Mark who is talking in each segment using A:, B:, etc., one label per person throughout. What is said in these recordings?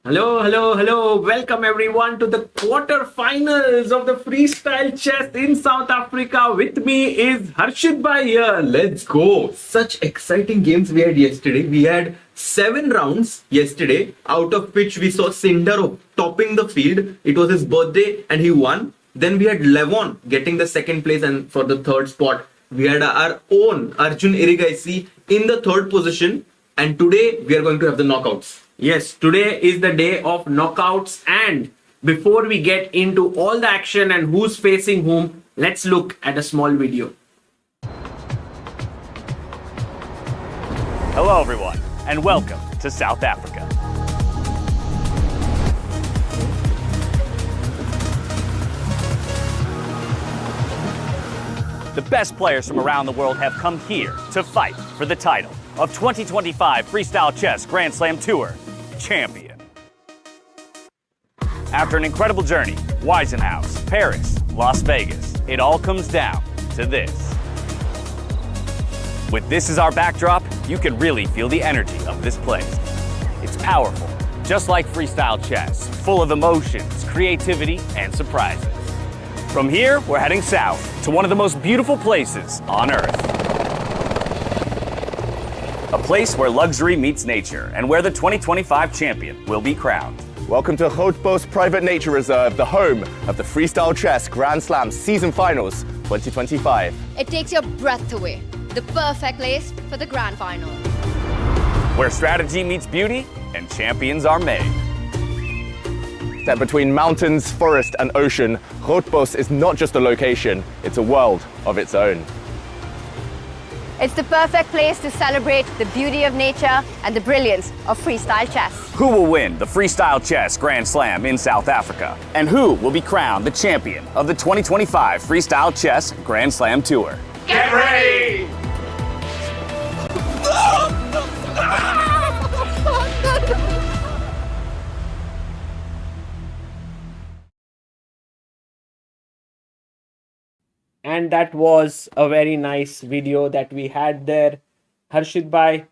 A: Hello, hello, hello. Welcome everyone to the quarterfinals of the Freestyle Chess in South Africa. With me is Harshit Bhai here. Let's go. Such exciting games we had yesterday. We had 7 rounds yesterday, out of which we saw Sindarov topping the field. It was his birthday and he won. Then we had Levon getting the second place, and for the third spot, we had our own Arjun Erigaisi in the third position. And today we are going to have the knockouts. Yes, today is the day of knockouts, and before we get into all the action and who's facing whom, let's look at a small video.
B: Hello everyone, and welcome to South Africa. The best players from around the world have come here to fight for the title of 2025 Freestyle Chess Grand Slam Tour champion. After an incredible journey, Weissenhaus, Paris, Las Vegas, it all comes down to this. With this as our backdrop, you can really feel the energy of this place. It's powerful, just like freestyle chess, full of emotions, creativity, and surprises. From here, we're heading south to one of the most beautiful places on Earth. A place where luxury meets nature and where the 2025 champion will be crowned.
C: Welcome to Grootbos Private Nature Reserve, the home of the Freestyle Chess Grand Slam Season Finals 2025.
D: It takes your breath away. The perfect place for the grand final.
B: Where strategy meets beauty and champions are made.
C: Set between mountains, forest and ocean, Grootbos is not just a location, it's a world of its own.
D: It's the perfect place to celebrate the beauty of nature and the brilliance of freestyle chess.
B: Who will win the Freestyle Chess Grand Slam in South Africa? And who will be crowned the champion of the 2025 Freestyle Chess Grand Slam Tour?
A: Get ready! And that was a very nice video that we had there. Harshit Bhai,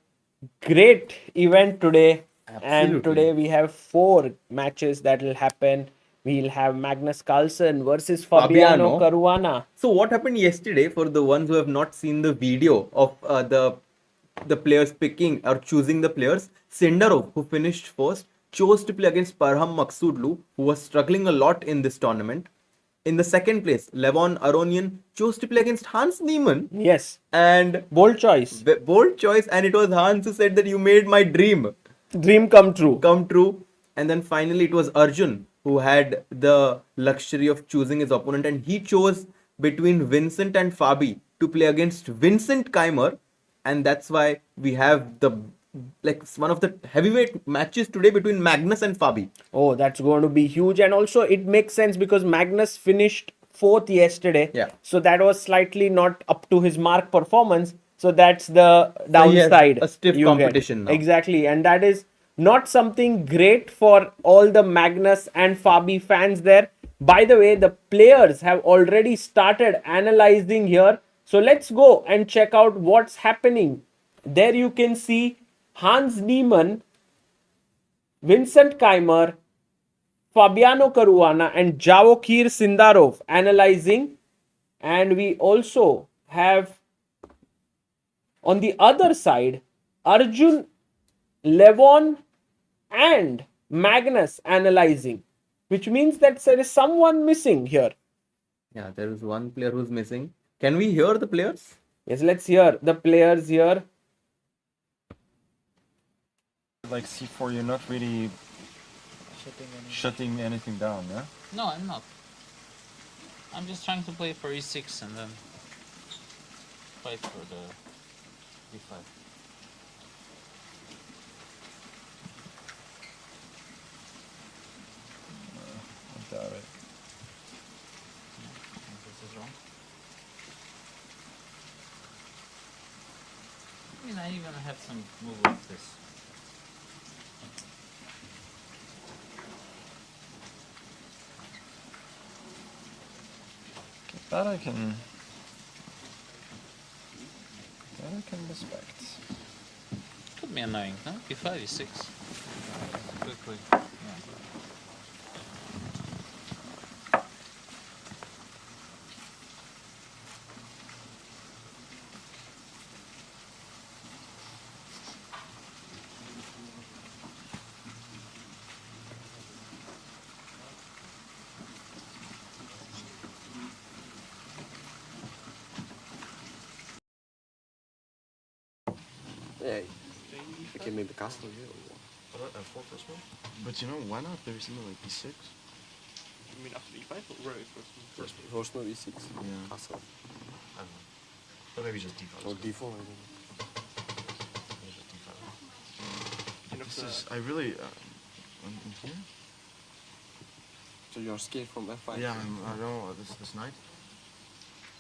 A: great event today. Absolutely. And today we have 4 matches that will happen. We'll have Magnus Carlsen versus Fabiano Caruana. So what happened yesterday, for the ones who have not seen the video of the players picking or choosing the players, Sindarov, who finished first, chose to play against Parham Maghsoodloo, who was struggling a lot in this tournament. In the second place, Levon Aronian chose to play against Hans Neiman. Yes. And bold choice. Bold choice. And it was Hans who said that you made my dream come true. Come true. And then finally it was Arjun who had the luxury of choosing his opponent. And he chose between Vincent and Fabi to play against Vincent Keymer. And that's why we have one of the heavyweight matches today between Magnus and Fabi. Oh, that's going to be huge. And also it makes sense because Magnus finished 4th yesterday. Yeah. So that was slightly not up to his mark performance. So that's the downside. A stiff competition now. Exactly. And that is not something great for all the Magnus and Fabi fans there. By the way, the players have already started analyzing here. So let's go and check out what's happening. There you can see Hans Niemann, Vincent Keymer, Fabiano Caruana and Javokhir Sindarov analyzing. And we also have on the other side Arjun, Levon and Magnus analyzing, which means that there is someone missing here. Yeah, there is one player who's missing. Can we hear the players? Yes, let's hear the players here.
E: Like c4, you're not really shutting anything down, yeah?
F: No, I'm not. I'm just trying to play for e6 and then fight for the d5.
E: I doubt it.
F: This is wrong. I mean, I even had some move like this.
E: That I can respect.
F: Could be annoying, huh? b5, e6. Quickly. Yeah.
G: Yeah. Okay, maybe castle here.
H: What about F4 first move?
E: But you know, why not? Maybe something like E6?
I: You mean after E5 or right first move?
G: First move E6.
E: Yeah.
G: Castle.
H: I don't know. But maybe just D5.
G: Or D4, I don't know.
H: Maybe just D5.
E: This is, I really, in here?
G: So you're scared from F5?
E: Yeah, I don't know, this knight.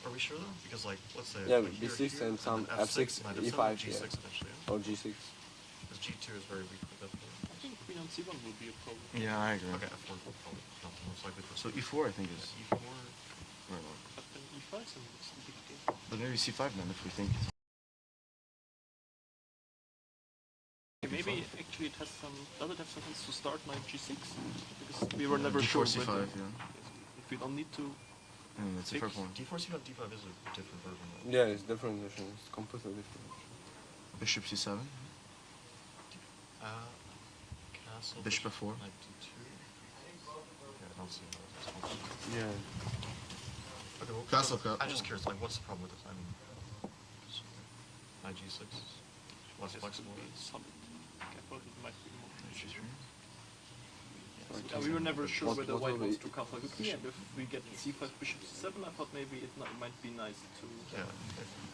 H: Are we sure though? Because like, let's say
G: Yeah,
H: like
G: B6 and some
H: F6,
G: F6,
H: knight
G: E5,
H: F7, G6
G: yeah.
H: eventually.
G: Or G6.
H: Because G2 is very weak with F4.
I: I think queen on C1 will be a problem.
E: Yeah, I agree.
H: Okay, F4 will probably not the most likely.
E: So E4 I think is,
H: E4.
E: right,
I: But then E5 is a big deal.
E: but maybe C5 then if we think.
I: Maybe actually it has some. Does it have some sense to start knight G6? Because we were never
E: D4
I: sure.
E: C5,
I: whether-
E: yeah.
I: If we don't need to.
E: That's a fair point.
H: D4, C5, D5 is a different version. Though.
G: Yeah, it's different version. It's completely different.
E: Bishop C7,
H: Castle.
E: Bishop F4.
H: Knight D2. Yeah, I don't see that.
G: Yeah.
H: Okay, well,
E: Castle,
H: I'm just curious, like, what's the problem with this? I mean, knight G6 is less flexible.
I: Solid. Okay, I thought it might be more.
E: Knight G3.
I: Yeah, we were never sure
G: What-
I: whether
G: what
I: white
G: will
I: wants
G: be-
I: to castle quickly, and if we get C5 bishop C7, I thought maybe it might be nice to.
H: Yeah,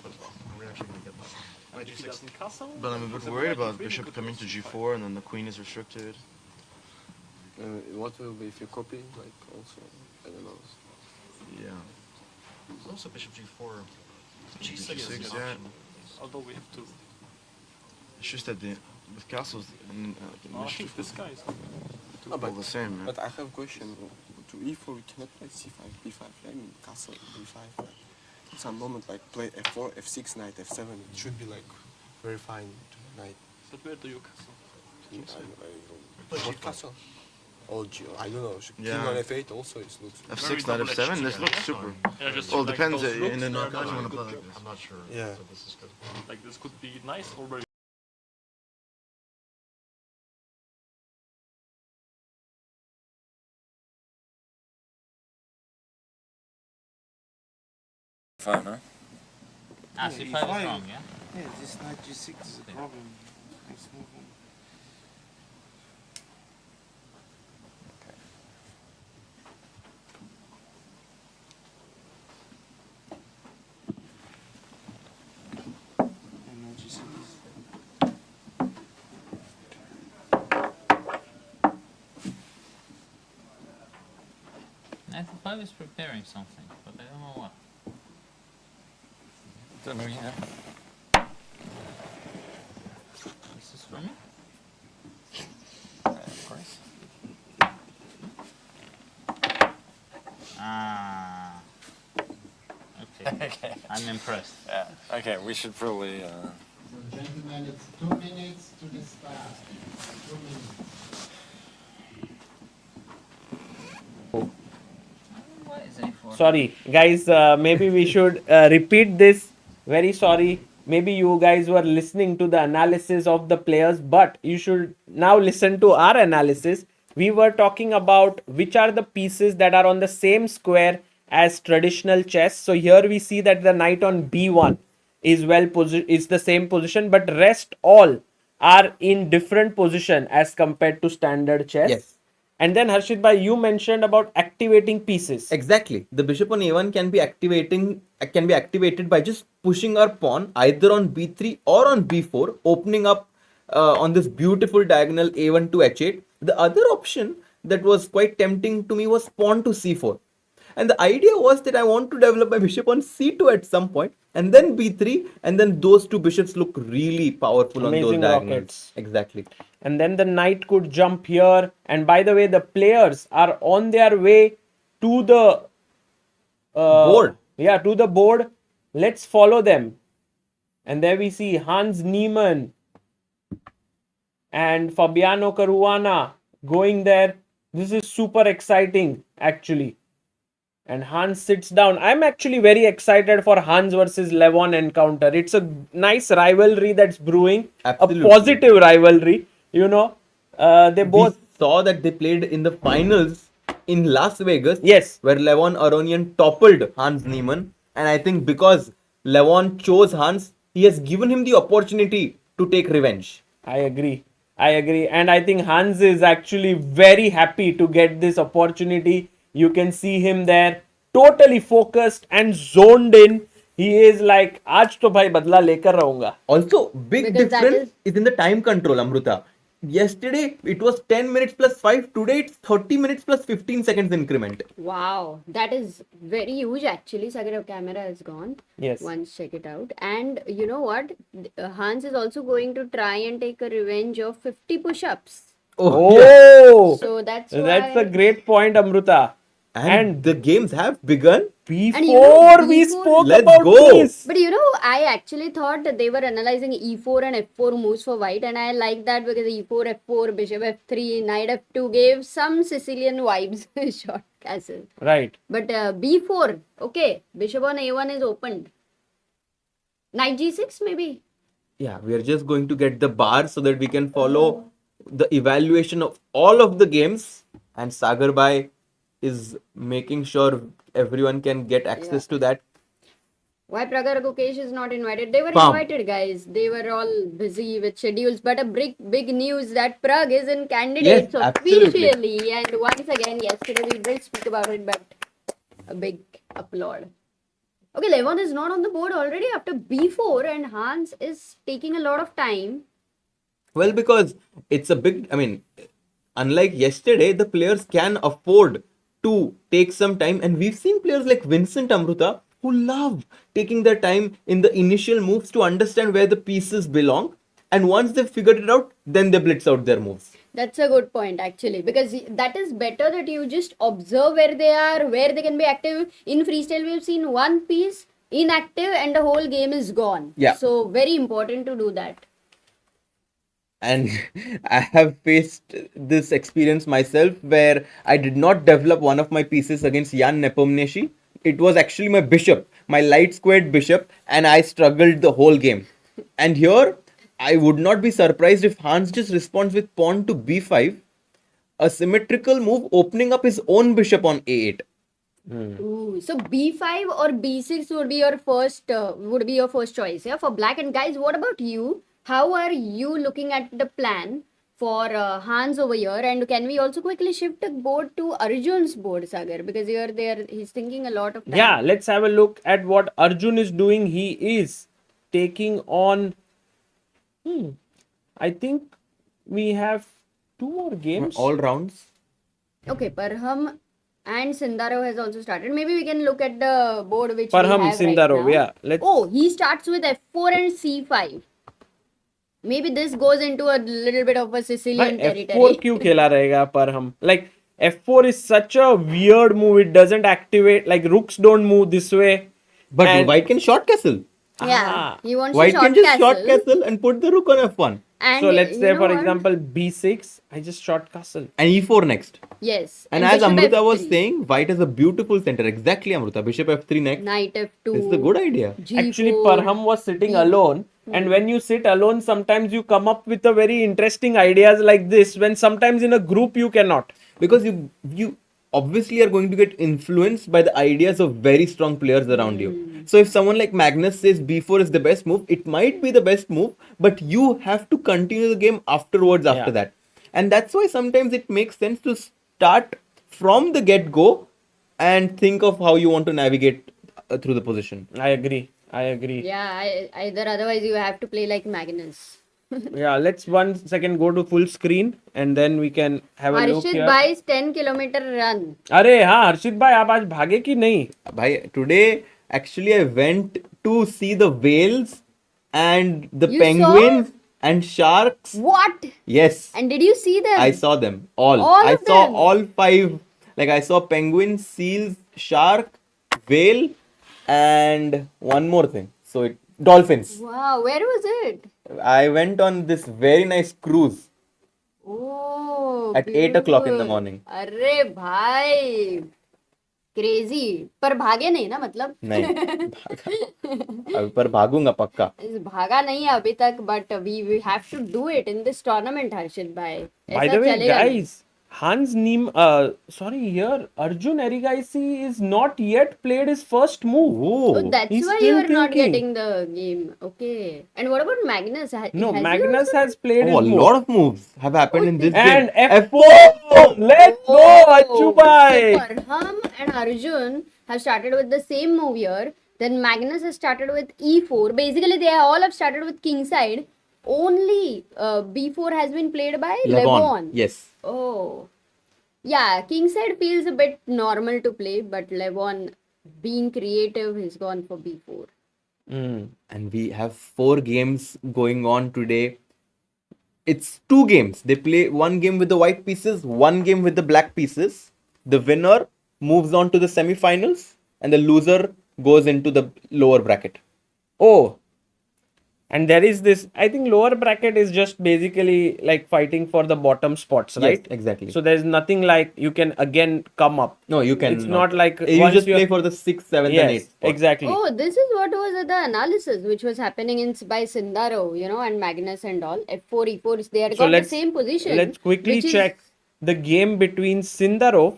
H: but are we actually going to get that?
I: And
H: Knight
I: if he
H: G6.
I: doesn't castle.
E: But I'm a bit
I: then
E: worried
I: knight
E: about
I: D3, we
E: bishop
I: could
E: coming
I: go
E: to
I: C5.
E: G4 and then the queen is restricted.
G: What will be if you copy? Like, also, I don't know.
E: Yeah.
H: There's also bishop G4. G6 is
E: G6,
H: an
E: yeah.
H: option.
I: Although we have to.
E: It's just that with castles, the
I: I think this guy is.
G: No,
E: all the same. Man.
G: But I have a question. To E4, we cannot play C5, B5. I mean, castle, B5. Like, at some moment, like, play F4, F6, knight, F7. It should be, like, very fine tonight.
I: But where do you castle?
G: What castle? Oh, I don't know. King
E: Yeah.
G: on F8 also it looks.
E: F6, knight F7, this looks super.
I: Yeah, just
E: Well,
I: like
E: depends
I: those
E: in the
I: looks
E: knockout
I: are
E: you want
I: not
E: to
I: good
E: play like
I: job.
E: this.
H: I'm not sure.
G: Yeah.
H: So this is good.
I: Like this could be nice or very.
E: Fine, huh?
F: Ah, C5 is wrong, yeah?
J: Yeah, this knight G6 is a problem. Next move. And now G6 is
F: Knight F5 is preparing something, but I don't know what.
E: Don't know yet.
F: This is for me?
E: Of course.
F: Ah. Okay. I'm impressed.
E: Yeah. Okay, we should probably.
J: Gentlemen, it's 2 minutes to the start. 2 minutes.
F: Why is A4?
A: Sorry, guys. Maybe we should repeat this. Very sorry. Maybe you guys were listening to the analysis of the players, but you should now listen to our analysis. We were talking about which are the pieces that are on the same square as traditional chess. So here we see that the knight on B1 is is the same position, but rest all are in different position as compared to standard chess.
K: Yes.
A: And then Harshit bhai, you mentioned about activating pieces.
K: Exactly. The bishop on a1 can be activated by just pushing our pawn either on b3 or on b4, opening up on this beautiful diagonal a1 to h8. The other option that was quite tempting to me was pawn to c4. And the idea was that I want to develop my bishop on c2 at some point, and then b3, and then those two bishops look really powerful on those
A: Amazing
K: diagonals.
A: rockets.
K: Exactly.
A: And then the knight could jump here. And by the way, the players are on their way to the
K: Board.
A: Yeah, to the board. Let's follow them. And there we see Hans Niemann and Fabiano Caruana going there. This is super exciting, actually. And Hans sits down. I'm actually very excited for Hans versus Levon encounter. It's a nice rivalry that's brewing.
K: Absolutely.
A: A positive rivalry. You know, they both.
K: We saw that they played in the finals in Las Vegas.
A: Yes.
K: Where Levon Aronian toppled Hans Niemann. And I think because Levon chose Hans, he has given him the opportunity to take revenge.
A: I agree. And I think Hans is actually very happy to get this opportunity. You can see him there, totally focused and zoned in. He is like, आज तो भाई बदला लेकर रहूंगा.
K: Also, big
D: Because that
K: difference is in the time control, Amruta. Yesterday, it was 10 minutes plus 5. Today, it's 30 minutes plus 15 seconds increment.
D: Wow, that is very huge actually. Sagar, your camera is gone.
A: Yes.
D: Once check it out. And you know what? Hans is also going to try and take a revenge of 50 push-ups.
A: Oh,
D: So that's
A: that's
D: why...
A: a great point, Amruta.
K: And the games have begun.
A: Before
D: you know,
A: we
D: before-
A: spoke
K: Let's
A: about
K: go.
A: this.
D: But you know, I actually thought that they were analyzing e4 and f4 moves for white, and I like that because e4, f4, bishop f3, knight f2 gave some Sicilian vibes. Short castle.
A: Right.
D: But b4, okay, bishop on a1 is opened. Knight g6 maybe.
K: Yeah, we are just going to get the bar so that we can follow the evaluation of all of the games. And Sagar Bhai is making sure everyone can get access to that.
D: Why Pragar Gukesh is not invited? They were
K: Palm.
D: invited, guys. They were all busy with schedules. But a big news that Prague is in candidates
K: Yes, absolutely.
D: officially. And once again, yesterday we did speak about it, but a big applaud. Okay, Levon is not on the board already after b4, and Hans is taking a lot of time.
K: Well, because it's a big, unlike yesterday, the players can afford to take some time. And we've seen players like Vincent Amruta who love taking their time in the initial moves to understand where the pieces belong. And once they've figured it out, then they blitz out their moves.
D: That's a good point actually, because that is better that you just observe where they are, where they can be active. In freestyle, we've seen one piece inactive and the whole game is gone.
K: Yeah.
D: So very important to do that.
K: And I have faced this experience myself where I did not develop one of my pieces against Jan Nepomniachtchi. It was actually my bishop, my light squared bishop, and I struggled the whole game. And here, I would not be surprised if Hans just responds with pawn to b5, a symmetrical move opening up his own bishop on a8.
D: Ooh, so b5 or b6 would be your first choice, yeah, for black. And guys, what about you? How are you looking at the plan for Hans over here? And can we also quickly shift the board to Arjun's board, Sagar? Because he's thinking a lot of time.
A: Yeah, let's have a look at what Arjun is doing. He is taking on... I think we have 2 more games.
K: All rounds.
D: Okay, Parham and Sindarov has also started. Maybe we can look at the board which
A: Parham
D: we have
A: Sindarov,
D: right now.
A: yeah.
D: Oh, he starts with f4 and c5. Maybe this goes into a little bit of a Sicilian territory.
A: F4 क्यों खेला रहेगा Parham? Like F4 is such a weird move. It doesn't activate. Like rooks don't move this way.
K: But
A: And-
K: white can short castle.
D: Yeah, he wants
K: White
D: to short
K: can just
D: castle.
K: short castle and put the rook on f1.
D: And
A: So let's
D: you
A: say,
D: know
A: for
D: what?
A: example, B6. I just short castle.
K: And e4 next.
D: Yes.
K: And as
D: bishop
K: Amruta was
D: f3.
K: saying, white has a beautiful center. Exactly, Amruta. Bishop f3 next.
D: Knight f2.
K: This is a good idea.
D: G4.
A: Actually, Parham was sitting alone. And when you sit alone, sometimes you come up with a very interesting ideas like this. When sometimes in a group you cannot.
K: Because you obviously are going to get influenced by the ideas of very strong players around you. So if someone like Magnus says b4 is the best move, it might be the best move, but you have to continue the game afterwards after that. And that's why sometimes it makes sense to start from the get-go and think of how you want to navigate through the position.
A: I agree.
D: Yeah, either otherwise you have to play like Magnus.
A: Yeah, let's 1 second go to full screen and then we can have a look
D: Harshit
A: here.
D: Bhai's 10-kilometer run.
A: अरे हाँ हर्षित भाई आप आज भागे कि नहीं?
K: Bhai, today actually I went to see the whales and the
D: You
K: penguins and sharks.
D: What?
K: Yes.
D: And did you see them?
K: I saw them all.
D: All
K: I
D: of
K: saw
D: them?
K: all 5. Like I saw penguin, seals, shark, whale, and one more thing. So dolphins.
D: Wow, where was it?
K: I went on this very nice cruise
D: Oh,
K: at 8 o'clock in the
D: beautiful.
K: morning.
D: अरे भाई, crazy. पर भागे नहीं ना मतलब?
K: नहीं भागा अभी पर भागूंगा पक्का.
D: भागा नहीं है अभी तक, but we have to do it in this tournament, Harshit bhai.
A: By
D: ऐसा
A: the way,
D: चलेगा नहीं.
A: guys, Here Arjun Erigaisi is not yet played his first move.
D: Oh, that's
A: He's
D: why
A: still
D: you are not
A: thinking.
D: getting the game. Okay. And what about Magnus?
A: No,
D: Has he
A: Magnus
D: also
A: has played
K: Oh, a
A: his move.
K: lot of moves have happened in this game.
A: And F4! Let's go, Achu
D: So
A: bhai!
D: Parham and Arjun have started with the same move here. Then Magnus has started with E4. Basically, they all have started with kingside. Only B4 has been played by Levon.
K: Yes.
D: Oh. Yeah, kingside feels a bit normal to play, but Levon, being creative, has gone for B4.
K: And we have 4 games going on today. It's 2 games. They play 1 game with the white pieces, 1 game with the black pieces. The winner moves on to the semi-finals, and the loser goes into the lower bracket.
A: Oh, and there is this, I think lower bracket is just basically like fighting for the bottom spots, right?
K: Yes, exactly.
A: So there's nothing like you can again come up.
K: No, you can.
A: It's not like
K: you
A: once
K: just
A: you're-
K: play for the 6th, 7th,
A: Yes,
K: and 8th spot.
A: exactly.
D: Oh, this is what was the analysis which was happening by Sindarov, and Magnus and all. F4, E4, they had
A: So
D: got the same position.
A: let's quickly
D: which is
A: check the game between Sindarov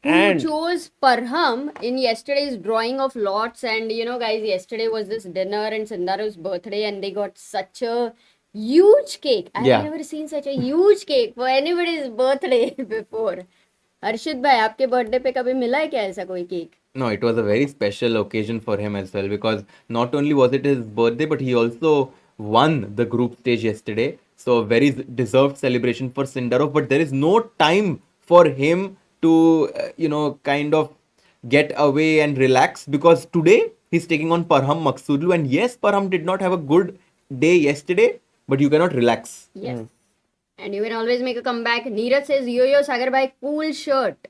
D: who
A: and
D: chose Parham in yesterday's drawing of lots. And guys, yesterday was this dinner and Sindarov's birthday, and they got such a huge cake. I've
K: Yeah.
D: never seen such a huge cake for anybody's birthday before. हर्षित भाई आपके birthday पे कभी मिला है क्या ऐसा कोई cake?
K: No, it was a very special occasion for him as well, because not only was it his birthday, but he also won the group stage yesterday. So a very deserved celebration for Sindarov, but there is no time for him to kind of get away and relax, because today he's taking on Parham Maghsoodloo, and yes, Parham did not have a good day yesterday, but you cannot relax.
D: Yes. And you can always make a comeback. Neeraj says, yo, Sagar bhai, cool shirt.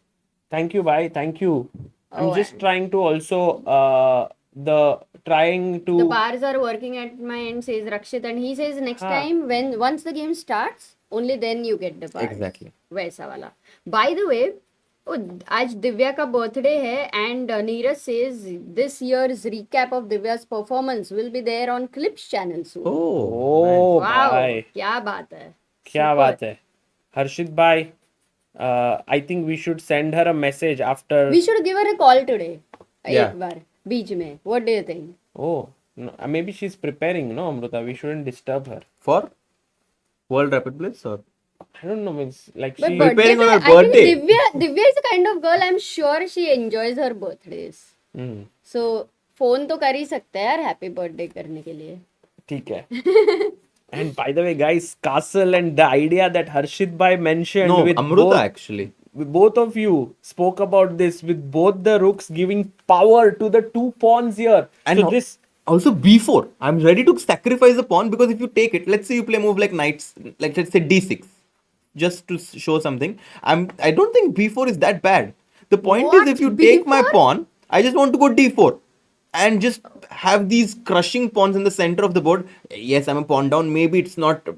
A: thank you, bye, thank you. I'm
D: Oh,
A: just
D: and-
A: trying to also trying to
D: The bars are working at my end, says Rakshit. And he says next time, once the game starts, only then you get the bars.
K: Exactly.
D: वैसा वाला. By the way, आज दिव्या का birthday है, and Neeraj says this year's recap of Divya's performance will be there on Clips channel soon.
A: Oh,
D: wow,
A: bye.
D: क्या बात है.
A: क्या
D: Super.
A: बात है हर्षित भाई I think we should send her a message after.
D: We should give her a call today.
K: Yeah.
D: एक बार बीच में. What do you think?
A: Oh, no, maybe she's preparing, no, Amruta? We shouldn't disturb her.
K: For World Rapid Blitz, or
A: I don't know, it's like
D: But
A: she.
D: birthday
K: Preparing on
D: पे,
K: her
D: I think
K: birthday.
D: Divya is the kind of girl I'm sure she enjoys her birthdays.
A: Hmm,
D: So phone तो कर ही सकता है यार happy birthday करने के लिए.
A: ठीक है. And by the way, guys, Castle and the idea that Harshit bhai mentioned
K: no,
A: with
K: Amruta
A: both,
K: actually.
A: both of you spoke about this with both the rooks giving power to the 2 pawns here.
K: And
A: so
K: no-
A: this
K: Also b4, I'm ready to sacrifice a pawn, because if you take it, let's say you play a move like knights, like let's say d6, just to show something. I don't think b4 is that bad. The point
D: What?
K: is, if you take my
D: B4?
K: pawn, I just want to go d4 and just have these crushing pawns in the center of the board. Yes, I'm a pawn down. Maybe it's not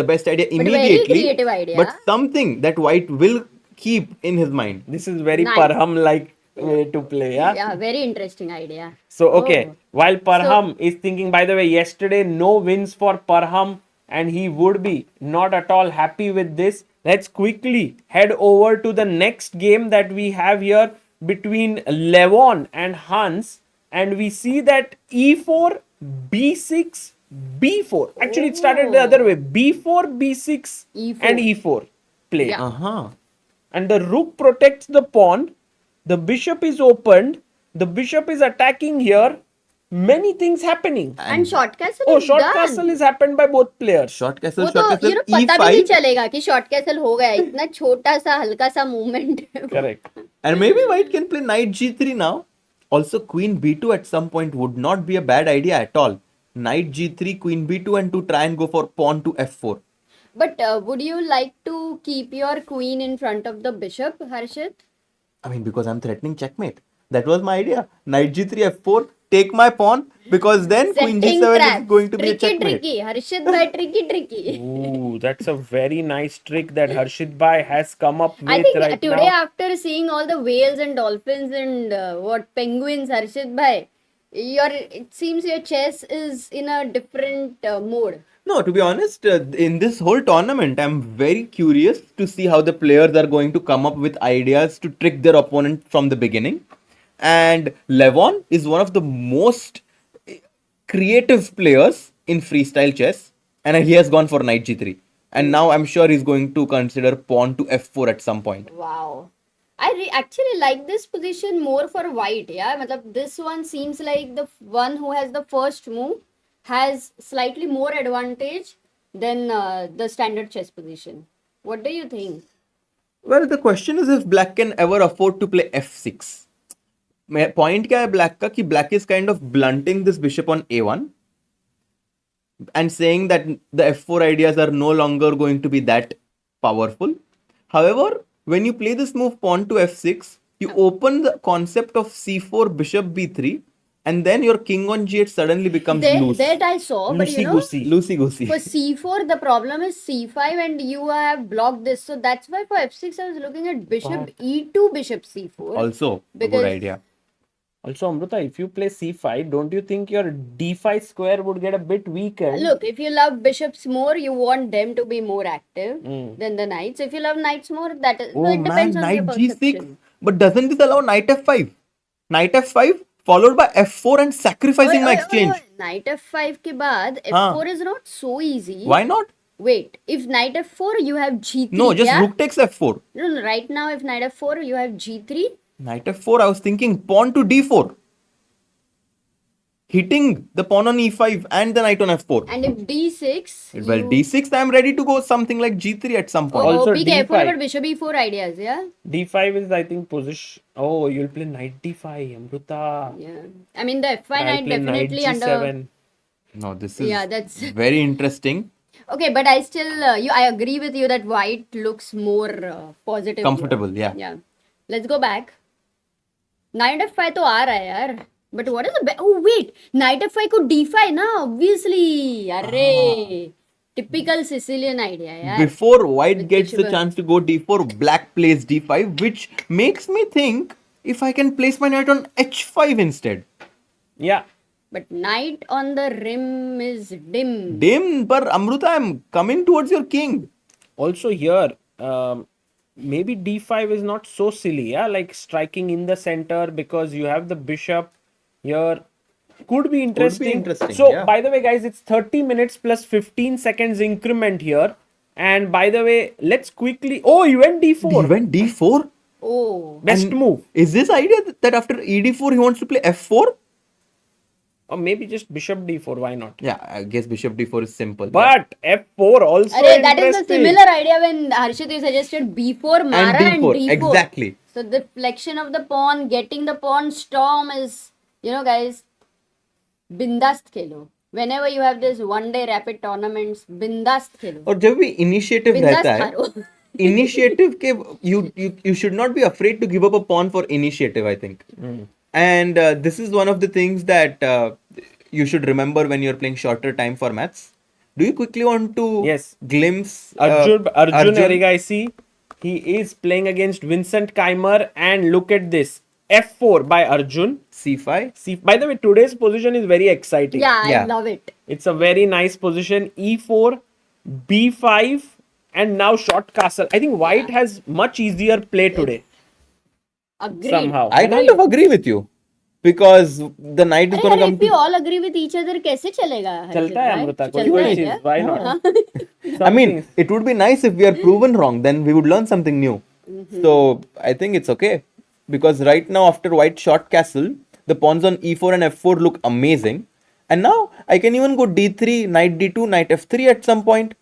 K: the best idea
D: very
K: immediately,
D: creative idea.
K: but something that white will keep in his mind.
A: this is very
D: Nice.
A: Parham like way to play, yeah.
D: Yeah, very interesting idea.
A: So okay,
D: Oh.
A: while Parham is thinking, by the way, yesterday no wins for Parham, and he would be not at all happy with this. Let's quickly head over to the next game that we have here between Levon and Hans, and we see that E4, B6, B4. Actually, it started the other way: B4, B6,
D: E4.
A: and E4 play.
D: Yeah.
K: Uh-huh.
A: And the rook protects the pawn. The bishop is opened. The bishop is attacking here. Many things happening.
D: And short castle
A: Oh,
D: is
A: short
D: done.
A: castle is happened by both players.
K: Short castle,
D: वो
K: short
D: तो
K: castle,
D: पता भी नहीं
K: e5.
D: चलेगा कि short castle हो गया. इतना छोटा सा हल्का सा movement.
A: Correct.
K: And maybe white can play knight g3 now. Also, queen b2 at some point would not be a bad idea at all. Knight g3, queen b2, and to try and go for pawn to f4.
D: But would you like to keep your queen in front of the bishop, Harshit?
K: I mean, because I'm threatening checkmate. That was my idea. Knight g3, f4, take my pawn, because then queen
D: Setting
K: g7
D: traps.
K: is going to be a
D: Tricky,
K: checkmate.
D: tricky. Harshit bhai, tricky.
A: Ooh, that's a very nice trick that Harshit Bhai has come up with
D: I think
A: right
D: today
A: now.
D: after seeing all the whales and dolphins and penguins, Harshit bhai, it seems your chess is in a different mode.
K: No, to be honest, in this whole tournament, I'm very curious to see how the players are going to come up with ideas to trick their opponent from the beginning. And Levon is one of the most creative players in freestyle chess, and he has gone for knight g3. And now I'm sure he's going to consider pawn to f4 at some point.
D: Wow. Actually like this position more for white, yeah. Matlab, this one seems like the one who has the first move has slightly more advantage than the standard chess position. What do you think?
K: Well, the question is if black can ever afford to play f6. Point क्या है black का कि black is kind of blunting this bishop on a1 and saying that the f4 ideas are no longer going to be that powerful. However, when you play this move pawn to f6, you open the concept of c4 bishop b3, and then your king on g8 suddenly becomes loose.
D: That I saw, but you know,
K: Loosey goosey.
D: for c4 the problem is c5 and you have blocked this, so that's why for f6 I was looking at bishop e2 bishop c4.
K: Also, a good idea.
A: Also, Amruta, if you play c5, don't you think your d5 square would get a bit weakened?
D: Look, if you love bishops more, you want them to be more active than the knights. If you love knights more, that is,
K: Oh
D: it depends
K: man,
D: on your
K: knight g6.
D: perception.
K: But doesn't this allow knight f5? Knight f5 followed by f4 and sacrificing my exchange.
D: Knight f5 के बाद f4 is not so easy.
K: Why not?
D: Wait, if knight f4 you have g3.
K: No, just
D: yeah?
K: rook takes f4.
D: No, right now if knight f4 you have g3.
K: Knight f4, I was thinking pawn to d4. Hitting the pawn on e5 and the knight on f4.
D: And if d6.
K: Well, d6, I am ready to go something like g3 at some point.
A: Also
D: be careful
A: d5.
D: about bishop e4 ideas, yeah?
A: d5 is, I think, position. Oh, you'll play knight d5, Amruta.
D: Yeah. I mean, the f5
A: I'll
D: knight
A: play
D: definitely
A: knight
D: under.
A: g7.
K: No, this is
D: that's
K: very interesting.
D: Okay, but I still, I agree with you that white looks more positive.
K: Comfortable,
D: here.
K: yeah.
D: Yeah. Let's go back. Knight f5 तो आ रहा है यार. But what is the oh wait, knight f5 को d5 ना obviously. अरे typical Sicilian idea यार.
K: Before white gets the
D: bishop.
K: chance to go d4, black plays d5, which makes me think if I can place my knight on h5 instead.
A: Yeah.
D: But knight on the rim is dim.
K: Dim, but Amruta, I'm coming towards your king.
A: Also here, maybe d5 is not so silly, yeah, like striking in the center because you have the bishop here. Could be interesting. So,
K: yeah.
A: by the way, guys, it's 30 minutes plus 15 seconds increment here. And by the way, let's quickly. Oh, you went d4.
K: He went d4?
D: Oh.
A: Best move.
K: Is this idea that after ed4 he wants to play f4?
A: Or maybe just bishop d4. Why not?
K: Yeah, I guess bishop d4 is simple.
A: But f4 also.
D: Array, that is a similar idea when Harshit you suggested b4, Mara and d4.
K: Exactly.
D: So the flexion of the pawn, getting the pawn storm is, you know, guys, bindast khelo. Whenever you have this one-day rapid tournaments, bindast khelo.
K: और जब भी initiative
D: Bindast
K: रहता है,
D: kharo.
K: initiative के you should not be afraid to give up a pawn for initiative, I think. And this is one of the things that you should remember when you're playing shorter time formats. Do you quickly want to glimpse
A: Arjun Erigaisi? He is playing against Vincent Keymer, and look at this. F4 by Arjun.
K: C5.
A: By the way, today's position is very exciting.
D: Yeah, I love it.
A: It's a very nice position. E4, B5, and now short castle. I think white has much easier play today.
D: Agreed.
A: Somehow.
K: I kind of agree with you. Because the knight is going to come
D: if we all agree with each other, कैसे चलेगा?
A: चलता है अमृता, कोई
D: चलता है
A: चीज,
D: क्या?
A: why not?
K: I mean, it would be nice if we are proven wrong, then we would learn something new. So, I think it's okay. Because right now, after white short castle, the pawns on e4 and f4 look amazing. And now, I can even go d3, knight d2, knight f3 at some point.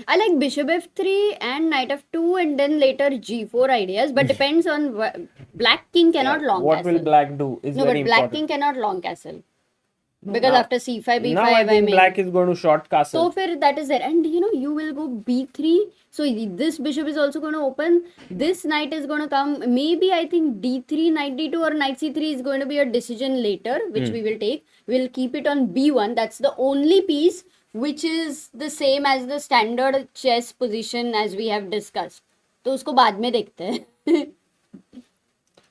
D: I like bishop f3 and knight f2 and then later g4 ideas, but depends on black king cannot long
A: What
D: castle.
A: will black do is
D: No,
A: very
D: but black
A: important.
D: king cannot long castle. Because
A: now-
D: after c5, b5,
A: Now I think black is going to short castle.
D: So far that is there. And you know, you will go b3. So this bishop is also going to open. This knight is going to come. Maybe I think d3, knight d2 or knight c3 is going to be a decision later, which we will take. We'll keep it on b1. That's the only piece which is the same as the standard chess position as we have discussed. तो उसको बाद में देखते हैं.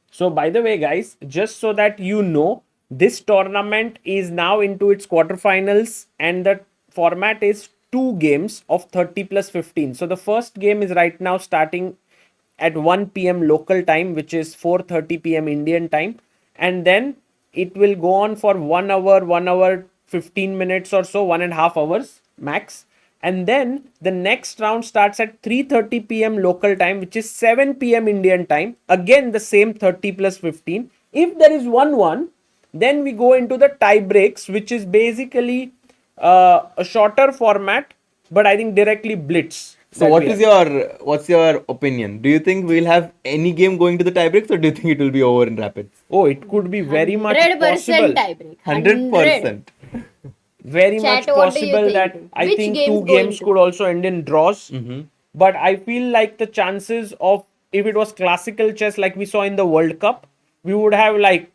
A: So, by the way, guys, just so that you know, this tournament is now into its quarterfinals, and the format is 2 games of 30 plus 15. So the first game is right now starting at 1 p.m. local time, which is 4:30 p.m. Indian time, and then it will go on for 1 hour 15 minutes or so, 1.5 hours max. And then the next round starts at 3:30 p.m. local time, which is 7 p.m. Indian time. Again, the same 30 plus 15. If there is 1-1, then we go into the tie breaks, which is basically a shorter format, but I think directly blitz.
K: So what's your opinion? Do you think we'll have any game going to the tiebreaks, or do you think it will be over in rapid?
A: Oh, it could be very much
D: 100%
A: possible.
D: tiebreak.
K: 100%.
A: Very much
D: Chat, what do you
A: possible that
D: think?
A: I
D: Which
A: think
D: game's
A: 2
D: going
A: games
D: to?
A: could also end in draws. But I feel like the chances of, if it was classical chess like we saw in the World Cup, we would have like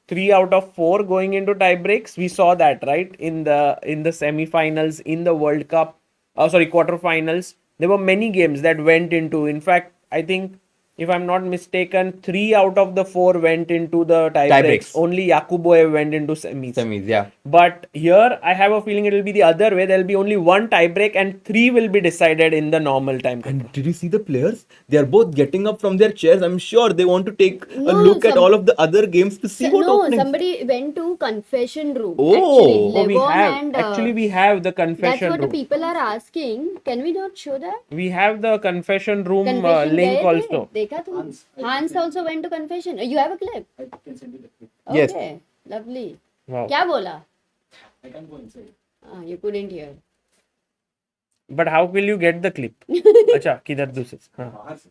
A: 3 out of 4 going into tie breaks. We saw that, right, in the semi-finals in the World Cup. Quarterfinals. There were many games that went into. In fact, I think, if I'm not mistaken, 3 out of the 4 went into the tie breaks. Only Yakuboev went into semis.
K: Yeah.
A: But here, I have a feeling it will be the other way. There will be only 1 tie break and 3 will be decided in the normal time.
K: And did you see the players? They are both getting up from their chairs. I'm sure they want to take a
D: No,
K: look at all of the other games to see what openings.
D: Somebody went to confession room.
K: Oh.
D: Actually,
A: we
D: Levon
A: have.
D: and
A: Actually, we have the
D: that's
A: confession
D: what the
A: room.
D: people are asking. Can we not show that?
A: We have the confession room
D: Confession
A: link
D: gaye
A: also.
D: the? Dekha tu? Hans also went to confession. You have a clip?
J: I can send you the clip.
K: Yes.
D: Okay, lovely.
A: Wow.
D: Kya bola?
J: I can't go inside.
D: You couldn't hear.
A: But how will you get the clip? Acha, kidhar दूसरे से? हाँ.
J: बाहर से.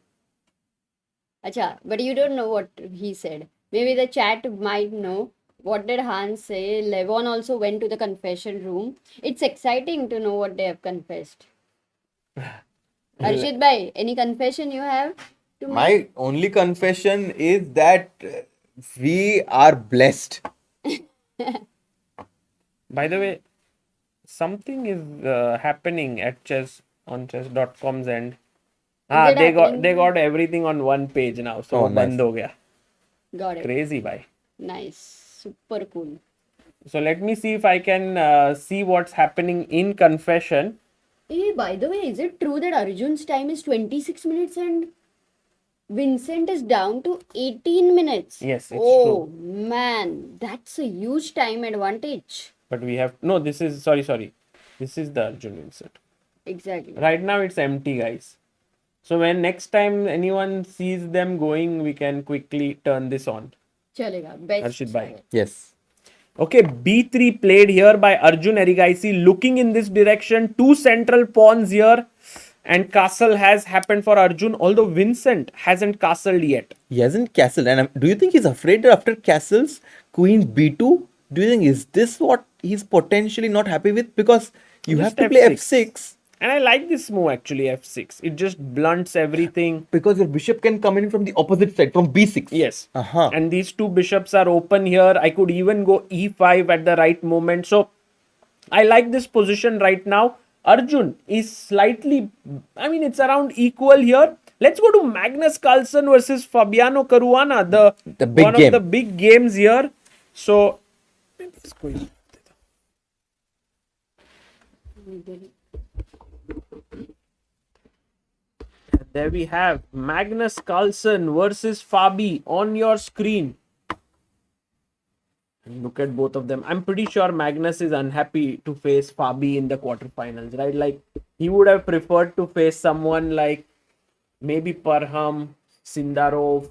D: Acha, but you don't know what he said. Maybe the chat might know. What did Hans say? Levon also went to the confession room. It's exciting to know what they have confessed. Arshid bhai, any confession you have to make?
K: My only confession is that we are blessed.
A: By the way, something is happening at chess on chess.com's end.
D: it
A: They
D: happening?
A: got everything on one page now. So
K: Oh, nice.
A: band ho gaya.
D: Got it.
A: Crazy, bhai.
D: Nice. Super cool.
A: So let me see if I can see what's happening in confession.
D: Hey, by the way, is it true that Arjun's time is 26 minutes and Vincent is down to 18 minutes?
A: Yes, it's
D: Oh, man. That's a huge time advantage.
A: But we have no. This is sorry. This is the Arjun Vincent.
D: Exactly.
A: Right now it's empty, guys. So when next time anyone sees them going, we can quickly turn this on.
D: Chalega. Best.
A: Arshid bhai.
K: Yes.
A: Okay, b3 played here by Arjun Erigaisi, looking in this direction. 2 central pawns here, and castle has happened for Arjun, although Vincent hasn't castled yet.
K: He hasn't castled. And do you think he's afraid that after castles, queen b2? Do you think is this what he's potentially not happy with? Because you
A: Just
K: have to play
A: F6.
K: f6.
A: And I like this move actually, f6. It just blunts everything.
K: Because your bishop can come in from the opposite side, from b6.
A: Yes.
K: Uh-huh.
A: And these 2 bishops are open here. I could even go e5 at the right moment. So I like this position right now. Arjun is slightly, it's around equal here. Let's go to Magnus Carlsen versus Fabiano Caruana,
K: The big
A: one
K: game.
A: of the big games here. So there we have Magnus Carlsen versus Fabi on your screen. And look at both of them. I'm pretty sure Magnus is unhappy to face Fabi in the quarterfinals, right? Like, he would have preferred to face someone like maybe Parham, Sindarov.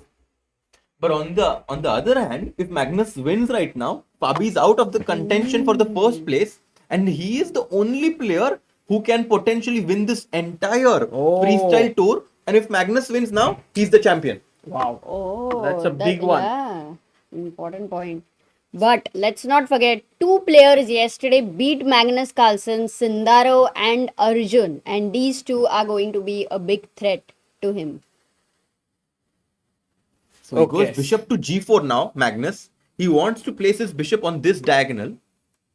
K: But on the other hand, if Magnus wins right now, Fabi is out of the contention for the first place, and he is the only player who can potentially win this entire freestyle tour. And if Magnus wins now, he's the champion.
A: Wow.
D: Oh,
A: That's a big one.
D: Yeah, important point. But let's not forget, 2 players yesterday beat Magnus Carlsen, Sindarov and Arjun. And these 2 are going to be a big threat to him.
K: So he goes bishop to g4 now, Magnus. He wants to place his bishop on this diagonal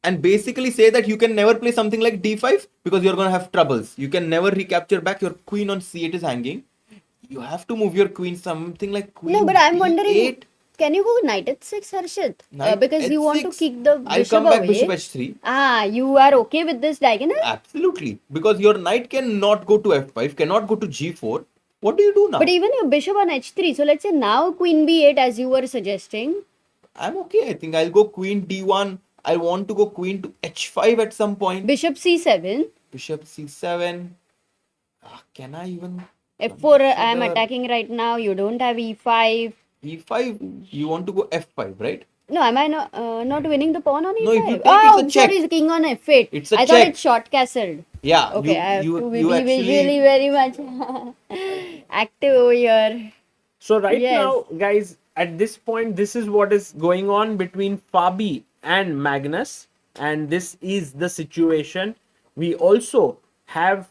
K: and basically say that you can never play something like d5 because you're going to have troubles. You can never recapture back. Your queen on c8 is hanging. You have to move your queen something like queen
D: No, but I'm
K: b8.
D: wondering, Can you go knight h6, Harshit?
K: Knight
D: Because you want to
K: h6,
D: kick the
K: I'll
D: bishop
K: come back
D: away.
K: bishop h3.
D: Ah, you are okay with this diagonal?
K: Absolutely. Because your knight cannot go to f5, cannot go to g4. What do you do now?
D: But even your bishop on h3. So let's say now queen b8 as you were suggesting.
K: I'm okay. I think I'll go queen d1. I want to go queen to h5 at some point.
D: Bishop c7.
K: Bishop c7. Can I even...
D: f4 I am attacking right now. You don't have e5.
K: e5, you want to go f5, right?
D: No, am I not winning the pawn on e5?
K: No, if you take,
D: oh,
K: it's a check.
D: sorry, king on f8.
K: It's a
D: I
K: check.
D: thought it's short castled.
K: Yeah.
D: Okay, I have to be
K: actually...
D: visually very much active over here.
A: So right
D: Yes.
A: now, guys, at this point, this is what is going on between Fabi and Magnus. And this is the situation. We also have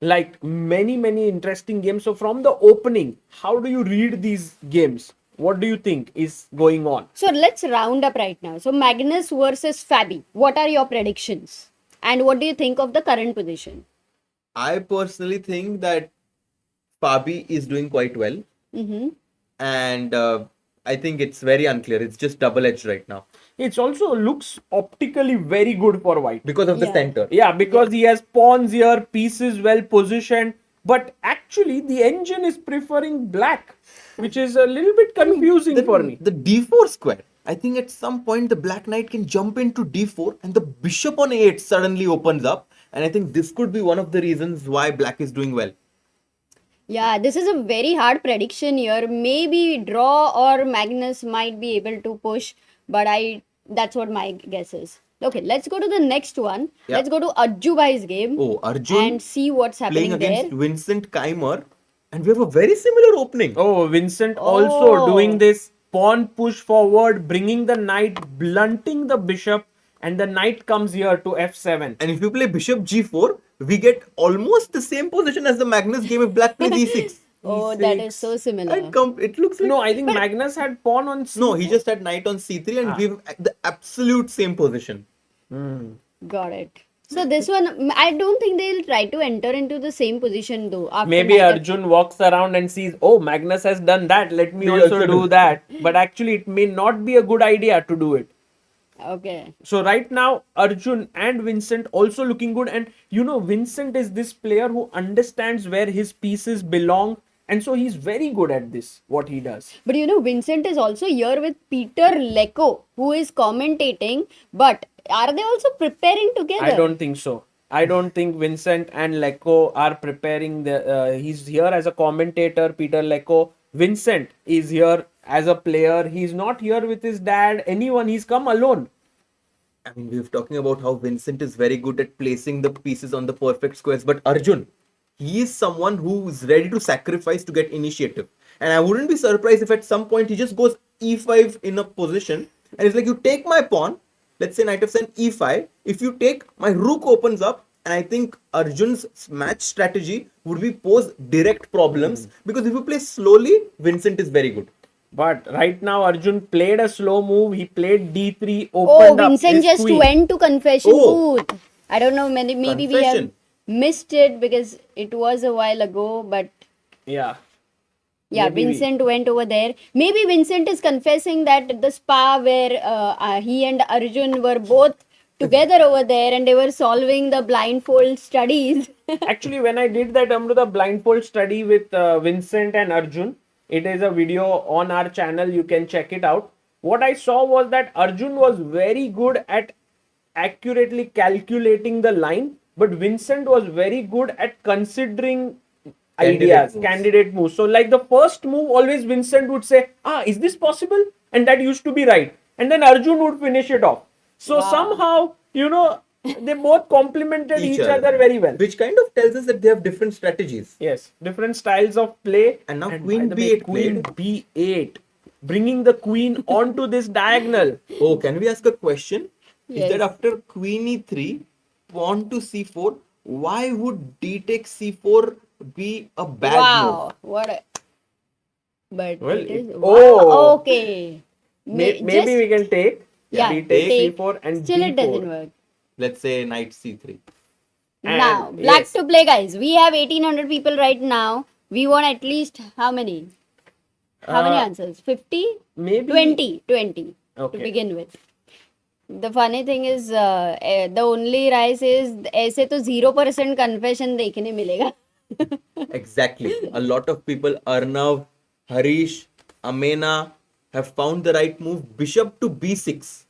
A: like many interesting games. So from the opening, how do you read these games? What do you think is going on?
D: So let's round up right now. So Magnus versus Fabi. What are your predictions? And what do you think of the current position?
K: I personally think that Fabi is doing quite well. And I think it's very unclear. It's just double-edged right now.
A: It also looks optically very good for white.
K: Because of the
D: Yeah.
K: center.
A: Yeah, because he has pawns here, pieces well positioned. But actually, the engine is preferring black, which is a little bit confusing for me.
K: The d4 square. I think at some point the black knight can jump into d4 and the bishop on a8 suddenly opens up. And I think this could be one of the reasons why black is doing well.
D: Yeah, this is a very hard prediction here. Maybe draw or Magnus might be able to push, but that's what my guess is. Okay, let's go to the next one.
K: Yeah.
D: Let's go to Arjun Bhai's game
K: Oh, Arjun
D: and see what's
K: playing
D: happening
K: against
D: there.
K: Vincent Keymer. And we have a very similar opening.
A: Oh, Vincent also
D: Oh.
A: doing this pawn push forward, bringing the knight, blunting the bishop, and the knight comes here to f7.
K: And if you play bishop g4, we get almost the same position as the Magnus game if black plays e6.
D: Oh, that is so similar.
K: It looks like...
A: No, I think Magnus had pawn on c.
K: No, he just had knight on c3 and we have the absolute same position.
D: Got it. So this one, I don't think they'll try to enter into the same position though. After
A: Maybe
D: knight
A: Arjun walks around and sees, oh, Magnus has done that. Let me
K: We
A: also
K: also
A: do
K: do.
A: that. But actually, it may not be a good idea to do it.
D: Okay.
A: So right now, Arjun and Vincent also looking good. And you know, Vincent is this player who understands where his pieces belong. And so he's very good at this, what he does.
D: But you know, Vincent is also here with Peter Lecco, who is commentating. But are they also preparing together?
A: I don't think so. I don't think Vincent and Lecco are preparing. He's here as a commentator, Peter Lecco. Vincent is here as a player. He's not here with his dad, anyone. He's come alone.
K: I mean, we were talking about how Vincent is very good at placing the pieces on the perfect squares. But Arjun, he is someone who is ready to sacrifice to get initiative. And I wouldn't be surprised if at some point he just goes e5 in a position. And it's like, you take my pawn. Let's say knight f7, e5. If you take, my rook opens up. And I think Arjun's match strategy would be pose direct problems. Because if you play slowly, Vincent is very good.
A: But right now, Arjun played a slow move. He played d3,
D: Oh,
A: opened up
D: Vincent
A: his
D: just
A: queen.
D: went to confession
K: Oh.
D: booth. I don't know, maybe we have
K: Confession.
D: missed it because it was a while ago. But
A: Yeah.
D: yeah,
A: Maybe
D: Vincent went over there. Maybe Vincent is confessing that the spa where he and Arjun were both together over there and they were solving the blindfold studies.
A: Actually, when I did that Amruta blindfold study with Vincent and Arjun, it is a video on our channel. You can check it out. What I saw was that Arjun was very good at accurately calculating the line, but Vincent was very good at considering ideas, candidate moves. So like the first move, always Vincent would say, is this possible? And that used to be right. And then Arjun would finish it off. So somehow, you know, they both complemented each other very well.
K: Which kind of tells us that they have different strategies.
A: Yes, different styles of play.
K: And now
A: by
K: queen
A: the way,
K: b8
A: queen
K: played.
A: b8, bringing the queen onto this diagonal.
K: Oh, can we ask a question?
D: Yes.
K: Is that after queen e3, pawn to c4, why would d takes c4 be a bad
D: Wow,
K: move?
D: what a... But
A: Well,
D: it is...
A: it-
D: Wow,
A: oh.
D: okay.
A: Maybe we can take
D: Yeah,
A: d
D: take.
A: takes c4 and
D: Still it doesn't
A: d4.
D: work.
K: Let's say knight c3.
D: Now,
A: And
D: black
A: yes.
D: to play, guys. We have 1800 people right now. We want at least how many? How many answers? 50?
A: Maybe
D: 20
A: Okay.
D: to begin with. The funny thing is, the only rise is ऐसे तो 0% confession देखने मिलेगा.
K: Exactly. A lot of people, Arnav, Harish, Amena, have found the right move. Bishop to b6.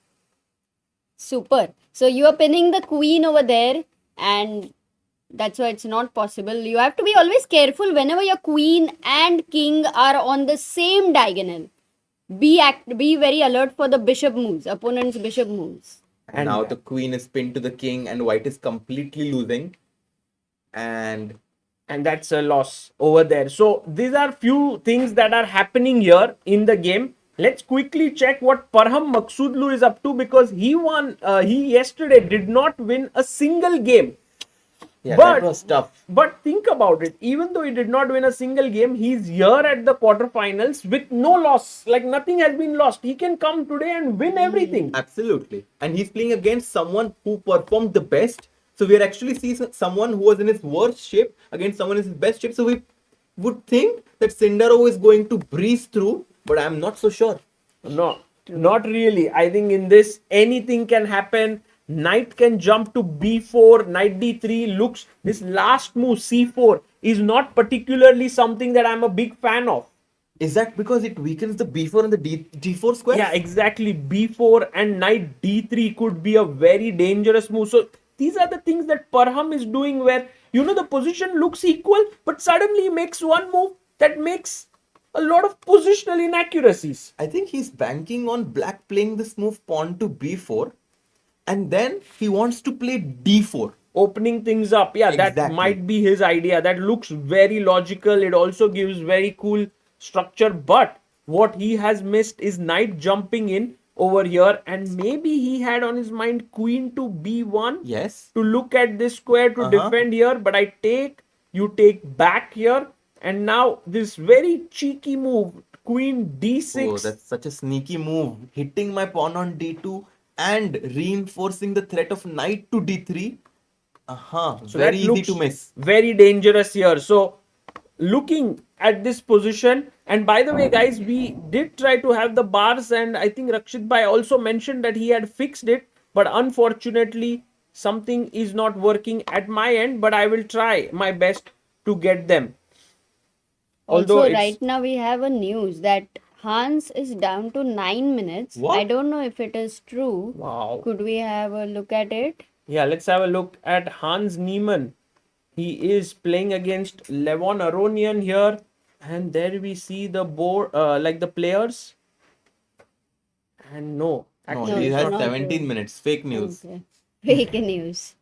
D: Super. So you are pinning the queen over there, and that's why it's not possible. You have to be always careful whenever your queen and king are on the same diagonal. Be very alert for the bishop moves, opponent's bishop moves.
K: And now the queen is pinned to the king, and white is completely losing. And
A: that's a loss over there. So these are few things that are happening here in the game. Let's quickly check what Parham Maghsoodloo is up to, because he won. He yesterday did not win a single game.
K: yeah,
A: But-
K: that was tough.
A: But think about it. Even though he did not win a single game, he's here at the quarterfinals with no loss. Like nothing has been lost. He can come today and win everything.
K: Absolutely. And he's playing against someone who performed the best. So we are actually seeing someone who was in his worst shape against someone in his best shape. So we would think that Sindarov is going to breeze through, but I'm not so sure.
A: No, not really. I think in this, anything can happen. Knight can jump to b4, knight d3. Looks, this last move, c4, is not particularly something that I'm a big fan of.
K: Is that because it weakens the b4 and the d4 square?
A: Yeah, exactly. b4 and knight d3 could be a very dangerous move. So these are the things that Parham is doing, where, you know, the position looks equal, but suddenly he makes one move that makes a lot of positional inaccuracies.
K: I think he's banking on black playing this move pawn to b4, and then he wants to play d4.
A: Opening things up. Yeah, that
K: Exactly.
A: might be his idea. That looks very logical. It also gives very cool structure. But what he has missed is knight jumping in over here. And maybe he had on his mind queen to b1.
K: Yes.
A: To look at this square to defend here. But you take back here. And now this very cheeky move, queen d6.
K: Oh, that's such a sneaky move. Hitting my pawn on d2 and reinforcing the threat of knight to d3.
A: So
K: very
A: that
K: easy
A: looks
K: to miss.
A: very dangerous here. So looking at this position, and by the way guys, we did try to have the bars, and I think Rakshit Bhai also mentioned that he had fixed it, but unfortunately something is not working at my end, but I will try my best to get them. Although
D: Also,
A: it's-
D: right now we have a news that Hans is down to 9 minutes.
K: What?
D: I don't know if it is true.
A: Wow.
D: Could we have a look at it?
A: Yeah, let's have a look at Hans Neiman. He is playing against Levon Aronian here, and there we see the board, like the players. And no,
K: No,
A: actually,
K: he
D: it's
K: has
D: not
K: 17
D: true.
K: minutes. Fake news.
D: Okay. Fake news.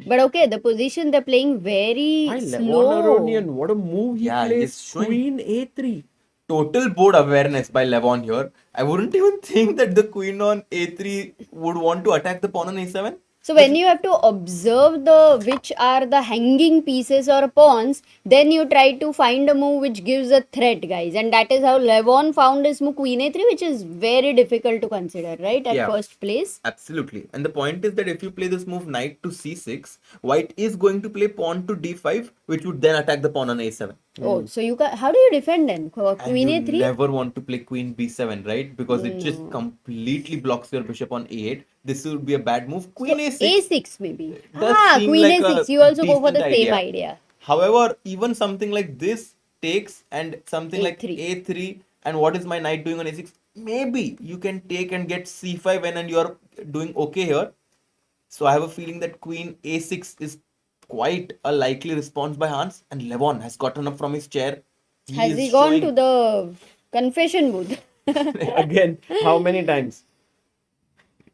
D: But okay, the position they're playing very
A: Hi, Levon
D: slow.
A: Aronian, what a move he
K: Yeah,
A: plays.
K: he's showing-
A: Queen a3.
K: Total board awareness by Levon here. I wouldn't even think that the queen on a3 would want to attack the pawn on a7.
D: So when you have to observe which are the hanging pieces or pawns, then you try to find a move which gives a threat, guys. And that is how Levon found his move queen a3, which is very difficult to consider, right? At
K: Yeah.
D: first place.
K: Absolutely. And the point is that if you play this move knight to c6, white is going to play pawn to d5, which would then attack the pawn on a7.
D: Oh, so how do you defend then?
K: And
D: Queen
K: you
D: a3?
K: never want to play queen b7, right? Because it just completely blocks your bishop on a8. This would be a bad move. Queen a6.
D: a6 maybe.
K: does seem
D: Queen
K: like
D: a6.
K: a
D: You also go for the
K: decent
D: same
K: idea.
D: idea.
K: However, even something like this takes, and something like
D: A3.
K: a3, and what is my knight doing on a6? Maybe you can take and get c5 and you're doing okay here. So I have a feeling that queen a6 is quite a likely response by Hans, and Levon has gotten up from his chair.
D: Has
K: is
D: he gone
K: showing-
D: to the confession booth?
A: Again, how many times?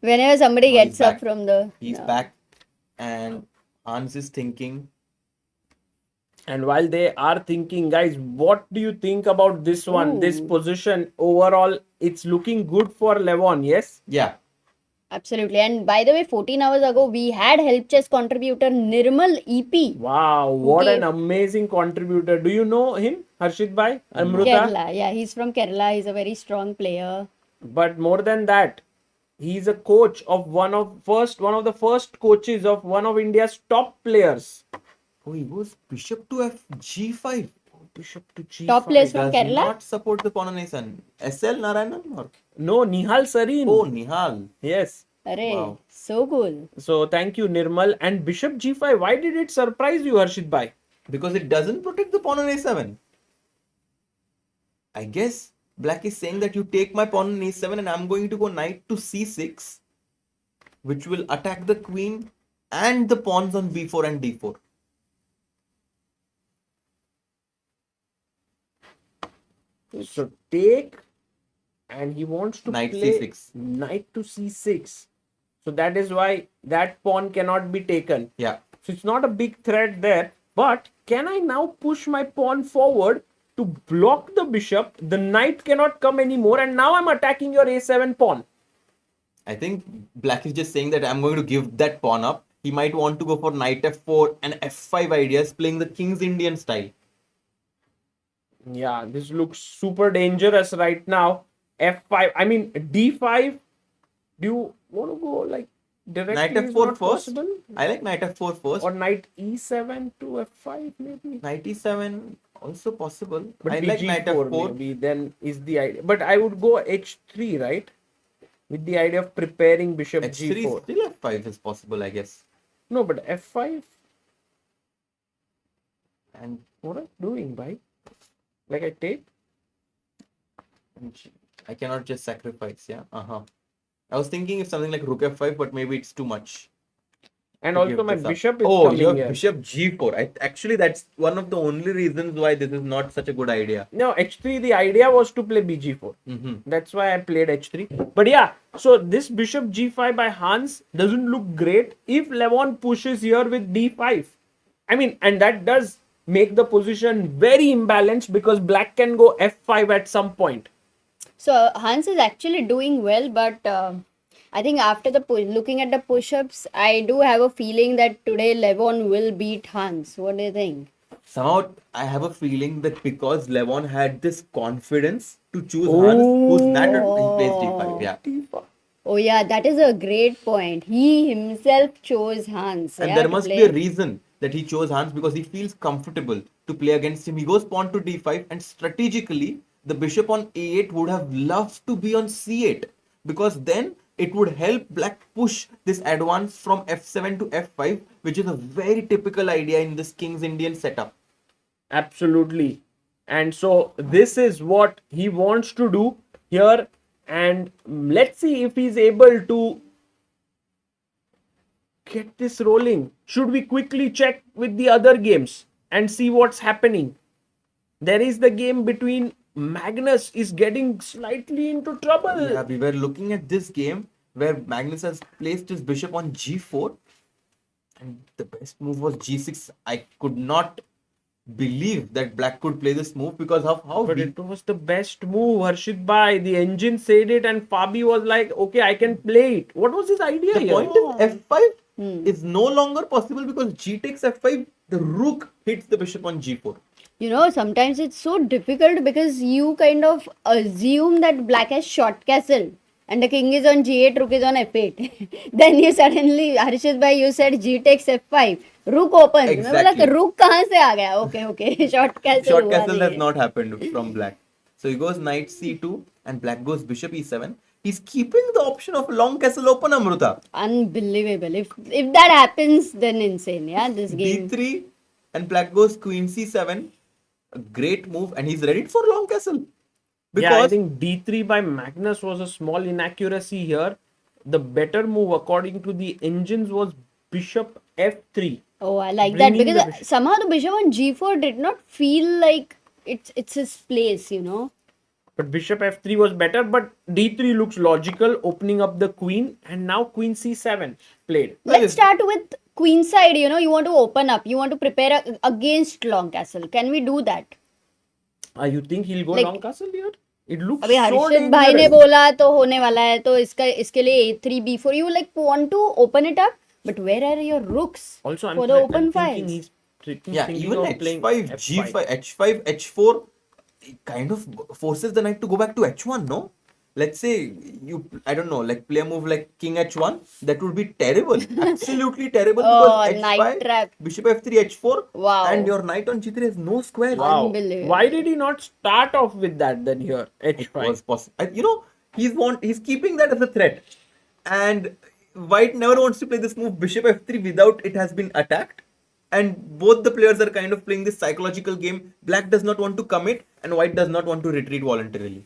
D: Whenever somebody
K: Oh, he's
D: gets up
K: back.
D: from the...
K: He's
D: Yeah.
K: back, and Hans is thinking.
A: And while they are thinking, guys, what do you think about this one? This
D: Ooh.
A: position overall, it's looking good for Levon, yes?
K: Yeah,
D: Absolutely. And by the way, 14 hours ago, we had Help Chess contributor Nirmal EP.
A: Wow, what an
D: gave-
A: amazing contributor. Do you know him, Harshit Bhai? Amruta?
D: Kerala. Yeah, he's from Kerala. He's a very strong player.
A: But more than that, he's a coach of one of the first coaches of one of India's top players.
K: oh, he was bishop to f g5.
A: bishop to g5.
D: Top players from
K: Does
D: Kerala?
K: not support the pawn on a7. SL Narayanan or?
A: No, Nihal Sarin.
K: Oh, Nihal.
A: Yes.
D: Arey,
K: Wow.
D: so cool.
A: So thank you, Nirmal. And bishop g5. Why did it surprise you, Harshit Bhai?
K: Because it doesn't protect the pawn on a7. I guess black is saying that you take my pawn on a7 and I'm going to go knight to c6, which will attack the queen and the pawns on b4 and d4.
A: So take, and he wants to
K: Knight
A: play
K: c6.
A: knight to c6. So that is why that pawn cannot be taken.
K: Yeah.
A: So it's not a big threat there. But can I now push my pawn forward to block the bishop? The knight cannot come anymore, and now I'm attacking your a7 pawn.
K: I think black is just saying that I'm going to give that pawn up. He might want to go for knight f4 and f5 ideas, playing the King's Indian style.
A: Yeah, this looks super dangerous right now. f5, I mean d5. Do you want to go like directly?
K: Knight
A: is
K: f4
A: not
K: first.
A: possible?
K: I like knight f4 first.
A: Or knight e7 to f5 maybe.
K: Knight e7 also possible.
A: But
K: I like knight
A: bg4
K: f4.
A: maybe then is the idea. But I would go h3, right? With the idea of preparing bishop
K: h3
A: g4.
K: still f5 is possible, I guess.
A: No, but f5.
K: And
A: What am I doing, bhai? Like I take?
K: I cannot just sacrifice, yeah. I was thinking if something like rook f5, but maybe it's too much.
A: And
K: to
A: also
K: give
A: my
K: this up.
A: bishop is
K: Oh,
A: coming
K: you have
A: here.
K: bishop g4. Actually, that's one of the only reasons why this is not such a good idea.
A: No, h3, the idea was to play bg4.
K: Mm-hmm.
A: That's why I played h3. But yeah, so this bishop g5 by Hans doesn't look great if Levon pushes here with d5. I mean, and that does make the position very imbalanced because black can go f5 at some point.
D: So Hans is actually doing well, but I think after the looking at the push-ups, I do have a feeling that today Levon will beat Hans. What do you think?
K: Somehow, I have a feeling that because Levon had this confidence to choose Hans, who's not he plays d5. Yeah.
D: Oh yeah, that is a great point. He himself chose Hans.
K: And
D: yeah,
K: there
D: to
K: must
D: play.
K: be a reason that he chose Hans because he feels comfortable to play against him. He goes pawn to d5, and strategically, the bishop on a8 would have loved to be on c8 because then it would help black push this advance from f7 to f5, which is a very typical idea in this King's Indian setup.
A: Absolutely. And so this is what he wants to do here. And let's see if he's able to get this rolling. Should we quickly check with the other games and see what's happening? There is the game between Magnus is getting slightly into trouble.
K: Yeah, we were looking at this game where Magnus has placed his bishop on g4 and the best move was g6. I could not believe that black could play this move because of how
A: But it was the best move, Harshit Bhai. The engine said it and Fabi was like, okay, I can play it. What was his idea
K: the
A: here?
K: point is f5 is no longer possible because g takes f5, the rook hits the bishop on g4.
D: You know, sometimes it's so difficult because you kind of assume that black has short castle and the king is on g8, rook is on f8. Then you suddenly, Harshit bhai, you said g takes f5, rook opens.
K: Exactly.
D: मैं बोला rook कहाँ से आ गया? Okay, short castle.
K: Short
D: हुआ
K: castle
D: नहीं
K: has
D: है.
K: not happened from black. So he goes knight c2 and black goes bishop e7. He's keeping the option of long castle open, Amruta.
D: Unbelievable. If that happens, then insane. Yeah, this game.
K: d3 and black goes queen c7. A great move and he's ready for long castle.
A: Yeah, I
K: Because
A: think d3 by Magnus was a small inaccuracy here. The better move according to the engines was bishop f3.
D: Oh, I like that
A: Bringing the
D: because
A: bishop.
D: somehow the bishop on g4 did not feel like it's his place, you know.
A: But bishop f3 was better, but d3 looks logical, opening up the queen, and now queen c7 played.
D: Let's start with queen side. You know, you want to open up, you want to prepare against long castle. Can we do that?
A: You think he'll go
D: Like-
A: long castle here? It looks
D: अभी
A: so
D: हर्षित भाई ने
A: dangerous.
D: बोला तो होने वाला है तो इसके लिए a3 b4 you like want to open it up but where are your rooks
A: Also,
D: for the open
A: thinking
D: files?
A: he's
K: yeah,
A: thinking
K: even
A: of playing
K: h5, g5, h5, h4 it kind of forces the knight to go back to h1, no? let's say I don't know, like play a move like king h1, that would be terrible. Absolutely terrible
D: Oh,
K: because
D: knight
K: h5,
D: trap.
K: bishop f3, h4,
D: Wow.
K: and your knight on g3 has no square.
A: Wow.
D: Unbelievable.
A: Why did he not start off with that then here?
K: It
A: H5.
K: was possible. You know, he's keeping that as a threat. And white never wants to play this move bishop f3 without it has been attacked. And both the players are kind of playing this psychological game. Black does not want to commit and white does not want to retreat voluntarily.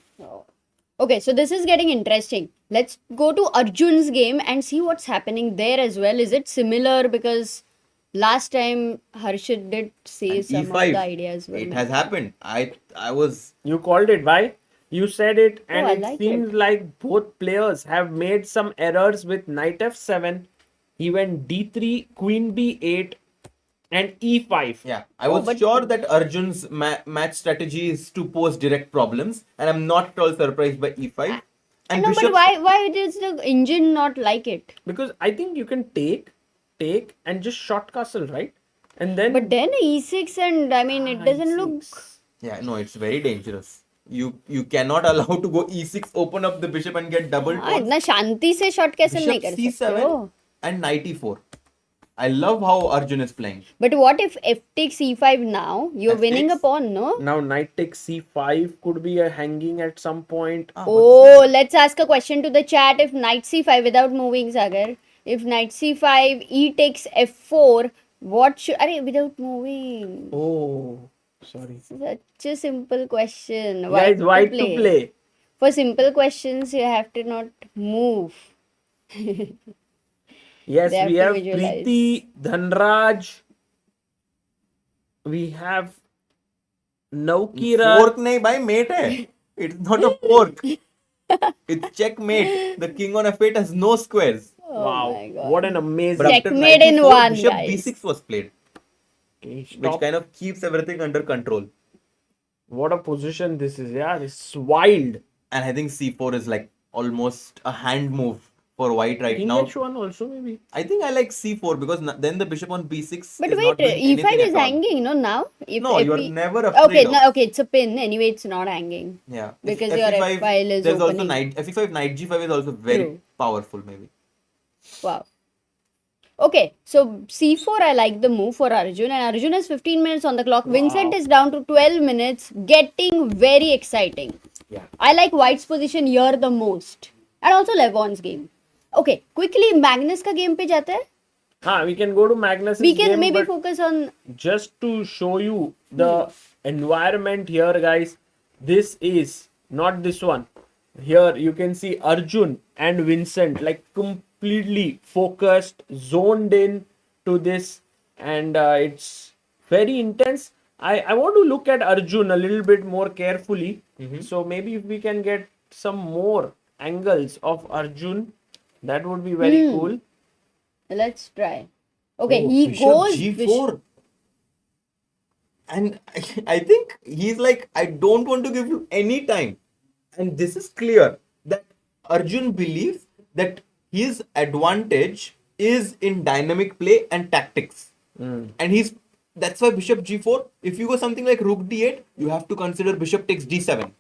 D: Okay, so this is getting interesting. Let's go to Arjun's game and see what's happening there as well. Is it similar? Because last time Harshit did say
K: And
D: some
K: e5,
D: of the ideas. were
K: it
D: made.
K: has happened. I was
A: You called it, why? You said it, and
D: I
A: it
D: like
A: seems like both players have made some errors with knight f7. He went d3, queen b8, and e5.
K: Yeah, I was sure that Arjun's match strategy is to pose direct problems, and I'm not at all surprised by e5. And
D: No, but why does the engine not like it?
A: Because I think you can take, and just short castle, right? And then.
D: But then e6 and I mean it doesn't look.
K: Yeah, no, it's very dangerous. You cannot allow to go e6, open up the bishop and get double
D: हाँ,
K: tones.
D: इतना शांति से short castle नहीं
K: Bishop
D: कर सकते
K: c7
D: हो.
K: and knight e4. I love how Arjun is playing.
D: But what if f takes e5 now? You're
K: F
D: winning a
K: takes?
D: pawn, no?
A: Now knight takes c5 could be a hanging at some point.
D: Oh, let's ask a question to the chat. If knight c5 without moving, Sagar. If knight c5, e takes f4, what should... Arey, without moving.
A: Oh, sorry.
D: Such a simple question.
A: Guys, why to play?
D: For simple questions, you have to not move.
A: Yes,
D: They have
A: we
D: to
A: have
D: visualize.
A: Preeti, Dhanraj. We have Naukira.
K: Fork nahi bhai, mate hai. It's not a fork. It's checkmate. The king on f8 has no squares.
A: Wow,
D: my God.
A: what an amazing.
K: But after
D: Checkmate
K: knight
D: in
K: e4,
D: one,
K: bishop
D: guys.
K: b6 was played,
A: Okay,
K: which
A: stop.
K: kind of keeps everything under control.
A: What a position this is, yeah. This is wild.
K: And I think c4 is like almost a hand move for white right
A: King
K: now.
A: h1 also maybe.
K: I think I like c4 because then the bishop on b6
D: But
K: is
D: wait,
K: not doing
D: e5
K: anything
D: is
K: at all.
D: hanging, no, now? If
K: No, you are
D: FE
K: never afraid
D: Okay,
K: of.
D: no, okay, it's a pin. Anyway, it's not hanging.
K: Yeah.
D: Because
K: If
D: your
K: FE5,
D: f file is
K: there's also
D: opening.
K: knight fe5, knight g5 is also very
D: True.
K: powerful maybe.
D: Wow. Okay, so c4, I like the move for Arjun, and Arjun has 15 minutes on the clock. Vincent is down to 12 minutes, getting very exciting.
A: Yeah.
D: I like White's position here the most, and also Levon's game. Okay, quickly Magnus का game पे जाते हैं.
A: We can go to Magnus'
D: We can
A: game,
D: maybe
A: but
D: focus on.
A: just to show you the environment here, guys. This is not this one. Here you can see Arjun and Vincent like completely focused, zoned in to this, and it's very intense. I want to look at Arjun a little bit more carefully. So maybe if we can get some more angles of Arjun, that would be very cool.
D: Let's try. Okay,
K: Oh,
D: he
K: bishop
D: goes.
K: g4. And I think he's like, I don't want to give you any time. And this is clear that Arjun believes that his advantage is in dynamic play and tactics. And that's why bishop g4. If you go something like rook d8, you have to consider bishop takes d7.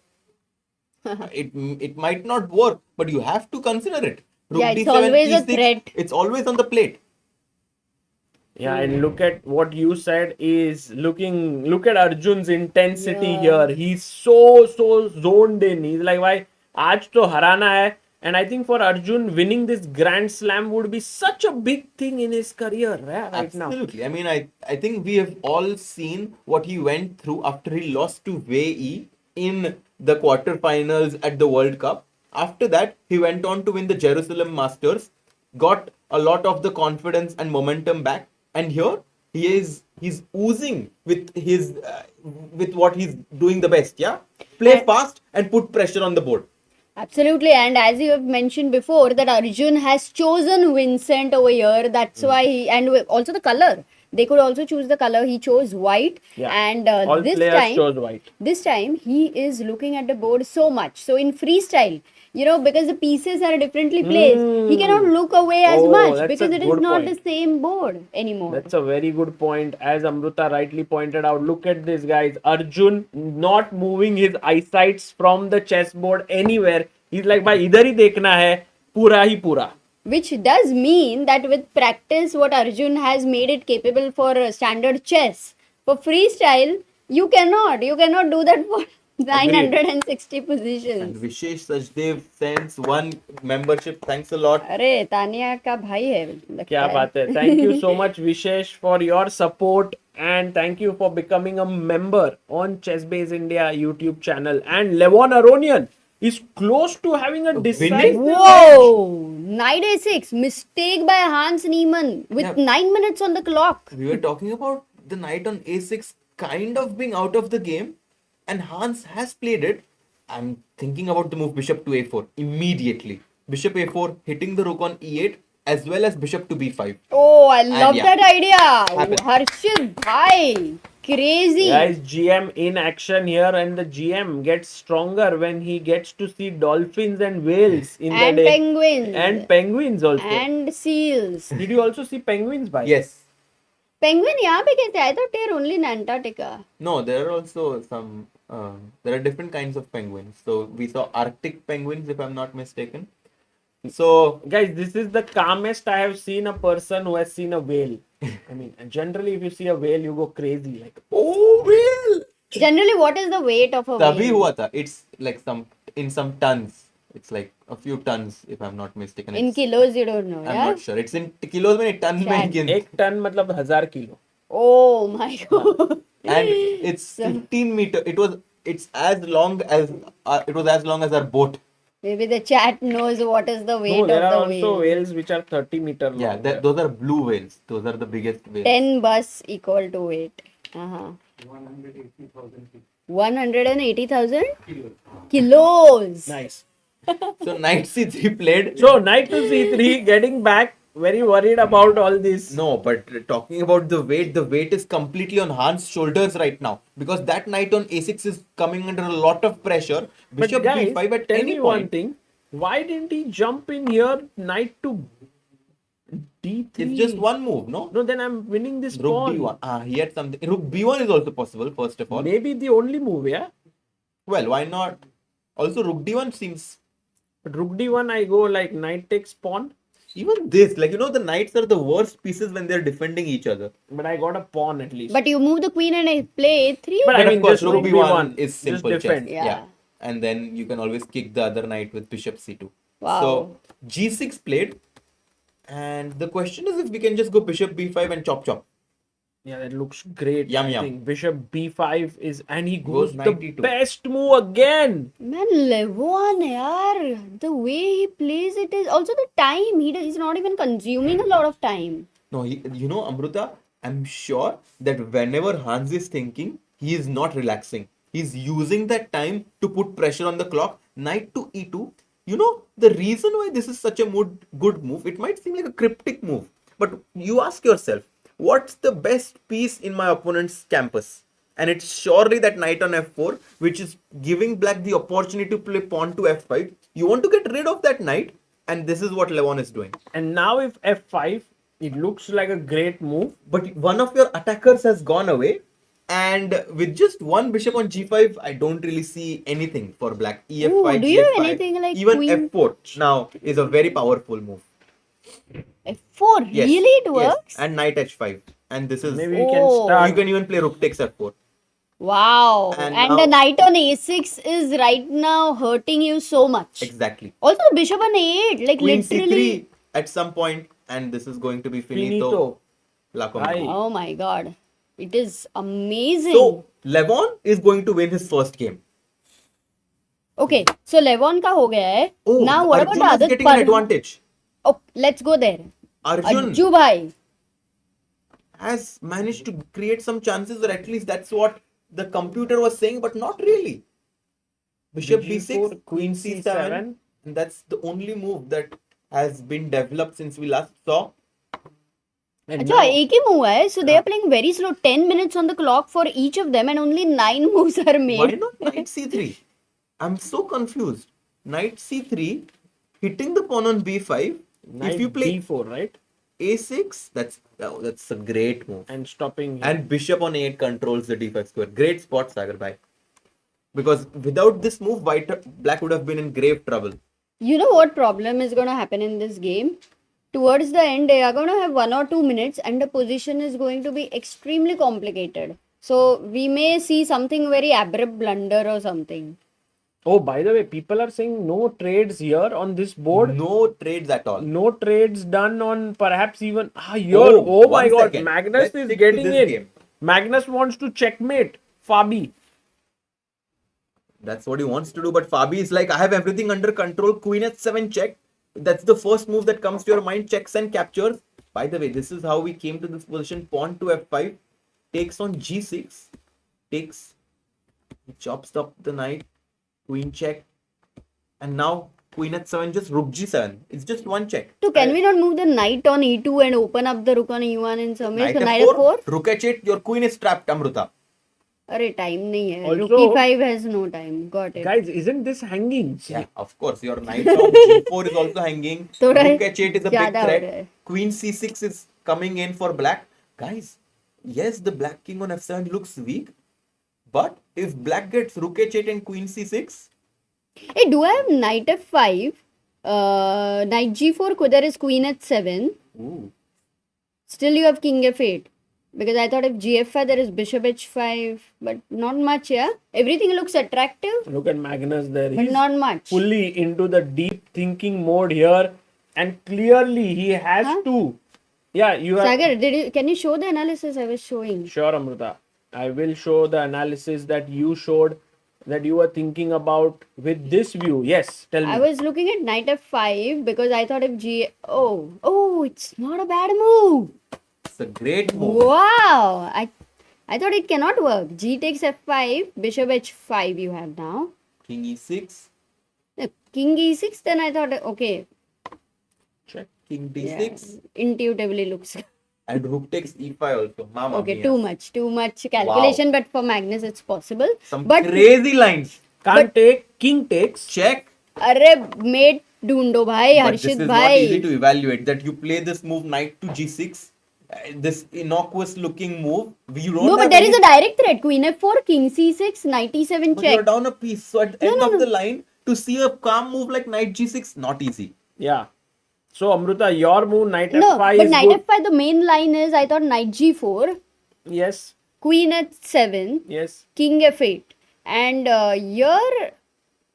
K: It might not work, but you have to consider it. Rook
D: Yeah, it's
K: d7,
D: always a
K: e6,
D: threat.
K: It's always on the plate.
A: Yeah, and look at what you said is look at Arjun's intensity here. He's so zoned in. He's like, why aaj to harana hai. And I think for Arjun, winning this Grand Slam would be such a big thing in his career right now.
K: Absolutely. I mean, I think we have all seen what he went through after he lost to Wei Yi in the quarterfinals at the World Cup. After that, he went on to win the Jerusalem Masters, got a lot of the confidence and momentum back, and here he's oozing with with what he's doing the best. Yeah, play fast and put pressure on the board.
D: Absolutely, and as you have mentioned before, that Arjun has chosen Vincent over here. That's why and also the color. They could also choose the color. He chose white, and
A: All
D: this
A: players
D: time,
A: chose white.
D: this time he is looking at the board so much. So in freestyle, because the pieces are differently placed, he cannot look away as much
A: that's
D: because
A: a
D: it is
A: good
D: not
A: point.
D: the same board anymore.
A: That's a very good point. As Amruta rightly pointed out, look at this, guys. Arjun not moving his eyesights from the chessboard anywhere. He's like भाई इधर ही देखना है पूरा ही पूरा.
D: Which does mean that with practice, what Arjun has made it capable for standard chess. For freestyle, you cannot do that for 960 positions.
K: And Vishesh Sachdev sends one membership. Thanks a lot.
D: अरे तानिया का भाई है लगता
A: क्या
D: है.
A: बात है. Thank you so much Vishesh for your support and thank you for becoming a member on ChessBase India YouTube channel. And Levon Aronian is close to having a decisive match.
D: Whoa! Knight a6 mistake by Hans Niemann with
K: Yeah.
D: 9 minutes on the clock.
K: We were talking about the knight on a6 kind of being out of the game, and Hans has played it. I'm thinking about the move bishop to a4 immediately. Bishop a4 hitting the rook on e8 as well as bishop to b5.
D: Oh, I love
K: yeah.
D: that idea.
K: Happened.
D: Harshit bhai, crazy.
A: Guys, GM in action here, and the GM gets stronger when he gets to see dolphins and whales in
D: And
A: the day.
D: penguins.
A: And penguins also.
D: And seals.
A: Did you also see penguins by?
K: Yes.
D: Penguin यहाँ पे कहते हैं? I thought they're only in Antarctica.
K: No, there are also some. There are different kinds of penguins. So we saw Arctic penguins, if I'm not mistaken. So
A: Guys, this is the calmest I have seen a person who has seen a whale. I mean, generally, if you see a whale, you go crazy. Like,
K: oh well.
D: Generally, what is the weight of a
K: तभी
D: whale?
K: हुआ था. It's like in some tons. It's like a few tons, if I'm not mistaken.
D: In
K: It's-
D: kilos, you don't know,
K: I'm
D: yeah?
K: not sure. It's in kilos में tons में
D: Chat.
K: गिन.
A: एक ton मतलब 1000 kilo.
D: Oh my god.
K: And it's 15 meter. It's as long as it was as long as our boat.
D: Maybe the chat knows what is the weight
A: No, there
D: of
A: are
D: the
A: also
D: whale.
A: whales which are 30 meter long.
K: Yeah, those are blue whales. Those are the biggest whales.
D: 10 bus equal to weight. Uh-huh. 180,000 kilos.
A: Nice.
K: So knight c3 played.
A: So knight to c3, getting back. Very worried about all this.
K: No, but talking about the weight is completely on Hans' shoulders right now because that knight on a6 is coming under a lot of pressure.
A: But
K: Bishop
A: guys,
K: b5 at
A: tell
K: any
A: me
K: point.
A: one thing. Why didn't he jump in here, knight to d3?
K: It's just one move, no?
A: No, then I'm winning this
K: Rook
A: pawn.
K: b1. He had something. Rook b1 is also possible, first of all.
A: Maybe the only move, yeah?
K: Well, why not? Also, rook d1 seems...
A: But rook d1, I go like knight takes pawn.
K: Even this, like, the knights are the worst pieces when they're defending each other.
A: But I got a pawn at least.
D: But you move the queen and I play 3.
A: But I mean,
K: of course,
A: just
K: rook
A: rook
K: b1
A: b1
K: is simple chess.
A: defend.
D: Yeah.
K: And then you can always kick the other knight with bishop c2.
D: Wow.
K: So, g6 played. And the question is if we can just go bishop b5 and chop chop.
A: Yeah, that looks great.
K: Yum,
A: I
K: yum.
A: think bishop b5 is, and he goes
K: Goes
A: the
K: 92.
A: best move again.
D: Man, Levon, yaar, the way he plays it is also the time. He's not even consuming a lot of time.
K: No, Amruta, I'm sure that whenever Hans is thinking, he is not relaxing. He's using that time to put pressure on the clock. Knight to e2. The reason why this is such a good move, it might seem like a cryptic move. But you ask yourself, what's the best piece in my opponent's campus? And it's surely that knight on f4, which is giving black the opportunity to play pawn to f5. You want to get rid of that knight, and this is what Levon is doing.
A: And now if f5, it looks like a great move.
K: But one of your attackers has gone away, and with just one bishop on g5, I don't really see anything for black. ef5,
D: Ooh, do you have
K: g5,
D: anything like
K: even
D: queen?
K: f4 now is a very powerful move.
D: F4,
K: Yes,
D: really it works?
K: Yes. And knight h5, and this is
A: Maybe we can
D: Oh.
A: start.
K: you can even play rook takes f4.
D: Wow.
K: And
D: And
K: now-
D: the knight on a6 is right now hurting you so much.
K: Exactly.
D: Also, the bishop on a8, like
K: Queen
D: literally.
K: c3 at some point, and this is going to be finito.
A: Finito.
K: La comida.
A: Aye.
D: Oh my god. It is amazing.
K: So Levon is going to win his first game.
D: Okay, so Levon ka ho gaya hai.
K: Oh,
D: Now what
K: Arjun
D: about the
K: is
D: other
K: getting an
D: Parham?
K: advantage.
D: Oh, let's go there.
K: Arjun
D: Arju bhai.
K: has managed to create some chances, or at least that's what the computer was saying, but not really. Bishop
A: G4,
K: b6, queen c7, and that's the only move that has been developed since we last saw.
A: And
D: Acha, ek hi move hai. So they are playing very slow. 10 minutes on the clock for each of them and only 9 moves are
K: Why
D: made.
K: not knight c3? I'm so confused. Knight c3, hitting the pawn on b5.
A: knight
K: If you play
A: d4, right?
K: a6, that's a great move.
A: And stopping here.
K: And bishop on a8 controls the d5 square. Great spot, Sagar bhai. Because without this move, black would have been in grave trouble.
D: You know what problem is going to happen in this game? Towards the end, they are going to have 1 or 2 minutes and the position is going to be extremely complicated. So we may see something very abrupt blunder or something.
A: Oh, by the way, people are saying no trades here on this board.
K: No trades at all.
A: No trades done on perhaps even here. Oh my god,
K: second.
A: Magnus
K: Let's
A: is
K: stick to
A: getting
K: this
A: in.
K: game.
A: Magnus wants to checkmate Fabi.
K: That's what he wants to do. But Fabi is like, I have everything under control. Queen h7 check. That's the first move that comes to your mind. Checks and captures. By the way, this is how we came to this position. Pawn to f5. Takes on g6. Takes. He chops up the knight. Queen check. And now queen h7, just rook g7. It's just one check.
D: So can we not move the knight on e2 and open up the rook on e1 in some ways?
K: Knight
D: So knight
K: f4,
D: f4?
K: rook h8, your queen is trapped, Amruta.
D: Arey, time nahi hai.
A: Also-
D: Rook e5 has no time. Got it.
A: Guys, isn't this hanging?
K: Yeah, of course. Your knight on g4 is also hanging.
D: So
K: Rook h8 is a big
D: zyada ho raha
K: threat.
D: hai.
K: Queen c6 is coming in for black. Guys, yes, the black king on f7 looks weak. But if black gets rook h8 and queen c6,
D: Hey, do I have knight f5? Knight g4, there is queen h7.
K: ooh,
D: Still you have king f8. Because I thought if gf5 there is bishop h5. But not much, yeah? Everything looks attractive,
A: Look at Magnus there.
D: but
A: He's
D: not much.
A: fully into the deep thinking mode here. And clearly he has to. Yeah, you have.
D: Sagar, can you show the analysis I was showing?
A: Sure, Amruta. I will show the analysis that you showed, that you were thinking about with this view. Yes, tell me.
D: I was looking at knight f5 because I thought if oh, it's not a bad move.
K: it's a great move.
D: Wow, I thought it cannot work. G takes f5, bishop h5 you have now.
K: King e6,
D: King e6, then I thought, okay,
A: Check.
K: king
D: yeah,
K: d6,
D: intuitively looks
K: and rook takes e5 also. Mama
D: okay.
K: mia.
D: Too much calculation, but for Magnus it's possible.
K: Some
D: But
K: crazy lines.
A: Can't take, king takes.
K: Check.
D: अरे mate ढूंढो भाई,
K: But this
D: Harshit
K: is not easy
D: भाई.
K: to evaluate. That you play this move knight to g6, this innocuous looking move. We don't
D: No, but
K: have
D: there
K: any-
D: is a direct threat. Queen f4, king c6, knight e7
K: But you're
D: check.
K: down a piece. So at the end of the line, to see a calm move like knight g6, not easy.
A: Yeah. So, Amruta, your move, knight
D: No,
A: f5
D: but
A: is
D: knight
A: good.
D: f5, the main line is I thought knight g4,
A: Yes,
D: queen h7,
A: yes.
D: king f8, and here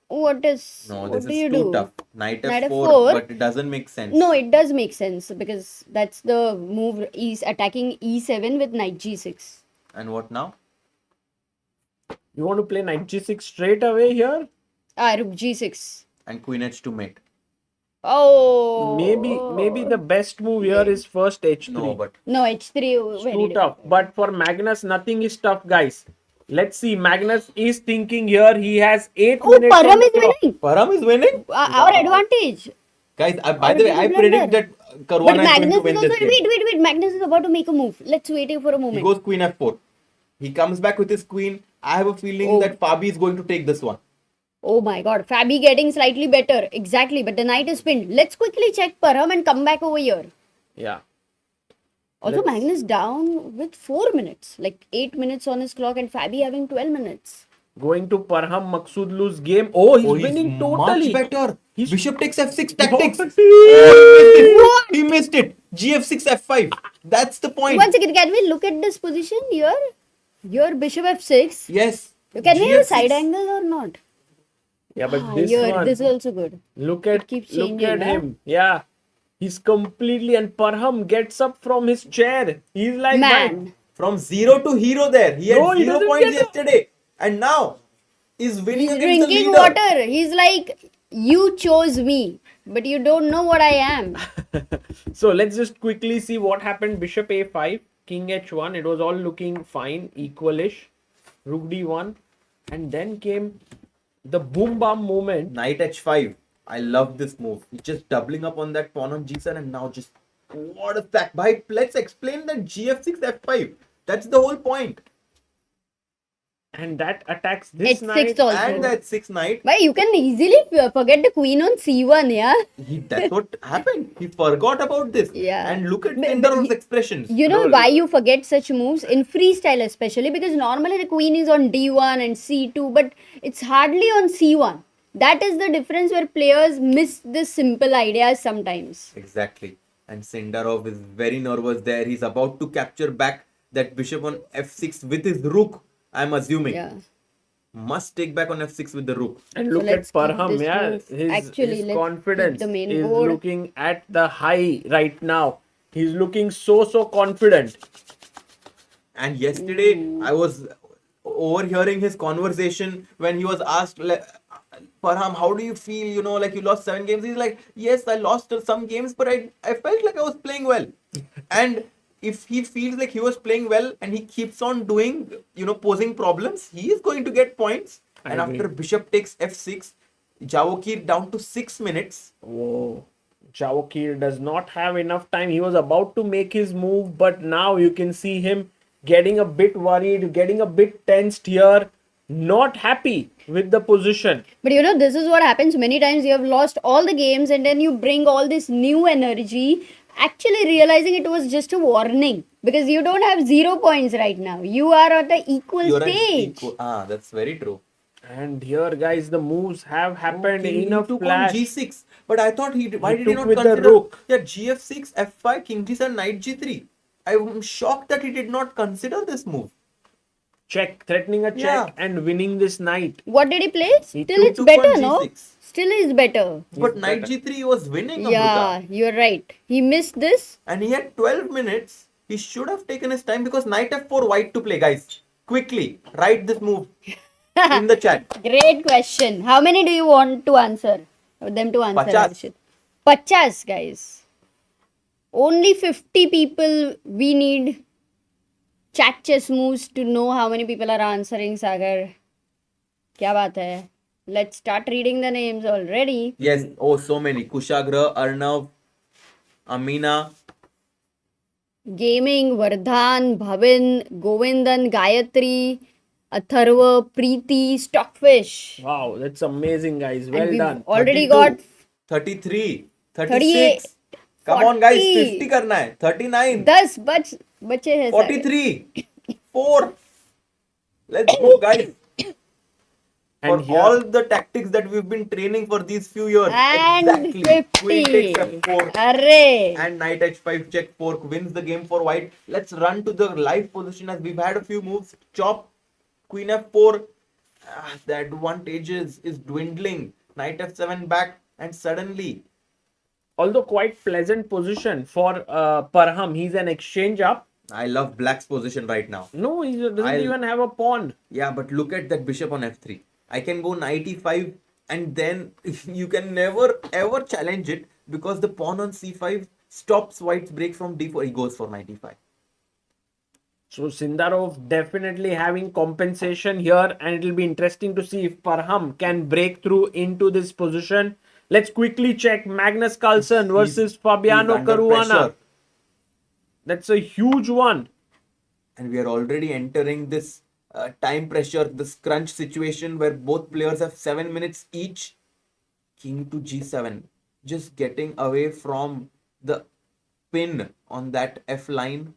D: what is
K: No,
D: what
K: this
D: do
K: is
D: you
K: too
D: do?
K: tough. Knight
D: Knight
K: f4,
D: f4.
K: but it doesn't make sense.
D: No, it does make sense because that's the move is attacking e7 with knight g6.
K: And what now?
A: You want to play knight g6 straight away here?
D: Rook g6.
K: And queen h2 mate.
D: Oh,
A: Maybe the best move here is first h3.
K: No, but
D: no h3
A: It's
D: very
A: too tough.
D: difficult.
A: But for Magnus, nothing is tough, guys. Let's see. Magnus is thinking here. He has 8
D: Oh,
A: minutes. on
D: Parham
A: the
D: is
A: clock.
D: winning.
K: Parham is winning.
D: Our advantage.
K: Guys, by the way, I
D: Blunder.
K: predict that
D: But
K: Caruana is going
D: Magnus
K: to
D: is
K: win
D: also
K: this game.
D: wait. Magnus is about to make a move. Let's wait here for a
K: He
D: moment.
K: goes queen f4. He comes back with his queen. I have a feeling that Fabi is going to take this one.
D: Oh my god, Fabi getting slightly better. Exactly, but the knight is pinned. Let's quickly check Parham and come back over here.
A: Yeah.
D: Also, Magnus down with 4 minutes. Like 8 minutes on his clock and Fabi having 12 minutes.
A: Going to Parham Maghsoodloo's game. Oh, he's winning totally.
K: Much better.
A: He's-
K: Bishop takes f6 tactics.
A: Oh,
K: He missed it. Gf6 f5. That's the point.
D: One second, can we look at this position here? Here, bishop f6.
K: Yes.
D: Can we have a
K: GF6.
D: side angle or not?
A: Yeah, but this
D: Here,
A: one.
D: this is also good.
A: Look at
D: keeps
A: look
D: changing,
A: at
D: huh?
A: him. Yeah. He's completely, and Parham gets up from his chair. He's like,
D: Man.
K: From zero to hero there. He had
A: No, he
K: 0
A: doesn't
K: points
A: get up.
K: yesterday. And now he's winning
D: He's
K: against the
D: drinking
K: leader.
D: water. He's like, you chose me, but you don't know what I am.
A: So let's just quickly see what happened. Bishop a5, king h1. It was all looking fine, equalish. Rook d1, and then came the boom bam moment.
K: Knight h5. I love this move. He's just doubling up on that pawn on g7 and now just what a stack. Bhai, let's explain that gf6 f5. That's the whole point.
A: And that attacks this
D: H6
A: knight.
D: also.
K: And that 6 knight.
D: Why you can easily forget the queen on c1, yeah.
K: That's what happened. He forgot about this.
D: Yeah.
K: And look at
D: But
K: Sindarov's expressions.
D: You know why you forget such moves in freestyle, especially because normally the queen is on d1 and c2, but it's hardly on c1. That is the difference where players miss the simple ideas sometimes.
K: Exactly. And Sindarov is very nervous there. He's about to capture back that bishop on f6 with his rook, I'm assuming.
D: Yeah.
K: Must take back on f6 with the rook.
A: And
D: So
A: look at
D: let's keep
A: Parham,
D: this
A: yeah.
D: move.
A: His,
D: Actually,
A: his
D: let's
A: confidence
D: keep the main
A: is
D: board.
A: looking at the high right now. He's looking so confident.
K: And yesterday, I was overhearing his conversation when he was asked, Parham, how do you feel? You know, like you lost 7 games. He's like, yes, I lost some games, but I felt like I was playing well. And if he feels like he was playing well and he keeps on doing, posing problems, he is going to get points. And after bishop takes f6, Javokhir down to 6 minutes.
A: Whoa. Javokhir does not have enough time. He was about to make his move, but now you can see him getting a bit worried, getting a bit tensed here, not happy with the position.
D: But you know, this is what happens many times. You have lost all the games and then you bring all this new energy, actually realizing it was just a warning because you don't have 0 points right now. You are at the equal stage.
K: That's very true.
A: And here, guys, the moves have happened in a
K: took
A: flash.
K: on g6, but I thought why did he
A: took
K: not
A: with the
K: consider
A: rook.
K: Yeah, gf6, f5, king g7, knight g3. I'm shocked that he did not consider this move.
A: Check, threatening a check
K: Yeah.
A: and winning this knight.
D: What did he play? Still
K: took
D: it's
K: on
D: better, no?
K: g6.
D: Still is better.
K: But knight g3 was winning,
D: Yeah,
K: Amruta.
D: you're right. He missed this.
K: And he had 12 minutes. He should have taken his time because knight f4 white to play, guys. Quickly, write this move in the chat.
D: Great question. How many do you want to answer? Them to answer.
K: 50.
D: Arshit. 50, guys. Only 50 people we need chat chess moves to know how many people are answering, Sagar. Kya baat hai? Let's start reading the names already.
K: Yes, so many. Kushagra, Arnav, Amina.
D: Gaming, Vardhan, Bhavin, Govindan, Gayatri, Atharva, Preeti, Stockfish.
A: Wow, that's amazing, guys.
D: And
A: Well
D: we've
A: done.
D: already
K: 32,
D: got
K: 33,
D: 38,
K: 36. Come on, guys.
D: 40.
K: 50 karna hai. 39.
D: 10 बचे हैं
K: 43. 4. Let's go, guys. For
A: And here,
K: all the tactics that we've been training for these few years.
D: And
K: exactly.
D: 50.
K: Queen takes f4.
D: Array.
K: And knight h5 check fork wins the game for white. Let's run to the live position as we've had a few moves. Chop, queen f4. The advantages is dwindling. Knight f7 back, and suddenly,
A: although quite pleasant position for Parham, he's an exchange up.
K: I love black's position right now.
A: No, he doesn't even have a pawn.
K: Yeah, but look at that bishop on f3. I can go knight e5, and then you can never ever challenge it because the pawn on c5 stops white's break from d4. He goes for knight e5.
A: So Sindarov definitely having compensation here, and it will be interesting to see if Parham can break through into this position. Let's quickly check Magnus Carlsen versus Fabiano
K: under
A: Caruana.
K: pressure.
A: That's a huge one.
K: And we are already entering this time pressure, this crunch situation where both players have 7 minutes each. King to g7. Just getting away from the pin on that f line.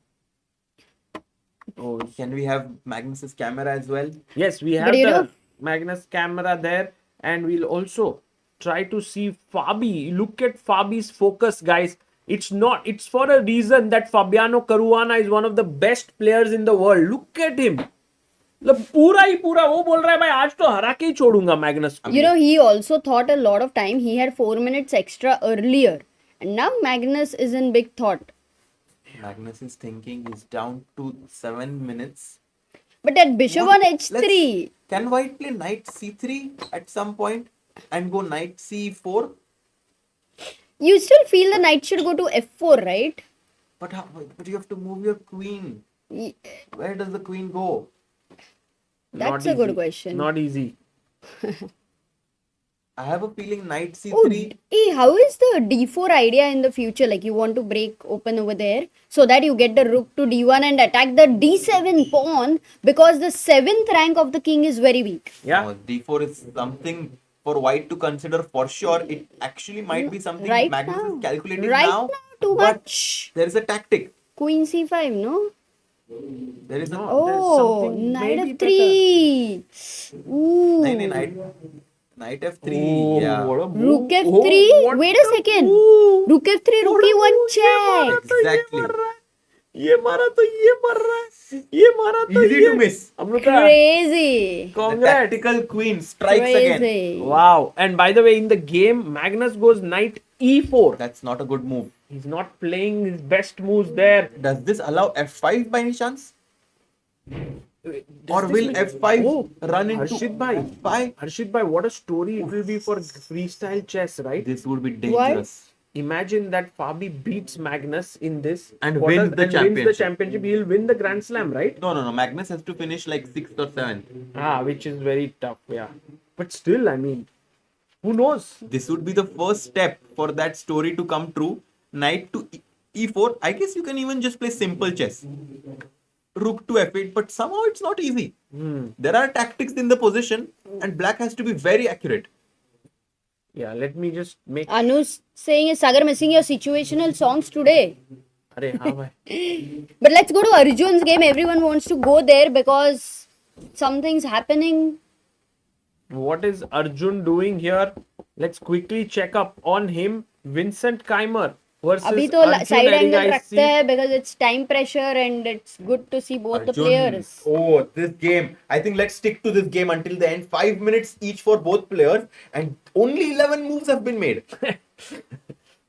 K: Oh, can we have Magnus's camera as well?
A: Yes, we have the Magnus camera there, and we'll also try to see Fabi. Look at Fabi's focus, guys. It's for a reason that Fabiano Caruana is one of the best players in the world. Look at him. पूरा ही पूरा वो बोल रहा है भाई आज तो हरा के ही छोड़ूंगा मैग्नस को.
D: You know, he also thought a lot of time. He had 4 minutes extra earlier, and now Magnus is in big thought.
K: Magnus is thinking he's down to 7 minutes.
D: But at bishop on h3.
K: Can white play knight c3 at some point and go knight c4?
D: You still feel the knight should go to f4, right?
K: But you have to move your queen. Where does the queen go?
D: That's a good question.
A: Not easy.
K: I have a feeling knight
D: Oh,
K: c3.
D: how is the d4 idea in the future? Like you want to break open over there so that you get the rook to d1 and attack the d7 pawn because the 7th rank of the king is very weak.
A: Yeah.
K: D4 is something for white to consider for sure. It actually might be something
D: Right
K: Magnus
D: now.
K: is calculating
D: Right
K: now.
D: now, too
K: but
D: much.
K: there is a tactic.
D: Queen c5, no?
K: There is a
D: Oh,
A: something
D: knight
A: maybe
D: f3. Ooh.
K: knight f3.
A: Oh,
K: Yeah.
A: what a move.
D: Rook f3.
A: Oh, what
D: Wait a
A: a
D: second.
A: move.
D: Rook f3, rook e1 check.
K: Exactly.
A: ये मारा तो ये मर रहा है, ये मारा तो
K: Easy
A: ये
K: to miss.
A: Amrita,
D: Crazy.
K: The
A: congrats.
K: tactical queen strikes again.
D: Crazy.
A: Wow. And by the way, in the game, Magnus goes knight e4.
K: That's not a good move.
A: He's not playing his best moves there.
K: Does this allow f5 by any chance? Or
A: this
K: will
A: mean-
K: f5
A: Oh,
K: run into
A: Harshit bhai.
K: f5?
A: Harshit bhai, what a story it will be for freestyle chess, right?
K: This would be dangerous.
A: Imagine that Fabi beats Magnus in this
K: And
A: quarters
K: wins the
A: wins the
K: championship.
A: championship. He'll win the Grand Slam, right?
K: No. Magnus has to finish like 6th or 7th.
A: Which is very tough, yeah. But still, I mean, who knows?
K: This would be the first step for that story to come true. Knight to e4. I guess you can even just play simple chess. Rook to f8, but somehow it's not easy. There are tactics in the position, and black has to be very accurate.
A: Yeah, let me just make.
D: Anu's saying is Sagar missing your situational songs today.
A: Arey, हाँ भाई.
D: But let's go to Arjun's game. Everyone wants to go there because something's happening.
A: What is Arjun doing here? Let's quickly check up on him. Vincent Keymer versus
D: अभी तो
A: Arjun
D: side angle
A: Erigaisi.
D: रखते हैं because it's time pressure and it's good to see both the
K: Arjun.
D: players.
K: Oh, this game. I think let's stick to this game until the end. 5 minutes each for both players, and only 11 moves have been made.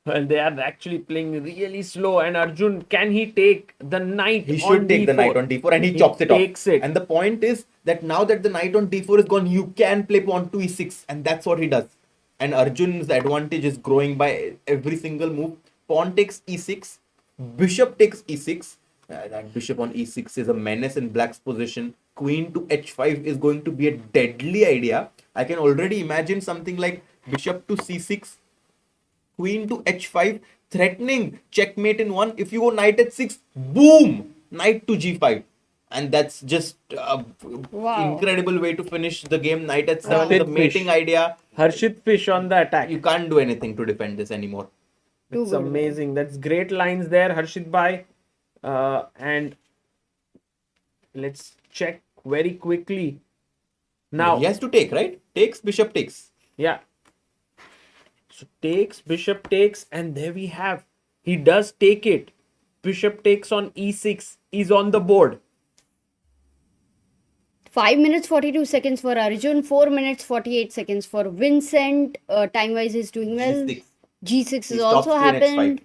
A: Well, they are actually playing really slow. And Arjun, can he take the knight?
K: He should take the knight on d4 and he chops it off.
A: Takes it.
K: And the point is that now that the knight on d4 is gone, you can play pawn to e6, and that's what he does. And Arjun's advantage is growing by every single move. Pawn takes e6, bishop takes e6. That bishop on e6 is a menace in black's position. Queen to h5 is going to be a deadly idea. I can already imagine something like bishop to c6, queen to h5, threatening checkmate in one. If you go knight h6, boom, knight to g5. And that's just
D: Wow.
K: incredible way to finish the game. Knight h7 is a
A: Harshit
K: mating
A: Fish.
K: idea.
A: Harshit Fish on the attack.
K: You can't do anything to defend this anymore.
A: It's amazing. That's great lines there, Harshit bhai. And let's check very quickly. Now,
K: He has to take, right? Takes, bishop takes.
A: yeah. So takes, bishop takes, and there we have. He does take it. Bishop takes on e6 is on the board.
D: 5 minutes 42 seconds for Arjun, 4 minutes 48 seconds for Vincent. Time wise is doing well.
K: G6.
D: G6
K: He
D: has
K: stops
D: also
K: queen h5.
D: happened.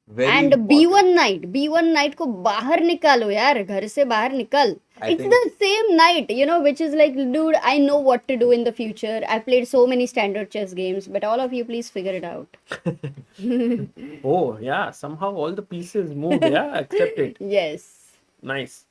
K: Very
D: And
K: important.
D: B1 knight को बाहर निकालो यार, घर से बाहर निकल.
K: I
D: It's
K: think-
D: the same knight, you know, which is like, dude, I know what to do in the future. I've played so many standard chess games, but all of you please figure it out.
A: Oh, yeah. Somehow all the pieces moved. Yeah, accept it.
D: Yes.
A: Nice.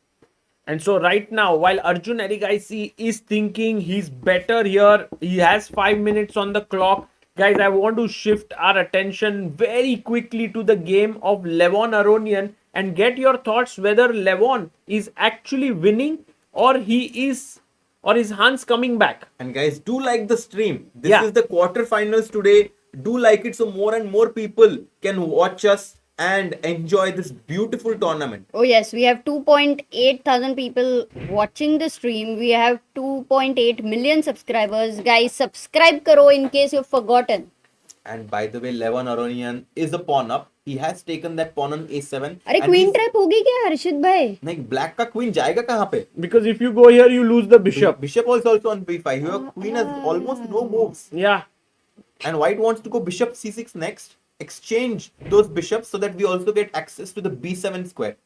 A: And so right now, while Arjun Erigaisi is thinking he's better here, he has 5 minutes on the clock. Guys, I want to shift our attention very quickly to the game of Levon Aronian and get your thoughts whether Levon is actually winning or is Hans coming back.
K: And guys, do like the stream. This
A: Yeah.
K: is the quarterfinals today. Do like it so more and more people can watch us and enjoy this beautiful tournament.
D: Oh yes, we have 2.8 thousand people watching the stream. We have 2.8 million subscribers. Guys, subscribe karo in case you've forgotten.
K: And by the way, Levon Aronian is a pawn up. He has taken that pawn on a7.
D: अरे
K: and
D: queen
K: he's-
D: trap होगी क्या हर्षित भाई?
K: नहीं, black का queen जाएगा कहाँ पे?
A: Because if you go here, you lose the bishop.
K: Bishop is also on b5. Your queen has almost no moves.
A: Yeah.
K: And white wants to go bishop c6 next. Exchange those bishops so that we also get access to the b7 square.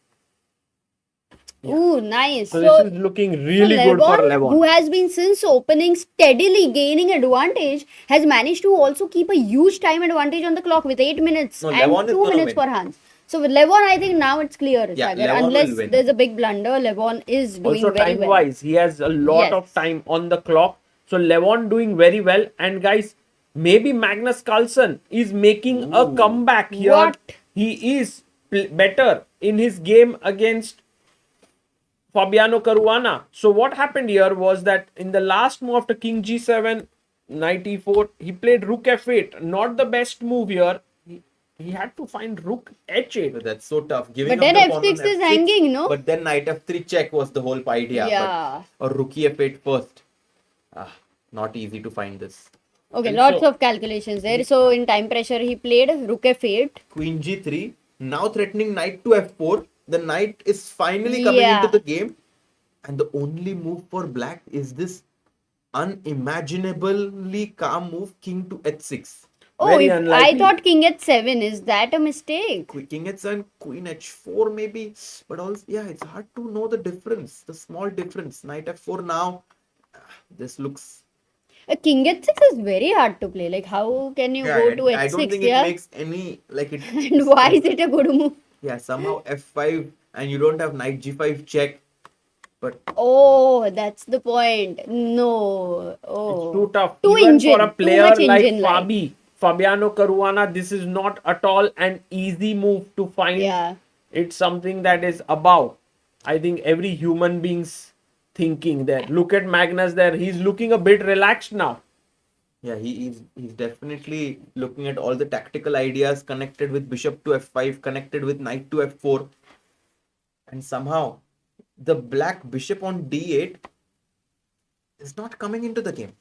D: Ooh, nice.
A: So this is looking really good for Levon.
D: who has been since opening steadily gaining advantage, has managed to also keep a huge time advantage on the clock with 8 minutes
K: No,
D: and
K: Levon is
D: 2
K: gonna
D: minutes
K: win.
D: for Hans. So with Levon, I think now it's clear.
K: Yeah,
D: Sagar.
K: Levon will
D: Unless
K: win.
D: there's a big blunder, Levon is doing
A: Also
D: very
A: time
D: well.
A: wise, he has a lot
D: Yes.
A: of time on the clock. So Levon doing very well. And guys, maybe Magnus Carlsen is making a comeback here.
D: What?
A: He is better in his game against Fabiano Caruana. So what happened here was that in the last move after King G7, Knight E4, he played Rook F8. Not the best move here. He had to find Rook H8.
K: But that's so tough. Giving
D: But
K: up
D: then
K: the pawn
D: F6
K: on
D: is hanging, no?
K: But then Knight F3 check was the whole idea.
D: Yeah.
K: But, or Rook F8 first. Not easy to find this.
D: Okay,
A: And
D: lots
A: so-
D: of calculations there. So in time pressure, he played Rook F8.
K: Queen G3. Now threatening Knight to F4. The Knight is finally coming
D: Yeah.
K: into the game. And the only move for Black is this unimaginably calm move, King to H6.
D: Oh,
A: Very
D: I
A: unlikely.
D: thought King H7. Is that a mistake?
K: King H7, Queen H4 maybe. But also, yeah, it's hard to know the difference. The small difference. Knight F4 now. This looks...
D: A King H6 is very hard to play. Like, how can you go to H6?
K: I don't think
D: Yeah.
K: it makes any... Like it,
D: And why is it a good move?
K: Yeah, somehow F5 and you don't have Knight G5 check. But
D: Oh, that's the point. No. Oh.
A: It's too tough.
D: Too
A: Even
D: engine,
A: for a
D: too
A: player
D: much
A: like
D: engine like.
A: Fabi, Fabiano Caruana, this is not at all an easy move to find.
D: Yeah.
A: It's something that is above, I think, every human being's thinking there. Look at Magnus there. He's looking a bit relaxed now.
K: yeah, he's definitely looking at all the tactical ideas connected with Bishop to F5, connected with Knight to F4. And somehow the Black Bishop on D8 is not coming into the game.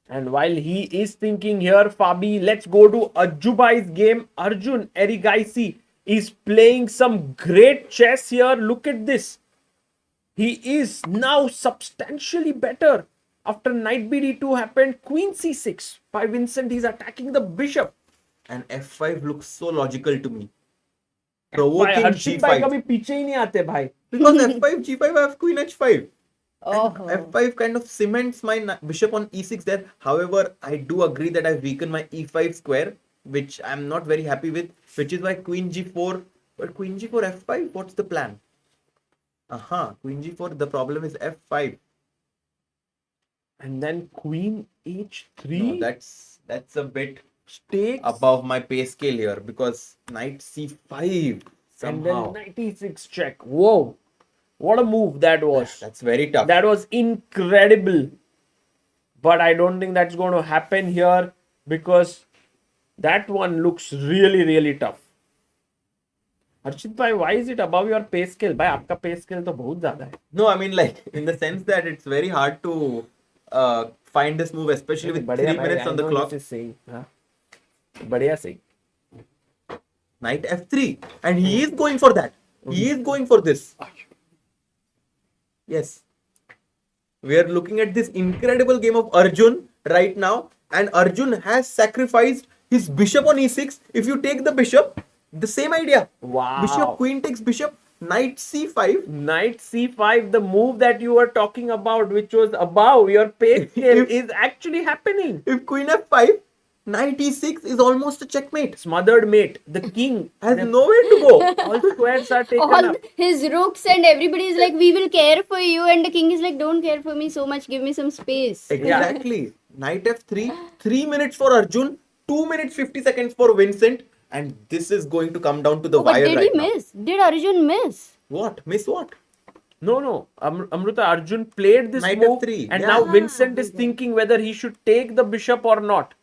A: And while he is thinking here, Fabi, let's go to Ajubai's game. Arjun Erigaisi is playing some great chess here. Look at this. He is now substantially better. After Knight BD2 happened, Queen C6 by Vincent. He's attacking the bishop.
K: And F5 looks so logical to me.
A: भाई
K: Provoking
A: हर्षित भाई
K: G5.
A: कभी पीछे ही नहीं आते भाई.
K: Because F5, G5, I have Queen H5.
D: Oh.
K: F5 kind of cements my bishop on E6 there. However, I do agree that I've weakened my E5 square, which I'm not very happy with, which is why Queen G4. But Queen G4, F5, what's the plan? Queen G4, the problem is F5.
A: And then Queen H3.
K: No, that's a bit
A: Stakes.
K: above my pay scale here because Knight C5
A: And
K: somehow.
A: then Knight E6 check. Whoa. What a move that was.
K: That's very tough.
A: That was incredible. But I don't think that's going to happen here because that one looks really, really tough. Harshit bhai, why is it above your pay scale? Bhai, आपका pay scale तो बहुत ज़्यादा है.
K: No, I mean like in the sense that it's very hard to find this move, especially with 3
A: बढ़िया भाई,
K: minutes
A: I
K: on the
A: know
K: clock.
A: this is saying, हाँ. बढ़िया सही.
K: Knight F3, and he is going for that. He is going for this. Yes. We are looking at this incredible game of Arjun right now, and Arjun has sacrificed his bishop on E6. If you take the bishop, the same idea.
A: Wow.
K: Bishop, queen takes bishop, knight C5.
A: Knight C5, the move that you were talking about, which was above your pay scale, is actually happening.
K: If queen F5, knight E6 is almost a checkmate.
A: Smothered mate. The king
K: Has nowhere to go.
A: all squares are taken
D: All
A: up.
D: his rooks and everybody is like, we will care for you. And the king is like, don't care for me so much. Give me some space.
K: Exactly. Knight F3, 3 minutes for Arjun, 2 minutes 50 seconds for Vincent, and this is going to come down to the
D: Oh, but
K: wire
D: did
K: right
D: he
K: now.
D: miss? Did Arjun miss?
K: What? Miss what?
A: No. Amruta, Arjun played this
K: Knight
A: move
K: F3,
A: and
K: yeah.
A: now Vincent is thinking whether he should take the bishop or not.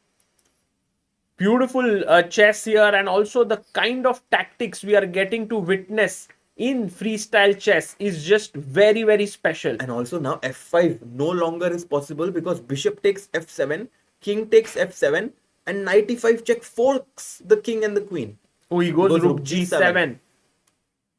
A: Beautiful chess here, and also the kind of tactics we are getting to witness in freestyle chess is just very, very special.
K: And also now F5 no longer is possible because bishop takes F7, king takes F7, and knight E5 check forks the king and the queen.
A: Oh, he goes
K: Goes
A: rook
K: rook
A: G7.
K: G7.
D: Okay,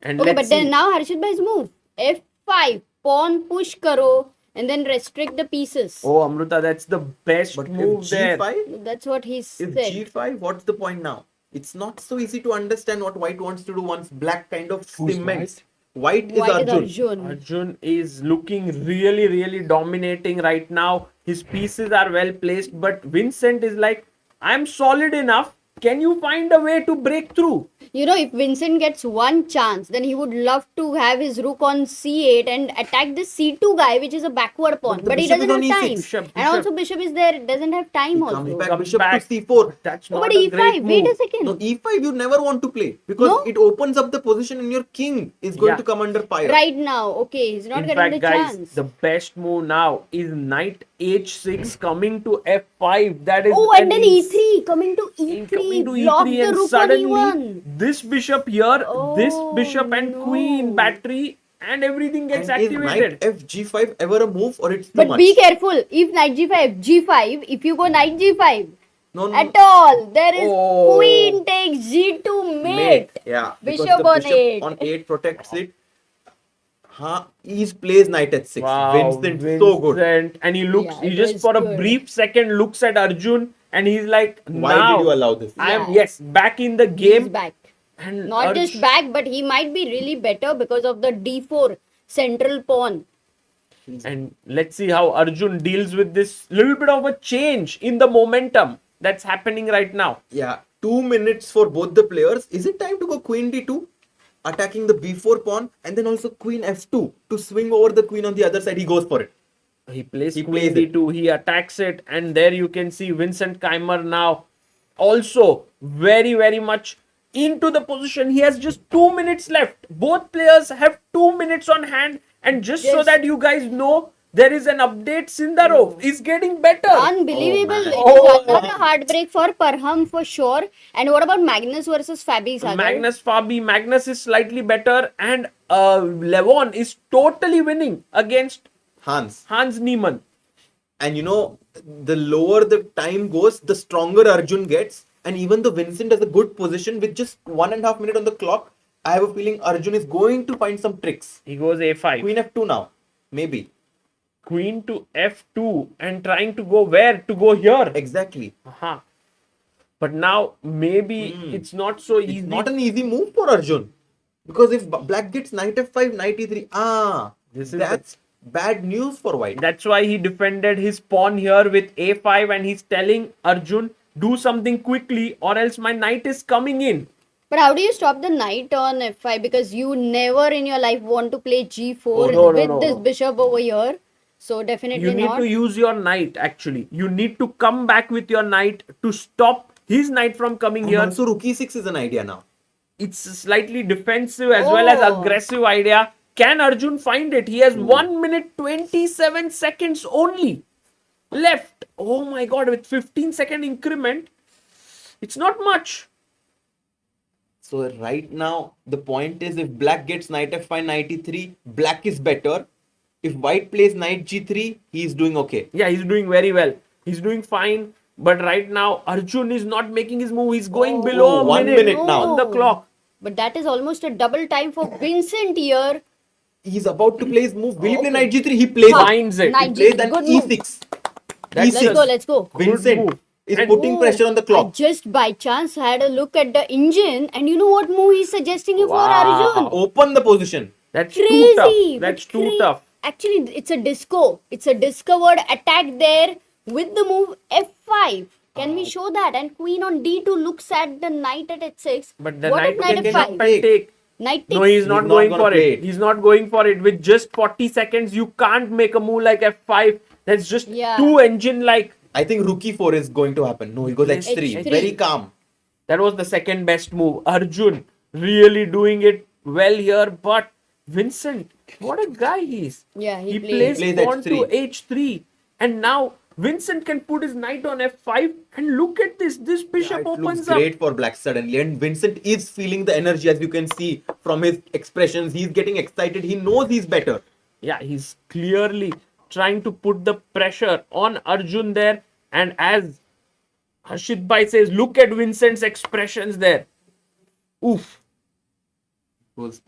A: And let's
D: but
A: see.
D: then now Harshit bhai's move. F5, pawn push karo, and then restrict the pieces.
A: Oh, Amruta, that's the best
K: But
A: move
K: if
A: there.
K: G5,
D: That's what he
K: if
D: said.
K: G5, what's the point now? It's not so easy to understand what white wants to do once black kind of cements. White is
D: Why is
K: Arjun.
A: Arjun is looking really, really dominating right now. His pieces are well placed, but Vincent is like, I'm solid enough Can you find a way to break through?
D: You know, if Vincent gets one chance, then he would love to have his rook on c8 and attack this c2 guy, which is a backward pawn.
K: the
D: But he
K: bishop
D: doesn't
K: is
D: have
K: on
D: time.
K: E6.
D: And also bishop is there, doesn't have time
K: Comes
D: also.
K: back
A: Comes
K: bishop
A: back.
K: to c4.
A: That's
D: Oh,
A: not
D: but
A: a great
D: e5, wait
A: move.
D: a second.
K: No, e5 you never want to play because
D: No?
K: it opens up the position and your king is going
A: Yeah.
K: to come under fire.
D: Right now, okay, he's not
A: In
D: getting
A: fact,
D: the
A: guys,
D: chance.
A: the best move now is knight h6 coming to f5. That is
D: Oh, and then
A: an
D: e3, coming to e3,
A: coming to
D: block
A: E3
D: the
A: and
D: rook on
A: suddenly
D: e1.
A: this bishop here, this
D: Oh,
A: bishop and
D: no.
A: queen battery and everything gets
K: And is
A: activated.
K: knight f g5 ever a move or it's too
D: But
K: much?
D: be careful, if knight g5, g5, if you go knight g5,
K: No,
D: at all, there is
K: Oh.
D: queen takes g2 mate.
K: Yeah. because
D: Bishop
K: the
D: on
K: bishop
D: 8.
K: on 8 protects it. He plays knight h6.
A: Wow,
K: Vincent, so good.
A: Vincent. And he looks,
D: Yeah,
A: he
D: it
A: just
D: was
A: for a
D: good.
A: brief second looks at Arjun and he's like,
K: Why
A: now
K: did you allow this?
A: I am,
D: Yeah.
A: yes, back in the
D: He's
A: game.
D: back.
A: And
D: Not just back, but he might be really better because of the d4 central pawn.
A: And let's see how Arjun deals with this little bit of a change in the momentum that's happening right now.
K: Yeah, 2 minutes for both the players. Is it time to go queen d2? Attacking the b4 pawn and then also queen f2 to swing over the queen on the other side. He goes for it.
A: He plays
K: He
A: queen
K: plays it.
A: d2, he attacks it, and there you can see Vincent Keymer now also very, very much into the position. He has just 2 minutes left. Both players have 2 minutes on hand, and just so
D: Yes.
A: that you guys know, there is an update. Sindarov is getting better.
D: Unbelievable.
K: man.
D: It is another heartbreak for Parham for sure. And what about Magnus versus Fabi, Sagar?
A: Magnus Fabi, Magnus is slightly better, and Levon is totally winning against
K: Hans.
A: Neiman.
K: And you know, the lower the time goes, the stronger Arjun gets. And even though Vincent has a good position with just 1.5 minutes on the clock, I have a feeling Arjun is going to find some tricks.
A: He goes a5.
K: Queen f2 now. Maybe.
A: Queen to f2 and trying to go where? To go here.
K: Exactly.
A: Aha. But now maybe it's not so easy.
K: It's not an easy move for Arjun. Because if black gets knight f5, knight e3, that's bad news for white.
A: That's why he defended his pawn here with a5 and he's telling Arjun, do something quickly or else my knight is coming in.
D: But how do you stop the knight on f5? Because you never in your life want to play g4
A: Oh, no,
D: with this bishop over here. So definitely
A: You need
D: not.
A: to use your knight actually. You need to come back with your knight to stop his knight from coming
K: And
A: here.
K: also rook e6 is an idea now.
A: It's a slightly defensive as well as
D: Oh.
A: aggressive idea. Can Arjun find it? He has 1 minute 27 seconds only left. Oh my god, with 15-second increment, it's not much.
K: So right now, the point is if black gets knight f5, knight e3, black is better. If white plays knight g3, he is doing okay.
A: Yeah, he's doing very well. He's doing fine. But right now, Arjun is not making his move. He's going below a
K: 1
A: minute,
K: minute now.
A: on the clock.
D: But that is almost a double time for Vincent here.
K: He's about to play his move. Will he play
D: Okay.
K: knight g3? He plays
A: Finds it.
D: Knight
K: He plays
D: g3,
K: an
D: good move.
K: e6.
A: That's
K: E6.
D: Let's go.
K: Vincent
A: move.
K: is
A: And-
K: putting pressure on the
D: I
K: clock.
D: just by chance had a look at the engine, and you know what move he's suggesting here for Arjun?
K: Open the position.
A: That's
D: Crazy.
A: too tough. That's
D: but
A: too tough.
D: Actually, it's a disco. It's a discovered attack there with the move f5. Can we show that? And queen on d2 looks at the knight at h6.
A: But the
D: what
A: knight
D: if knight
A: can get
D: f5?
A: up and take.
D: Knight
A: No,
D: takes.
A: he's not
K: not
A: going
K: gonna
A: for
K: play
A: it.
K: it.
A: He's not going for it. With just 40 seconds, you can't make a move like f5. That's just
D: Yeah.
A: too engine-like.
K: I think rook e4 is going to happen. No, he goes h3.
D: H3.
K: Very calm.
A: That was the second best move. Arjun really doing it well here. But Vincent, what a guy he is.
D: Yeah, he
A: plays
K: plays
A: pawn to
K: h3.
A: h3. And now Vincent can put his knight on f5. And look at this. This bishop
K: It looks
A: opens up.
K: great for black suddenly. And Vincent is feeling the energy as you can see from his expressions. He's getting excited. He knows he's better.
A: Yeah, he's clearly trying to put the pressure on Arjun there. And as Harshit Bhai says, look at Vincent's expressions there. Oof.
K: Because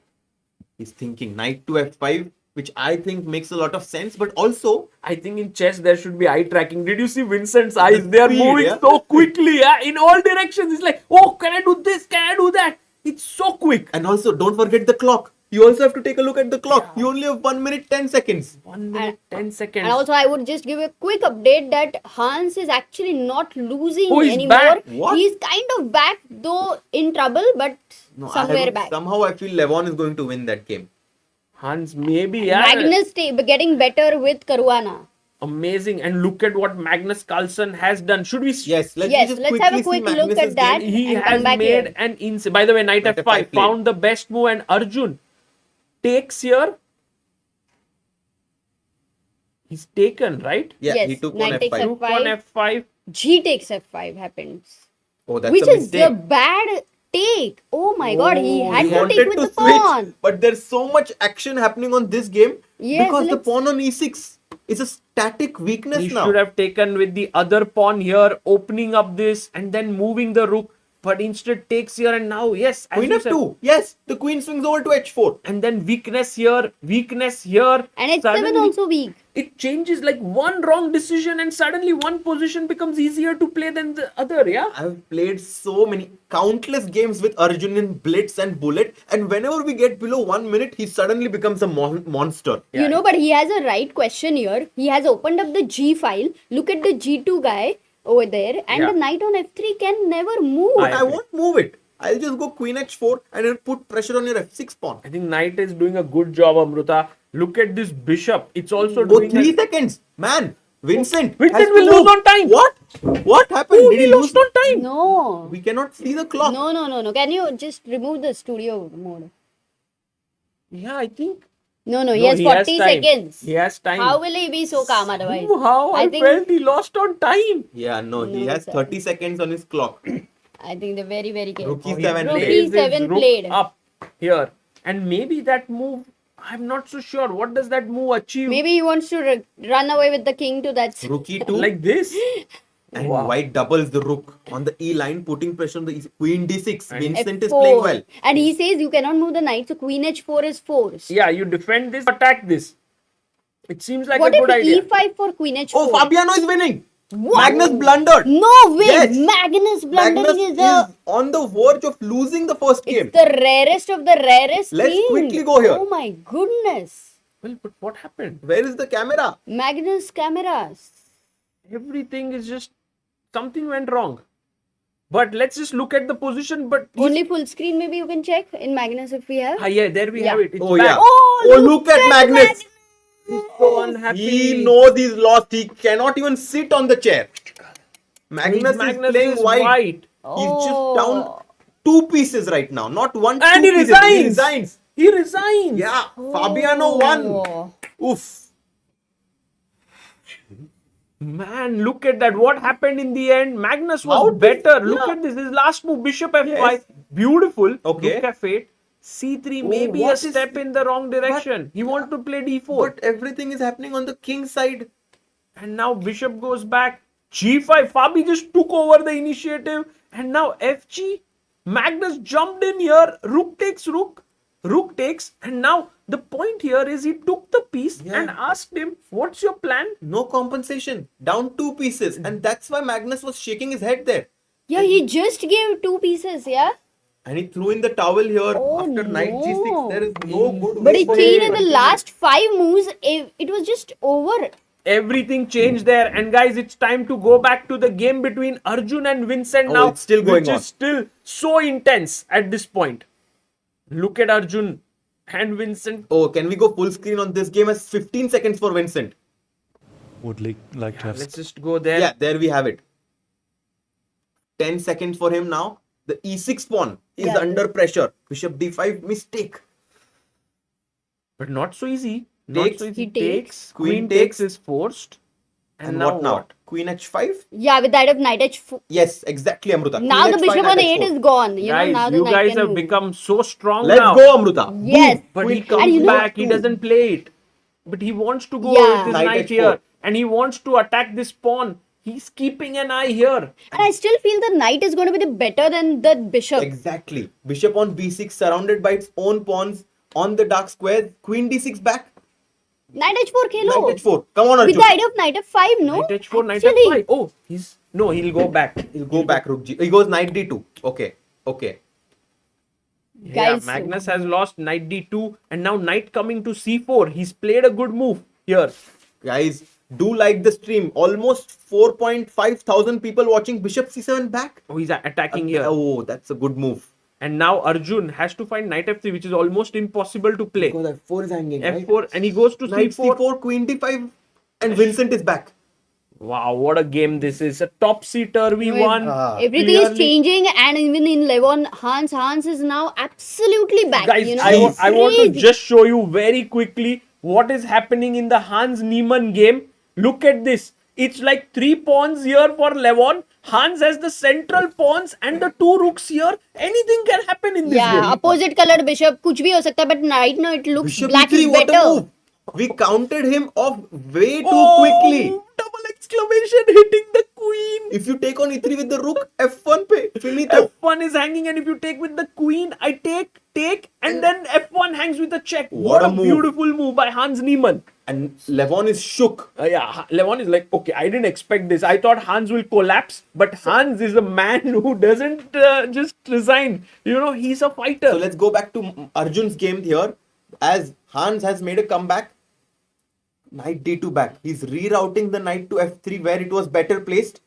K: he's thinking knight to f5, which I think makes a lot of sense. But also,
A: I think in chess there should be eye tracking. Did you see Vincent's eyes? They are
K: speed,
A: moving
K: yeah.
A: so quickly, yeah, in all directions. It's like, oh, can I do this? Can I do that? It's so quick.
K: and also don't forget the clock. You also have to take a look at the clock. You only have 1 minute 10 seconds.
A: 1 minute 10 seconds.
D: And also, I would just give a quick update that Hans is actually not losing
A: Oh, he's
D: anymore.
A: back.
K: What?
D: He's kind of back, though in trouble, but somewhere back.
K: Somehow I feel Levon is going to win that game.
A: Hans, maybe, yeah.
D: Magnus getting better with Caruana.
A: Amazing. And look at what Magnus Carlsen has done. Should we?
K: Yes, let's
D: Yes,
K: just
D: let's
K: quickly
D: have a
K: see
D: quick look
K: Magnus's
D: at that.
K: game.
A: He
D: and
A: has
D: come back
A: made
D: here.
A: an insane. By the way, knight
K: Knight
A: f5
K: F5
A: found the best move, and Arjun takes here. He's taken, right?
K: Yeah,
D: Yes,
K: he took
D: knight
K: on
D: takes
K: F5.
A: Took on f5.
D: G takes F5 happens.
K: Oh, that's
D: Which
K: a
D: is
K: mistake.
D: a bad take. Oh my god, he had
K: He
D: to
K: wanted
D: take with
K: to
D: the pawn.
K: but there's so much action happening on this game
D: Yes,
K: because the
D: let's-
K: pawn on e6 is a static weakness
A: He
K: now.
A: should have taken with the other pawn here, opening up this and then moving the rook. But instead takes here, and now, yes, as
K: Queen
A: you said,
K: f2. Yes, the queen swings over to h4.
A: and then weakness here, weakness here.
D: And H7
A: Suddenly,
D: also weak.
A: it changes like one wrong decision, and suddenly one position becomes easier to play than the other. Yeah.
K: I've played so many, countless games with Arjun in Blitz and Bullet, and whenever we get below 1 minute, he suddenly becomes a monster.
D: You know, but he has a right question here. He has opened up the G file. Look at the G2 guy over there, and
A: Yeah.
D: the knight on F3 can never move.
K: But I won't move it. I'll just go queen h4 and it'll put pressure on your f6 pawn.
A: I think knight is doing a good job, Amruta. Look at this bishop. It's also
K: Go
A: doing
K: 3 seconds. Man, Vincent.
A: Vincent
K: has to
A: will lose
K: move.
A: on time.
K: What? What happened?
A: Oh,
K: Did
A: he
K: he
A: lost
K: lose?
A: on time.
D: No.
K: We cannot see the clock.
D: No. Can you just remove the studio mode?
A: Yeah, I think.
D: No, he
A: No,
D: has
A: he
D: 40
A: time.
D: seconds.
A: He has time.
D: How will he be so calm otherwise?
A: How I felt he lost on time.
K: Yeah, no, he
D: No,
K: has
D: sir.
K: 30 seconds on his clock.
D: I think they're very, very careful.
K: Rookie
A: He
K: 7
D: Rookie
K: played.
A: plays his
D: 7
A: rook
D: played.
A: up here, and maybe that move. I'm not so sure. What does that move achieve?
D: Maybe he wants to run away with the king to that.
K: Rookie 2.
A: Like this.
K: And
A: Wow.
K: white doubles the rook on the E line, putting pressure on the queen d6.
A: And
K: Vincent is
D: F4.
K: playing well.
D: And he says you cannot move the knight, so queen h4 is forced.
A: Yeah, you defend this, attack this. It seems like
D: What
A: a
D: if
A: good idea.
D: e5 for queen h4?
K: Oh, Fabiano is winning.
D: What?
K: Magnus blundered.
D: No way!
K: Yes.
D: Magnus blundering
K: Magnus
D: is the
K: on the verge of losing the first game.
D: it's the rarest of the rarest
K: Let's
D: thing.
K: quickly go here.
D: Oh my goodness.
A: Well, but what happened?
K: Where is the camera?
D: Magnus cameras.
A: Everything is just something went wrong. But let's just look at the position. But
D: Only full screen maybe you can check in Magnus if we have.
A: yeah, there we
D: Yeah.
A: have it. It's
K: Oh,
A: back.
K: yeah.
D: Oh,
K: Look at Magnus.
A: He's so unhappy.
K: He knows he's lost. He cannot even sit on the chair. Magnus is playing
A: is
K: white. He's
D: Oh.
K: just down 2 pieces right now. Not one,
A: And
K: 2
A: he
K: pieces. He
A: resigns.
K: resigns.
A: He resigns.
K: Yeah, Fabiano won.
D: Oh.
K: Oof.
A: Man, look at that. What happened in the end? Magnus was
K: Out is-
A: better. Look
K: yeah.
A: at this. His last move, bishop f5.
K: Yes.
A: Beautiful.
K: Okay.
A: Look f8. C3,
K: Oh,
A: maybe a
K: what is-
A: step in the wrong direction. He wants to play d4.
K: But everything is happening on the king side.
A: And now bishop goes back. G5. Fabi just took over the initiative. And now FG. Magnus jumped in here. Rook takes rook. Rook takes. And now the point here is he took the piece
K: Yeah.
A: and asked him, what's your plan?
K: No compensation. Down 2 pieces. And that's why Magnus was shaking his head there.
D: Yeah, he just gave 2 pieces, yeah?
K: And he threw in the towel here
D: Oh,
K: after knight
D: no.
K: g6. There is no good
D: But
K: way
D: he
K: for
D: changed
K: him
D: in
K: to
D: the last 5 moves. It was just over.
A: Everything changed there. And guys, it's time to go back to the game between Arjun and Vincent
K: Oh,
A: now.
K: it's still going
A: which
K: on.
A: is still so intense at this point. Look at Arjun and Vincent.
K: Oh, can we go full screen on this game as 15 seconds for Vincent?
L: Would like to have.
A: Let's just go there.
K: Yeah, there we have it. 10 seconds for him now. The e6 pawn is
D: Yeah.
K: under pressure. Bishop d5, mistake.
A: But not so easy. Not
K: Takes.
A: so easy.
D: He takes.
A: Queen
K: Queen
A: takes
K: takes.
A: is forced. And,
K: And
A: now
K: what now? Queen h5?
D: Yeah, with that of knight h4.
K: Yes, exactly, Amruta.
D: Now
K: Queen
D: the
K: h5,
D: bishop
K: knight
D: on 8
K: h4.
D: is gone. You
A: Guys,
D: know, now the
A: you
D: knight
A: guys
D: can
A: have
D: move.
A: become so strong
K: Let's
A: now.
K: go, Amruta.
D: Yes.
K: Boom.
A: But he
K: Queen
A: comes
D: you know-
A: back. He doesn't play it. But he wants to go
D: Yeah.
A: with his
K: Knight
A: knight
K: h4.
A: here. And he wants to attack this pawn. He's keeping an eye here.
D: And I still feel the knight is going to be the better than the bishop.
K: Exactly. Bishop on b6 surrounded by its own pawns on the dark square. Queen d6 back.
D: Knight h4 khelo.
K: Knight h4. Come on,
D: With
K: Arjun.
D: the idea of knight f5, no?
A: Knight h4, knight
D: Actually,
A: f5. Oh, he'll go back.
K: He'll go back, Rook G. He goes knight d2. Okay. Okay.
A: Yeah,
D: Guys,
A: Magnus has lost knight d2 and now knight coming to c4. He's played a good move here.
K: Guys, do like the stream. Almost 4.5 thousand people watching bishop c7 back.
A: Oh, he's attacking here.
K: Oh, that's a good move.
A: And now Arjun has to find knight f3, which is almost impossible to play.
K: Because f4 is hanging,
A: f4, and he goes to
K: Knight
A: c4.
K: c4, queen d5, and Vincent is back.
A: Wow, what a game this is. A topsy-turvy one.
D: everything is
A: Clearly-
D: changing, and even in Levon, Hans is now absolutely back.
A: Guys,
D: you know,
A: I want to
D: crazy.
A: just show you very quickly what is happening in the Hans Niemann game. Look at this. It's like 3 pawns here for Levon. Hans has the central pawns and the 2 rooks here. Anything can happen in this
D: Yeah,
A: game.
D: opposite colored bishop, कुछ भी हो सकता है, but right now it looks
K: Bishop
D: black
K: e3,
D: is
K: what a
D: better.
K: move. We counted him off way too
A: Oh,
K: quickly.
A: Double exclamation hitting the queen.
K: If you take on e3 with the rook, f1 pe, finito.
A: F1 is hanging, and if you take with the queen, I take, and then F1 hangs with a check.
K: What
A: What
K: a
A: a
K: move.
A: beautiful move by Hans Niemann.
K: And Levon is shook.
A: Yeah, Levon is like, okay, I didn't expect this. I thought Hans will collapse, but Hans is a man who doesn't just resign. You know, he's a fighter.
K: So let's go back to Arjun's game here. As Hans has made a comeback. Knight d2 back. He's rerouting the knight to f3 where it was better placed.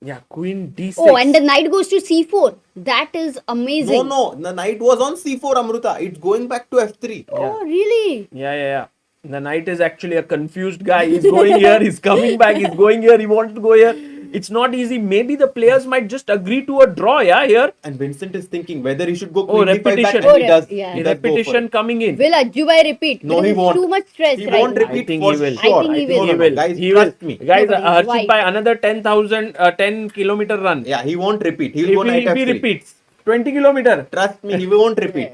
A: Yeah, queen d6.
D: Oh, and the knight goes to c4. That is amazing.
K: No, the knight was on c4, Amruta. It's going back to f3.
D: Oh, really?
A: Yeah. The knight is actually a confused guy. He's going here, he's coming back, he's going here, he wants to go here. It's not easy. Maybe the players might just agree to a draw, yeah, here.
K: And Vincent is thinking whether he should go
A: Oh,
K: queen d5 back,
A: repetition.
K: and he does.
D: Yeah.
K: He does go for
A: Repetition
K: it.
A: coming in.
D: Will Ajjubai repeat?
K: No,
D: There
K: he
D: is
K: won't.
D: Too much stress
K: He
D: right
K: won't
D: now.
K: repeat
A: I think
K: for
A: he will.
K: sure.
D: I think he will.
A: He will.
K: Guys,
A: He will.
K: trust me.
A: Guys,
D: Nobody.
A: Harshit
D: Why?
A: by another 10,000 kilometer run.
K: Yeah, he won't repeat. He'll go knight
A: If he
K: f3.
A: repeats 20 kilometer.
K: Trust me, he won't repeat.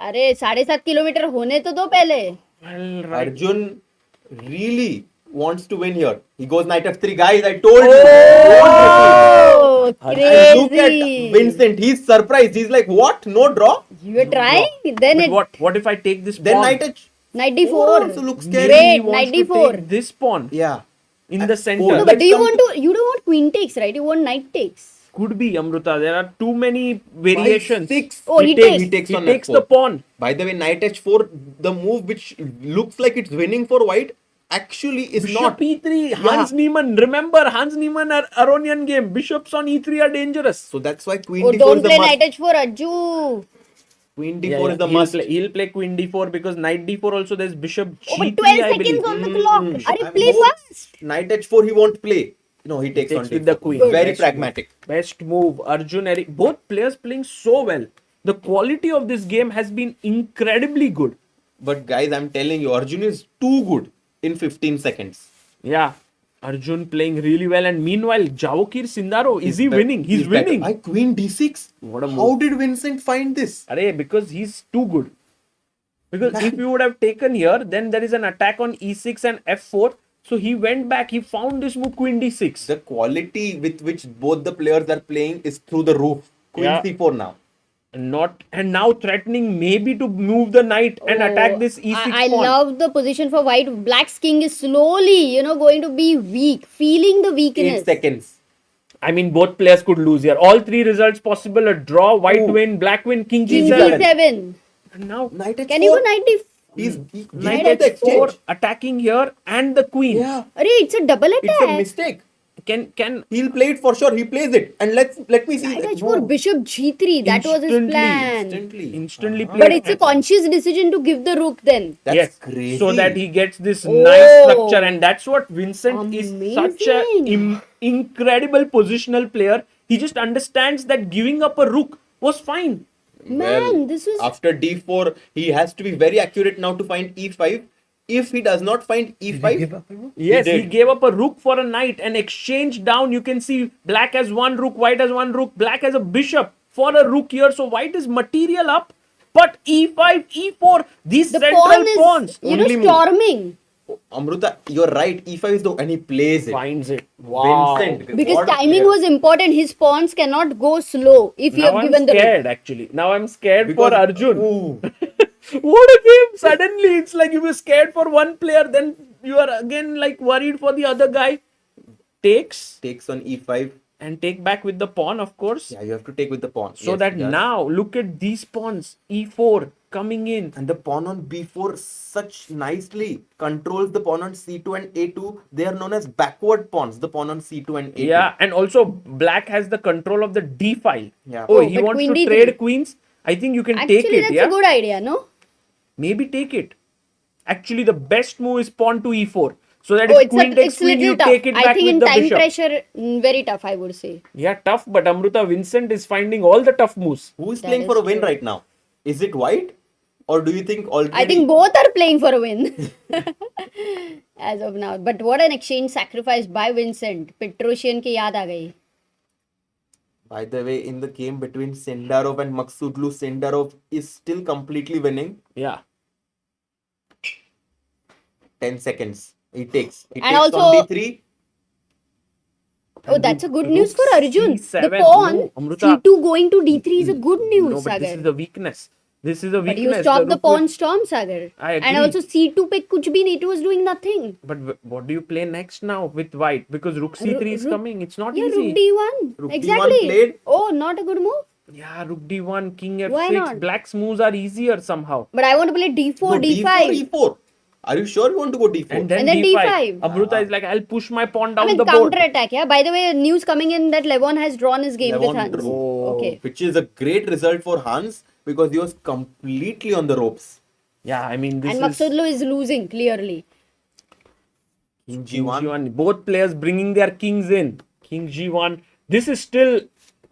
D: अरे 7.5 kilometre होने तो दो पहले.
A: Well, right.
K: Arjun really wants to win here. He goes knight f3. Guys, I told you.
D: Oh,
K: And look at
D: crazy.
K: Vincent. He's surprised. He's like, what? No draw?
D: You were trying? Then
A: But
D: it
A: what if I take this
K: Then
A: pawn?
K: knight h.
D: knight
K: Oh,
D: d4.
K: also looks
A: Maybe
K: scary.
A: he
D: Wait,
A: wants
D: knight
A: to
D: d4.
A: take this pawn
K: Yeah.
A: in the center.
K: Oh,
D: No, but
K: let's
D: do you
K: come
D: want to? You don't want queen takes, right? You want knight takes.
A: Could be, Amruta. There are too many variations.
K: Six.
D: Oh, he
K: takes.
D: takes.
K: He takes
A: He
K: on
A: takes
K: f4.
A: the pawn.
K: By the way, knight h4, the move which looks like it's winning for white, actually is
A: Bishop
K: not.
A: e3. Hans Niemann. Remember, Hans Niemann Aronian game. Bishops on e3 are dangerous.
K: So that's why queen
D: Oh,
K: d4
D: don't
K: is the
D: play
K: must.
D: knight h4, Ajju.
K: Queen d4 is the must.
A: He'll play queen d4 because knight d4 also there's bishop
D: Oh,
A: g3.
D: but 12
A: I
D: seconds
A: believe.
D: on the clock. Are play
K: Move.
D: fast.
K: Knight h4 he won't play. No, he takes
A: Takes
K: on
A: with
K: d4.
A: the queen.
K: Very
A: Best
K: pragmatic.
A: Best move. Arjun Erigaisi. Both players playing so well. The quality of this game has been incredibly good.
K: But guys, I'm telling you, Arjun is too good in 15 seconds.
A: Yeah. Arjun playing really well, and meanwhile Javokhir Sindarov, is he winning? He's
K: better.
A: winning.
K: I queen d6.
A: What a move.
K: How did Vincent find this?
A: Arey, because he's too good. Because if you would have taken here, then there is an attack on e6 and f4. So he went back, he found this move queen d6.
K: The quality with which both the players are playing is through the roof. Queen
A: Yeah.
K: c4 now.
A: And now threatening maybe to move the knight and attack this e6
D: I
A: pawn.
D: love the position for white. Black's king is slowly, going to be weak, feeling the
K: 8
D: weakness.
K: seconds.
A: I mean, both players could lose here. All three results possible: a draw, white win, black win, king
D: King
A: g7.
D: g7.
A: And now
K: Knight h4.
D: Can you go knight d4?
K: He
A: knight
K: got the
A: h4
K: exchange.
A: attacking here and the queen.
K: Yeah.
D: Arey, it's a double
K: It's a
D: attack.
K: mistake.
A: Can
K: He'll play it for sure. He plays it. And let me see.
D: Knight
K: that
D: h4,
K: move.
D: bishop g3. That was his
A: Instantly,
D: plan.
A: instantly played.
D: But it's a conscious decision to give the rook then.
K: That's
A: yes,
K: crazy.
A: so that he gets this
D: Oh.
A: nice structure, and that's what Vincent is such a
D: Amazing.
A: incredible positional player. He just understands that giving up a rook was fine.
D: Man, this was...
K: After d4, he has to be very accurate now to find e5. If he does not find e5,
A: Yes, he
K: did.
A: gave up a rook for a knight and exchanged down. You can see black has one rook, white has one rook, black has a bishop for a rook here. So white is material up, but e5, e4, these
D: The
A: central
D: pawn is,
A: pawns only move.
D: storming.
K: Amruta, you're right. e5 is the and he plays it.
A: Finds it. Wow.
K: Vincent,
D: Because
K: what a
D: timing
K: player.
D: was important. His pawns cannot go slow if you
A: Now
D: have
A: I'm
D: given the rook.
A: scared actually. Now I'm scared
K: Because-
A: for Arjun.
K: Ooh.
A: What a game! Suddenly it's like you were scared for one player, then you are again like worried for the other guy. Takes.
K: Takes on e5.
A: and take back with the pawn, of course.
K: Yeah, you have to take with the pawn.
A: So
K: Yes,
A: that
K: he does.
A: now look at these pawns, e4 coming in.
K: And the pawn on b4 such nicely controls the pawn on c2 and a2. They are known as backward pawns, the pawn on c2 and a2.
A: Yeah, and also black has the control of the d file.
K: Yeah.
A: Oh,
D: Oh,
A: he
D: but
A: wants
D: queen
A: to
D: d3.
A: trade queens. I think you can
D: Actually,
A: take it.
D: that's
A: Yeah,
D: a good idea, no?
A: maybe take it. Actually, the best move is pawn to e4. So that
D: Oh,
A: if queen takes
D: it's
A: queen, you
D: little tough.
A: take it
D: I
A: back
D: think
A: with
D: in
A: the
D: time
A: bishop.
D: pressure, very tough, I would say.
A: Yeah, tough, but Amruta Vincent is finding all the tough moves.
K: Who is
D: That
K: playing
D: is
K: for a win
D: true.
K: right now? Is it white? Or do you think already...
D: I think both are playing for a win as of now. But what an exchange sacrifice by Vincent. Petrosian ki yaad aa gayi.
K: By the way, in the game between Sindarov and Maghsoodloo, Sindarov is still completely winning.
A: Yeah.
K: 10 seconds. He takes. He
D: And
K: takes on
D: also-
K: d3.
D: Oh, that's a good
A: Rook
D: news for Arjun. The
A: C7.
D: pawn
A: No, Amruta.
D: C2 going to D3 is a good news,
A: No, but this is
D: Sagar.
A: the weakness. This is the
D: But
A: weakness.
D: you stopped the
A: rook will-
D: pawn storm, Sagar.
A: I
D: And
A: agree.
D: also C2 pe kuch bhi nahi, it was doing nothing.
A: But what do you play next now with white? Because rook c3 is
D: Rook-
A: coming. It's not
D: Yeah,
A: easy.
D: rook D1.
K: Rook D1
D: exactly.
K: played.
D: Oh, not a good move.
A: Yeah, rook d1, king
D: Why
A: f6.
D: not?
A: Black's moves are easier somehow.
D: But I want to play D4,
K: No,
D: D5.
K: D4, E4. Are you sure you want to go d4?
A: And then,
D: then
A: d5.
D: D5.
A: Amruta is like, I'll push my pawn
D: I
A: down
D: mean,
A: the board.
D: counter attack, yeah. By the way, news coming in that Levon has drawn his game with
K: Levon
D: Hans.
K: drew.
D: Okay.
K: Which is a great result for Hans because he was completely on the ropes.
A: Yeah, I mean, this
D: And
A: is
D: Maghsoodloo is losing, clearly.
K: King
A: king
K: G1.
A: g1. Both players bringing their kings in. King g1. This is still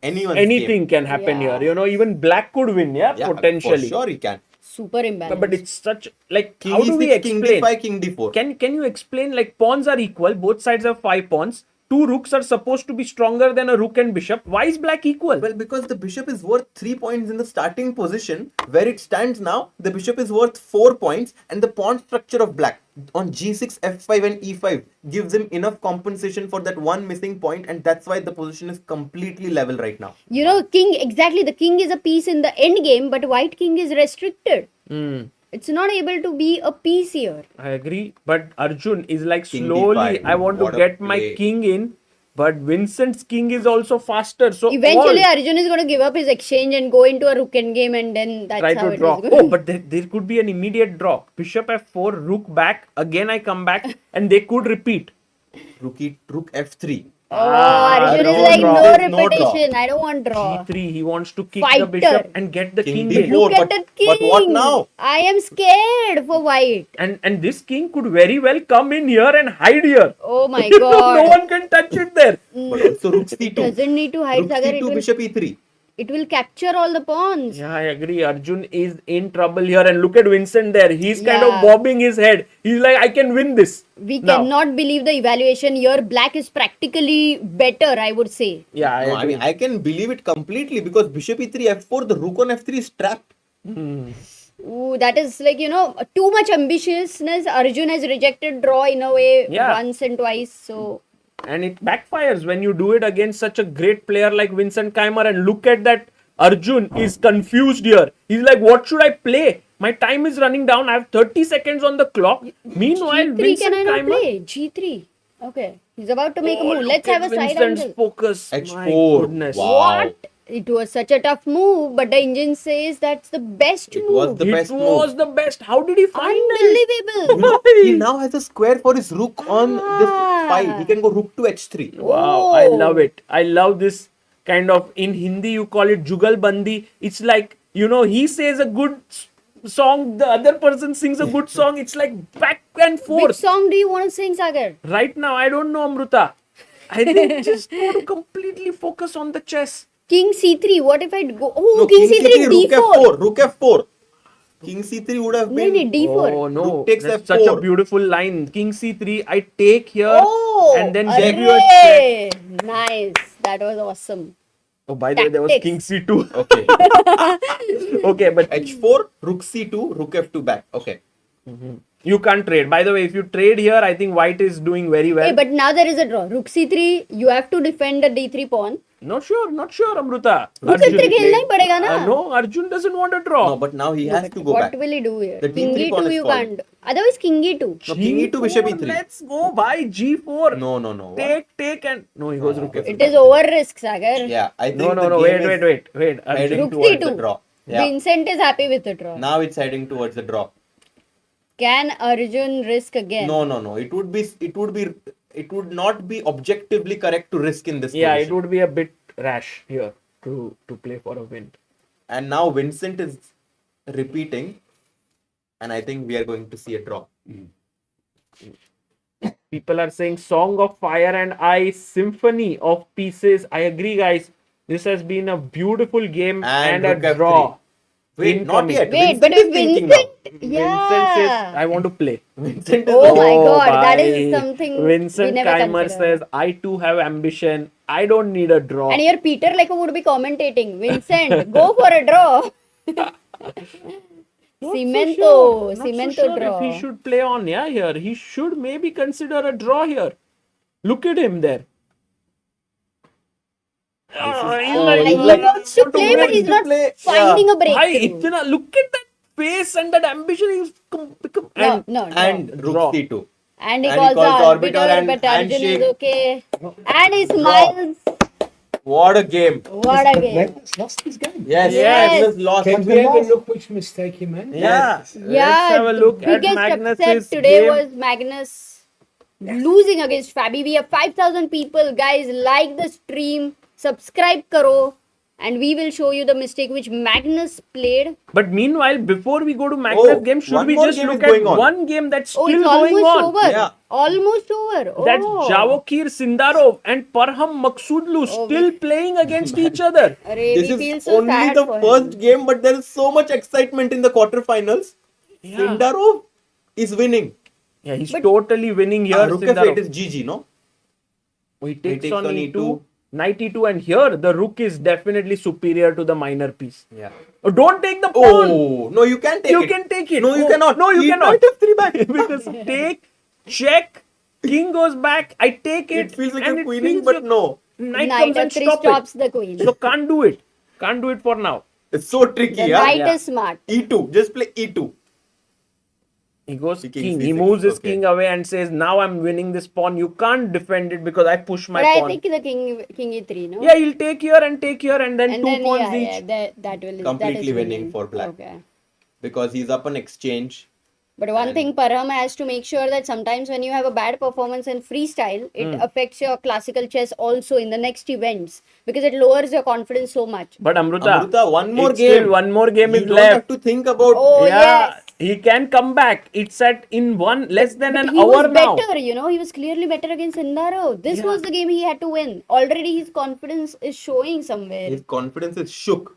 K: Anyone's
A: anything
K: game.
A: can happen
D: Yeah.
A: here. You know, even black could win, yeah,
K: Yeah,
A: potentially.
K: for sure he can.
D: Super imbalanced.
A: But it's such like
K: King
A: how do
K: E6,
A: we
K: King
A: explain?
K: D5, King D4.
A: Can you explain like pawns are equal? Both sides have 5 pawns. 2 rooks are supposed to be stronger than a rook and bishop. Why is black equal?
K: Well, because the bishop is worth 3 points in the starting position. Where it stands now, the bishop is worth 4 points, and the pawn structure of black on g6, f5, and e5 gives him enough compensation for that one missing point, and that's why the position is completely level right now.
D: You know, king, exactly, the king is a piece in the end game, but white king is restricted. It's not able to be a piece here.
A: I agree, but Arjun is like
K: King
A: slowly.
K: D5.
A: I want
K: What
A: to
K: a
A: get my
K: play.
A: king in, but Vincent's king is also faster. So
D: Eventually,
A: all
D: Arjun is going to give up his exchange and go into a rook end game, and then that's
A: try
D: how
A: to
D: it
A: draw.
D: is going.
A: Oh, but there could be an immediate draw. Bishop f4, rook back. Again, I come back, and they could repeat.
K: Rook f3.
D: Oh, Arjun
A: no
D: is like,
A: draw.
D: no
K: There's no draw.
D: repetition. I don't want draw.
A: E3. He wants to kick
D: Fighter.
A: the bishop and get the
K: King
A: king in.
K: D4.
D: Look at
K: but-
D: that king.
K: but what now?
D: I am scared for white.
A: And this king could very well come in here and hide here.
D: Oh my
A: no
D: god.
A: one can touch it there.
K: But also rook c2.
D: Doesn't need to hide,
K: Rook
D: Sagar.
K: c2, bishop e3.
D: It will capture all the pawns.
A: Yeah, I agree. Arjun is in trouble here, and look at Vincent there. He's kind of
D: Yeah.
A: bobbing his head. He's like, I can win this.
D: We
A: Now.
D: cannot believe the evaluation here. Black is practically better, I would say.
A: Yeah, I
K: No, I
A: agree.
K: mean, I can believe it completely because bishop e3, f4, the rook on f3 is trapped.
D: Ooh, that is like, you know, too much ambitiousness. Arjun has rejected draw in a way
A: Yeah.
D: once and twice. So,
A: And it backfires when you do it against such a great player like Vincent Keymer. And look at that. Arjun is confused here. He's like, what should I play? My time is running down. I have 30 seconds on the clock. Meanwhile,
D: G3
A: Vincent
D: can I not
A: Keymer.
D: play? G3. Okay. He's about to make a
A: Oh,
D: move. Let's
A: look
D: have
A: at
D: a side
A: Vincent's
D: angle.
A: focus. My
K: H4.
A: goodness.
K: Wow.
D: What? It was such a tough move, but the engine says that's the best
K: It
D: move.
K: was the
A: It
K: best
A: was
K: move.
A: the best. How did he find it?
D: Unbelievable.
K: He now has a square for his rook on this file. He can go rook to h3.
A: Wow, I
D: Oh.
A: love it. I love this kind of, in Hindi you call it jugal bandi. It's like, you know, he says a good song, the other person sings a good song. It's like back and
D: Which
A: forth.
D: song do you want to sing, Sagar?
A: Right now, I don't know, Amruta. I think just want to completely focus on the chess.
D: King C3. What if I go? Oh,
K: No,
D: King C3,
K: rook
D: D4.
K: f4. Rook f4. King c3 would have
D: No,
K: been...
D: no, D4.
A: Oh no,
K: Rook takes
A: that's
K: F4.
A: such a beautiful line. King c3, I take here
D: Oh,
A: and then give you a check.
D: array. Nice. That was awesome.
A: Oh, by the way, there was King
D: Tactics.
A: c2.
K: Okay.
A: Okay, but
K: h4, rook c2, rook f2 back. Okay.
A: You can't trade. By the way, if you trade here, I think white is doing very well.
D: Hey, but now there is a draw. Rook c3, you have to defend the d3 pawn.
A: Not sure, Amruta.
D: Rook c3 खेलना ही पड़ेगा ना.
A: No, Arjun doesn't want to draw.
K: No, but now he has to go
D: What
K: back.
D: will he do here?
K: The
D: King
K: d3 pawn
D: e2
K: is
D: you
K: falling.
D: can't. Otherwise king e2.
K: No, king e2, bishop e3.
A: Let's go by g4.
K: No.
A: Take and no, he goes rook f3.
D: It is over risk, Sagar.
K: Yeah, I think
A: No.
K: the game
A: Wait.
K: is heading
D: Rook
K: towards the
D: c2.
K: draw. Yeah.
D: Vincent is happy with the draw.
K: Now it's heading towards the draw.
D: Can Arjun risk again?
K: No. It would not be objectively correct to risk in this
A: Yeah,
K: position.
A: it would be a bit rash here to play for a win.
K: And now Vincent is repeating, and I think we are going to see a draw.
A: People are saying Song of Fire and Ice, Symphony of Pieces. I agree, guys. This has been a beautiful game and
K: rook
A: a
K: f3.
A: draw.
K: Wait, not
A: Incoming.
K: yet.
D: Wait,
K: Vincent
D: but
K: is
D: if
K: thinking
D: Vincent,
K: now.
A: Vincent says,
D: yeah.
A: I want to play.
K: Vincent is
D: Oh my
A: Oh,
D: God, that is
A: bhai.
D: something we
A: Vincent
D: never
A: Keymer
D: considered.
A: says, I too have ambition. I don't need a draw.
D: And here Peter like would be commentating. Vincent, go for a draw. Cemento draw.
A: If he should play on here, he should maybe consider a draw here. Look at him there.
D: He wants to play, but he's not finding a breakthrough.
A: Look at that face and that ambition. He's
K: And rook
A: draw.
K: c2.
D: And he
K: And
D: calls
K: he calls
D: the
K: the
D: arbiter,
K: arbiter and
D: but Arjun is
K: handshake.
D: okay. And he smiles.
K: What a game.
D: What a game.
M: Magnus lost his game.
K: Yes,
D: Yes.
K: Magnus lost.
M: Can we have a look which mistake he made?
A: Yeah.
K: Yes.
A: Let's
D: Yeah,
A: have a look
D: the
A: at
D: biggest
A: Magnus's
D: upset today
A: game.
D: was Magnus losing against Fabi. We have 5,000 people. Guys, like the stream, subscribe karo, and we will show you the mistake which Magnus played.
A: But meanwhile, before we go to Magnus game, should
K: one
A: we
K: more
A: just
K: game
A: look
K: is
A: at
K: going on.
A: one game that's
D: Oh,
A: still
D: it's
A: going
D: almost
A: on?
D: over.
K: Yeah.
D: Almost over. Oh.
A: That's Javokhir Sindarov and Parham Maghsoodloo still playing against each other.
D: Arey,
K: This
D: we
K: is
D: feel so
K: only
D: sad
K: the
D: for
K: first
D: him.
K: game, but there is so much excitement in the quarterfinals.
A: Yeah.
K: Sindarov is winning.
A: Yeah, he's totally winning here.
K: Rook f8
A: Sindarov.
K: is GG, no?
A: He takes
K: takes
A: on
K: on
A: e2, knight e2, and here the rook is definitely superior to the minor piece.
K: Yeah.
A: Oh, don't take the pawn.
K: Oh, no, you can take
A: You
K: it.
A: can take it.
K: No, you
A: Oh,
K: cannot.
A: No, you
K: He
A: cannot.
K: knight f3 back.
A: Because take, check, king goes back. I take it.
K: It feels like
A: and
K: a
A: it
K: queening,
A: feels
K: but
A: like
K: no.
A: Knight
D: Knight
A: comes and
D: f3
A: stop
D: stops
A: it.
D: the queen.
A: So can't do it. Can't do it for now.
K: It's so tricky,
D: The
K: yeah?
D: knight is smart.
K: E2. Just play E2.
A: He goes
K: King
A: king.
K: C6,
A: He moves his
K: okay.
A: king away and says, now I'm winning this pawn. You can't defend it because I push my
D: But I
A: pawn.
D: think the king e3, no?
A: Yeah, he'll take here and then
D: And
A: two
D: then,
A: pawns
D: yeah,
A: each.
D: that will
K: Completely
D: that is
K: winning for black.
D: Okay.
K: Because he's up on exchange.
D: But one thing Parham has to make sure that sometimes when you have a bad performance in freestyle, it affects your classical chess also in the next events because it lowers your confidence so much.
A: But Amruta,
K: one more
A: it's
K: game.
A: still one more game
K: You
A: is
K: don't
A: left.
K: have to think about.
D: Oh,
A: yeah,
D: yes.
A: he can come back. It's at in less than
D: But
A: an
D: he
A: hour
D: was
A: now.
D: better, he was clearly better against Sindarov. This was the game he had to win. Already his confidence is showing somewhere.
K: His confidence is shook.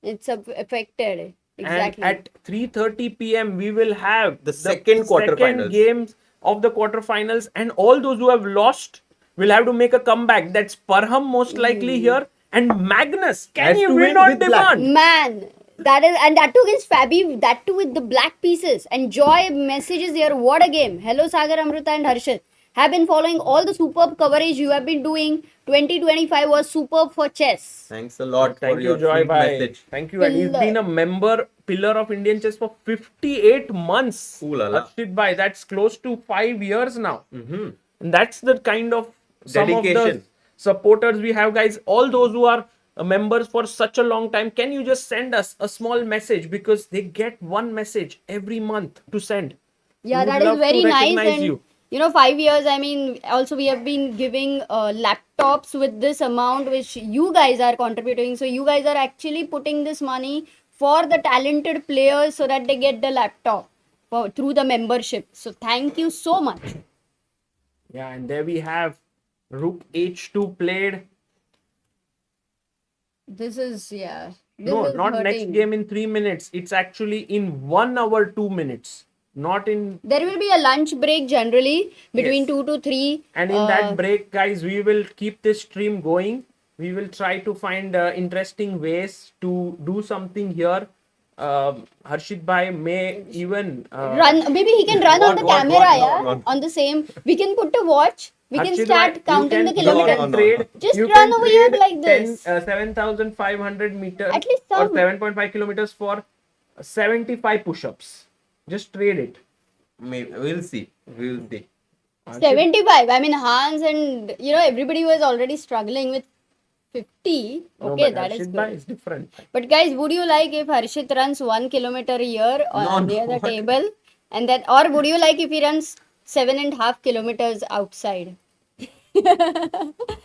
D: It's affected. Exactly.
A: And at 3:30 p.m. we will have
K: The second quarterfinals.
A: games of the quarterfinals, and all those who have lost will have to make a comeback. That's Parham most likely here, and Magnus. Can
K: Has
A: he
K: to
A: win
K: win
A: on
K: with black.
A: demand?
D: Man, that too against Fabi, that too with the black pieces. And Joy messages here, what a game. Hello Sagar, Amrita and Harshit. Have been following all the superb coverage you have been doing. 2025 was superb for chess.
K: Thanks a lot
A: Thank
K: for
A: you,
K: your
A: Joy.
K: sweet
A: Bye.
K: message.
A: Thank you. And he's been a pillar of Indian chess for 58 months.
K: Ooh la la.
A: Harshit Bhai, that's close to 5 years now. And that's the kind of some of the
K: Dedication.
A: supporters we have, guys. All those who are members for such a long time, can you just send us a small message, because they get one message every month to send.
D: Yeah,
A: We would
D: that is
A: love to
D: very nice.
A: recognize
D: And
A: you.
D: 5 years, I mean, also we have been giving laptops with this amount which you guys are contributing. So you guys are actually putting this money for the talented players so that they get the laptop through the membership. So thank you so much.
A: Yeah, and there we have Rook H2 played.
D: This is, yeah.
A: No, not next game in 3 minutes. It's actually in 1 hour 2 minutes. Not in.
D: There will be a lunch break generally between
A: Yes.
D: 2 to 3.
A: And in that break, guys, we will keep this stream going. We will try to find interesting ways to do something here. Harshit Bhai may even
D: Run. Maybe he can run on the camera, yeah. On the same. We can put a watch. We can
A: Harshit
D: start
A: Bhai,
D: counting the
A: you
D: kilometers.
A: can trade.
D: Just
A: you
D: run
A: can
D: over here
A: trade
D: like this.
A: 7,500 meters
D: At least
A: or
D: some.
A: 7.5 kilometers for 75 push-ups. Just trade it.
K: Maybe we'll see. We'll see.
D: 75. I mean, Hans and everybody was already struggling with 50.
A: No,
D: Okay,
A: but
D: that is
A: Harshit Bhai
D: good.
A: is different.
D: But guys, would you like if Harshit runs 1 kilometer a year on near the table, and then, or would you like if he runs 7.5 kilometers outside?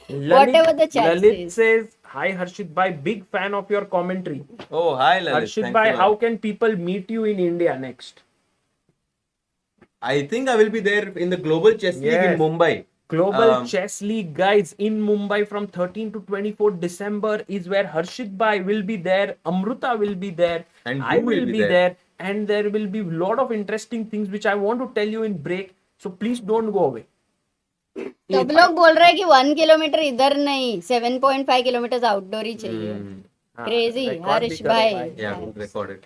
D: Whatever the chat
A: Lalit
D: says.
A: "Hi Harshit Bhai, big fan of your commentary.
K: Oh, hi Lalit.
A: Harshit
K: Thanks
A: Bhai,
K: a lot.
A: how can people meet you in India next?"
K: I think I will be there in the Global Chess League in
A: Yes.
K: Mumbai.
A: Global Chess League, guys, in Mumbai from 13 to 24 December is where Harshit Bhai will be there, Amruta will be there,
K: And
A: I
K: you
A: will
K: will be
A: be there, and there will be a lot of interesting things which I want to tell you in break. So please don't go away.
D: सब लोग बोल रहे हैं कि 1 kilometre इधर नहीं 7.5 kilometre outdoor ही चाहिए crazy हर्ष भाई
K: Yeah, recorded.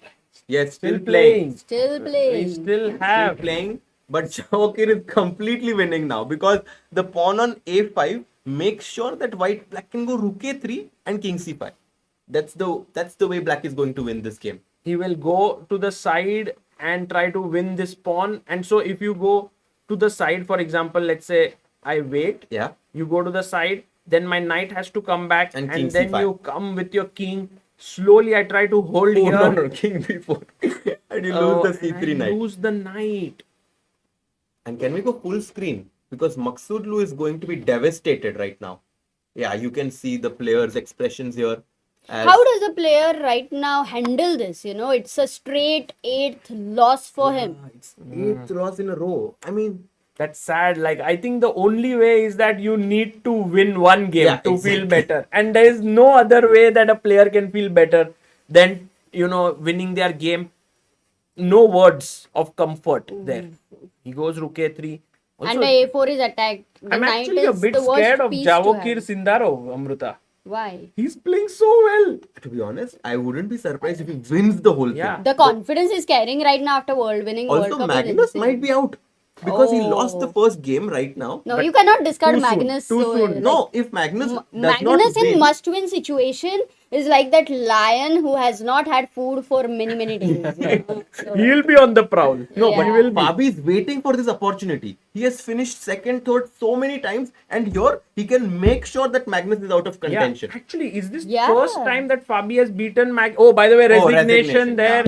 K: Yes,
A: Still playing.
D: still
A: We
D: playing
A: still
K: Still
A: have.
K: playing, but Javokhir is completely winning now because the pawn on a5 makes sure that black can go rook a3 and king c5. That's the way black is going to win this game.
A: He will go to the side and try to win this pawn. And so if you go to the side, for example, let's say I wait.
K: Yeah.
A: You go to the side, then my knight has to come back,
K: And
A: and
K: king
A: then
K: c5.
A: you come with your king. Slowly, I try to hold
K: Oh,
A: here.
K: no, king b4. And you
A: Oh,
K: lose the
A: and
K: c3
A: I
K: knight.
A: lose the knight.
K: And can we go full screen? Because Maghsoodloo is going to be devastated right now. Yeah, you can see the players' expressions here. As
D: how does a player right now handle this it's a straight 8th loss for him
K: It's 8th loss in a row. I mean,
A: That's sad. Like, I think the only way is that you need to win one game to feel better. And there is no other way that a player can feel better than, winning their game. No words of comfort there. He goes rook a3. Also,
D: and the a4 is attacked. The
A: I'm
D: knight
A: actually a
D: is
A: bit
D: the worst
A: scared of
D: piece to
A: Javokhir
D: have.
A: Sindarov, Amruta.
D: Why?
A: He's playing so well.
K: to be honest, I wouldn't be surprised if he wins the whole
A: Yeah.
K: thing.
D: The confidence he's carrying right now after winning World
K: Also,
D: Cup is
K: Magnus
D: insane.
K: might be out because he lost the
D: Oh.
K: first game right now.
D: No, you cannot discard
A: too soon,
D: Magnus.
A: too
D: so,
A: soon.
D: like,
K: No, if Magnus does
D: Magnus
K: not
D: in
K: win,
D: must-win situation is like that lion who has not had food for many days. So,
A: He'll be on the prowl. No, but he
D: Yeah.
A: will be.
K: Fabi is waiting for this opportunity. He has finished second, third so many times, and here he can make sure that Magnus is out of contention.
A: Yeah, actually, is this
D: Yeah.
A: first time that Fabi has beaten Oh, by the way, resignation
K: resignation,
A: there,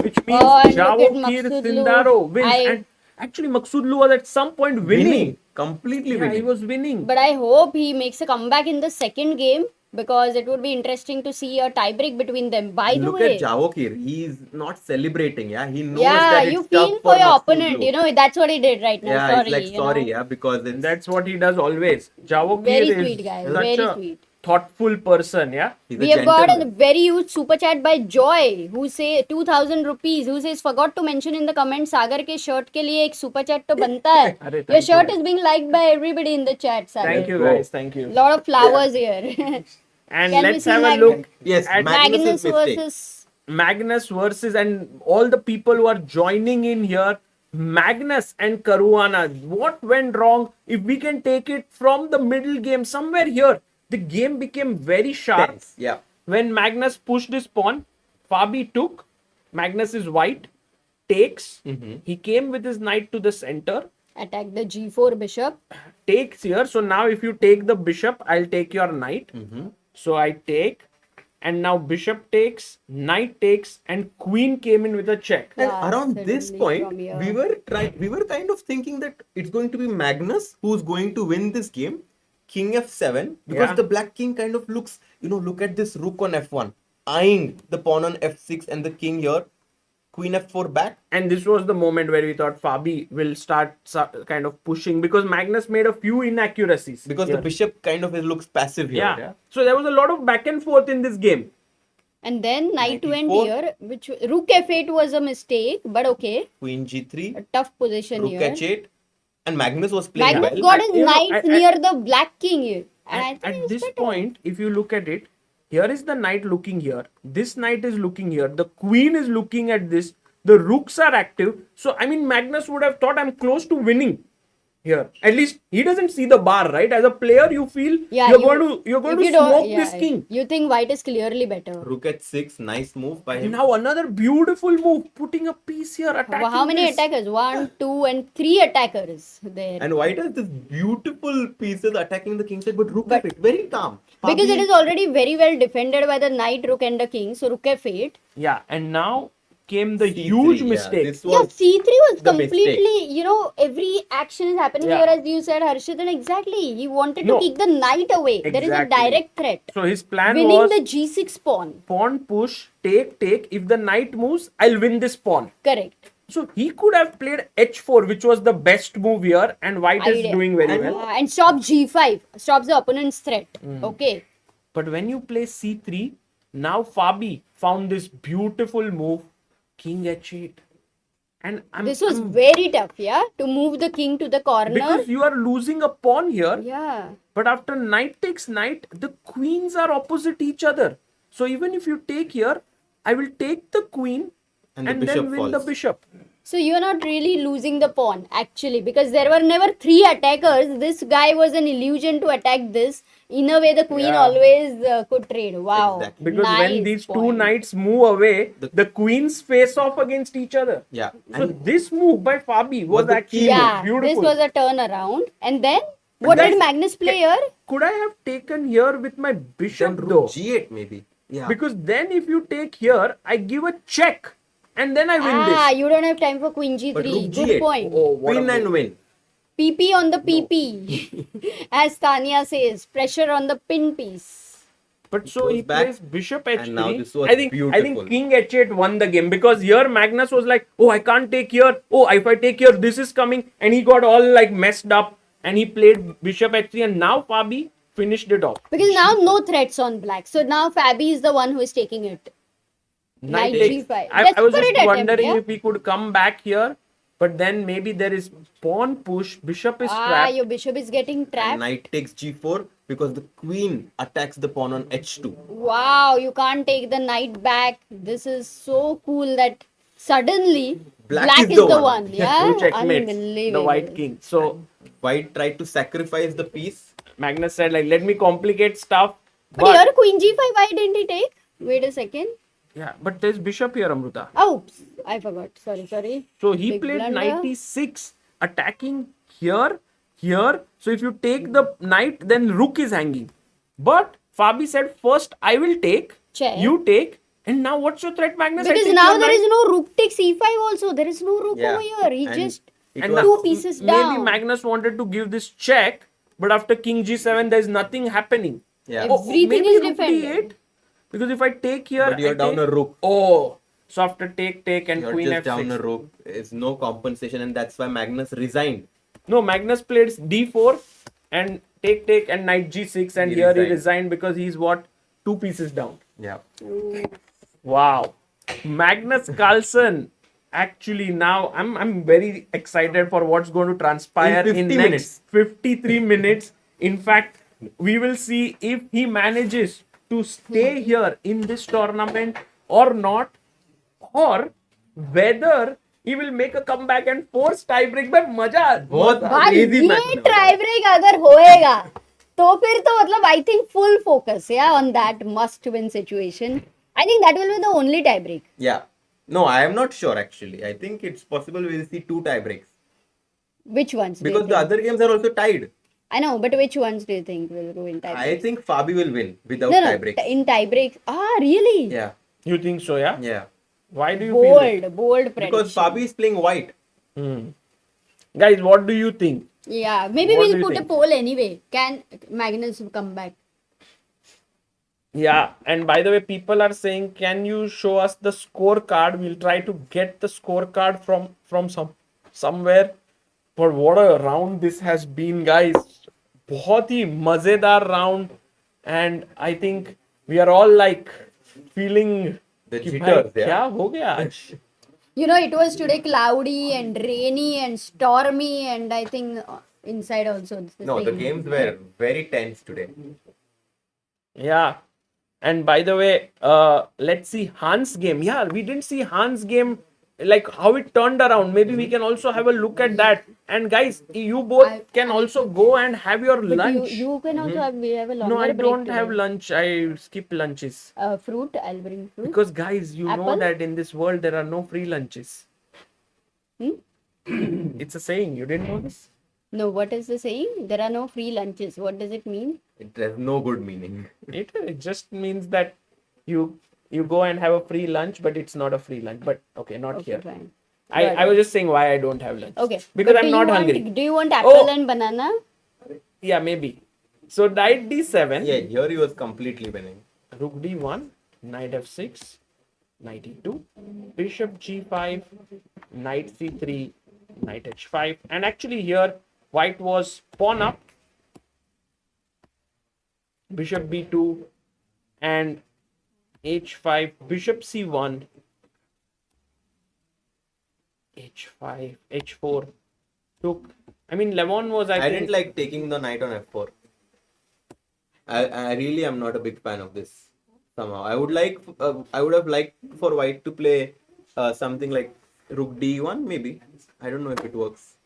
A: which means
D: Oh, and look at
A: Javokhir
D: Maghsoodloo.
A: Sindarov wins.
D: I-
A: And actually, Maksudlu was at some point winning.
K: Completely
A: Yeah, he
K: winning.
A: was winning.
D: but I hope he makes a comeback in the second game because it would be interesting to see a tiebreak between them. By the
K: Look
D: way,
K: at Javokhir. He's not celebrating. Yeah, he knows
D: yeah,
K: that it's
D: you
K: tough
D: feel for your
K: Maghsoodloo.
D: opponent. That's what he did right now.
K: Yeah,
D: sorry,
K: it's like
D: you know.
K: sorry. Yeah, because it's
A: That's what he does always. Javokhir
D: Very
A: is
D: sweet guy,
A: such
D: very
A: a
D: sweet.
A: thoughtful person. Yeah.
K: he's
D: We
K: a
D: have got a
K: gentleman.
D: very huge super chat by Joy who say 2000 rupees who says forgot to mention in the comment Sagar के shirt के लिए एक super chat तो बनता है.
A: अरे,
D: Your
A: thank
D: shirt
A: you.
D: is being liked by everybody in the chat. Sagar.
A: Thank you, guys. Thank you.
D: Lot of flowers here.
A: And
D: Can we
A: let's
D: see
A: have a
D: Magnus?
A: look
K: Yes,
A: at
K: Magnus'
D: Magnus
K: mistake.
D: versus
A: Magnus versus and all the people who are joining in here. Magnus and Caruana. What went wrong? If we can take it from the middle game, somewhere here, the game became very sharp.
K: Tense, yeah.
A: When Magnus pushed his pawn, Fabi took. Magnus is white, takes. He came with his knight to the center,
D: attack the g4 bishop.
A: takes here. So now if you take the bishop, I'll take your knight. So I take. And now bishop takes, knight takes, and queen came in with a check.
K: And
D: Yeah,
K: around this
D: certainly
K: point,
D: from here.
K: we were kind of thinking that it's going to be Magnus who's going to win this game. King f7, because
A: Yeah.
K: the black king kind of looks, look at this rook on f1, eyeing the pawn on f6 and the king here. Queen f4 back.
A: And this was the moment where we thought Fabi will start kind of pushing because Magnus made a few inaccuracies.
K: Because
A: here.
K: the bishop kind of looks passive here.
A: Yeah. So there was a lot of back and forth in this game.
D: And then knight went
K: 94.
D: here, which rook f8 was a mistake, but okay.
K: Queen g3,
D: A tough position
K: rook
D: here.
K: h8. And Magnus was playing
D: Magnus
K: well.
D: got his
A: You know,
D: knight near the black king here. And I think
A: At
D: it's
A: this
D: better.
A: point, if you look at it, here is the knight looking here. This knight is looking here. The queen is looking at this. The rooks are active. So, I mean, Magnus would have thought I'm close to winning here. At least he doesn't see the bar, right? As a player, you feel you're going to smoke this king.
D: You think white is clearly better.
K: Rook h6, nice move by him.
A: Now another beautiful move, putting a piece here, attacking.
D: How many
A: this.
D: attackers? 1, 2, and 3 attackers there.
K: And white has this beautiful pieces attacking the king side, but rook f8, very calm.
D: Because it is already very well defended by the knight, rook, and the king. So rook f8.
A: Yeah, and now came the huge mistake.
K: This was
D: C3 was
K: the
D: completely, you know, every action is happening here as you said, Harshit, and exactly. He wanted to kick the knight away. There is a direct threat.
A: So his plan
D: Winning
A: was
D: the g6 pawn.
A: pawn push, take. If the knight moves, I'll win this pawn.
D: Correct.
A: So he could have played h4, which was the best move here, and white is doing very well.
D: And stop g5. Stops the opponent's threat. Okay.
A: But when you play c3, now Fabi found this beautiful move, king h8. And
D: This was very tough, yeah? To move the king to the corner.
A: because you are losing a pawn here.
D: Yeah.
A: But after knight takes knight, the queens are opposite each other. So even if you take here, I will take the queen
K: And
A: and,
K: the bishop
A: then win
K: falls.
A: the bishop.
D: So you're not really losing the pawn, actually, because there were never 3 attackers. This guy was an illusion to attack this. In a way, the queen always could trade. Wow.
K: Exactly.
A: Because when
D: Nice
A: these two
D: point.
A: knights move away, the queens face off against each other.
K: Yeah.
A: So this move by Fabi was
K: the
A: actually
K: key
D: Yeah,
A: beautiful.
D: this was a turnaround. And then, what
A: guys,
D: did Magnus play here?
A: Could I have taken here with my bishop
K: Then
A: though?
K: rook g8 maybe. Yeah.
A: Because then if you take here, I give a check and then I win this.
D: You don't have time for queen
K: But
D: g3.
K: rook
D: Good
K: g8.
D: point.
A: Oh, what a
K: Win and
A: move.
K: win.
D: PP on the PP. As Tanya says, pressure on the pin piece.
A: But so
K: goes
A: he
K: back,
A: plays bishop h3.
K: and now this was
A: I think
K: beautiful.
A: king h8 won the game because here Magnus was like, oh, I can't take here. Oh, if I take here, this is coming. And he got all like messed up and he played bishop h3 and now Fabi finished it off.
D: Because now no threats on black. So now Fabi is the one who is taking it. Knight
A: takes-
D: g5.
A: I was just
D: Desperate attempt,
A: wondering
D: yeah?
A: if he could come back here. But then maybe there is pawn push, bishop is trapped.
D: Your bishop is getting
K: And
D: trapped.
K: knight takes g4 because the queen attacks the pawn on h2.
D: Wow, you can't take the knight back. This is so cool that suddenly
K: Black is
D: is
K: the
D: the
K: one.
D: one. Yeah,
A: Who checkmates the
D: unbelievable.
A: white king. So
K: White tried to sacrifice the piece.
A: Magnus said like, let me complicate stuff.
D: But here queen g5, why didn't he take? Wait a second.
A: Yeah, but there's bishop here, Amruta.
D: Oops, I forgot. Sorry.
A: So he
D: Big
A: played
D: blunder.
A: knight e6, attacking here. So if you take the knight, then rook is hanging. But Fabi said, first I will take,
D: Check.
A: you take, and now what's your threat, Magnus? I
D: Because
A: take
D: now
A: your
D: there
A: knight.
D: is no rook takes e5 also. There is no rook
K: Yeah.
D: over here. He
K: And
D: just
K: it
A: And
K: was-
D: two pieces
A: maybe
D: down.
A: Magnus wanted to give this check, but after king g7, there's nothing happening.
K: Yeah.
D: Everything
A: maybe
D: is
A: rook
D: defended.
A: d8, because if I take here,
K: But you're
A: I
K: down
A: take-
K: a rook.
A: Oh, so after take and
K: You're
A: queen
K: just
A: f6.
K: down a rook. There's no compensation, and that's why Magnus resigned.
A: No, Magnus played d4 and take and knight g6 and
K: He
A: here he
K: resigned.
A: resigned because he's what? 2 pieces down.
K: Yeah.
A: Wow. Magnus Carlsen. Actually now I'm very excited for what's going to transpire
K: In 50
A: in
K: minutes.
A: next 53 minutes. In fact, we will see if he manages to stay here in this tournament or not, or whether he will make a comeback and force tie break. But मजा
K: बहुत
D: भाई
K: crazy
D: ये
K: match.
D: Try break अगर होएगा तो फिर तो मतलब I think full focus on that must win situation I think that will be the only tie break
K: Yeah. No, I am not sure actually. I think it's possible we'll see 2 tie breaks.
D: Which once
K: Because the other games are also tied.
D: I know, but which ones do you think will go in tie
K: I
D: breaks?
K: think Fabi will win without
D: No,
K: tie breaks.
D: in tie breaks. Really?
K: Yeah.
A: You think so, yeah?
K: Yeah.
A: Why do you feel that?
D: Bold prediction.
K: Because Fabi is playing white.
A: Guys, what do you think?
D: Yeah, maybe
A: What do
D: we'll
A: you
D: put
A: think?
D: a poll anyway. Can Magnus come back?
A: Yeah, and by the way, people are saying, can you show us the scorecard? We'll try to get the scorecard from somewhere. But what a round this has been, guys. बहुत ही मजेदार round, and I think we are all like feeling
K: The
A: कि
K: jitters,
A: भाई,
K: yeah.
A: क्या हो गया आज?
D: You know, it was today cloudy and rainy and stormy, and I think inside also. It's the
K: No, the
D: same.
K: games were very tense today.
A: Yeah, And by the way, let's see Hans' game. Yeah, we didn't see Hans' game, like how it turned around. Maybe we can also have a look at that. And guys, you both can also go and have your
D: But
A: lunch.
D: you can also have, we have a longer
A: No, I
D: break
A: don't have
D: today.
A: lunch. I skip lunches.
D: Fruit, I'll bring fruit.
A: Because guys, you know
D: Apple?
A: that in this world there are no free lunches. It's a saying. You didn't know this?
D: No, what is the saying? There are no free lunches. What does it mean?
K: It has no good meaning.
A: It just means that you go and have a free lunch, but it's not a free lunch. But okay, not here.
D: Fine.
A: I was just saying why I don't have lunch.
D: Okay.
A: Because
D: But
A: I'm
D: do
A: not
D: you
A: hungry.
D: Want, do you want apple
A: Oh.
D: and banana?
A: Yeah, maybe. So knight d7.
K: Yeah, here he was completely winning.
A: Rook d1, knight f6, knight e2, bishop g5, knight c3, knight h5. And actually here white was pawn up, bishop b2 and h5, bishop c1, h5, h4 took. I mean, Levon was, I think,
K: didn't like taking the knight on f4. I really am not a big fan of this. Somehow, I would have liked for white to play something like rook d1 maybe. I don't know if it works.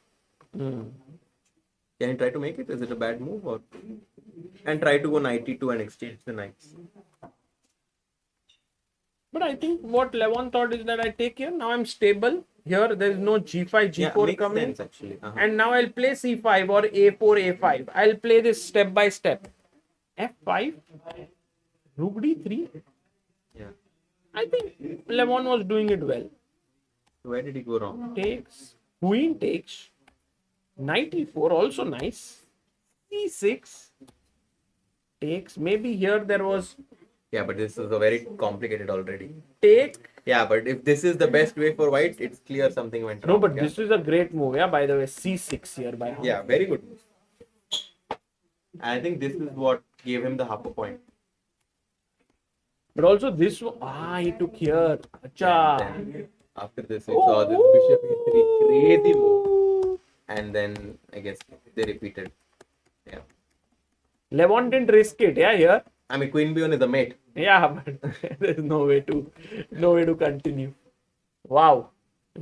K: Can you try to make it? Is it a bad move or? And try to go knight e2 and exchange the knights.
A: But I think what Levon thought is that I take here. Now I'm stable. Here there is no g5, g4
K: makes
A: coming.
K: sense, actually.
A: And now I'll play c5 or a4, a5. I'll play this step by step. f5, rook d3.
K: Yeah.
A: I think Levon was doing it well.
K: Where did he go wrong?
A: Takes, queen takes, knight e4 also nice. c6 takes. Maybe here there was
K: Yeah, but this is a very complicated already.
A: take.
K: Yeah, but if this is the best way for white, it's clear something went wrong.
A: No, but
K: yeah.
A: this is a great move. Yeah, by the way, c6 here by Ahmed.
K: Yeah, very good. I think this is what gave him the half a point.
A: But also this one, he took here. Acha.
K: After this, we saw this bishop e3 crazy move, and then I guess they repeated. Yeah.
A: Levon didn't risk it. Yeah, here.
K: I mean, queen b1 is a mate.
A: Yeah, but there's no way to continue. Wow,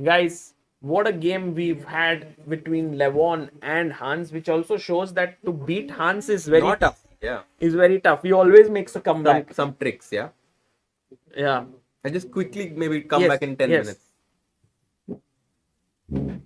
A: guys, what a game we've had between Levon and Hans, which also shows that to beat Hans is very
K: Not tough. Yeah.
A: Is very tough. He always makes a comeback.
K: Some tricks. Yeah.
A: Yeah.
K: I just quickly maybe come back in 10 minutes.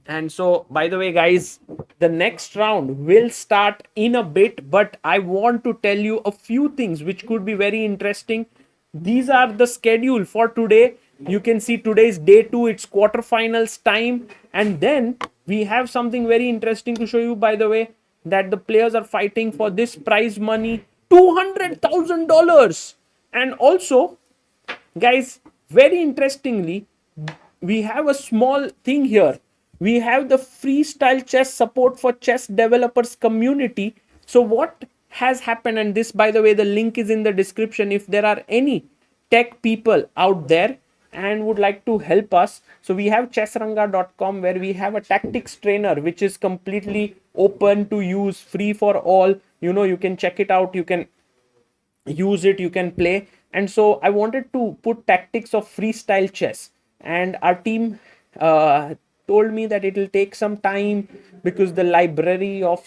A: And so, by the way, guys, the next round will start in a bit, but I want to tell you a few things which could be very interesting. These are the schedule for today. You can see today's day 2, it's quarterfinals time. And then we have something very interesting to show you, by the way, that the players are fighting for this prize money, $200,000. And also, guys, very interestingly, we have a small thing here. We have the Freestyle Chess support for chess developers community. So what has happened, and this, by the way, the link is in the description. If there are any tech people out there and would like to help us, so we have chessranga.com where we have a tactics trainer which is completely open to use, free for all. You can check it out, you can use it, you can play. And so I wanted to put tactics of freestyle chess, and our team told me that it will take some time because the library of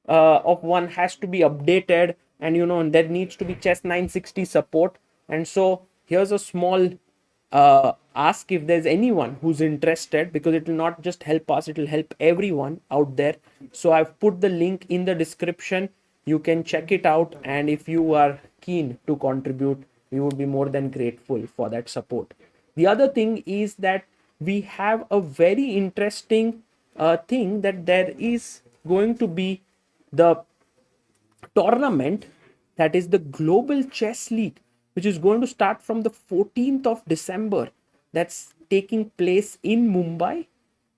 A: one has to be updated, and there needs to be chess 960 support. And so here's a small ask, if there's anyone who's interested, because it will not just help us, it will help everyone out there. So I've put the link in the description. You can check it out, and if you are keen to contribute, we would be more than grateful for that support. The other thing is that we have a very interesting thing, that there is going to be the tournament, that is the Global Chess League, which is going to start from the 14th of December. That's taking place in Mumbai,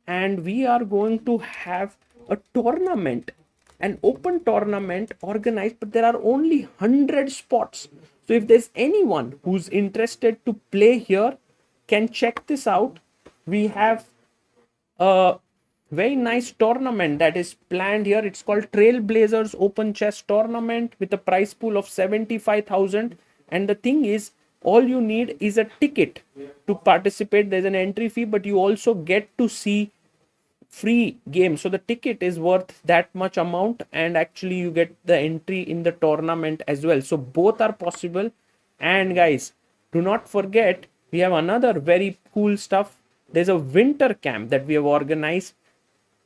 A: and we are going to have a tournament, an open tournament organized, but there are only 100 spots. So if there's anyone who's interested to play here, can check this out. We have a very nice tournament that is planned here. It's called Trailblazers Open Chess Tournament with a prize pool of 75,000, And the thing is, all you need is a ticket to participate. There's an entry fee, but you also get to see free game. So the ticket is worth that much amount, and actually you get the entry in the tournament as well. So both are possible. And guys, do not forget, we have another very cool stuff. There's a winter camp that we have organized,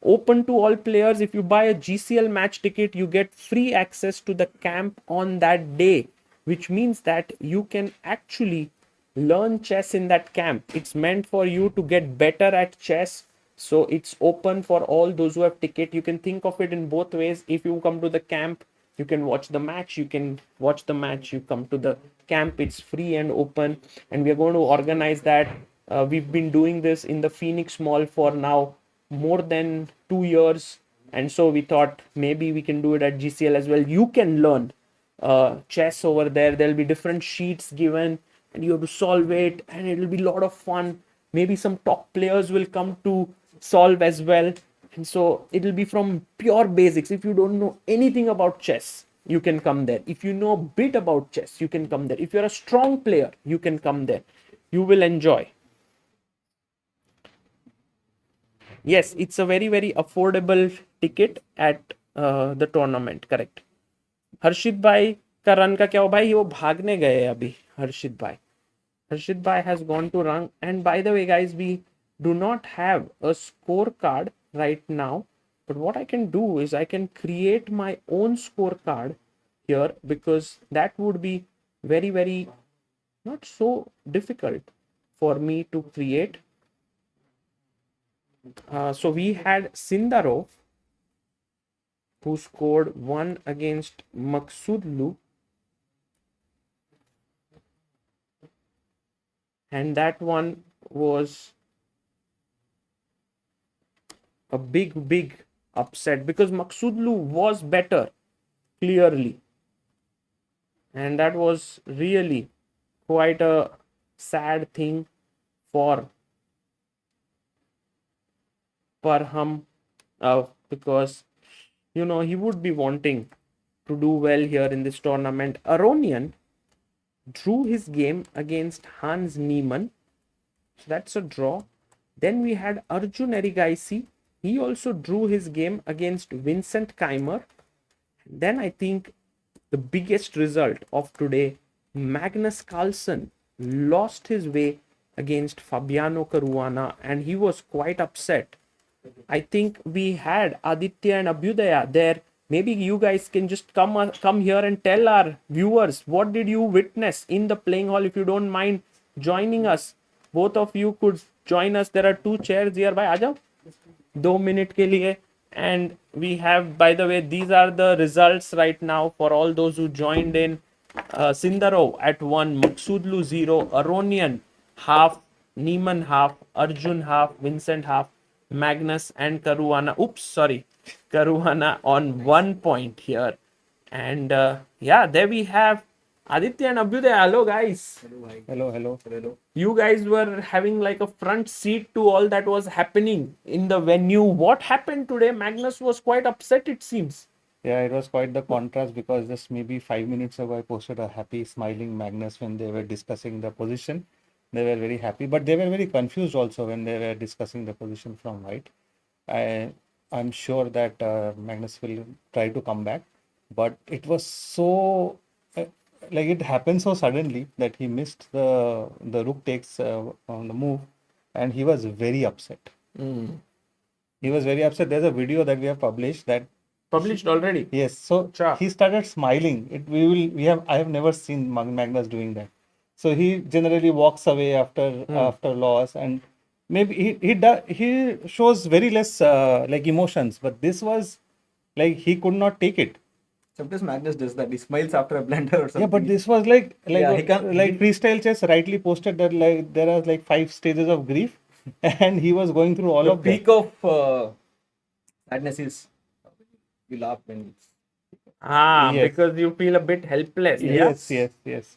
A: open to all players. If you buy a GCL match ticket, you get free access to the camp on that day, which means that you can actually learn chess in that camp. It's meant for you to get better at chess. So it's open for all those who have ticket. You can think of it in both ways. If you come to the camp, you can watch the match. You can watch the match. You come to the camp. It's free and open. And we are going to organize that. We've been doing this in the Phoenix Mall for now more than 2 years. And so we thought maybe we can do it at GCL as well. You can learn chess over there. There'll be different sheets given and you have to solve it, and it'll be a lot of fun. Maybe some top players will come to solve as well. And so it'll be from pure basics. If you don't know anything about chess, you can come there. If you know a bit about chess, you can come there. If you're a strong player, you can come there. You will enjoy. Yes, it's a very, very affordable ticket at the tournament. Correct. हर्षित भाई का run का क्या हो भाई? वो भागने गए अभी. हर्षित भाई has gone to run. And by the way, guys, we do not have a scorecard right now. But what I can do is I can create my own scorecard here, because that would be very, very not so difficult for me to create. So we had Sindarov, who scored 1 against Maghsoodloo. And that one was a big upset, because Makudlu was better, clearly. And that was really quite a sad thing for Parham, because, you know, he would be wanting to do well here in this tournament. Aronian drew his game against Hans Neiman. So that's a draw. Then we had Arjun Erigaisi. He also drew his game against Vincent Keymer. Then I think the biggest result of today, Magnus Carlsen lost his way against Fabiano Caruana, and he was quite upset. I think we had Aditya and Abhyudaya there. Maybe you guys can just come here and tell our viewers, what did you witness in the playing hall? If you don't mind joining us, both of you could join us. There are 2 chairs here. Bhai, aa 2 minute ke liye. And we have, by the way, these are the results right now for all those who joined in. Sindarov at 1, Maghsoodloo 0, Aronian half, Neiman half, Arjun half, Vincent half, Magnus and Caruana. Caruana on 1 point here. And yeah, there we have Aditya and Abhyudaya. Hello, guys.
L: Hello.
A: You guys were having like a front seat to all that was happening in the venue. What happened today? Magnus was quite upset, it seems.
L: Yeah, it was quite the contrast, because just maybe 5 minutes ago I posted a happy smiling Magnus when they were discussing the position. They were very happy, but they were very confused also when they were discussing the position from white. I'm sure that Magnus will try to come back, but it was so like it happened so suddenly that he missed the rook takes on the move, and he was very upset. He was very upset. There's a video that we have published
A: Already.
L: Yes, so he started smiling. I have never seen Magnus doing that. So he generally walks away after loss, and maybe he shows very less like emotions, but this was like he could not take it.
K: Sometimes Magnus does that. He smiles after a blunder or something.
L: Yeah, but this was like Freestyle Chess rightly posted that like there are like 5 stages of grief, and he was going through all of them.
K: The peak of sadness is you laugh when it's...
A: Yes. Because you feel a bit helpless.
L: Yes.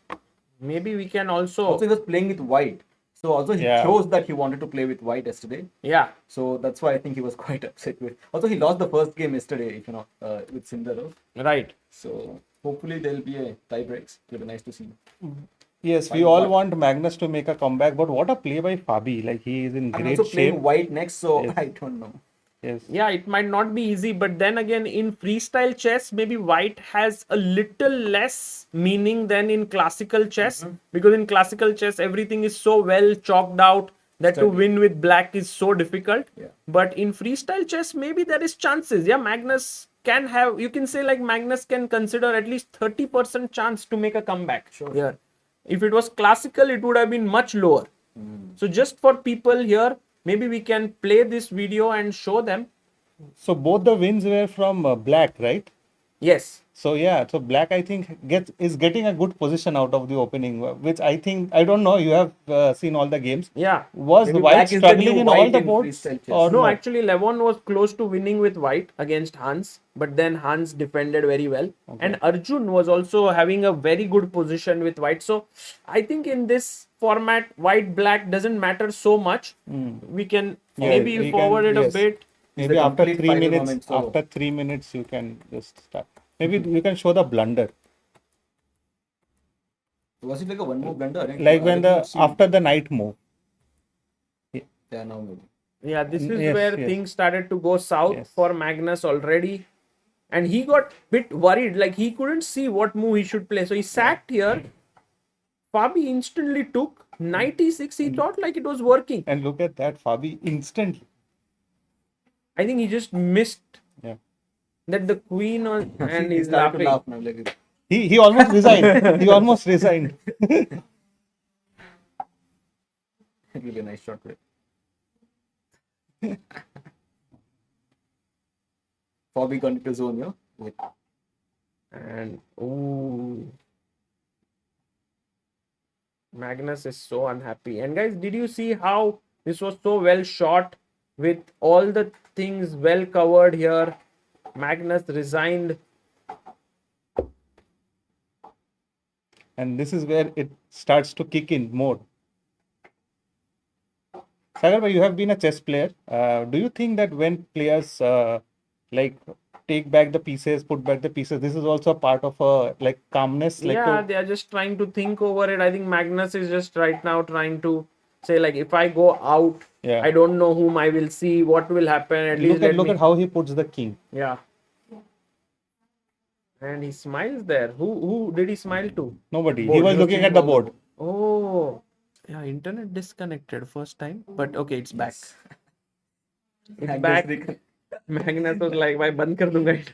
A: Maybe we can
K: Also, he was playing with white. So also he chose that he wanted to play with white yesterday.
A: Yeah.
K: So that's why I think he was quite upset with. Also, he lost the first game yesterday, if you know, with Sindarov.
A: Right.
K: So Hopefully there'll be a tie breaks. It'll be nice to see.
L: Yes, we all want Magnus to make a comeback, but what a play by Fabi. Like, he is in
K: I'm
L: great
K: also
L: shape.
K: playing white next, so
L: Yes.
K: I don't know.
L: Yes.
A: Yeah, it might not be easy, but then again, in freestyle chess, maybe white has a little less meaning than in classical chess, because in classical chess, everything is so well chalked out that to win with black is so difficult. But in freestyle chess, maybe there is chances. Yeah, Magnus can have, you can say like Magnus can consider at least 30% chance to make a comeback.
K: Sure.
A: Here. If it was classical, it would have been much lower. So just for people here, maybe we can play this video and show them.
L: So both the wins were from black, right?
A: Yes.
L: So yeah, so black I think is getting a good position out of the opening, which I think, I don't know, you have seen all the games.
A: Yeah.
L: Was
K: Maybe
L: white
K: black is the
L: struggling
K: new
L: in all
K: white
L: the
K: in
L: boards?
K: freestyle chess.
L: Or
A: No, actually Levon was close to winning with white against Hans, but then Hans defended very well. And Arjun was also having a very good position with white. So I think in this format, white-black doesn't matter so much. We can maybe
L: we
A: forward
L: can-
A: it
L: yes.
A: a bit.
L: Maybe
K: the
L: after
K: complete
L: 3
K: final
L: minutes,
K: moment, so-
L: after 3 minutes you can just start. Maybe you can show the blunder.
K: Was it like a one move blunder?
L: Like when after the knight move.
K: Yeah, now maybe.
A: Yeah, this is
L: Yes,
A: where
L: yes.
A: things started to go south
L: Yes.
A: for Magnus already. And he got bit worried, like he couldn't see what move he should play. So he sat here. Fabi instantly took knight e6. He thought like it was working.
L: And look at that, Fabi instantly.
A: I think he just missed
L: Yeah.
A: that the queen on, and
K: He
A: he's
K: started to
A: laughing.
K: laugh now. Like,
L: He almost resigned. He almost resigned.
K: it will be a nice shot. Fabi got into zone, yeah. Like,
A: And ooh, Magnus is so unhappy. And guys, did you see how this was so well shot with all the things well covered here? Magnus resigned.
L: And this is where it starts to kick in more. Sagar bhai, you have been a chess player. Do you think that when players like take back the pieces, put back the pieces, this is also a part of a like calmness? Like
A: Yeah, they are just trying to think over it. I think Magnus is just right now trying to say like, if I go out,
L: Yeah.
A: I don't know whom I will see, what will happen. At least
L: look at how he puts the king.
A: Yeah. And he smiles there. Who did he smile to?
L: Nobody.
A: Board.
L: He was looking at the board.
A: Oh, yeah. Internet disconnected first time, but okay, it's back. It's back. Magnus was like, "Bhai, band kar dunga it."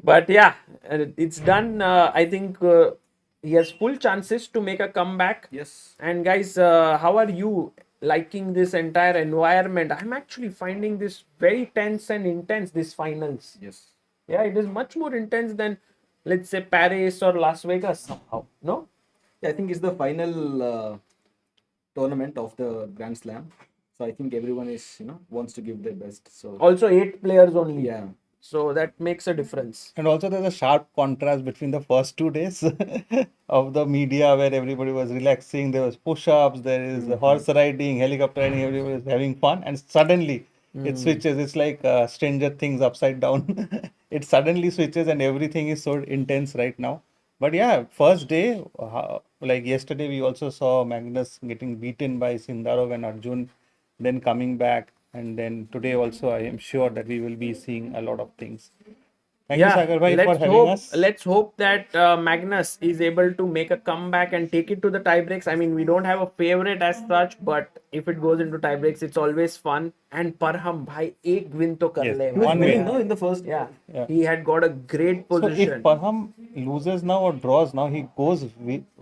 A: But yeah, it's done. I think he has full chances to make a comeback.
K: yes.
A: And guys, how are you liking this entire environment? I'm actually finding this very tense and intense, this finals.
K: Yes.
A: Yeah, it is much more intense than, let's say, Paris or Las Vegas somehow. No?
K: Yeah, I think it's the final tournament of the Grand Slam. So I think everyone is, wants to give their best. So
A: Also 8 players only.
K: yeah.
A: So that makes a difference.
L: And also there's a sharp contrast between the first 2 days of the media where everybody was relaxing. There was push-ups, there is horse riding, helicopter riding, everybody was having fun. And suddenly it switches. It's like Stranger Things upside down. It suddenly switches and everything is so intense right now. But yeah, first day, like yesterday, we also saw Magnus getting beaten by Sindarov and Arjun, then coming back. And then today also, I am sure that we will be seeing a lot of things. Thank you, Sagar bhai, for having us.
A: Let's hope that Magnus is able to make a comeback and take it to the tie breaks. I mean, we don't have a favorite as such, but if it goes into tie breaks, it's always fun. And Parham, bhai, ek win to kar
L: Yes,
A: le.
K: He was
L: one
K: winning,
L: win.
K: no, in the first.
A: Yeah.
L: Yeah.
A: He had got a great
L: So
A: position.
L: if Parham loses now or draws now, he goes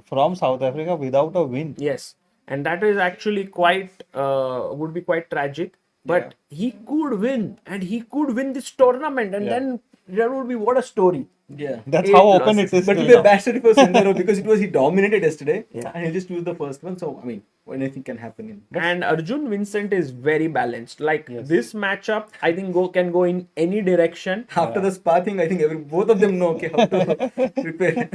L: from South Africa without a win.
A: Yes, and that is actually quite would be quite tragic. But he could win, and he could win this tournament, and then there would be what a story.
K: Yeah.
L: That's
A: 8
L: how open it
A: losses.
L: is.
K: But
L: till
K: it will be a
L: now.
K: bad story for Sindarov because he dominated yesterday.
A: Yeah.
K: And he just lose the first one. So, I mean, anything can happen in.
A: And Arjun Vincent is very balanced. Like this matchup, I think can go in any direction.
K: After the spa thing, I think both of them know how to prepare.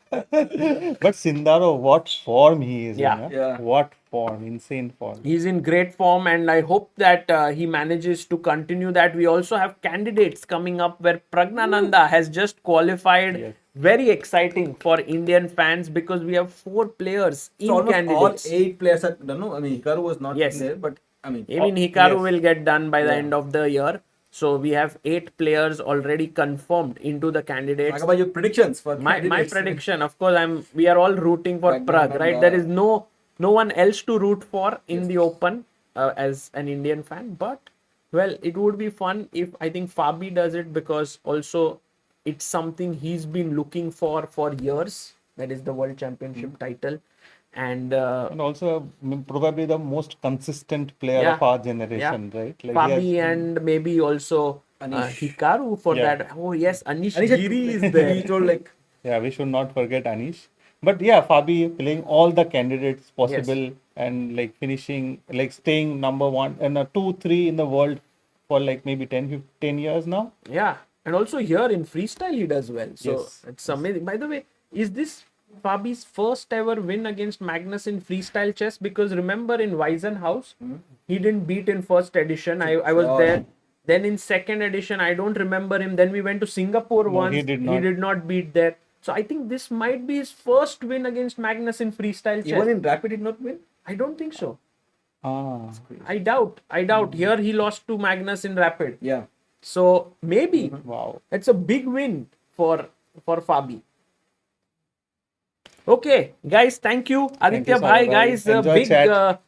L: But Sindarov, what form he is in.
A: Yeah.
K: Yeah.
L: What form, insane form.
A: He's in great form, and I hope that he manages to continue that. We also have candidates coming up where Pragnananda has just qualified.
L: Yes.
A: Very exciting for Indian fans because we have 4 players in
K: So almost
A: candidates.
K: all 8 players are done. No, I mean Hikaru was not
A: Yes.
K: there, but I mean
A: Even Hikaru
K: yes.
A: will get done by the
K: Yeah.
A: end of the year. So we have 8 players already confirmed into the candidates.
K: Talk about your predictions for
A: My
K: candidates.
A: prediction, of course, we are all rooting for Prague, right? There is no one else to root for in the Open as an Indian fan. But well, it would be fun if I think Fabi does it, because also it's something he's been looking for years. That is the World Championship title, and
L: also probably the most consistent player of our generation, right? Like
A: Fabi and maybe also Hikaru for
L: Yeah.
A: that. Oh yes, Anish
K: Anish
A: Giri is there.
K: He told like
L: yeah, we should not forget Anish. But yeah, Fabi playing all the candidates possible and like finishing, like staying number 1 and 2, 3 in the world for like maybe 10 years now.
A: Yeah, and also here in freestyle he does well. So
L: Yes.
A: it's amazing. By the way, is this Fabi's first ever win against Magnus in freestyle chess? Because remember in Weissenhaus, he didn't beat in first edition. I was there. Then in second edition, I don't remember him. Then we went to Singapore once.
L: he did not.
A: He did not beat there. So I think this might be his first win against Magnus in freestyle chess.
K: even in Rapid did not win.
A: I don't think so.
L: Ah,
A: I doubt. Here he lost to Magnus in Rapid.
K: Yeah.
A: So maybe
L: wow.
A: it's a big win for Fabi. Okay, guys, thank you, Aditya
L: you,
A: Bhai.
L: Sagar bhai.
A: Guys, a
L: Enjoy
A: big
L: chat.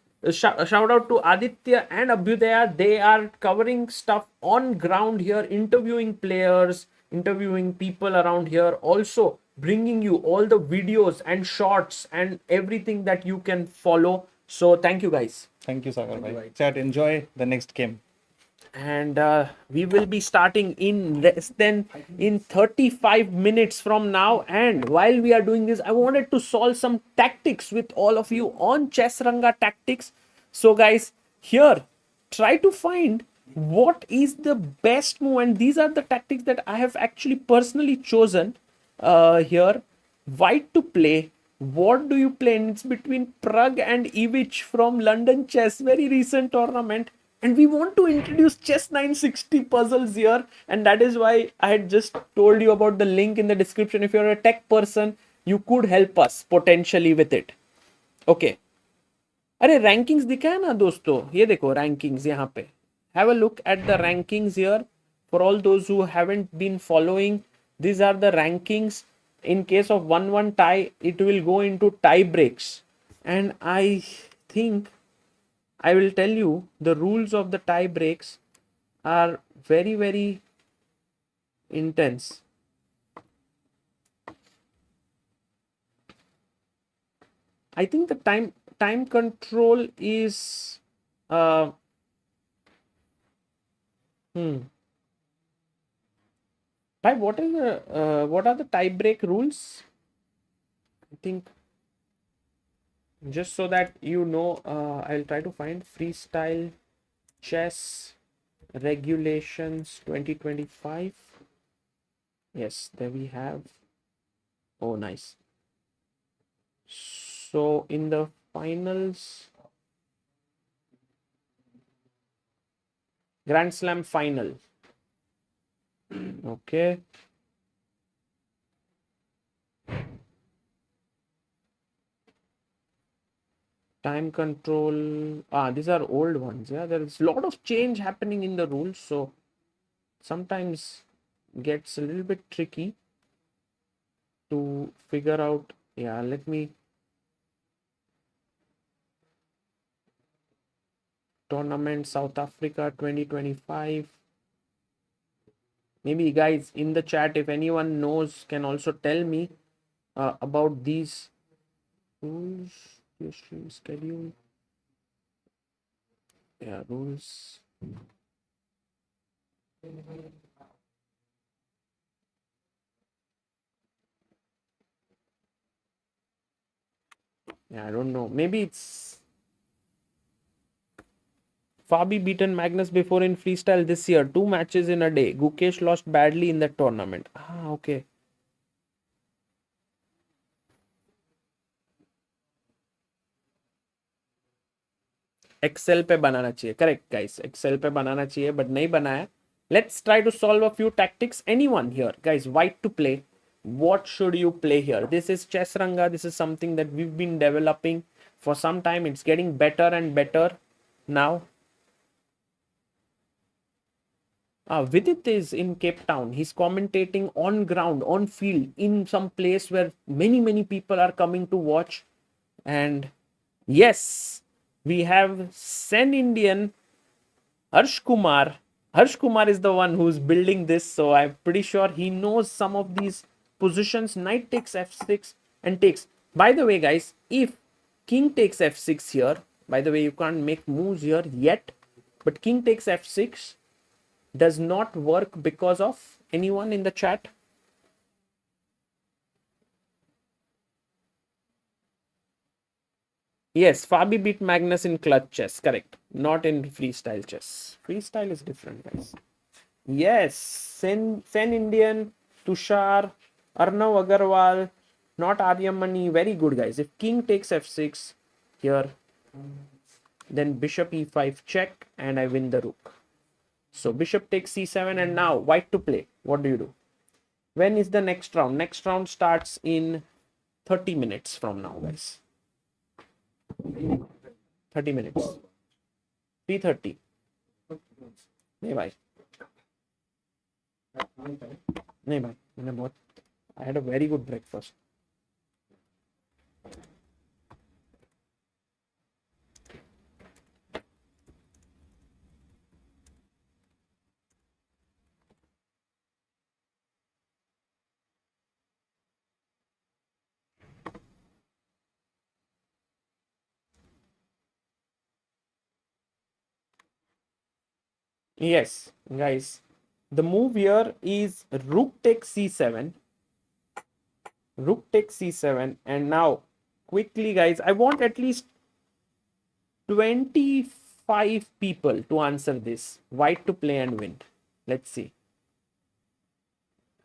A: shout out to Aditya and Abhyudaya. They are covering stuff on ground here, interviewing players, interviewing people around here, also bringing you all the videos and shots and everything that you can follow. So thank you, guys.
L: Thank you, Sagar bhai. Chat, enjoy the next game.
A: And we will be starting in less than in 35 minutes from now. And while we are doing this, I wanted to solve some tactics with all of you on Chessranga Tactics. So guys, here, try to find what is the best move, and these are the tactics that I have actually personally chosen here. White to play. What do you play? And it's between Prague and Ivic from London Chess, very recent tournament. And we want to introduce Chess 960 puzzles here. And that is why I had just told you about the link in the description. If you're a tech person, you could help us potentially with it. Okay. अरे rankings दिखा है ना दोस्तों, ये देखो rankings यहाँ पे. Have a look at the rankings here. For all those who haven't been following, these are the rankings. In case of 1-1 tie, it will go into tie breaks. And I think I will tell you the rules of the tie breaks are very, very intense. I think the time control is Bhai, what are the tie break rules? I think just so that you know, I'll try to find Freestyle Chess Regulations 2025. Yes, there we have. Oh, nice. So in the finals, Grand Slam final. Okay. Time control. These are old ones. Yeah, there is a lot of change happening in the rules, so sometimes gets a little bit tricky to figure out. Yeah, let me. Tournament South Africa 2025. Maybe guys in the chat, if anyone knows, can also tell me about these rules. Stream schedule. Yeah, rules. Yeah, I don't know. Maybe it's Fabi beaten Magnus before in freestyle this year. 2 matches in a day. Gukesh lost badly in that tournament. Okay. Excel पे बनाना चाहिए. Correct guys, Excel पे बनाना चाहिए but नहीं बनाया. Let's try to solve a few tactics. Anyone here, guys? White to play. What should you play here? This is Chess Ranga. This is something that we've been developing for some time. It's getting better and better now. Vidit is in Cape Town. He's commentating on ground, on field, in some place where many people are coming to watch. And yes, we have Sen Indian Harsh Kumar. Harsh Kumar is the one who's building this, so I'm pretty sure he knows some of these positions. Knight takes f6 and takes. By the way, guys, if king takes f6 here, by the way, you can't make moves here yet, but king takes f6 does not work because of anyone in the chat. Yes, Fabi beat Magnus in clutch chess. Correct. Not in freestyle chess. Freestyle is different, guys. Yes, Sen Indian, Tushar, Arnav Agarwal, not Aryamani. Very good, guys. If king takes f6 here, then bishop e5 check, and I win the rook. So bishop takes c7, and now white to play. What do you do? When is the next round? Next round starts in 30 minutes from now, guys. 30 minutes. 3:30. नहीं भाई. नहीं भाई, मैंने बहुत. I had a very good breakfast. Yes, guys, the move here is rook takes c7. Rook takes c7, and now quickly, guys, I want at least 25 people to answer this. White to play and win. Let's see.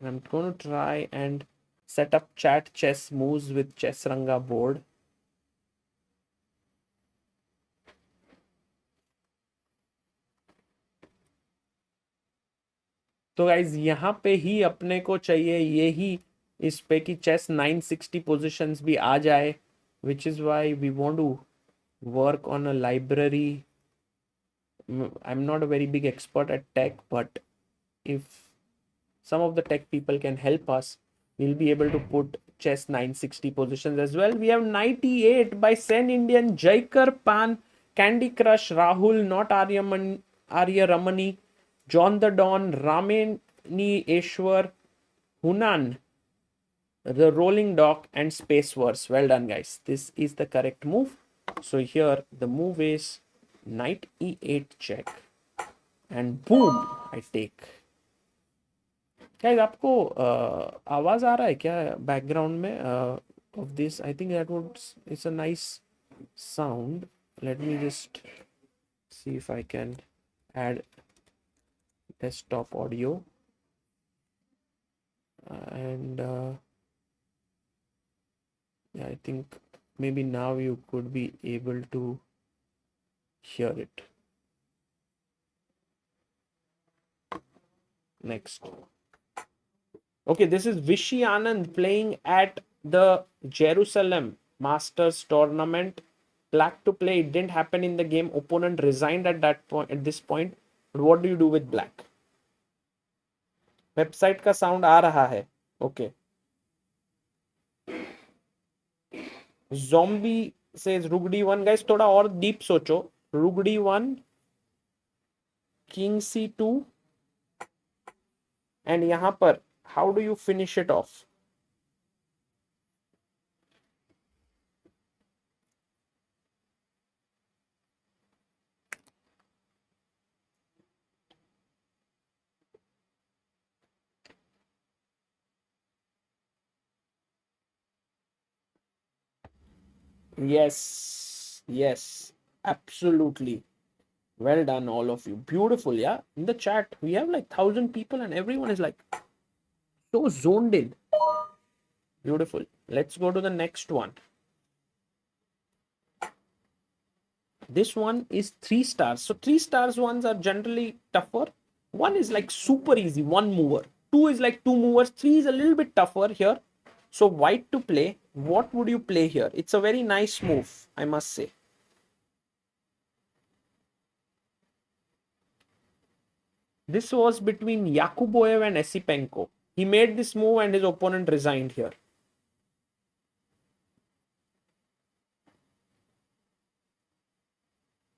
A: I'm going to try and set up chat chess moves with Chess Ranga board. तो guys यहाँ पे ही अपने को चाहिए यही इस पे कि चेस 960 पोजीशंस भी आ जाए, which is why we want to work on a library. I'm not a very big expert at tech, but if some of the tech people can help us, we'll be able to put chess 960 positions as well. We have 98 by Sen Indian, Jaikar Pan, Candy Crush, Rahul, not Arya Ramani, John the Don, Rameni Eshwar, Hunan, the Rolling Dock, and Space Wars. Well done, guys. This is the correct move. So here the move is knight e8 check, and boom, I take. Guys, आपको आवाज आ रहा है क्या background में of this? I think that would it's a nice sound. Let me just see if I can add desktop audio, and yeah, I think maybe now you could be able to hear it. Next. Okay, this is Vishy Anand playing at the Jerusalem Masters tournament. Black to play. It didn't happen in the game. Opponent resigned at that point. At this point, but what do you do with black? Website का sound आ रहा है. Okay. Zombie says Rook D1. Guys, थोड़ा और deep सोचो. Rook D1, King C2, and यहाँ पर how do you finish it off? Yes, yes, absolutely. Well done, all of you. Beautiful, yeah. In the chat, we have like 1,000 people, and everyone is like so zoned in. Beautiful. Let's go to the next one. This one is 3 stars. So 3 stars ones are generally tougher. One is like super easy, one mover. Two is like two movers. Three is a little bit tougher here. So white to play. What would you play here? It's a very nice move, I must say. This was between Yakuboev and Esipenko. He made this move and his opponent resigned here.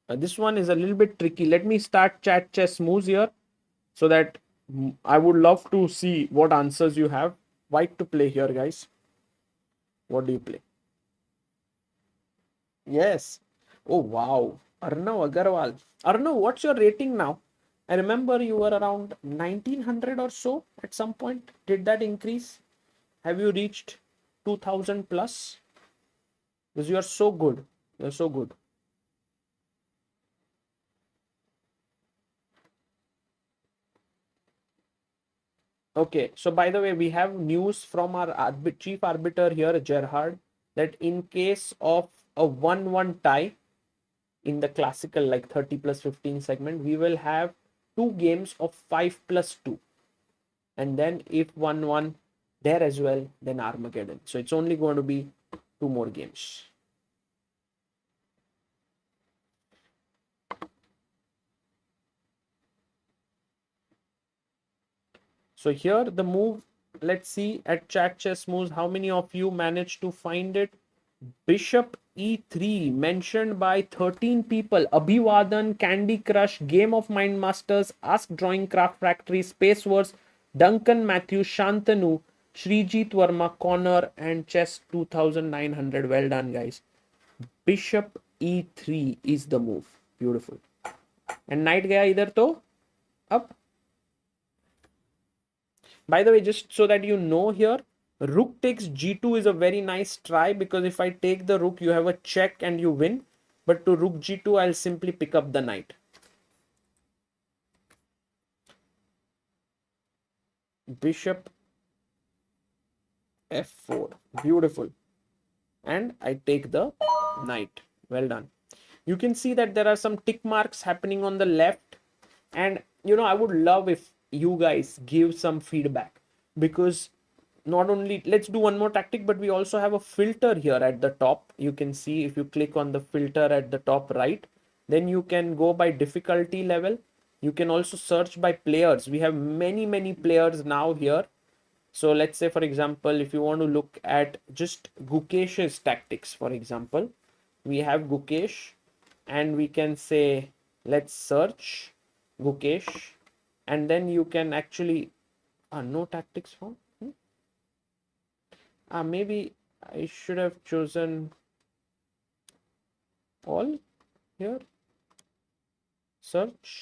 A: This one is a little bit tricky. Let me start chat chess moves here so that I would love to see what answers you have. White to play here, guys. What do you play? Yes. Oh, wow. Arnav Agarwal. Arnav, what's your rating now? I remember you were around 1900 or so at some point. Did that increase? Have you reached 2000 plus? Because you are so good. You're so good. Okay, so by the way, we have news from our chief arbiter here, Gerhard, that in case of a 1-1 tie in the classical like 30 plus 15 segment, we will have 2 games of 5 plus 2. And then if 1-1 there as well, then Armageddon. So it's only going to be 2 more games. So here the move, let's see at chat chess moves, how many of you managed to find it? Bishop e3 mentioned by 13 people. Abhivadan, Candy Crush, Game of Mind Masters, Ask Drawing Craft Factory, Space Wars, Duncan Matthews, Shantanu, Srijit Verma, Connor, and Chess 2900. Well done, guys. Bishop e3 is the move. Beautiful. And knight gaya idhar to up. By the way, just so that you know here, rook takes g2 is a very nice try, because if I take the rook, you have a check and you win. But to rook g2, I'll simply pick up the knight. Bishop f4. Beautiful. And I take the knight. Well done. You can see that there are some tick marks happening on the left. And, you know, I would love if you guys give some feedback, because not only, let's do one more tactic, but we also have a filter here at the top. You can see if you click on the filter at the top right, then you can go by difficulty level. You can also search by players. We have many players now here. So let's say, for example, if you want to look at just Gukesh's tactics, for example, we have Gukesh and we can say, let's search Gukesh, and then you can actually, no tactics found. Maybe I should have chosen all here. Search.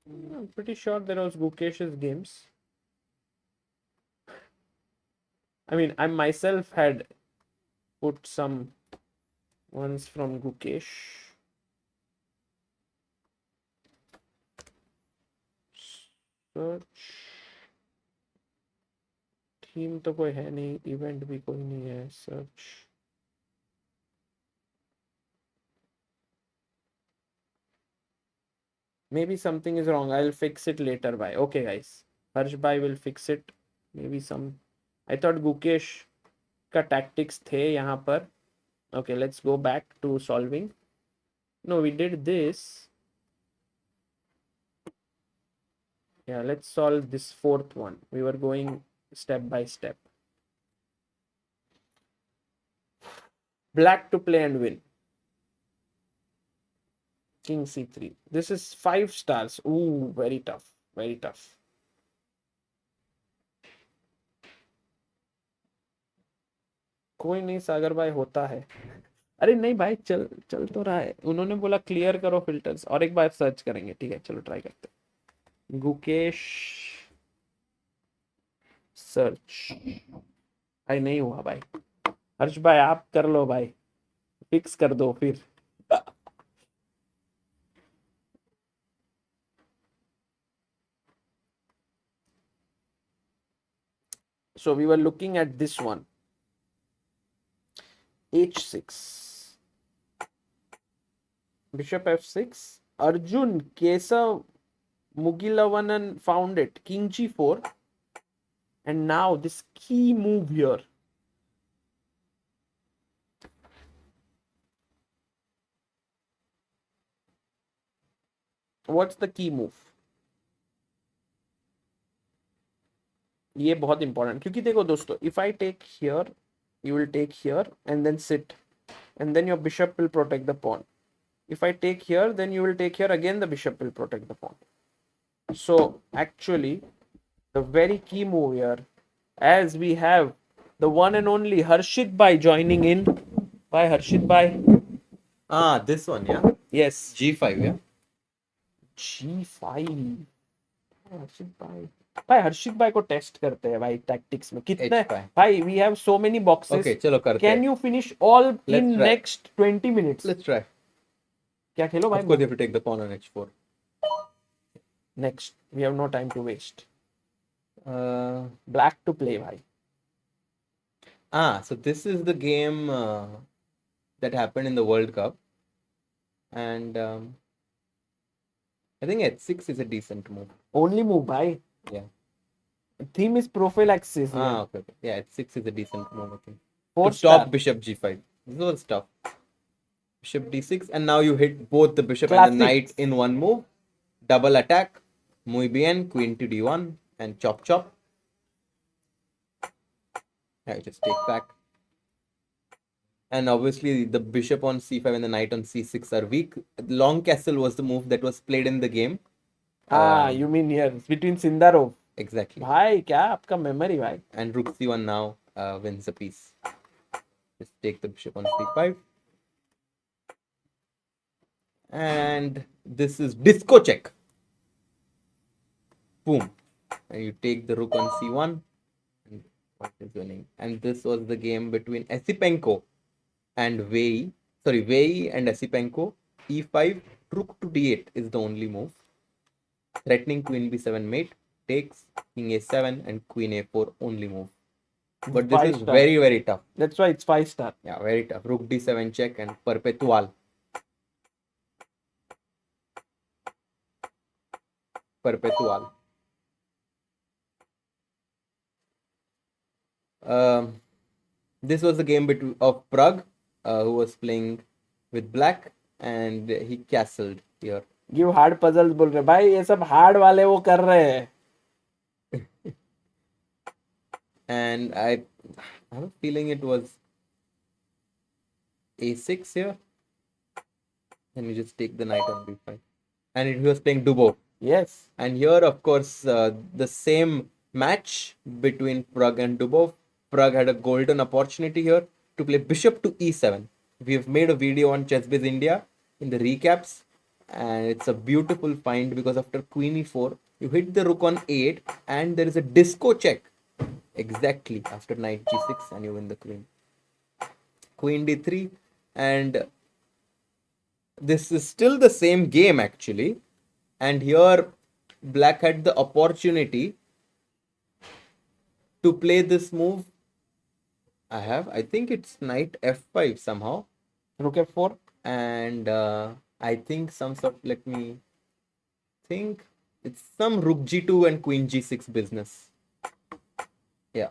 A: I'm pretty sure there was Gukesh's games. I mean, I myself had put some ones from Gukesh. Search. Theme तो कोई है नहीं, event भी कोई नहीं है. Search. Maybe something is wrong. I'll fix it later. Bye. Okay, guys. Harsh bhai will fix it. Maybe some. I thought Gukesh का tactics थे यहाँ पर. Okay, let's go back to solving. No, we did this. Yeah, let's solve this fourth one. We were going step by step. Black to play and win. King c3. This is 5 stars. Ooh, very tough. Very tough. कोई नहीं सागर भाई, होता है. अरे नहीं भाई, चल तो रहा है. उन्होंने बोला क्लियर करो फिल्टर्स, और एक बार सर्च करेंगे. ठीक है, चलो ट्राई करते हैं. गुकेश सर्च. भाई नहीं हुआ भाई. हर्ष भाई आप कर लो भाई, फिक्स कर दो फिर. So we were looking at this one. h6. Bishop f6. Arjun Mugilavanan found it. King g4. And now this key move here. What's the key move? ये बहुत important क्योंकि देखो दोस्तों, if I take here, you will take here and then sit, and then your bishop will protect the pawn. If I take here, then you will take here again, the bishop will protect the pawn. So actually, the very key move here, as we have the one and only Harshit Bhai joining in. Bye Harshit Bhai.
K: Ah, this one, yeah?
A: Yes.
K: G5, yeah?
A: G5. Harshit Bhai. भाई हर्षित भाई को test करते हैं भाई tactics में कितने भाई we have so many boxes
K: okay चलो करते
A: can you finish all in next 20 minutes
K: let's try
A: क्या खेलो भाई
K: of course you have to take the pawn on h4
A: next we have no time to waste black to play भाई
K: so this is the game that happened in the World Cup and I think h6 is a decent move.
A: Only move bhai.
K: Yeah.
A: Theme is prophylaxis.
K: Okay. Yeah, h6 is a decent move, I think.
A: To
K: stop bishop g5. This was tough. Bishop d6 and now you hit both the bishop and the knight in one move. Double attack. Muy bien. Queen to d1 and chop chop. I just take back. And obviously the bishop on c5 and the knight on c6 are weak. Long castle was the move that was played in the game.
A: You mean here between Sindarov?
K: Exactly.
A: Bhai, kya aapka memory bhai?
K: And rook c1 now wins a piece. Just take the bishop on c5. And this is disco check. Boom. And you take the rook on c1. And what is winning? And this was the game between Esipenko and Vei. Sorry, Vei and Esipenko. e5, rook to d8 is the only move. Threatening queen b7 mate. Takes king a7 and queen a4 only move. But this is very, very tough.
A: That's why it's 5-star.
K: Yeah, very tough. Rook d7 check and perpetual. Perpetual. This was the game of Prague, who was playing with black, and he castled here.
A: Give hard puzzles बोल रहे भाई ये सब hard वाले वो कर रहे हैं.
K: And I have a feeling it was a6 here. And you just take the knight on b5. And he was playing Dubov.
A: Yes.
K: And here, of course, the same match between Prague and Dubov. Prague had a golden opportunity here to play bishop to e7. We have made a video on ChessBase India in the recaps. And it's a beautiful find because after queen e4, you hit the rook on 8 and there is a disco check. Exactly after knight g6 and you win the queen. Queen d3 and this is still the same game actually. And here black had the opportunity to play this move. I think it's knight f5 somehow.
A: Rook f4.
K: And I think some sort, let me think. It's some rook g2 and queen g6 business. Yeah.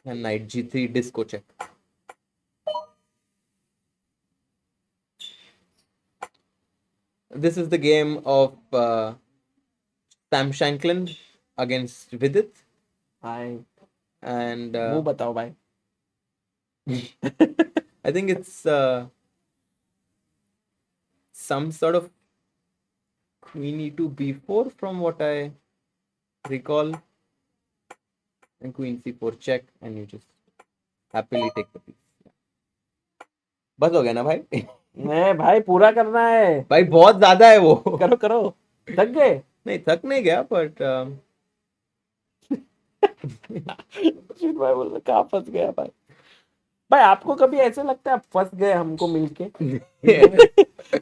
K: And knight g3 disco check. This is the game of Sam Shankland against Vidit.
A: Hi.
K: And
A: वो बताओ भाई.
K: I think it's some sort of queen e2 b4 from what I recall. And queen c4 check and you just happily take the piece. बस हो गया ना भाई?
A: नहीं भाई पूरा करना है.
K: भाई बहुत ज्यादा है वो.
A: करो करो. थक गए?
K: नहीं थक नहीं गया but
A: भाई बोल रहा कहाँ फंस गया भाई. भाई आपको कभी ऐसे लगता है आप फंस गए हमको मिलके?
M: Guys,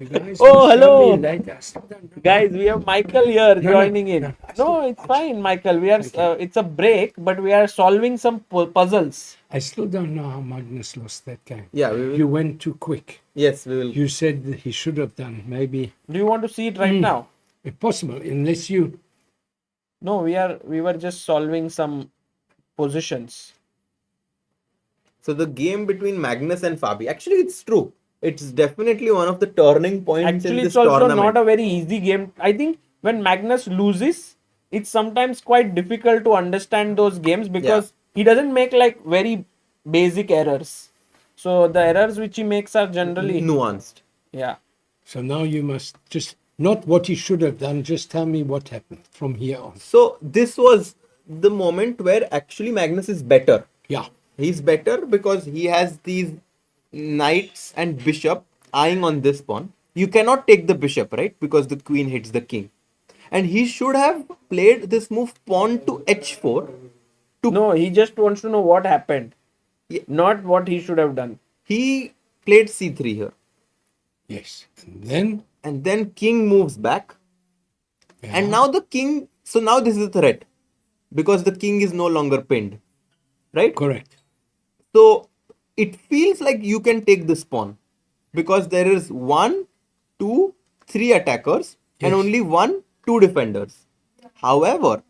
A: Oh,
M: must tell
A: hello.
M: me later. I still don't know.
A: Guys, we have Michael here
M: No,
A: joining in.
M: no,
A: No, it's fine, Michael. We are. It's a break, but we are solving some puzzles.
M: I still don't know how Magnus lost that game.
K: Yeah, we will.
M: You went too quick.
K: Yes, we will.
M: You said that he should have done maybe.
A: Do you want to see it right now?
M: If possible, unless you.
A: No, we were just solving some positions.
K: So the game between Magnus and Fabi, actually it's true. It's definitely one of the turning points in
A: Actually,
K: this
A: it's also
K: tournament.
A: not a very easy game. I think when Magnus loses, it's sometimes quite difficult to understand those games because he doesn't make like very basic errors. So the errors which he makes are generally
K: nuanced.
A: Yeah.
M: So now you must just not what he should have done. Just tell me what happened from here on.
K: So this was the moment where actually Magnus is better.
M: Yeah.
K: He's better because he has these knights and bishop eyeing on this pawn. You cannot take the bishop, right? Because the queen hits the king. And he should have played this move pawn to h4.
A: No, he just wants to know what happened. Not what he should have done.
K: He played c3 here.
M: Yes.
K: And then king moves back. And now the king, so now this is a threat. Because the king is no longer pinned. Right?
M: Correct.
K: So it feels like you can take this pawn. Because there is 1, 2, 3 attackers and only 1, 2 defenders. However,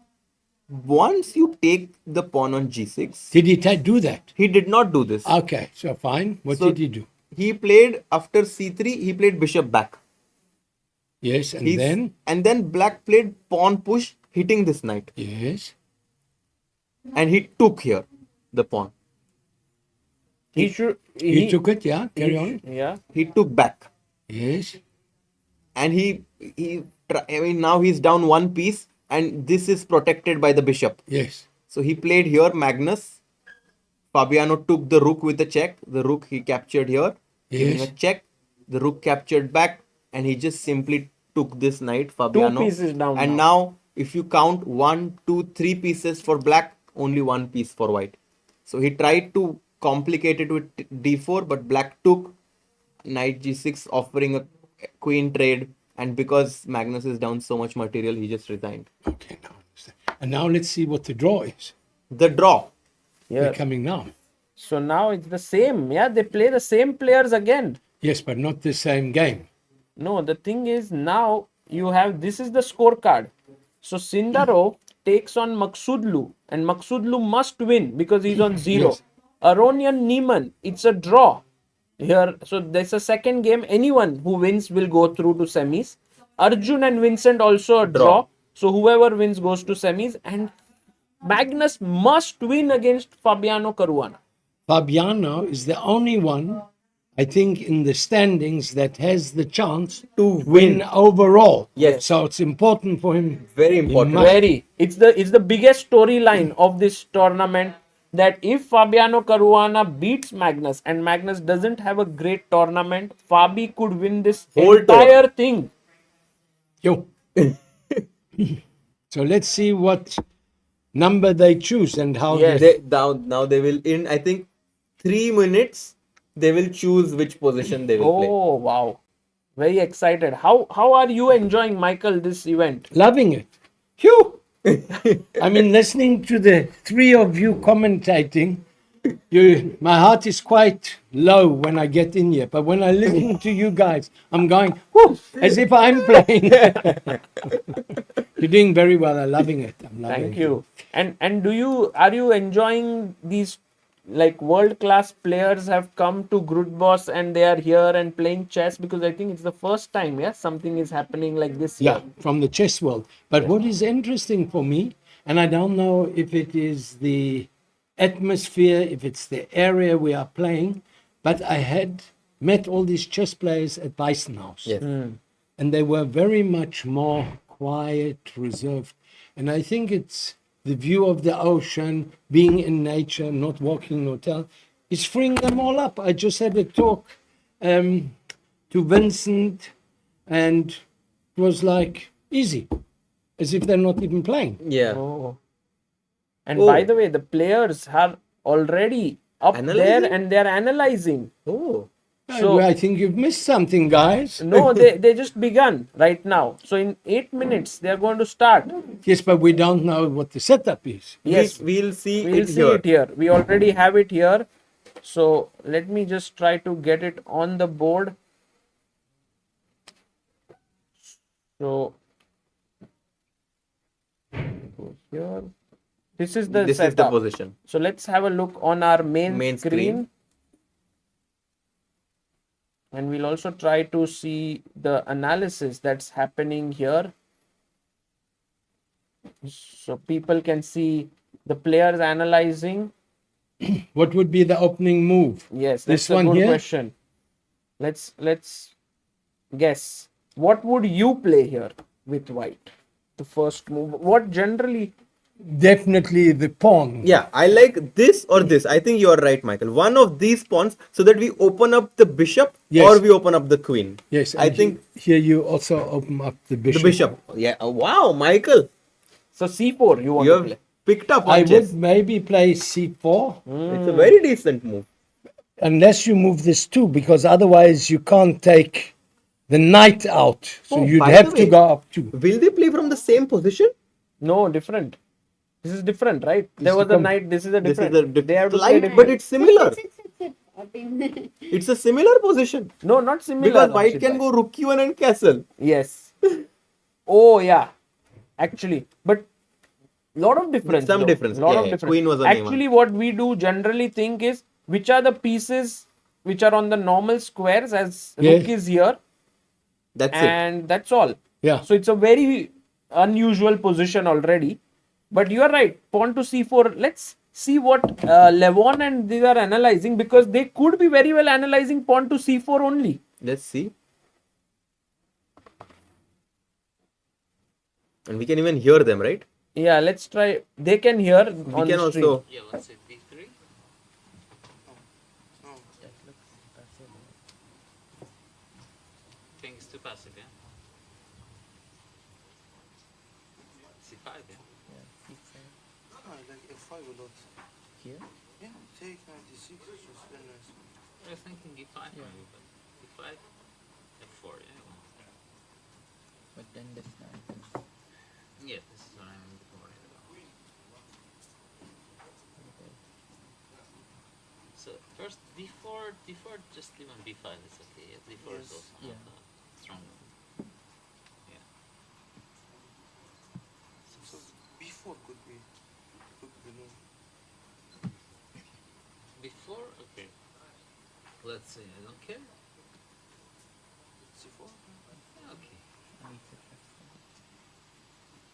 K: once you take the pawn on g6.
M: Did he do that?
K: He did not do this.
M: Okay, so fine. What did he do?
K: He played after c3, he played bishop back.
M: Yes, and then?
K: And then black played pawn push, hitting this knight.
M: Yes.
K: And he took here the pawn.
A: He
M: took it, yeah. Carry on.
A: Yeah.
K: He took back.
M: Yes.
K: And now he's down one piece and this is protected by the bishop.
M: Yes.
K: So he played here Magnus. Fabiano took the rook with a check. The rook he captured here. Giving a check. The rook captured back. And he just simply took this knight, Fabiano.
A: 2 pieces down.
K: And now if you count 1, 2, 3 pieces for black, only 1 piece for white. So he tried to complicate it with d4, but black took knight g6, offering a queen trade. And because Magnus is down so much material, he just resigned.
M: Okay, now understand. And now let's see what the draw is.
K: The draw.
M: They're coming now.
A: So now it's the same. Yeah, they play the same players again.
M: Yes, but not the same game.
A: No, the thing is now you have, this is the scorecard. So Sindarov takes on Maghsoodloo and Maghsoodloo must win because he's on 0.
M: Yes.
A: Aronian Neiman, it's a draw here. So there's a second game. Anyone who wins will go through to semis. Arjun and Vincent also a draw. So whoever wins goes to semis. And Magnus must win against Fabiano Caruana.
M: Fabiano is the only one, I think, in the standings that has the chance
K: to
M: win overall.
K: Yes.
M: So it's important for him.
K: Very important.
A: Very. It's the biggest storyline of this tournament, that if Fabiano Caruana beats Magnus and Magnus doesn't have a great tournament, Fabi could win this
K: whole
A: entire thing.
M: Yo. So let's see what number they choose and how
K: Now they will, in I think 3 minutes, they will choose which position they will play.
A: Oh, wow. Very excited. How are you enjoying, Michael, this event?
M: Loving it. Phew! I mean, listening to the three of you commentating, my heart is quite low when I get in here. But when I listen to you guys, I'm going, whoo, as if I'm playing. You're doing very well. I'm loving it. I'm loving
A: Thank you. And are you enjoying these, like, world-class players have come to Grudboss and they are here and playing chess? Because I think it's the first time, something is happening like this
M: Yeah,
A: here.
M: from the chess world. But what is interesting for me, and I don't know if it is the atmosphere, if it's the area we are playing, but I had met all these chess players at Weissenhaus.
K: Yes.
M: And they were very much more quiet, reserved. And I think it's the view of the ocean, being in nature, not walking in a hotel, is freeing them all up. I just had a talk to Vincent, and it was like easy, as if they're not even playing.
K: Yeah.
A: Oh. And by the way, the players are already up there
K: Analyzing?
A: and they're analyzing.
K: Oh.
A: So
M: I think you've missed something, guys.
A: no, they just begun right now. So in 8 minutes they're going to start.
M: Yes, but we don't know what the setup is.
A: Yes,
K: We'll see
A: we'll
K: it
A: see
K: here.
A: it here. We already have it here. So let me just try to get it on the board. So go here. This is the
K: This is the
A: setup.
K: position.
A: So let's have a look on our main screen. And we'll also try to see the analysis that's happening here. So people can see the players analyzing.
M: What would be the opening move?
A: Yes,
M: This
A: that's a
M: one
A: good
M: here?
A: question. Let's guess. What would you play here with white? The first move. What generally?
M: Definitely the pawn.
K: Yeah, I like this or this. I think you are right, Michael. One of these pawns, so that we open up the bishop
M: Yes.
K: or we open up the queen.
M: Yes,
K: I
M: and
K: think
M: here you also open up the
K: the
M: bishop.
K: bishop. Yeah. Wow, Michael,
A: So C4 you want
K: you
A: to
K: have
A: play.
K: picked up
M: I
K: on chess.
M: would maybe play c4
K: It's a very decent move.
M: unless you move this too, because otherwise you can't take the knight out. So
K: Oh,
M: you'd
K: by
M: have
K: the
M: to
K: way,
M: go up too.
K: Will they play from the same position?
A: No, different. This is different, right? There was a knight. This is a
K: This is
A: different.
K: a
A: They have to play
K: slight,
A: different.
K: but it's similar.
D: Sit.
K: It's a similar position
A: No, not similar.
K: because white
A: Rashid
K: can
A: bhai.
K: go rook q1 and castle.
A: Yes. Oh yeah, actually, but lot of difference.
K: Some
A: though.
K: difference.
A: Lot
K: Yeah,
A: of
K: yeah.
A: difference.
K: Queen was a
A: Actually, what we do generally think is which are the pieces which are on the normal squares as
M: Yes.
A: rook is here,
K: That's it.
A: and that's all.
M: Yeah.
A: So it's a very unusual position already. But you are right. Pawn to c4. Let's see what Levon and these are analyzing, because they could be very well analyzing pawn to c4 only.
K: Let's see. And we can even hear them, right?
A: Yeah, let's try. They can hear
K: We
A: on
K: can
A: the stream.
K: also.
F: Yeah, let's say b3. Things too passive, yeah? c5, yeah?
G: I like F5 a lot.
J: Here?
G: Yeah, take 96, it's just very nice.
F: I was thinking e5 maybe, but e5, f4, yeah?
J: But then this knight.
F: Yeah, this is what I'm worried about. So first d4, just leave on b5, it's okay. Yeah, d4 is
G: Yes.
F: also
J: Yeah.
F: not strong. Yeah.
G: So B4 could be no.
F: Before, okay. Let's say I don't care.
G: C4?
F: Okay.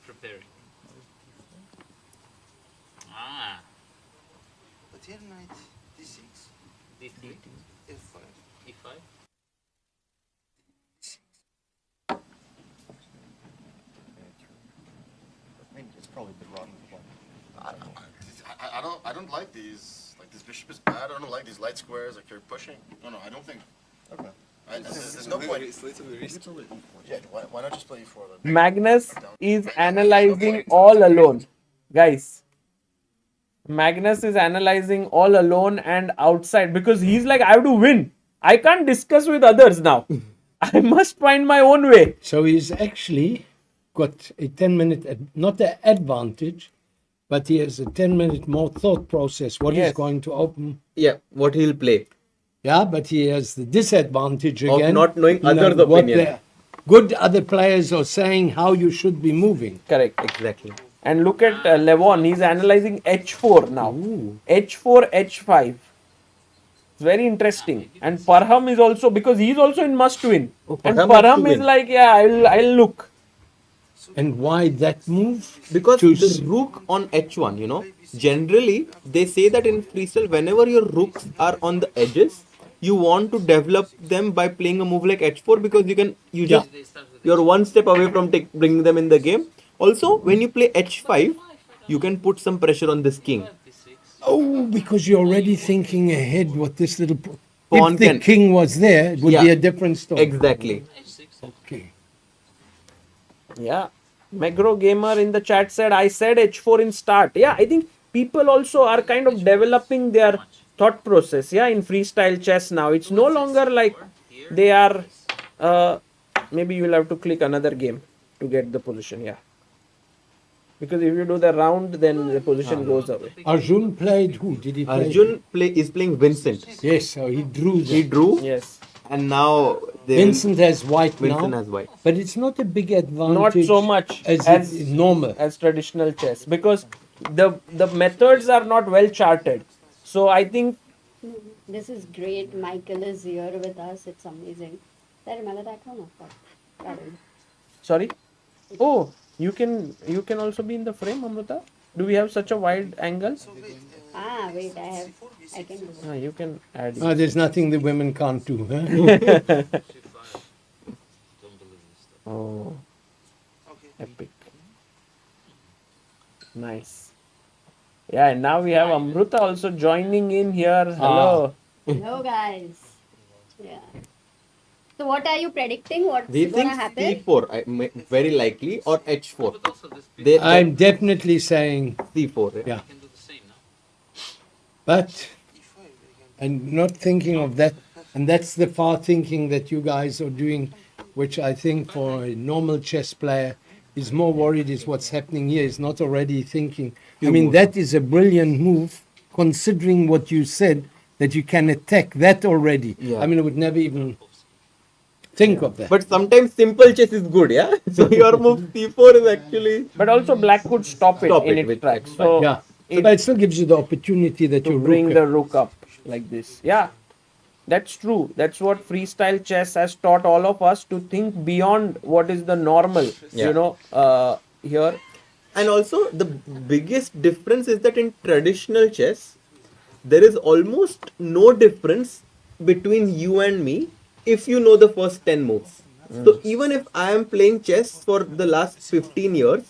F: Preparing. Ah,
G: But here knight D6,
F: d3,
G: F5.
F: e5.
E: It's probably the wrong one. I don't like these. Like this bishop is bad. I don't like these light squares. Like you're pushing. No, I don't think. Okay. There's no point. Yeah. Why not just play e4 then?
A: Magnus is analyzing all alone, guys. Magnus is analyzing all alone and outside, because he's like, I have to win. I can't discuss with others now. I must find my own way.
M: So he's actually got a 10-minute, not an advantage, but he has a 10-minute more thought process. What
A: Yes.
M: he's going to open.
K: Yeah, what he'll play.
M: Yeah, but he has the disadvantage
K: Of
M: again.
K: not knowing others'
M: what
K: opinion.
M: the good other players are saying how you should be moving.
A: Correct.
K: Exactly.
A: And look at Levon. He's analyzing h4 now. h4, h5. It's very interesting. And Parham is also, because he's also in must win. And
K: Parham has to
A: Parham is
K: win.
A: like, yeah, I'll look.
M: And why that move?
K: Because
M: To
K: the rook on h1, generally they say that in freestyle, whenever your rooks are on the edges, you want to develop them by playing a move like h4, because you're one step away from bringing them in the game. Also, when you play h5, you can put some pressure on this king.
M: Oh, because you're already thinking ahead what this little...
K: Pawn
M: if the
K: can-
M: king was there, it would be
K: Yeah.
M: a different story.
K: Exactly.
M: Okay.
A: Yeah. Megro Gamer in the chat said, I said h4 in start. Yeah, I think people also are kind of developing their thought process, yeah, in freestyle chess now. It's no longer like they are. Maybe you will have to click another game to get the position, yeah. Because if you do the round, then the position goes away.
M: Arjun played who? Did he play?
K: Arjun is playing Vincent.
M: Yes, so he drew.
K: He drew.
A: Yes.
K: And now
M: Vincent has white
K: Vincent
M: now.
K: has white.
M: But it's not a big advantage.
A: Not so much
M: as normal.
A: As traditional chess, because the methods are not well charted. So I think
D: This is great. Michael is here with us. It's amazing. There, मला दाखव ना. काढून.
A: sorry. Oh, you can also be in the frame, Amrita. Do we have such a wide angle?
D: Wait, I can do it.
A: You can add.
M: There's nothing the women can't do. Huh?
A: Oh, epic. Nice. Yeah, and now we have Amrita also joining in here. Hello.
D: Hello, guys. Yeah. So, what are you predicting? What's
K: We
D: gonna
K: think
D: happen?
K: C4, very likely, or H4.
M: I'm definitely saying
K: C4.
M: Yeah. But I'm not thinking of that, and that's the far thinking that you guys are doing, which I think for a normal chess player is more worried is what's happening here, is not already thinking. I mean, that is a brilliant move, considering what you said, that you can attack that already.
K: Yeah.
M: I mean, I would never even think of that.
K: But sometimes simple chess is good, yeah? So your move C4 is actually...
A: But also black could stop it in its tracks. So
M: yeah. But it still gives you the opportunity that
A: to
M: you
A: bring the rook up like this. Yeah, that's true. That's what freestyle chess has taught all of us, to think beyond what is the normal, here.
K: And also, the biggest difference is that in traditional chess, there is almost no difference between you and me if you know the first 10 moves. So even if I am playing chess for the last 15 years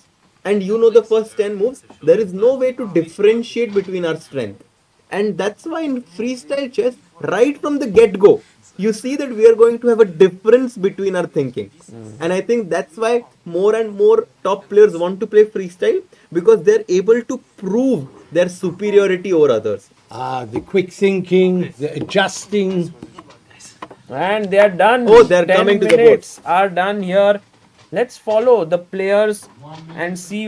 K: and you know the first 10 moves, there is no way to differentiate between our strength. And that's why in freestyle chess, right from the get-go, you see that we are going to have a difference between our thinking. And I think that's why more and more top players want to play freestyle, because they're able to prove their superiority over others.
M: The quick thinking, the adjusting.
A: And they are done.
K: Oh, they're
A: 10
K: coming to the board.
A: minutes are done here. Let's follow the players and see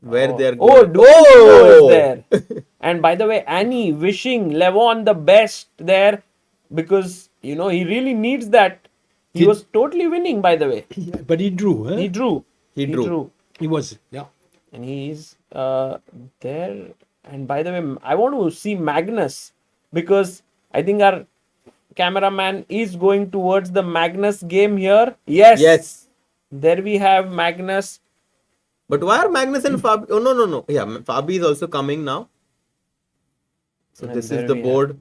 K: where they're
A: Oh,
K: going.
A: Duo is there. And by the way, Annie wishing Levon the best there, because he really needs that. He was totally winning, by the way.
M: But he drew, huh?
A: He drew.
M: He was, yeah.
A: And he's there. And by the way, I want to see Magnus, because I think our cameraman is going towards the Magnus game here. Yes. There we have Magnus.
K: But why are Magnus and Fabi? Oh, no. Yeah, Fabi is also coming now. So
A: And
K: this
A: there
K: is the
A: we
K: board.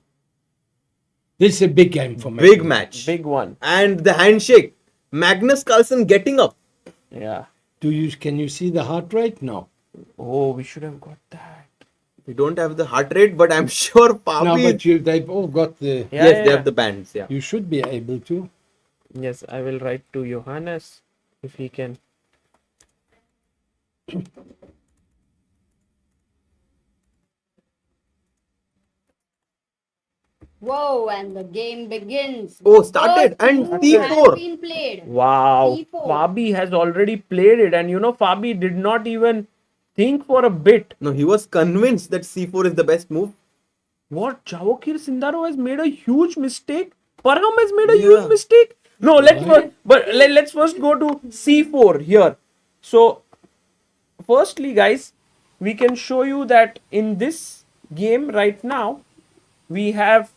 M: This is a big game for me.
K: Big match.
A: Big one.
K: And the handshake. Magnus Carlsen getting up.
A: Yeah.
M: Can you see the heart rate? No.
A: Oh, we should have got that.
K: We don't have the heart rate, but I'm sure Fabi...
M: No, but they've all got the...
K: They have the bands, yeah.
M: You should be able to.
A: Yes, I will write to Johannes if he can.
D: Whoa, and the game begins.
K: Oh, started.
D: First
K: And
D: move
K: C4.
D: has been played.
A: Wow.
D: C4.
A: Fabi has already played it. And Fabi did not even think for a bit.
K: No, he was convinced that C4 is the best move.
A: What? Javokhir Sindarov has made a huge mistake? Parham has made a huge mistake? No, let's first go to C4 here. So, firstly, guys, we can show you that in this game right now, we have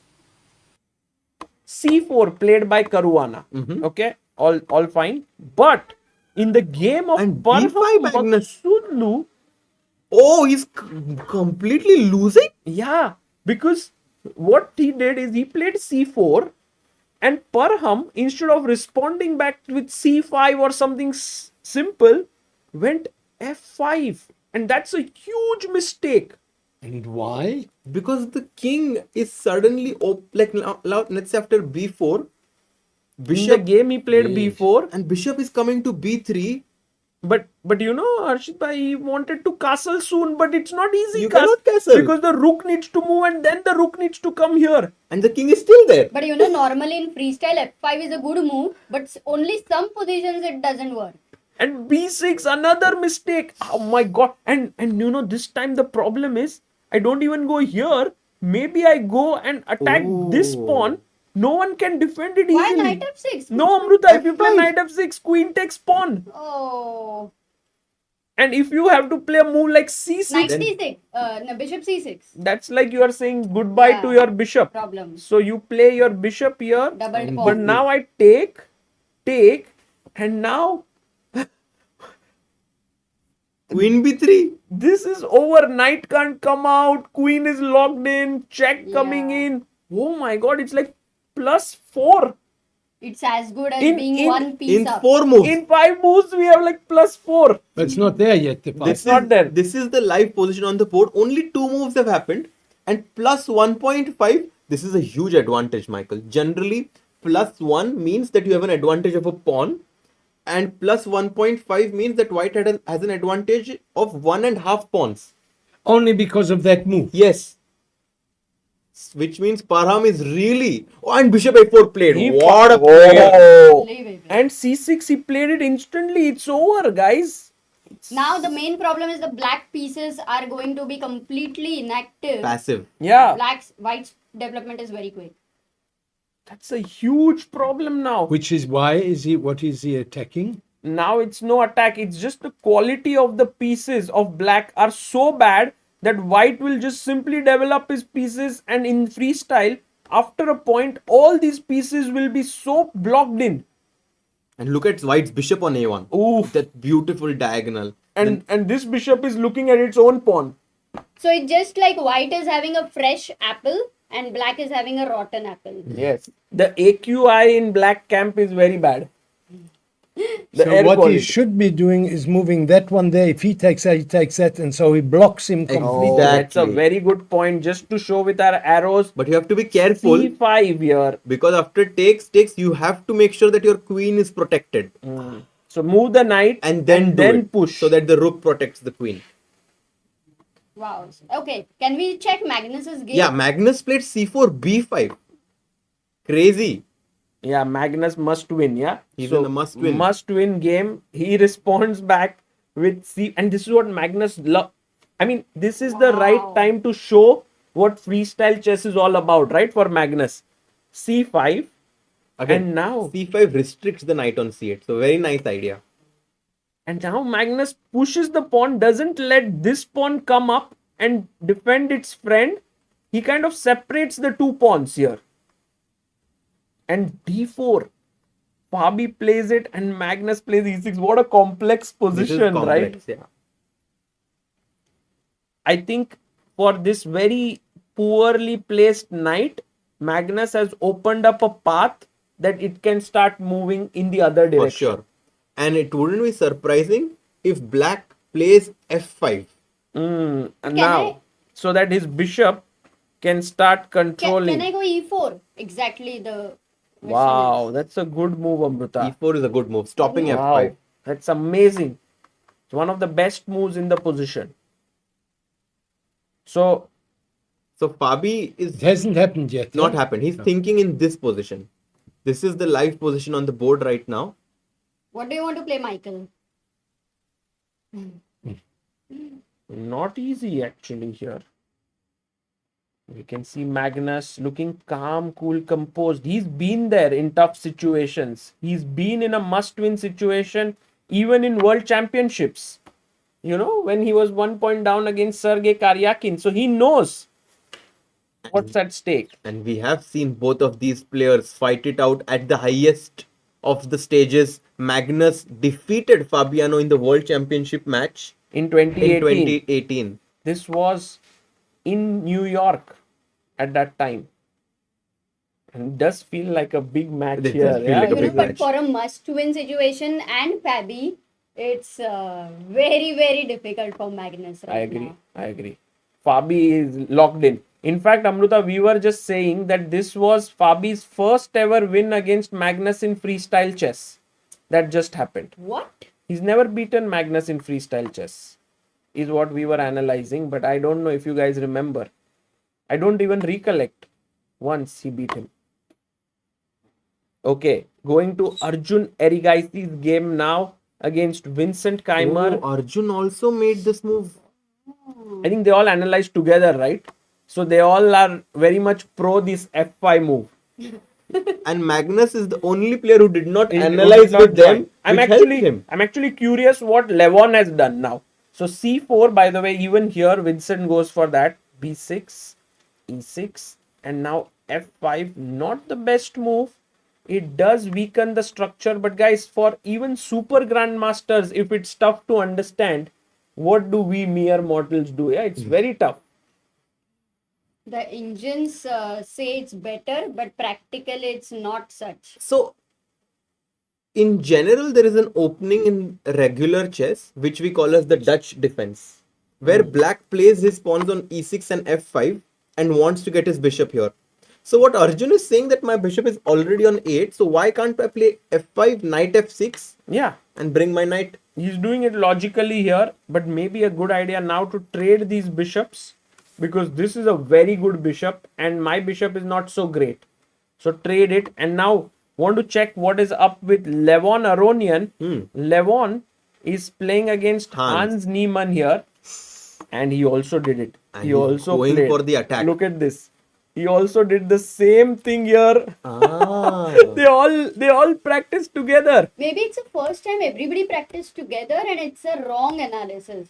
A: C4 played by Caruana. Okay, all fine. But in the game of Parham Maghsoodloo,
K: oh, he's completely losing?
A: Yeah, because what he did is he played C4, and Parham, instead of responding back with C5 or something simple, went F5. And that's a huge mistake.
M: And why?
K: Because the king is suddenly, let's say after B4,
A: In the game he played B4.
K: And bishop is coming to B3.
A: But you know, Harshit bhai, he wanted to castle soon, but it's not easy.
K: You cannot castle.
A: Because the rook needs to move and then the rook needs to come here.
K: And the king is still there.
D: But you know, normally in freestyle, f5 is a good move, but only some positions it doesn't work.
A: And b6, another mistake. Oh my god. And you know, this time the problem is I don't even go here. Maybe I go and attack this pawn. No one can defend it
D: Why
A: easily.
D: knight f6?
A: No, Amruta, if you play knight f6, queen takes pawn.
D: Oh.
A: And if you have to play a move like c6,
D: Knight c6. No, bishop c6.
A: that's like you are saying goodbye to your bishop.
D: Problem.
A: So you play your bishop here.
D: Double pawn.
A: But now I take, and now
K: Queen b3.
A: this is over. Knight can't come out. Queen is locked in. Check coming in. Oh my god, it's like +4.
D: It's as good as
A: In-
D: being
A: in-
D: one piece
K: In
D: up.
K: 4 moves.
A: In 5 moves, we have like +4.
M: But it's not there yet. The
K: This
A: not
K: is,
A: there.
K: This is the live position on the board. Only 2 moves have happened. And plus 1.5. This is a huge advantage, Michael. Generally, +1 means that you have an advantage of a pawn. And plus 1.5 means that white has an advantage of 1.5 pawns.
M: Only because of that move.
K: Yes. Which means Parham is really... Oh, and bishop a4 played. What a player.
A: Oh.
D: Leave it.
A: And c6, he played it instantly. It's over, guys.
D: Now the main problem is the black pieces are going to be completely inactive.
K: Passive.
A: Yeah,
D: White's development is very quick.
A: that's a huge problem now.
M: Which is why what is he attacking?
A: Now it's no attack. It's just the quality of the pieces of black are so bad that white will just simply develop his pieces, and in freestyle, after a point, all these pieces will be so blocked in.
K: And look at white's bishop on a1.
A: Oof.
K: That beautiful diagonal.
A: And this bishop is looking at its own pawn.
D: So it's just like white is having a fresh apple and black is having a rotten apple.
A: Yes. The AQI in black camp is very bad. The
M: So
A: air
M: what
A: quality.
M: he should be doing is moving that one there. If he takes that, he takes that, and so he blocks him completely.
A: Oh, that's a
K: Exactly.
A: very good point. Just to show with our arrows.
K: But you have to be careful.
A: C5 here.
K: Because after takes, you have to make sure that your queen is protected.
A: So move the knight
K: And then
A: push.
K: So that the rook protects the queen.
D: Wow. Okay. Can we check Magnus's game?
K: Yeah, Magnus played c4, b5. Crazy.
A: Yeah, Magnus must win. Yeah,
K: He's in a must win.
A: Must win game. He responds back with C, and this is what Magnus love. I mean, this is the right time to show what freestyle chess is all about, right? For Magnus, C5,
K: Again,
A: and now
K: c5 restricts the knight on c8. So very nice idea.
A: and now Magnus pushes the pawn, doesn't let this pawn come up and defend its friend. He kind of separates the two pawns here. And d4. Fabi plays it and Magnus plays e6. What a complex
K: This is
A: position, right?
K: complex, yeah.
A: I think for this very poorly placed knight, Magnus has opened up a path that it can start moving in the other
K: For
A: direction.
K: sure. And it wouldn't be surprising if black plays f5.
A: And
D: Can
A: now,
D: I-
A: so that his bishop can start controlling.
D: Can I go e4? Exactly the.
A: Wow, that's a good move, Amrita.
K: e4 is a good move. Stopping
A: Wow,
K: f5.
A: that's amazing. It's one of the best moves in the position. So
K: Fabi is
M: It hasn't happened yet.
K: not
M: yeah?
K: happened. He's thinking in this position. This is the live position on the board right now.
D: What do you want to play, Michael?
A: not easy actually here. We can see Magnus looking calm, cool, composed. He's been there in tough situations. He's been in a must-win situation, even in World Championships. You know, when he was 1 point down against Sergei Karyakin. So he knows what's at stake.
K: And we have seen both of these players fight it out at the highest of the stages. Magnus defeated Fabiano in the World Championship match
A: In
K: in
A: 2018.
K: 2018.
A: This was in New York at that time. And it does feel like a big match
K: It
A: here.
K: does feel like a
D: You
K: big
D: know, but
K: match.
D: for a must-win situation and Fabi, it's very, very difficult for Magnus right
A: I agree.
D: now.
A: I agree. Fabi is locked in. In fact, Amruta, we were just saying that this was Fabi's first ever win against Magnus in freestyle chess. That just happened.
D: What?
A: He's never beaten Magnus in freestyle chess, is what we were analyzing. But I don't know if you guys remember. I don't even recollect once he beat him. Okay, going to Arjun Erigaisi's game now against Vincent Keymer.
K: Oh, Arjun also made this move.
A: I think they all analyzed together, right? So they all are very much pro this F5 move.
K: And Magnus is the only player who did not
A: Who did
K: analyze
A: not
K: with them.
A: join. I'm
K: which helped
A: actually
K: him.
A: I'm actually curious what Levon has done now. So C4, by the way, even here Vincent goes for that. B6, E6, and now F5. Not the best move. It does weaken the structure, but guys, for even super grandmasters, if it's tough to understand, what do we mere mortals do? Yeah, it's very tough.
D: The engines say it's better, but practically it's not such.
K: So, in general, there is an opening in regular chess, which we call as the Dutch defense, where black plays his pawns on e6 and f5 and wants to get his bishop here. So what Arjun is saying that my bishop is already on 8, so why can't I play f5, knight f6?
A: Yeah.
K: And bring my knight?
A: He's doing it logically here, but maybe a good idea now to trade these bishops, because this is a very good bishop and my bishop is not so great. So trade it. And now want to check what is up with Levon Aronian. Levon is playing against Hans Niemann here, and he also did it.
K: And
A: he also
K: going
A: played.
K: for the attack.
A: Look at this. He also did the same thing here. they all practiced together.
D: Maybe it's the first time everybody practiced together and it's a wrong analysis,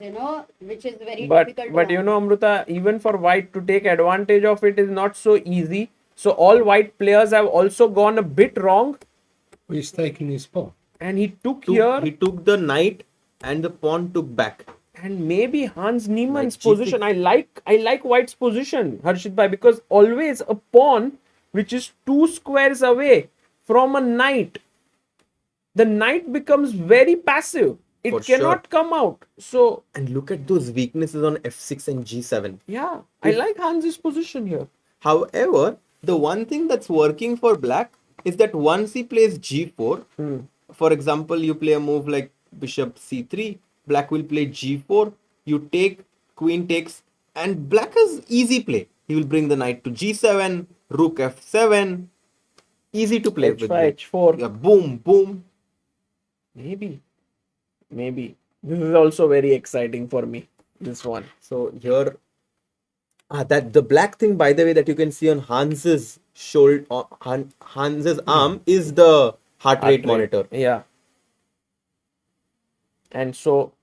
D: which is very difficult.
A: But Amruta, even for white to take advantage of it is not so easy. So all white players have also gone a bit wrong.
M: He's taking his pawn.
A: And he took here.
K: He took the knight and the pawn took back.
A: And maybe Hans Niemann's position. I like white's position, Harshit Bhai, because always a pawn which is 2 squares away from a knight, the knight becomes very passive. It cannot come out. So,
K: and look at those weaknesses on f6 and g7.
A: Yeah, I like Hans's position here.
K: However, the one thing that's working for black is that once he plays g4, for example, you play a move like bishop c3, black will play g4, you take, queen takes, and black has easy play. He will bring the knight to g7, rook f7, easy to play with.
A: h4.
K: Yeah, boom, boom.
A: Maybe. This is also very exciting for me, this one.
K: So here, that the black thing, by the way, that you can see on Hans's shoulder, Hans's arm is the heart rate monitor.
A: Yeah. And so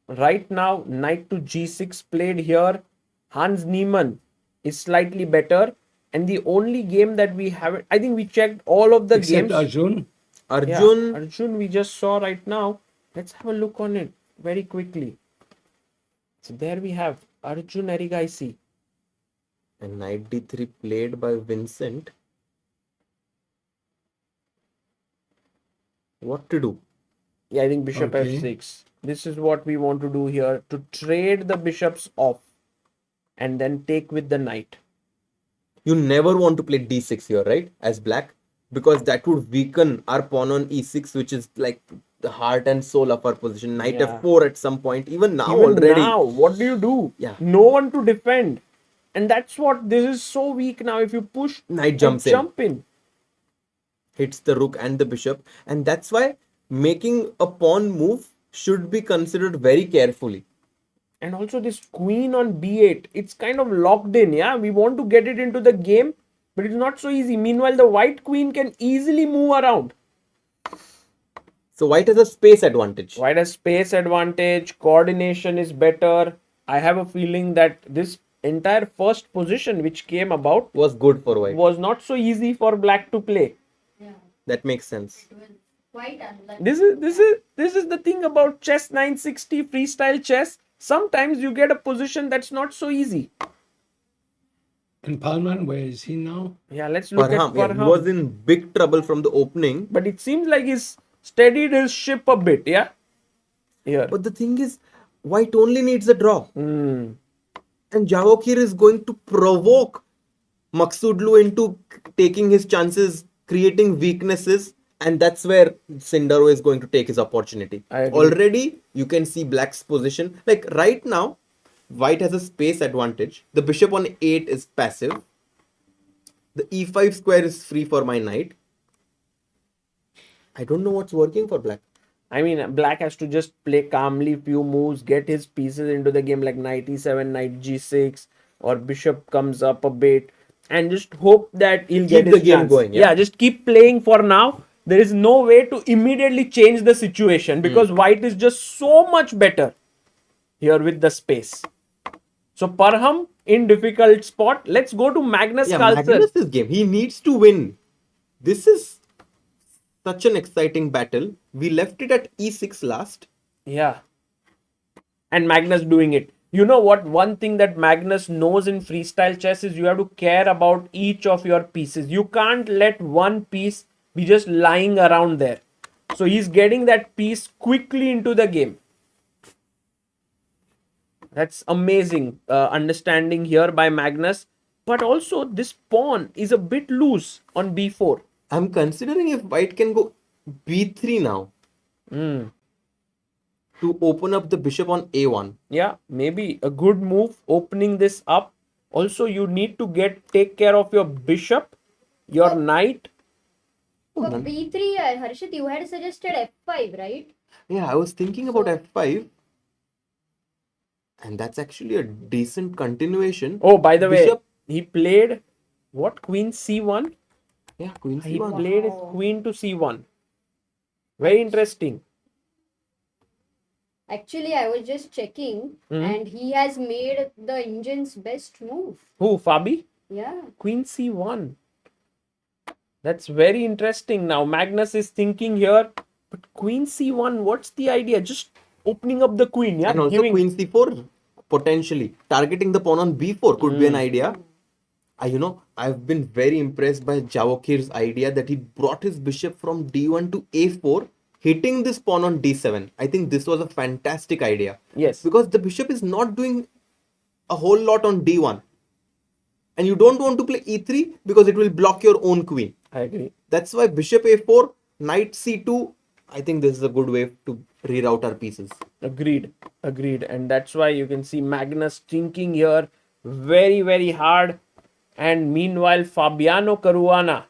A: right now, knight to g6 played here. Hans Niemann is slightly better. And the only game that we haven't, I think we checked all of the
M: Except
A: games.
M: Arjun.
A: Arjun we just saw right now. Let's have a look on it very quickly. So there we have Arjun Erigaisi.
K: And knight d3 played by Vincent. What to do?
A: Yeah, I think bishop f6. This is what we want to do here, to trade the bishops off and then take with the knight.
K: You never want to play d6 here, right? As black, because that would weaken our pawn on e6, which is like the heart and soul of our position. Knight f4 at some point. Even now already.
A: Now, what do you do?
K: Yeah.
A: No one to defend. And that's what, this is so weak now. If you push,
K: knight jumps
A: in.
K: Hits the rook and the bishop. And that's why making a pawn move should be considered very carefully.
A: And also this queen on b8, it's kind of locked in. Yeah, we want to get it into the game, but it's not so easy. Meanwhile, the white queen can easily move around.
K: So white has a space advantage.
A: White has space advantage. Coordination is better. I have a feeling that this entire first position which came about
K: was good for white.
A: Was not so easy for black to play.
D: Yeah.
K: That makes sense.
D: Quite unlucky.
A: This is the thing about chess 960 freestyle chess. Sometimes you get a position that's not so easy.
M: And Parham, where is he now?
A: Yeah, let's look at Parham.
K: He was in big trouble from the opening.
A: But it seems like he's steadied his ship a bit, yeah? Here.
K: But the thing is, white only needs a draw. And Javokhir is going to provoke Maghsoodloo into taking his chances, creating weaknesses. And that's where Sindarov is going to take his opportunity.
A: I agree.
K: Already, you can see black's position. Like right now, white has a space advantage. The bishop on 8 is passive. The e5 square is free for my knight. I don't know what's working for black.
A: I mean, black has to just play calmly, few moves, get his pieces into the game like knight e7, knight g6, or bishop comes up a bit, and just hope that he'll get
K: Keep the
A: his
K: game
A: chance.
K: going,
A: Yeah, just keep playing for now. There is no way to immediately change the situation because white is just so much better here with the space. So Parham in difficult spot. Let's go to Magnus
K: Yeah,
A: Carlsen.
K: Magnus's game. He needs to win. This is such an exciting battle. We left it at e6 last.
A: Yeah. And Magnus doing it. You know what? One thing that Magnus knows in freestyle chess is you have to care about each of your pieces. You can't let one piece be just lying around there. So he's getting that piece quickly into the game. That's amazing understanding here by Magnus. But also this pawn is a bit loose on b4.
K: I'm considering if white can go b3 now. To open up the bishop on a1.
A: Yeah, maybe a good move opening this up. Also, you need to take care of your bishop, your knight.
D: For b3, Harshit, you had suggested f5, right?
K: Yeah, I was thinking about f5. And that's actually a decent continuation.
A: Oh, by the
K: Bishop,
A: way, he played what? Queen c1?
K: Yeah, queen
A: He
K: c1.
A: played his queen to c1. Very interesting.
D: Actually, I was just checking and he has made the engine's best move.
A: Who? Fabi?
D: Yeah.
A: Queen c1. That's very interesting. Now, Magnus is thinking here, but queen c1, what's the idea? Just opening up the queen, yeah?
K: And also queen c4, potentially. Targeting the pawn on b4 could be an idea. I've been very impressed by Javokhir's idea that he brought his bishop from d1 to a4, hitting this pawn on d7. I think this was a fantastic idea.
A: Yes.
K: Because the bishop is not doing a whole lot on d1. And you don't want to play e3 because it will block your own queen.
A: I agree.
K: That's why bishop a4, knight c2, I think this is a good way to reroute our pieces.
A: Agreed. And that's why you can see Magnus thinking here very, very hard. And meanwhile, Fabiano Caruana.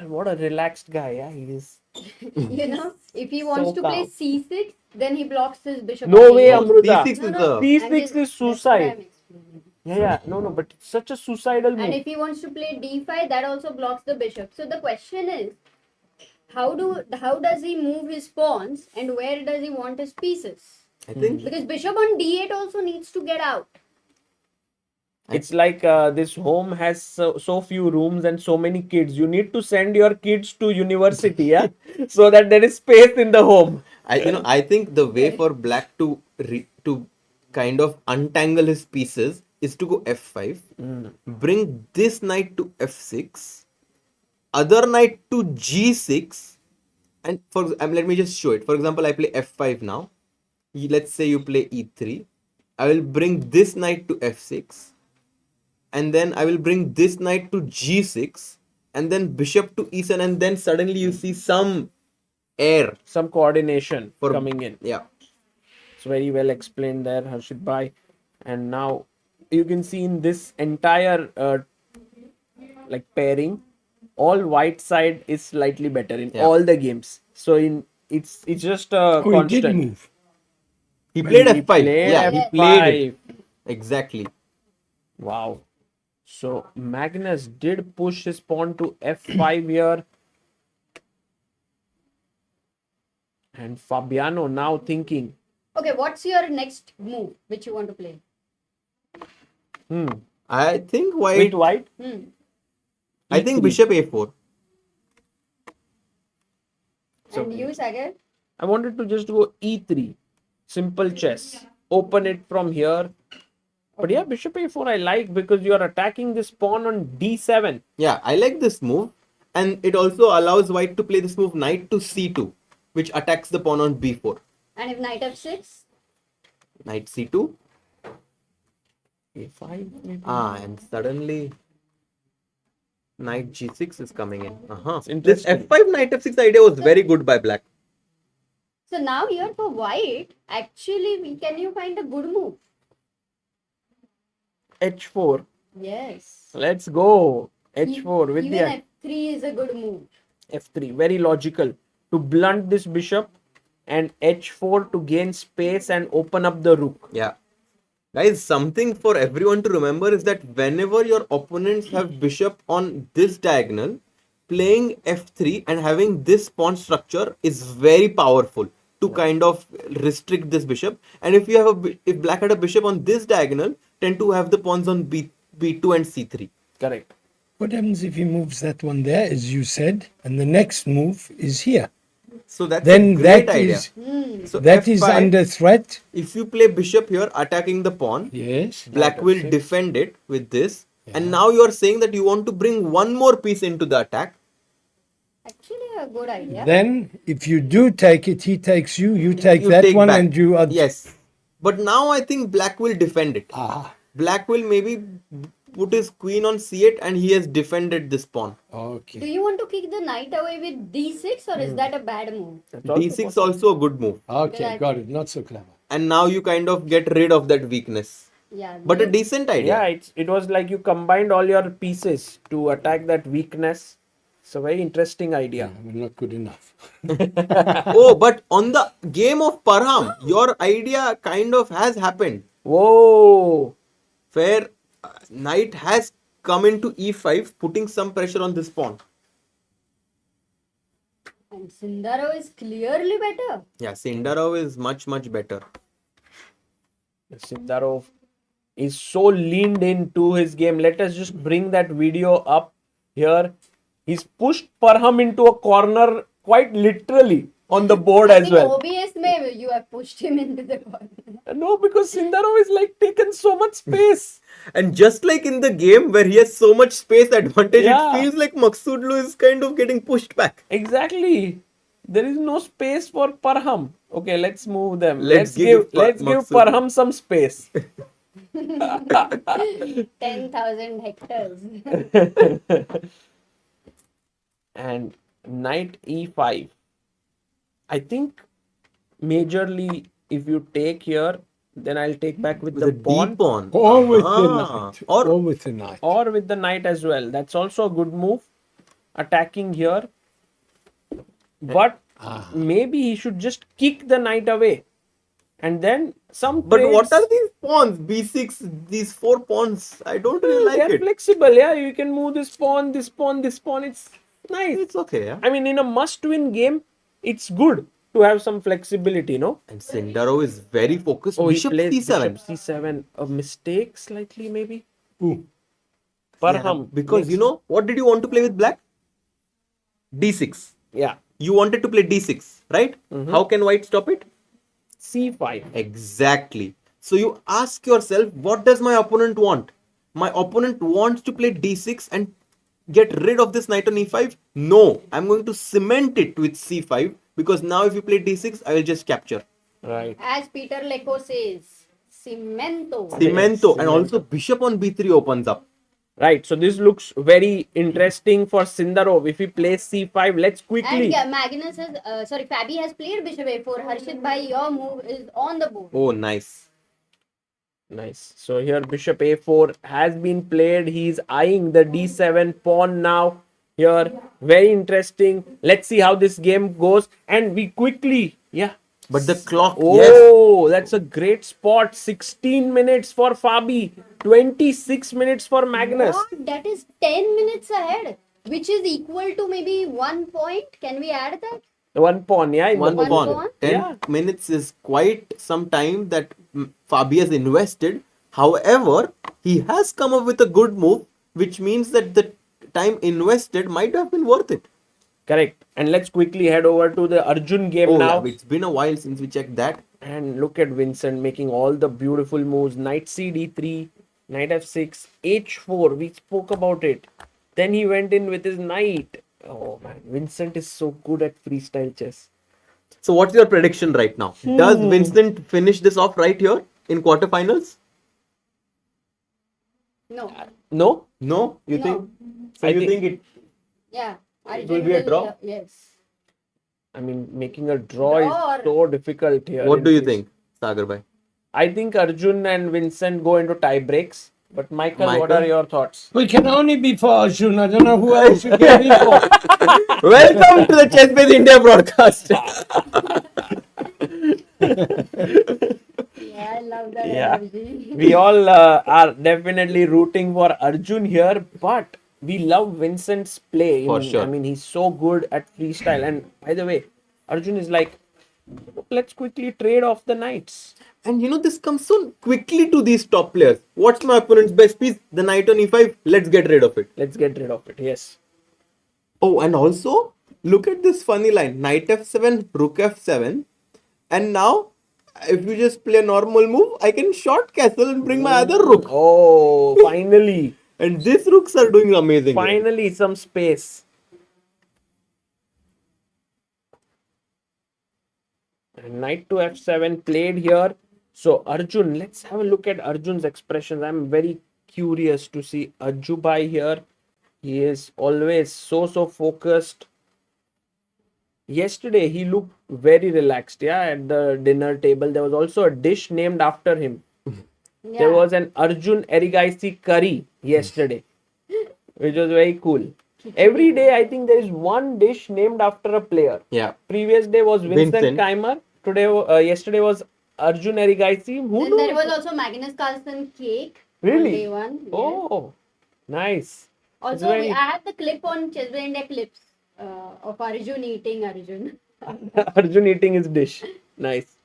A: What a relaxed guy, yeah, he is.
D: If he wants
A: So
D: to play
A: calm.
D: c6, then he blocks his bishop.
A: No
D: on
A: way,
D: d8.
A: Amruta.
K: C6
A: is suicide. Yeah, no, but it's such a suicidal move.
D: And if he wants to play d5, that also blocks the bishop. So the question is, how does he move his pawns and where does he want his pieces?
K: I think
D: Because bishop on d8 also needs to get out.
A: It's like this home has so few rooms and so many kids. You need to send your kids to university, yeah, so that there is space in the home.
K: I think the way for black to kind of untangle his pieces is to go f5, bring this knight to f6, other knight to g6, and let me just show it. For example, I play f5 now. Let's say you play e3. I will bring this knight to f6, and then I will bring this knight to g6, and then bishop to e7, and then suddenly you see some air,
A: some coordination coming in.
K: Yeah,
A: it's very well explained there, Harshit Bhai. And now you can see in this entire pairing, all white side is slightly better in all the games. So it's just a constant.
M: He did move.
K: He played
A: He
K: f5.
A: played
K: Yeah, he
A: F5.
K: played it. Exactly.
A: Wow. So Magnus did push his pawn to f5 here. And Fabiano now thinking.
D: Okay, what's your next move which you want to play?
K: I think white.
A: With white?
K: I think bishop a4.
D: And you, Sagar?
A: I wanted to just go e3. Simple chess. Open it from here. But yeah, bishop a4 I like because you are attacking this pawn on d7.
K: Yeah, I like this move. And it also allows white to play this move knight to c2, which attacks the pawn on b4.
D: And if knight f6?
K: Knight c2.
A: a5 maybe.
K: And suddenly... Knight G6 is coming in. This
A: interesting.
K: F5 Knight F6 idea was very good by black.
D: So now here for white, actually, can you find a good move?
A: H4.
D: Yes.
A: Let's go. H4 with
D: Even
A: the
D: F3 is a good move.
A: F3. Very logical. To blunt this bishop and H4 to gain space and open up the rook.
K: Yeah. Guys, something for everyone to remember is that whenever your opponents have bishop on this diagonal, playing F3 and having this pawn structure is very powerful to kind of restrict this bishop. And if you have if black had a bishop on this diagonal, tend to have the pawns on B2 and C3.
A: Correct.
M: What happens if he moves that one there, as you said, and the next move is here?
K: So that's
M: Then
K: a great
M: that
K: idea.
M: is
K: So
M: that is
K: F5,
M: under threat.
K: if you play bishop here attacking the pawn,
M: Yes.
K: black will defend it with this. And now you are saying that you want to bring one more piece into the attack.
D: Actually, a good idea.
M: Then, if you do take it, he takes you. You take
K: You
M: that
K: take
M: one,
K: back.
M: and you are.
K: Yes. But now I think black will defend it. Black will maybe put his queen on c8 and he has defended this pawn.
M: Okay.
D: Do you want to kick the knight away with d6 or is that a bad move?
K: D6 also a good move.
M: Okay, got it. Not so clever.
K: And now you kind of get rid of that weakness.
D: Yeah.
K: But a decent idea.
A: Yeah, it was like you combined all your pieces to attack that weakness. It's a very interesting idea.
M: Not good enough.
K: Oh, but on the game of Parham, your idea kind of has happened.
A: Whoa!
K: Where knight has come into e5, putting some pressure on this pawn.
D: And Sindarov is clearly better.
K: Yeah, Sindarov is much better.
A: Sindarov is so leaned into his game. Let us just bring that video up here. He's pushed Parham into a corner quite literally on the board
D: I
A: as
D: think
A: well.
D: OBS may you have pushed him into the corner.
A: No, because Sindarov is like taken so much space.
K: And just like in the game where he has so much space advantage,
A: Yeah.
K: it feels like Maghsoodloo is kind of getting pushed back.
A: Exactly. There is no space for Parham. Okay, let's move them.
K: Let's
A: give
K: give Maghsoodloo.
A: Parham some space.
D: 10,000 hectares.
A: And knight e5. I think majorly if you take here, then I'll take back with the pawn.
K: D pawn.
M: Or with the
K: Ah.
M: knight. Or with the knight.
A: Or with the knight as well. That's also a good move. Attacking here. But maybe he should just kick the knight away. And then some
K: But what
A: trades-
K: are these pawns? B6, these 4 pawns. I don't really like
A: They're
K: it.
A: flexible, yeah. You can move this pawn, this pawn, this pawn. It's nice.
K: It's okay, yeah.
A: I mean, in a must-win game, it's good to have some flexibility, no?
K: And Sindarov is very focused.
A: Oh, he
K: Bishop
A: plays
K: C7.
A: Bishop C7. A mistake, slightly maybe.
M: Ooh.
A: Parham.
K: Because you know, what did you want to play with black? D6.
A: Yeah.
K: You wanted to play D6, right? How can white stop it?
A: C5.
K: Exactly. So you ask yourself, what does my opponent want? My opponent wants to play D6 and get rid of this knight on E5? No, I'm going to cement it with C5 because now if you play D6, I will just capture.
A: Right.
D: As Peter Lecco says, cemento.
K: Cemento. And also bishop on B3 opens up.
A: Right. So this looks very interesting for Sindarov. If he plays C5, let's quickly.
D: And Magnus has, Fabi has played bishop a4. Harshit bhai, your move is on the board.
K: Oh, nice.
A: Nice. So here bishop a4 has been played. He's eyeing the d7 pawn now. Here, very interesting. Let's see how this game goes. And we quickly, yeah.
K: But the clock,
A: Oh, that's a great spot. 16 minutes for Fabi. 26 minutes for Magnus.
D: What? That is 10 minutes ahead, which is equal to maybe 1 point. Can we add that?
A: One pawn, yeah. in the
K: One
A: board.
K: pawn. 10
A: Yeah.
K: minutes is quite some time that Fabi has invested. However, he has come up with a good move, which means that the time invested might have been worth it.
A: Correct. And let's quickly head over to the Arjun game
K: Oh,
A: now.
K: yeah, it's been a while since we checked that.
A: And look at Vincent making all the beautiful moves. Knight c d3, knight f6, h4. We spoke about it. Then he went in with his knight. Oh man, Vincent is so good at freestyle chess.
K: So, what's your prediction right now? Does Vincent finish this off right here in quarterfinals?
D: No.
A: No?
K: No? You
D: No.
K: think? So you think it
D: Yeah.
K: It will be a draw?
D: Yes.
A: I mean, making a draw
D: Draw
A: is so difficult here.
K: what
A: in
K: do you
A: this.
K: think, Sagar bhai?
A: I think Arjun and Vincent go into tie breaks. But Michael, what
K: Michael?
A: are your thoughts?
M: We can only be for Arjun. I don't know who else you can be for.
K: Welcome to the ChessBase India broadcast.
D: Yeah, I love that
A: Yeah.
D: energy.
A: We all are definitely rooting for Arjun here, but we love Vincent's play.
K: For sure.
A: I mean, he's so good at freestyle. And by the way, Arjun is like, let's quickly trade off the knights.
K: And you know, this comes so quickly to these top players. What's my opponent's best piece? The knight on e5. Let's get rid of it.
A: Let's get rid of it. Yes.
K: Oh, and also, look at this funny line. Knight f7, rook f7. And now, if you just play a normal move, I can short castle and bring my other rook.
A: Oh, finally.
K: And these rooks are doing amazing.
A: Finally, some space. And knight to f7 played here. So Arjun, let's have a look at Arjun's expressions. I'm very curious to see Ajubai here. He is always so focused. Yesterday he looked very relaxed, yeah, at the dinner table. There was also a dish named after him. There was an Arjun Erigaisi curry yesterday, which was very cool. Every day I think there is one dish named after a player.
K: Yeah.
A: Previous day was Vincent Keymer. Yesterday was Arjun Erigaisi. Who
D: Then
A: knows?
D: there was also Magnus Carlsen cake.
A: Really?
D: On day one. Yes.
A: Oh, nice.
D: Also, I have the clip on ChessBase India clips of Arjun eating Arjun.
A: Arjun eating his dish. Nice.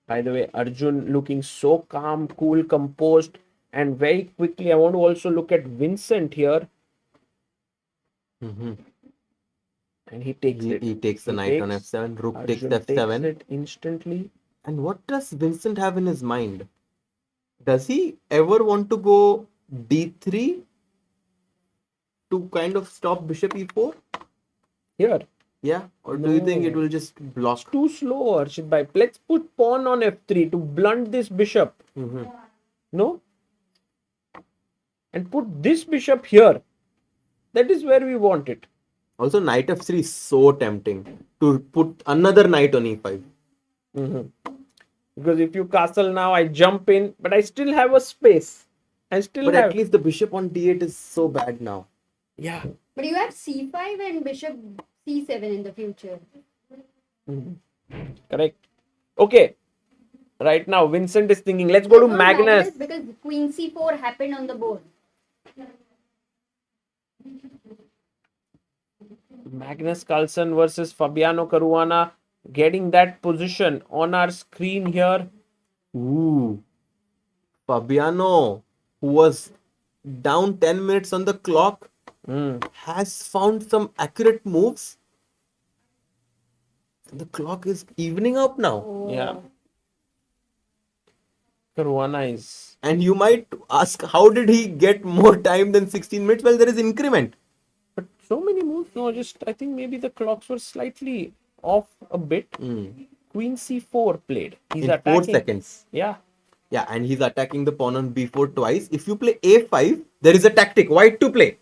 A: By the way, Arjun looking so calm, cool, composed, and very quickly. I want to also look at Vincent here. And he takes it.
K: He takes the knight on f7. Rook takes
A: Arjun
K: f7.
A: takes it instantly.
K: And what does Vincent have in his mind? Does he ever want to go d3 to kind of stop bishop e4?
A: Here.
K: Yeah. Or do you think it will just block?
A: Too slow, Arshid bhai. Let's put pawn on f3 to blunt this bishop. No? And put this bishop here. That is where we want it.
K: Also, knight f3 is so tempting to put another knight on e5.
A: Because if you castle now, I jump in, but I still have a space.
K: But at least the bishop on d8 is so bad now.
A: Yeah.
D: But you have c5 and bishop c7 in the future.
A: Correct. Okay. Right now, Vincent is thinking, let's go to Magnus.
D: Because queen c4 happened on the board.
A: Magnus Carlsen versus Fabiano Caruana. Getting that position on our screen here.
K: Ooh. Fabiano, who was down 10 minutes on the clock, has found some accurate moves. The clock is evening up now.
A: Yeah. Caruana is.
K: And you might ask, how did he get more time than 16 minutes? Well, there is increment.
A: But so many moves. No, just I think maybe the clocks were slightly off a bit. Queen c4 played. He's
K: in
A: attacking.
K: 4 seconds.
A: Yeah.
K: Yeah, and he's attacking the pawn on b4 twice. If you play a5, there is a tactic. White to play.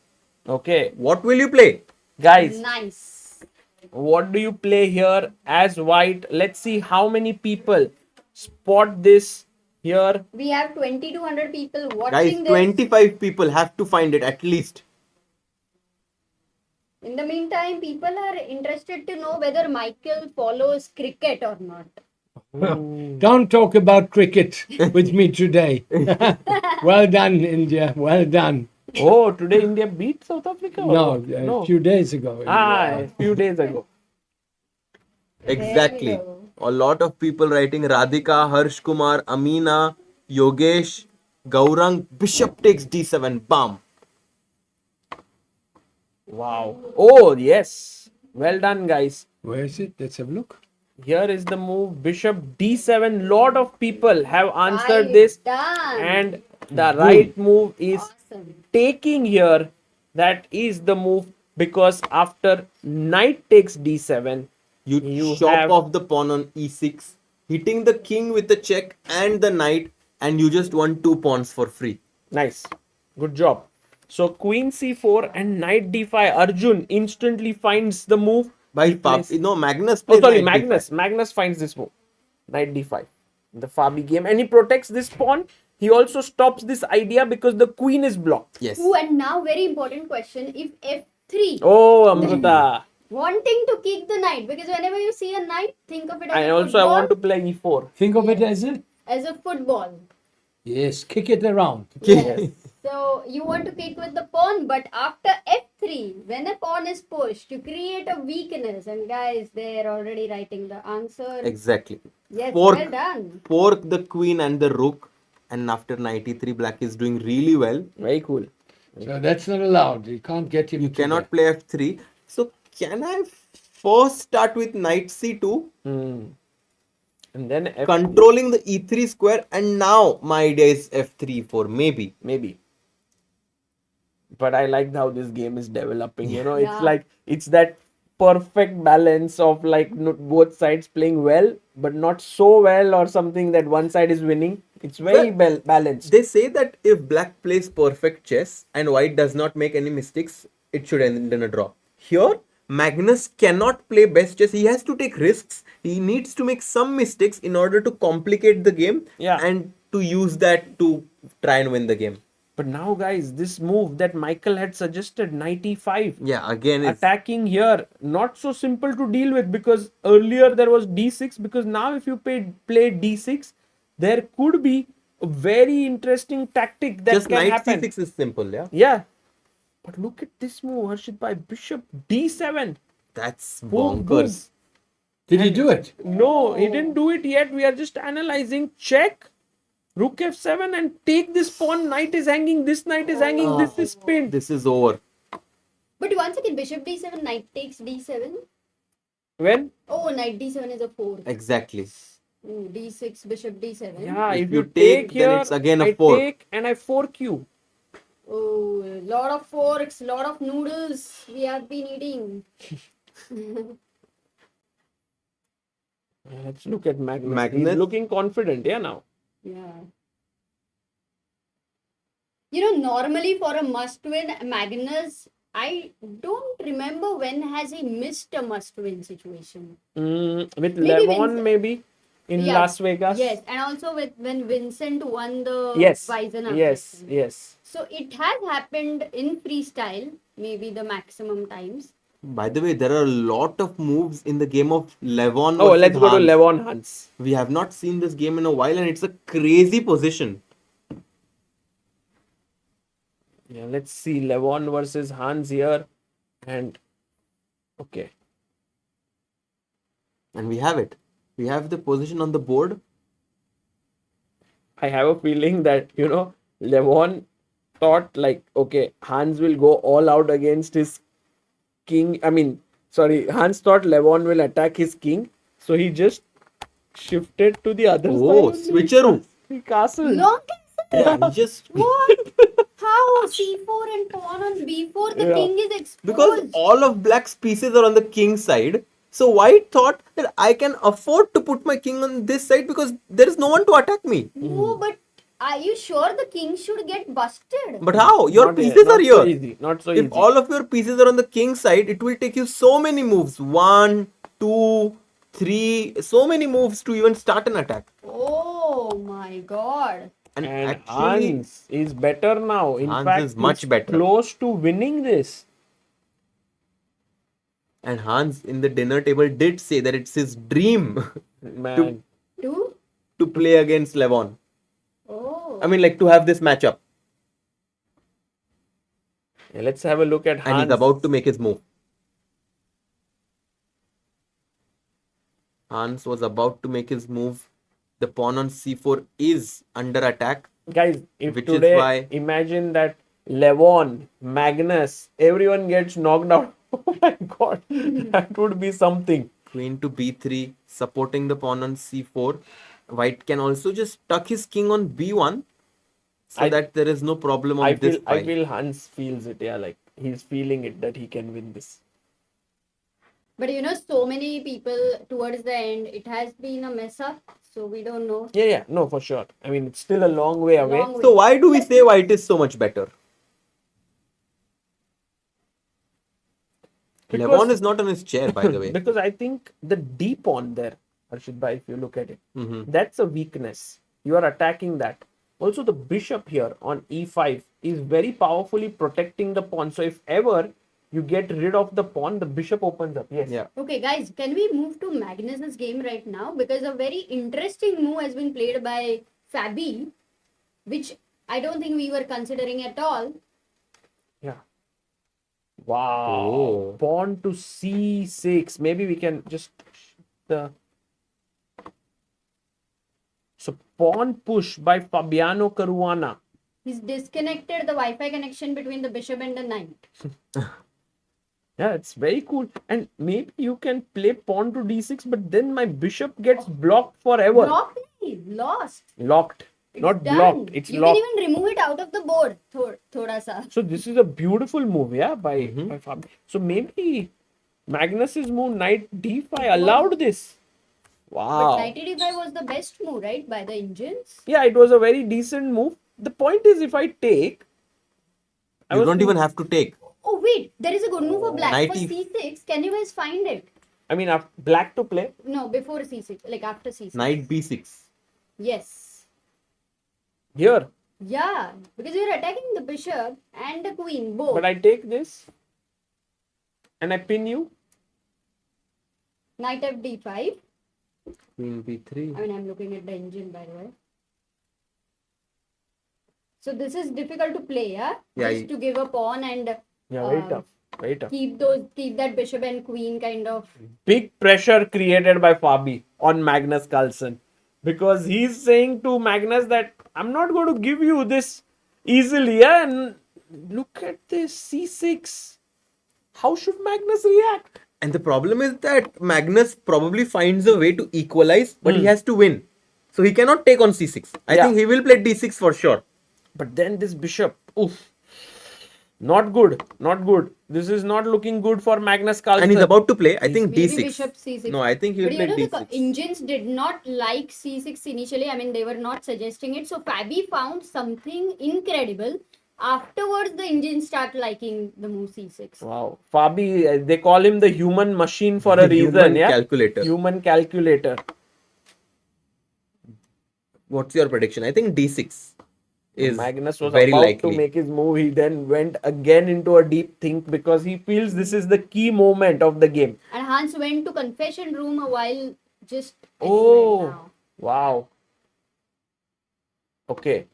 A: Okay.
K: What will you play?
A: Guys.
D: Nice.
A: What do you play here as white? Let's see how many people spot this here.
D: We have 2200 people
K: Guys,
D: watching this.
K: 25 people have to find it at least.
D: In the meantime, people are interested to know whether Michael follows cricket or not.
M: Don't talk about cricket with me today. Well done, India. Well done.
A: Oh, today India beat South Africa?
M: No, a few days ago.
A: A few days ago.
K: Exactly. A lot of people writing Radhika, Harsh Kumar, Amina, Yogesh, Gaurang, bishop takes d7, bam.
A: Wow. Oh, yes. Well done, guys.
M: Where is it? Let's have a look.
A: Here is the move. Bishop d7. Lot of people have answered
D: Right
A: this.
D: done.
A: And the right move is taking here. That is the move because after knight takes d7,
K: you chop off the pawn on e6, hitting the king with the check and the knight, and you just won 2 pawns for free.
A: Nice. Good job. So queen c4 and knight d5. Arjun instantly finds the move.
K: By
A: He plays-
K: Magnus
A: Oh,
K: plays
A: sorry,
K: knight d5.
A: Magnus finds this move. Knight d5. The Fabi game. And he protects this pawn. He also stops this idea because the queen is blocked.
K: Yes.
D: Ooh, and now very important question. If f3,
A: Oh, Amrita.
D: wanting to kick the knight, because whenever you see a knight, think of it as
A: And
D: a
A: also I
D: football.
A: want to play e4.
M: Think of it
D: As a football.
M: yes, kick it around.
A: Yes.
D: So you want to kick with the pawn, but after f3, when a pawn is pushed, you create a weakness. And guys, they're already writing the answer.
K: Exactly.
D: Yes,
K: Fork,
D: well done.
K: fork the queen and the rook, and after knight e3, black is doing really well.
A: Very cool.
M: So that's not allowed. You can't get him.
K: You
M: to
K: cannot
M: that.
K: play f3. So can I first start with knight c2,
A: And then f
K: controlling the e3 square, and now my idea is f3 for maybe.
A: maybe. But I like how this game is developing. You know, it's
D: Yeah.
A: like it's that perfect balance of like both sides playing well, but not so well or something that one side is winning. It's very balanced.
K: They say that if black plays perfect chess and white does not make any mistakes, it should end in a draw. Here, Magnus cannot play best chess. He has to take risks. He needs to make some mistakes in order to complicate the game and to use that to try and win the game.
A: But now, guys, this move that Michael had suggested, knight e5.
K: Yeah, again, it's
A: Attacking here, not so simple to deal with because earlier there was d6. Because now, if you play d6, there could be a very interesting tactic that
K: just
A: can
K: knight
A: happen.
K: c6 is simple, yeah.
A: Yeah. But look at this move, Harshit, by bishop d7.
K: That's
A: Boom,
K: bonkers.
M: Did he do it?
A: No, he didn't do it yet. We are just analyzing. Check. Rook f7 and take this pawn. Knight is hanging. This knight is hanging. This is pinned.
K: This is over.
D: But once again, bishop d7, knight takes d7.
A: When?
D: Oh, knight d7 is a 4.
K: Exactly.
D: Ooh, d6, bishop d7.
A: Yeah,
K: If
A: if
K: you
A: you
K: take,
A: take
K: then
A: here,
K: it's again a
A: I
K: fork.
A: take and I fork you.
D: Oh, a lot of forks, lot of noodles we have been eating.
A: Let's look at Magnus.
K: Magnus.
A: He's looking confident, yeah, now.
D: Yeah. You know, normally for a must-win, Magnus, I don't remember when has he missed a must-win situation.
A: With
D: Maybe
A: Levon,
D: Vincent-
A: maybe in
D: Yeah.
A: Las Vegas.
D: Yes, and also with when Vincent won the
A: Yes.
D: Weisenach
A: Yes.
D: section.
A: Yes.
D: So it has happened in freestyle, maybe the maximum times.
K: By the way, there are a lot of moves in the game of Levon.
A: Oh,
K: versus
A: let's go to
K: Hans.
A: Levon Hans.
K: We have not seen this game in a while, and it's a crazy position.
A: Yeah, let's see Levon versus Hans here, and okay.
K: And we have it. We have the position on the board.
A: I have a feeling that Levon thought like, okay, Hans will go all out against his king. Hans thought Levon will attack his king, so he just shifted to the other
K: Oh,
A: side.
K: switcheroo.
A: He castled.
D: Long
K: Yeah, he just
D: What? How? C4 and pawn on B4, the
A: Yeah.
D: king is exposed.
K: because all of black's pieces are on the king side. So white thought that I can afford to put my king on this side because there is no one to attack me.
D: No, but are you sure the king should get busted?
K: But how? Your
A: Not yet,
K: pieces
A: not
K: are
A: so
K: here.
A: easy, not so
K: If
A: easy.
K: all of your pieces are on the king side, it will take you so many moves. 1, 2, 3, so many moves to even start an attack.
D: Oh my god.
K: And,
A: And
K: actually,
A: Hans is better now. In
K: Hans
A: fact,
K: is much
A: he's
K: better.
A: close to winning this.
K: and Hans in the dinner table did say that it's his dream
A: Man,
D: Two?
K: to play against Levon.
D: Oh.
K: I mean, like to have this matchup.
A: yeah, let's have a look at
K: And
A: Hans.
K: he's about to make his move. Hans was about to make his move. The pawn on c4 is under attack.
A: Guys, if
K: Which is
A: today,
K: why-
A: imagine that Levon, Magnus, everyone gets knocked out. Oh my god, that would be something.
K: Queen to b3, supporting the pawn on c4. White can also just tuck his king on b1 so that there is no problem on this
A: I
K: file.
A: feel Hans feels it. Yeah, like he's feeling it that he can win this.
D: But you know, so many people towards the end, it has been a mess up. So we don't know.
A: Yeah, no, for sure. I mean, it's still a long way away.
D: Long way.
K: So why do we say white is so much better? Levon is not on his chair, by the way.
A: Because I think the D pawn there, Harshit bhai, if you look at it,
K: Mhm.
A: that's a weakness. You are attacking that. Also, the bishop here on E5 is very powerfully protecting the pawn. So if ever you get rid of the pawn, the bishop opens up. Yes.
K: Yeah.
D: Okay, guys, can we move to Magnus's game right now? Because a very interesting move has been played by Fabi, which I don't think we were considering at all.
A: Yeah. Wow.
K: Oh.
A: Pawn to C6. Maybe we can just the. So pawn push by Fabiano Caruana.
D: He's disconnected the Wi-Fi connection between the bishop and the knight.
A: Yeah, it's very cool. And maybe you can play pawn to D6, but then my bishop gets blocked forever.
D: Blocked me, lost.
A: Locked.
D: It's
A: Not
D: done.
A: blocked. It's
D: you
A: locked.
D: can even remove it out of the board. Thoda sa.
A: So this is a beautiful move, yeah, by Fabi. So maybe Magnus's move knight D5 allowed this. Wow.
D: But knight d5 was the best move, right, by the Indians?
A: Yeah, it was a very decent move. The point is, if I take,
K: You don't even have to take.
D: Oh wait, there is a good move for black.
K: Knight
D: For c6, can you guys find it?
A: I mean, black to play.
D: No, before c6, like after c6.
K: Knight B6.
D: Yes.
A: Here.
D: Yeah, because you're attacking the bishop and the queen, both.
A: But I take this and I pin you.
D: Knight fd5.
K: Queen B3.
D: I mean, I'm looking at the engine, by the way. So this is difficult to play, yeah?
K: Yeah,
D: Just to give a pawn and
A: Yeah, very tough. Very tough.
D: keep that bishop and queen kind of.
A: Big pressure created by Fabi on Magnus Carlsen, because he's saying to Magnus that I'm not going to give you this easily. Yeah? And look at this C6. How should Magnus react?
K: And the problem is that Magnus probably finds a way to equalize, but he has to win. So he cannot take on C6. I
A: Yeah.
K: think he will play D6 for sure.
A: But then this bishop, oof. Not good. Not good. This is not looking good for Magnus Carlsen.
K: And he's about to play, I think,
D: Maybe
K: D6.
D: bishop c6.
K: No, I think he will
D: But
K: play
D: you know,
K: D6.
D: the Indians did not like c6 initially. I mean, they were not suggesting it. So Fabi found something incredible. Afterwards, the Indians start liking the move c6.
A: Wow. Fabi, they call him the human machine for a reason.
K: Human
A: Yeah?
K: calculator.
A: Human calculator.
K: What's your prediction? I think D6 is
A: Magnus was
K: very
A: about
K: likely.
A: to make his move. He then went again into a deep think because he feels this is the key moment of the game.
D: And Hans went to confession room a while just.
A: Oh,
D: right now.
A: wow. Okay.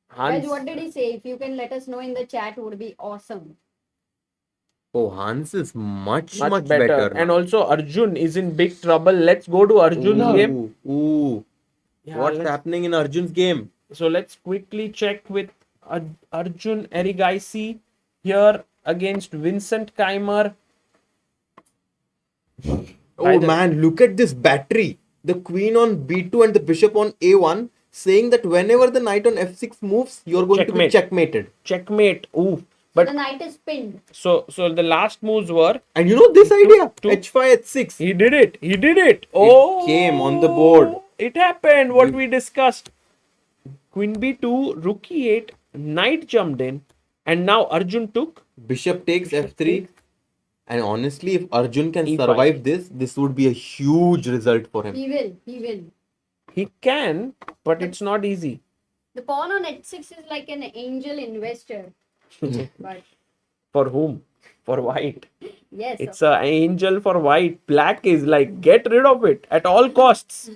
A: Hans.
D: Guys, what did he say? If you can let us know in the chat, would be awesome.
K: Oh, Hans is much
A: Much
K: better.
A: better.
K: now.
A: And also Arjun is in big trouble. Let's go to Arjun's game.
K: Ooh.
A: Yeah,
K: What's
A: let's-
K: happening in Arjun's game?
A: So let's quickly check with Arjun Erigaisi here against Vincent Keymer.
K: Oh man, look at this battery. The queen on B2 and the bishop on A1, saying that whenever the knight on F6 moves, you're going to be
A: Checkmate.
K: checkmated.
A: Checkmate. Ooh. But
D: The knight is pinned.
A: so the last moves were
K: And you know this idea? H5 H6.
A: he did it. He did it. Oh,
K: came on the board.
A: It happened. What we discussed. Queen B2, rook E8, knight jumped in, and now Arjun took.
K: Bishop takes F3. And honestly, if Arjun can
A: E5.
K: survive this would be a huge result for him.
D: He will. He will.
A: He can, but it's not easy.
D: The pawn on h6 is like an angel investor. But
A: For whom? For white.
D: yes.
A: It's an angel for white. Black is like, get rid of it at all costs.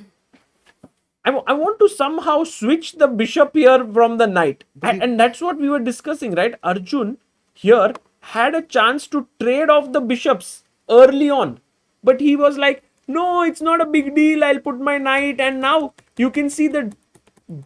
A: I want to somehow switch the bishop here from the knight. And that's what we were discussing, right? Arjun here had a chance to trade off the bishops early on. But he was like, no, it's not a big deal. I'll put my knight. And now you can see the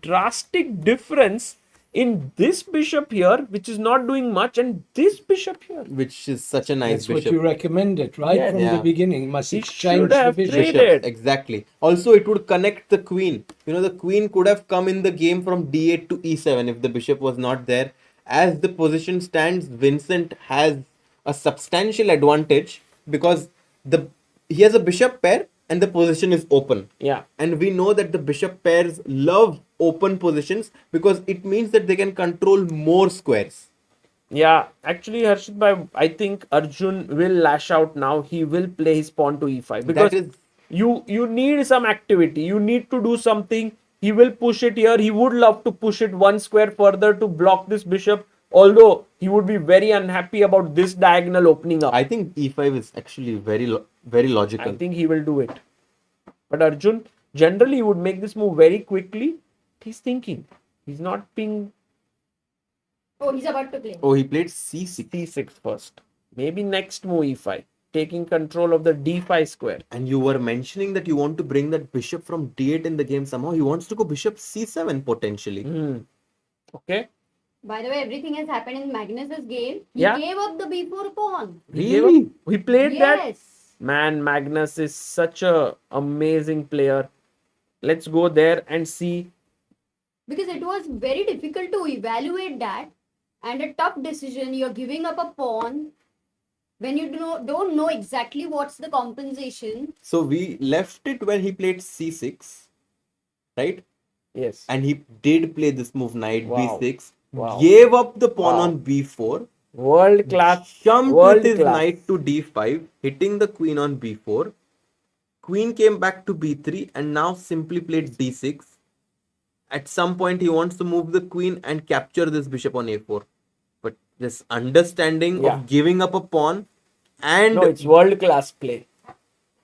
A: drastic difference in this bishop here, which is not doing much, and this bishop here.
K: Which is such a nice
M: That's what
K: bishop.
M: you recommended, right?
A: Yes.
M: From
K: Yeah.
M: the beginning. Must
A: He
M: exchange
A: should
M: the
A: have
M: bishop.
A: traded.
K: Bishops, exactly. Also, it would connect the queen. You know, the queen could have come in the game from D8 to E7 if the bishop was not there. As the position stands, Vincent has a substantial advantage because he has a bishop pair and the position is open.
A: Yeah.
K: And we know that the bishop pairs love open positions because it means that they can control more squares.
A: Yeah, actually, Harshit bhai, I think Arjun will lash out now. He will play his pawn to e5 because
K: That is
A: you need some activity. You need to do something. He will push it here. He would love to push it one square further to block this bishop. Although he would be very unhappy about this diagonal opening up.
K: I think e5 is actually very logical.
A: I think he will do it. But Arjun generally would make this move very quickly. He's thinking. He's not being
D: Oh, he's about to play.
K: Oh, he played c6.
A: c6 first. Maybe next move e5. Taking control of the d5 square.
K: And you were mentioning that you want to bring that bishop from d8 in the game somehow. He wants to go bishop c7 potentially.
A: Okay.
D: By the way, everything has happened in Magnus's game. He
A: Yeah.
D: gave up the b4 pawn.
K: Really?
A: He played that?
D: Yes.
A: Man, Magnus is such a amazing player. Let's go there and see.
D: Because it was very difficult to evaluate that. And a tough decision. You're giving up a pawn when you don't know exactly what's the compensation.
K: So we left it when he played c6, right?
A: Yes.
K: And he did play this move knight
A: Wow.
K: b6.
A: Wow.
K: Gave up the pawn
A: Wow.
K: on b4.
A: World class.
K: Jumped
A: World
K: with his
A: class.
K: knight to d5, hitting the queen on b4. Queen came back to b3 and now simply played d6. At some point, he wants to move the queen and capture this bishop on a4. But this understanding
A: Yeah.
K: of giving up a pawn and
A: No, it's world class play.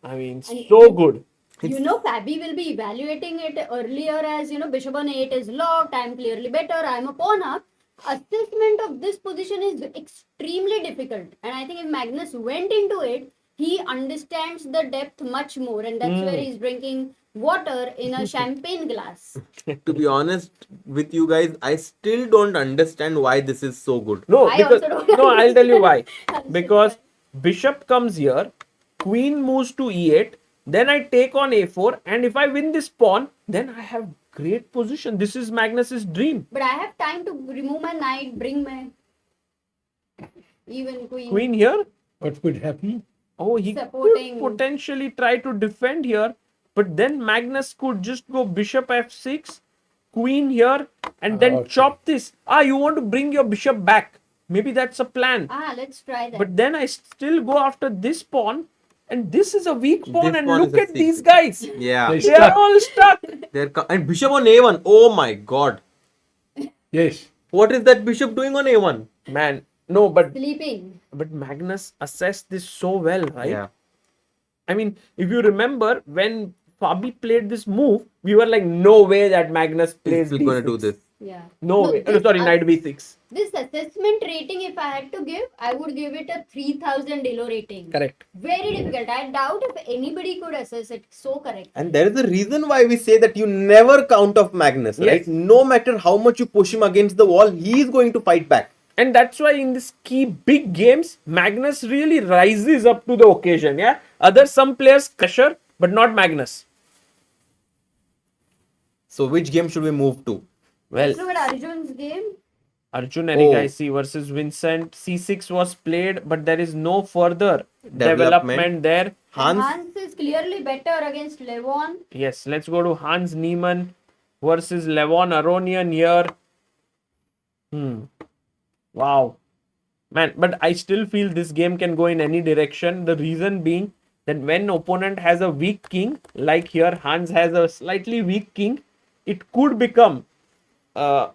A: I mean,
D: And
A: so good.
D: You know, Fabi will be evaluating it earlier as, bishop on 8 is locked, I'm clearly better, I'm a pawn up. Assessment of this position is extremely difficult. And I think if Magnus went into it, he understands the depth much more. And that's where he's drinking water in a champagne glass.
K: to be honest with you guys, I still don't understand why this is so good.
A: No,
D: I
A: because
D: also don't
A: no, I'll tell you why.
D: understand.
A: Because bishop comes here, queen moves to e8, then I take on a4, and if I win this pawn, then I have great position. This is Magnus's dream.
D: But I have time to remove my knight, bring my even queen.
A: Queen here.
M: What would happen?
A: Oh, he
D: Supporting.
A: could potentially try to defend here, but then Magnus could just go bishop f6, queen here, and then
M: Okay.
A: chop this. You want to bring your bishop back. Maybe that's a plan.
D: Let's try that.
A: But then I still go after this pawn, and this is a weak pawn,
K: This
A: and
K: pawn
A: look
K: is a
A: at
K: six.
A: these guys.
K: Yeah.
M: They
A: They are all stuck.
K: And bishop on a1. Oh my god.
M: Yes.
K: What is that bishop doing on a1?
A: Man, no, but
D: Sleeping.
A: Magnus assessed this so well, right?
K: Yeah.
A: I mean, if you remember when Fabi played this move, we were like, no way that Magnus plays
K: He's going to
A: d6.
K: do this.
D: Yeah.
A: No way.
D: this-
A: Sorry, knight b6.
D: This assessment rating, if I had to give, I would give it a 3000 Elo rating.
A: Correct.
D: Very difficult. I doubt if anybody could assess it so correct.
K: And there is a reason why we say that you never count off Magnus,
A: Yes.
K: right? No matter how much you push him against the wall, he is going to fight back.
A: And that's why in this key big games, Magnus really rises up to the occasion. Yeah. Some players pressure, but not Magnus.
K: So which game should we move to?
A: Well,
D: Look at Arjun's game.
A: Arjun Erigaisi versus Vincent. C6 was played, but there is no further development there.
D: Hans is clearly better against Levon.
A: Yes, let's go to Hans Neiman versus Levon Aronian here. Wow. Man, but I still feel this game can go in any direction. The reason being that when opponent has a weak king, like here Hans has a slightly weak king, it could become a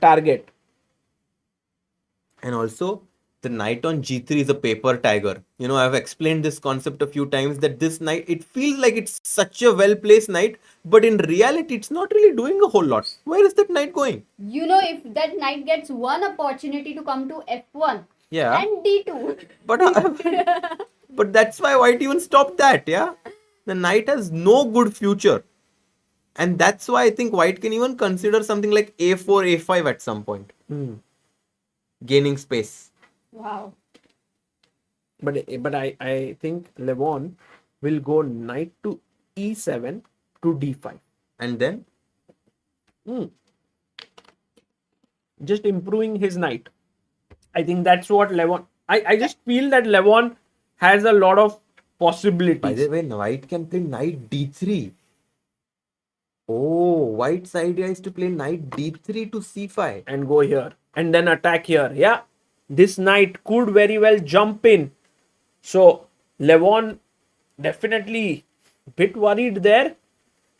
A: target.
K: And also, the knight on g3 is a paper tiger. You know, I've explained this concept a few times that this knight, it feels like it's such a well-placed knight, but in reality, it's not really doing a whole lot. Where is that knight going?
D: If that knight gets one opportunity to come to f1
K: Yeah.
D: and d2.
K: But that's why white even stopped that, yeah? The knight has no good future. And that's why I think white can even consider something like a4, a5 at some point. Gaining space.
D: Wow.
A: But I think Levon will go knight to e7 to d5.
K: And then?
A: Just improving his knight. I think that's what Levon... I just feel that Levon has a lot of possibilities.
K: By the way, white can play knight d3. Oh, white's idea is to play knight d3 to c5.
A: And go here. And then attack here. Yeah. this knight could very well jump in. So Levon definitely bit worried there.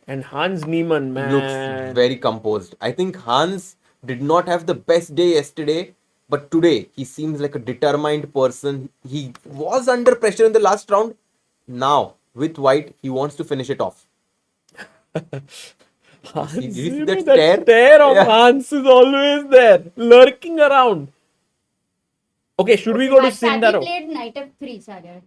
A: And Hans Niemann, man.
K: Looks very composed. I think Hans did not have the best day yesterday, but today he seems like a determined person. He was under pressure in the last round. Now, with white, he wants to finish it off.
A: Hans,
K: Did you see
A: you
K: that
A: know,
K: stare?
A: stare of
K: Yeah.
A: Hans is always there, lurking around. Okay, should we go to
D: Fabi
A: Sindarov?
D: played knight f3, Sagar.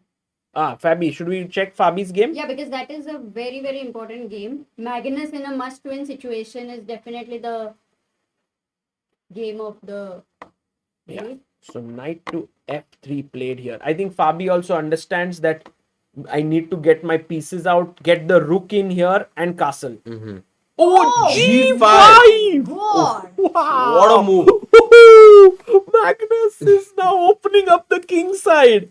A: Fabi, should we check Fabi's game?
D: Yeah, because that is a very, very important game. Magnus in a must-win situation is definitely the game of the
A: Yeah.
D: day.
A: So knight to f3 played here. I think Fabi also understands that I need to get my pieces out, get the rook in here and castle. Oh,
K: G5!
D: God!
A: Wow.
K: What a move!
A: Magnus is now opening up the king side.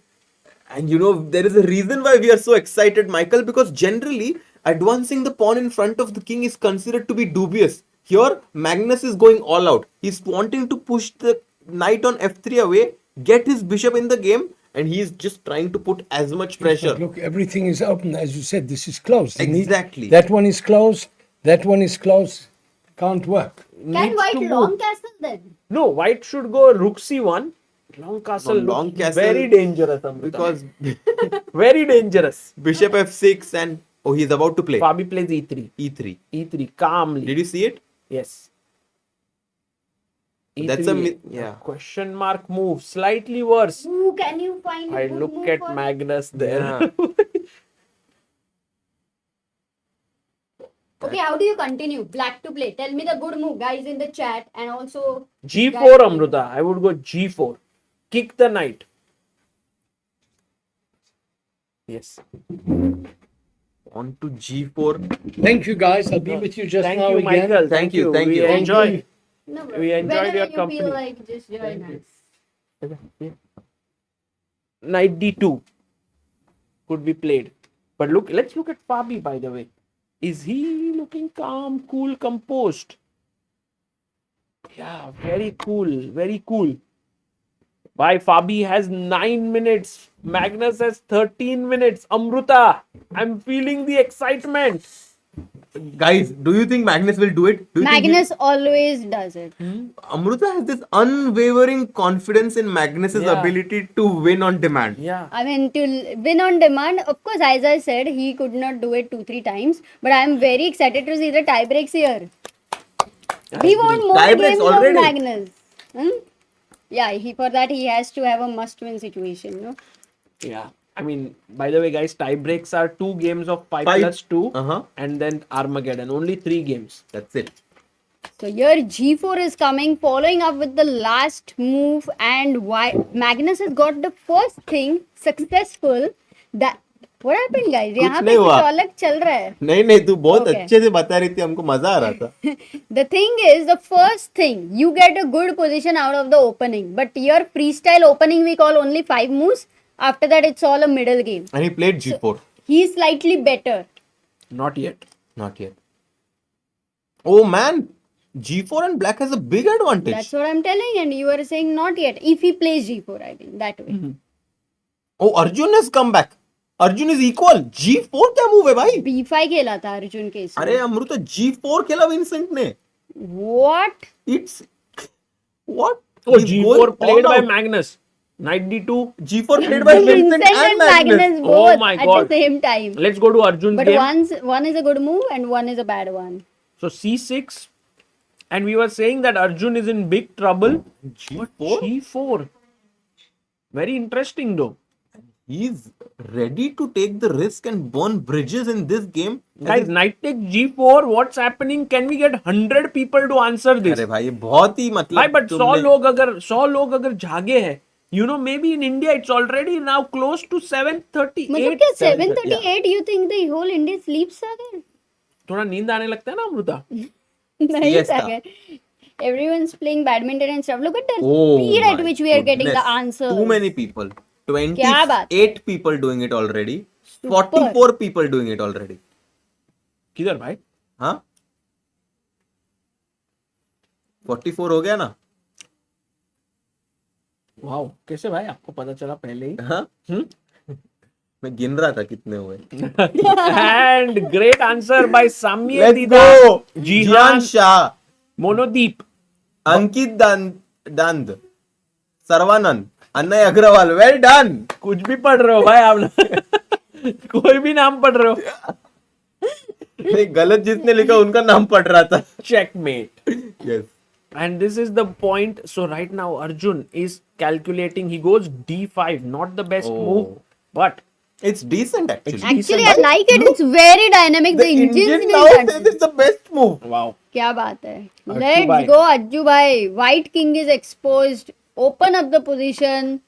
K: And you know, there is a reason why we are so excited, Michael, because generally advancing the pawn in front of the king is considered to be dubious. Here, Magnus is going all out. He's wanting to push the knight on f3 away, get his bishop in the game, and he's just trying to put as much pressure.
M: But look, everything is open. As you said, this is closed.
K: Exactly.
M: That one is closed. That one is closed. Can't work.
D: Can
A: Needs
D: white
A: to
D: long
A: move.
D: castle then?
A: No, white should go rook c1. Long castle
K: No,
A: looks
K: long castle
A: very dangerous, Amrita.
K: Because
A: Very dangerous.
K: bishop f6 and oh, he's about to play
A: Fabi plays e3.
K: e3.
A: E3 calmly.
K: Did you see it?
A: Yes.
K: That's
A: E3,
K: yeah.
A: question mark move, slightly worse.
D: Ooh, can you find a
A: I
D: good
A: look
D: move
A: at
D: for it?
A: Magnus there.
K: Yeah.
D: Okay, how do you continue? Black to play. Tell me the good move, guys, in the chat, and also
A: G4, Amruta. I would go G4. Kick the knight. Yes.
K: On to g4.
M: Thank you, guys. I'll be with you just
A: Thank
M: now
A: you,
M: again.
A: Michael.
K: Thank you, thank
A: We
K: you.
A: enjoy.
D: No,
A: We enjoyed
D: whenever
A: your
D: you
A: company.
D: feel like just join us.
A: Knight D2 could be played. But look, let's look at Fabi, by the way. Is he looking calm, cool, composed? Yeah, very cool, very cool. Why Fabi has 9 minutes. Magnus has 13 minutes. Amruta, I'm feeling the excitement.
K: Guys, do you think Magnus will do it? Do you think
D: Magnus always does it.
K: Amruta has this unwavering confidence in Magnus's
A: Yeah.
K: ability to win on demand.
A: Yeah.
D: I mean, to win on demand, of course, as I said, he could not do it 2-3 times. But I am very excited to see the tie breaks here. We want more
K: Tie breaks
D: games
K: already.
D: from Magnus. Yeah, for that he has to have a must-win situation. No?
A: Yeah. I mean, by the way, guys, tie breaks are 2 games of 5
K: Five.
A: plus 2
K: Uh-huh.
A: and then Armageddon. Only 3 games.
K: That's it.
D: So here G4 is coming, following up with the last move, and why Magnus has got the first thing successful. That what happened, guys? यहाँ पे
K: नहीं
D: कुछ
K: हुआ।
D: अलग चल रहा है.
K: नहीं तू बहुत
D: Okay.
K: अच्छे से बता रही थी, हमको मजा आ रहा था.
D: The thing is, the first thing you get a good position out of the opening, but your freestyle opening we call only 5 moves. After that, it's all a middle game.
K: And he played g4.
D: He's slightly better.
A: Not yet.
K: Not yet. Oh man, g4 and black has a big advantage.
D: That's what I'm telling, and you are saying not yet. If he plays G4, I mean that way.
K: Oh, Arjun has come back. Arjun is equal. g4 क्या move है भाई?
D: B5 खेला था अर्जुन के इसमें.
K: अरे Amrita g4 खेला Vincent ने.
D: What?
K: It's what?
A: Oh,
K: He's
A: G4
K: going
A: played
K: all
A: by
K: out.
A: Magnus. Knight D2.
K: g4 played by Vincent and Magnus.
A: Oh
D: both
A: my
D: at
A: God.
D: the same time.
A: Let's go to Arjun's
D: But
A: game.
D: one is a good move and one is a bad one.
A: So C6. And we were saying that Arjun is in big trouble.
K: G4?
A: G4. Very interesting though.
K: He's ready to take the risk and burn bridges in this game.
A: Guys, knight takes G4. What's happening? Can we get 100 people to answer this?
K: अरे भाई ये बहुत ही मतलब
A: भाई, but 100 लोग अगर जागे हैं, you know, maybe in India it's already now close to 7:38.
D: मतलब क्या 7:38? You think the whole India sleeps again?
A: थोड़ा नींद आने लगता है ना अमृता?
D: नहीं
K: Siesta.
D: Sagar. Everyone's playing badminton and stuff. Look at the
K: Oh
D: speed at
K: my
D: which we are getting the
K: goodness.
D: answers.
K: Too many people.
D: क्या बात
K: 28 people doing it already. 44 people doing it already.
A: किधर भाई?
K: हाँ 44 हो गया ना.
A: Wow, कैसे भाई आपको पता चला पहले ही?
K: हाँ मैं गिन रहा था कितने हुए.
A: And great answer by Samye
K: Let's
A: Dida,
K: go.
A: Jihan
K: Jihan Shah,
A: Monodeep.
K: Ankit Dand, Sarvanand, Annay Agrawal. Well done.
A: कुछ भी पढ़ रहे हो भाई आप. कोई भी नाम पढ़ रहे हो.
K: नहीं, गलत जिसने लिखा उनका नाम पढ़ रहा था.
A: Checkmate.
K: Yes.
A: And this is the point. So right now Arjun is calculating. He goes d5, not the best move, but
K: it's decent actually.
D: Actually, I like it. It's very dynamic. The engine
K: now says it's the best move.
A: Wow.
D: क्या बात है?
A: Ajju
D: Let's
A: bhai.
D: go, Ajju bhai. White king is exposed. Open up the position.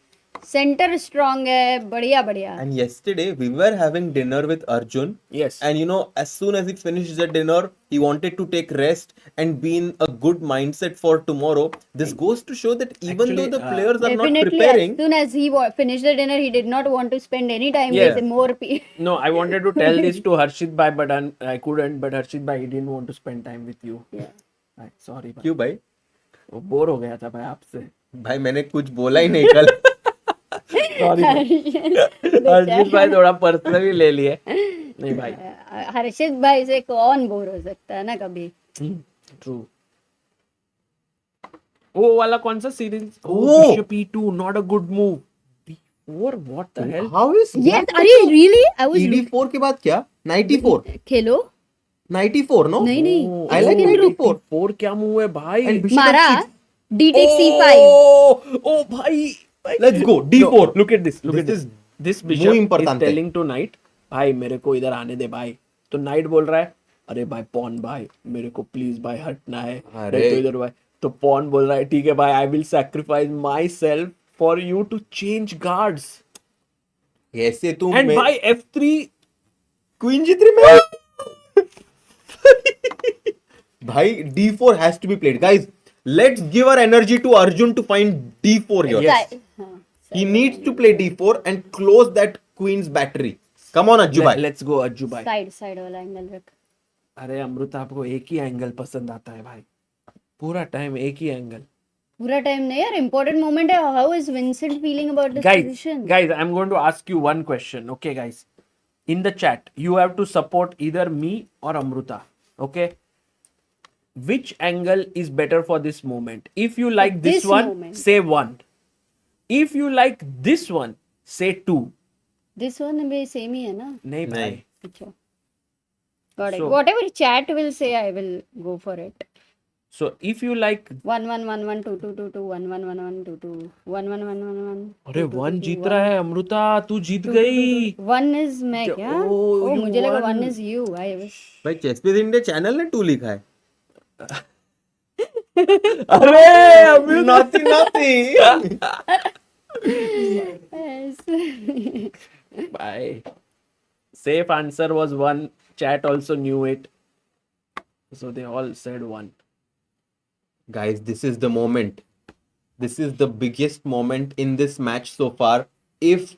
D: Center strong है. बढ़िया बढ़िया.
K: And yesterday we were having dinner with Arjun.
A: Yes.
K: And you know, as soon as he finished the dinner, he wanted to take rest and be in a good mindset for tomorrow. This goes to show that even though the players are not
D: Definitely,
K: preparing.
D: as soon as he finished the dinner, he did not want to spend any time
A: Yeah.
D: with more people.
A: No, I wanted to tell this to Harshit bhai, but I couldn't. But Harshit bhai, he didn't want to spend time with you.
D: Yeah.
A: Bhai, sorry bhai.
K: क्यों भाई?
A: वो bore हो गया था भाई आपसे.
K: भाई मैंने कुछ बोला ही नहीं कल.
A: हर्षित भाई थोड़ा पर्सनली ले लिए. नहीं भाई.
D: हर्षित भाई से कौन बोर हो सकता है ना कभी.
A: True. वो वाला कौन सा series?
K: Oh.
A: Bishop E2, not a good move. B4, what the hell?
K: How is
D: Yes, are you really? I was
K: ED4 के बाद क्या? 94.
D: खेलो.
K: 94 no?
D: नहीं नहीं.
K: I like 94.
A: 4 क्या मूव है भाई?
K: And Bishop
D: मारा.
K: F6.
D: D takes C5.
A: Oh भाई.
K: Let's go. D4.
A: Look at this. Look at this. This bishop
K: muy
A: is
K: importante.
A: telling to knight, भाई मेरे को इधर आने दे भाई. तो knight बोल रहा है, अरे भाई pawn भाई, मेरे को please भाई हटना है.
K: अरे.
A: तो इधर भाई. तो pawn बोल रहा है, ठीक है भाई, I will sacrifice myself for you to change guards.
K: ऐसे तुम
A: And by F3,
K: Queen G3 में. भाई D4 has to be played, guys. Let's give our energy to Arjun to find D4 here.
A: Yes.
K: He needs to play D4 and close that queen's battery. Come on, Ajju bhai.
A: Let's go Ajju bhai.
D: Side वाला angle रख.
A: अरे अमृता आपको एक ही angle पसंद आता है भाई. पूरा टाइम एक ही एंगल.
D: पूरा टाइम नहीं यार. Important moment है. How is Vincent feeling about this position?
A: Guys, I'm going to ask you one question. Okay, guys. In the chat, you have to support either me or Amruta. Okay. Which angle is better for this moment? If you like this one,
D: moment.
A: say 1. If you like this one, say 2.
D: This one भी same ही है ना.
A: नहीं भाई.
D: अच्छा. Got it.
A: So-
D: Whatever chat will say, I will go for it.
A: So if you like,
D: 1 1 1 1 2 2 2 2 1 1 1 1 2 2 1 1 1 1 1.
A: अरे 1 जीत रहा है अमृता, तू जीत गई.
D: 1 is मैं क्या?
A: Oh, you
D: मुझे लगा
A: won.
D: 1 is you. I wish.
K: भाई ChessBase India चैनल ने 2 लिखा है.
A: अरे अभी
K: nothing.
A: Bye. Safe answer was 1. Chat also knew it. So they all said 1.
K: Guys, this is the moment. This is the biggest moment in this match so far. If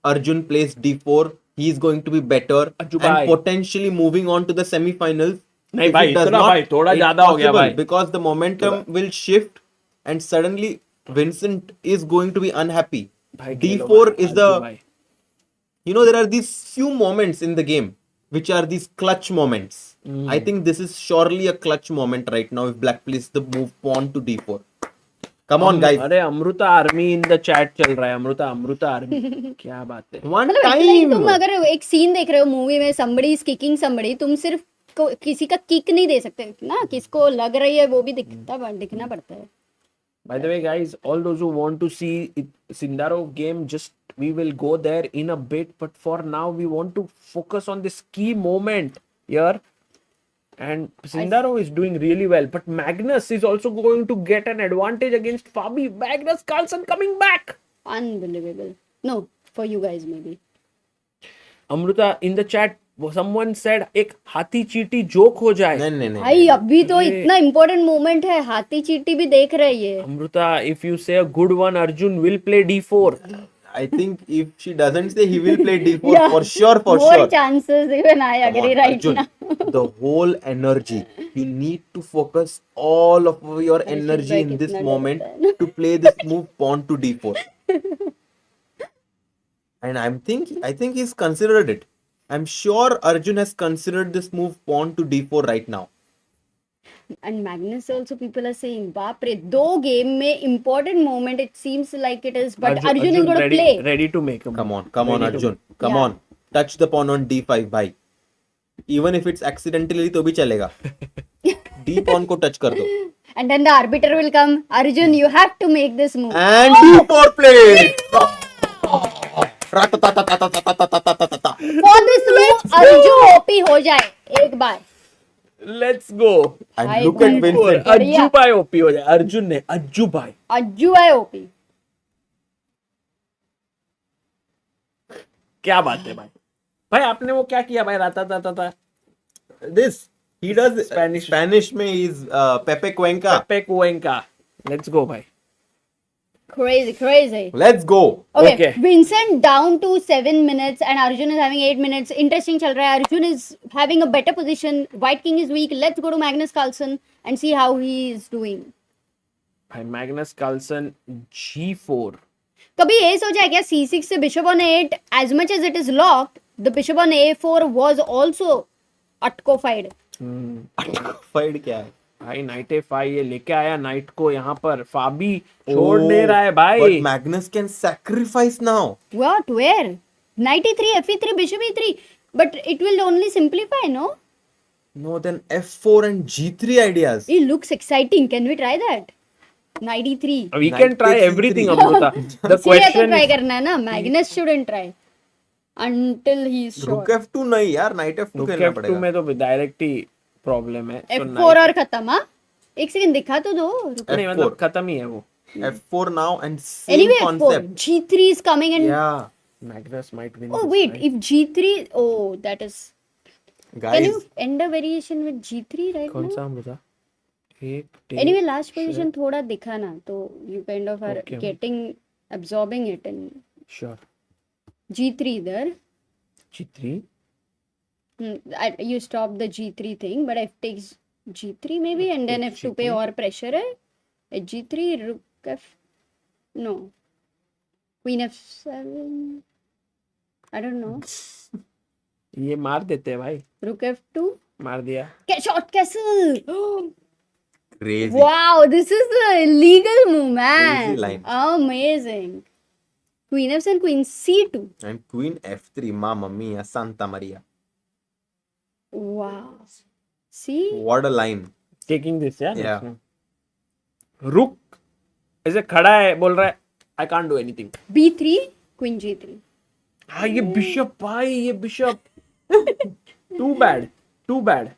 K: Arjun plays D4, he is going to be better
A: Ajju
K: and
A: bhai.
K: potentially moving on to the semi-finals.
A: नहीं
K: If
A: भाई,
K: it does
A: इतना
K: not,
A: भाई, थोड़ा
K: it's
A: ज़्यादा हो गया
K: possible
A: भाई.
K: because the momentum will shift and suddenly Vincent is going to be unhappy.
A: भाई, खेलो
K: D4
A: भाई,
K: is
A: Ajju
K: the,
A: भाई.
K: you know, there are these few moments in the game which are these clutch moments. I think this is surely a clutch moment right now if Black plays the move pawn to D4. Come on, guys.
A: अरे Amrita army in the chat चल रहा है. Amrita army. क्या बात है.
K: One
D: मतलब actually
K: time.
D: तुम अगर एक सीन देख रहे हो मूवी में somebody is kicking somebody, तुम सिर्फ किसी का किक नहीं दे सकते ना. किसको लग रही है वो भी दिखना पड़ता है.
A: By the way, guys, all those who want to see Sindarov game, just we will go there in a bit. But for now, we want to focus on this key moment here. And Sindarov is doing really well. But Magnus is also going to get an advantage against Fabi. Magnus Carlsen coming back.
D: Unbelievable. No, for you guys maybe.
A: Amruta, in the chat, someone said एक हाथी चीटी joke हो जाए.
K: नहीं.
D: भाई अभी तो इतना इम्पोर्टेंट मोमेंट है. हाथी चीटी भी देख रही है.
A: Amruta, if you say a good one, Arjun will play D4.
K: I think if she doesn't say, he will play D4 for sure.
D: More chances even I agree right
K: Arjun.
D: now.
K: the whole energy. You need to focus all of your energy in this moment to play this move pawn to d4. And I think he's considered it. I'm sure Arjun has considered this move pawn to d4 right now.
D: And Magnus also, people are saying, Bapre, do game mein important moment it seems like it is, but Arjun is going to play.
A: Ready to make a move.
K: Come on, Arjun. Come on. Touch the pawn on d5, bhai. Even if it's accidentally, to bhi chalega. D pawn ko touch kar do.
D: And then the arbiter will come. Arjun, you have to make this move.
K: And d4 play.
D: For this move, Arjun OP हो जाए एक बार.
A: Let's go.
K: And look at Vincent.
A: Ajju bhai OP हो जाए. Arjun ने Ajju bhai.
D: Ajju है OP.
A: क्या बात है भाई. भाई आपने वो क्या किया भाई राता.
K: This he does Spanish में is Pepe Cuenca.
A: Let's go bhai.
D: Crazy.
K: Let's go.
D: Okay. Vincent down to 7 minutes and Arjun is having 8 minutes. Interesting chal raha hai. Arjun is having a better position. White king is weak. Let's go to Magnus Carlsen and see how he is doing.
A: भाई Magnus Carlsen G4.
D: कभी ये सोचा है क्या C6 से bishop on 8 as much as it is locked, the bishop on A4 was also atkofied.
K: Atkofied क्या है?
A: भाई knight A5 ये लेके आया knight को यहाँ पर. Fabi छोड़ नहीं रहा है भाई.
K: But Magnus can sacrifice now.
D: What? Where? Knight E3, F3, bishop E3. But it will only simplify, no?
K: No, then F4 and G3 ideas.
D: It looks exciting. Can we try that? Knight E3.
A: We can try everything, Amruta. The question
D: try करना है ना. Magnus shouldn't try until he is sure.
K: Rook F2 नहीं यार, Knight F2 खेलना पड़ेगा.
A: F2 में तो direct ही problem है.
D: F4 और खत्म. हाँ, एक सेकंड दिखा तो दो.
A: नहीं मतलब खत्म ही है वो.
K: F4 now and same
D: anyway,
K: concept.
D: F4. G3 is coming and
K: yeah,
A: Magnus might win.
D: Oh wait, if G3, oh that is.
K: Guys,
D: can you end a variation with G3 right
A: कौन
D: now?
A: सा मुझा?
D: Anyway, last position थोड़ा दिखा ना, तो you kind of are getting absorbing it and.
A: Sure.
D: G3 there.
A: G3.
D: You stop the G3 thing, but F takes G3 maybe, and then F to pay और pressure है. At G3, Rook F. No. Queen F7. I don't know.
A: ये मार देते हैं भाई.
D: Rook F2.
A: मार दिया.
D: Short castle.
K: Crazy.
D: Wow, this is the illegal move, man.
K: Crazy line.
D: Amazing. Queen F7, Queen C2.
K: And Queen F3, Mamma Mia, Santa Maria.
D: Wow. See?
K: What a line.
A: Taking this, yeah?
K: Yeah.
A: Rook ऐसे खड़ा है बोल रहा है I can't do anything.
D: B3, Queen G3.
A: हाँ ये bishop भाई ये bishop. Too bad.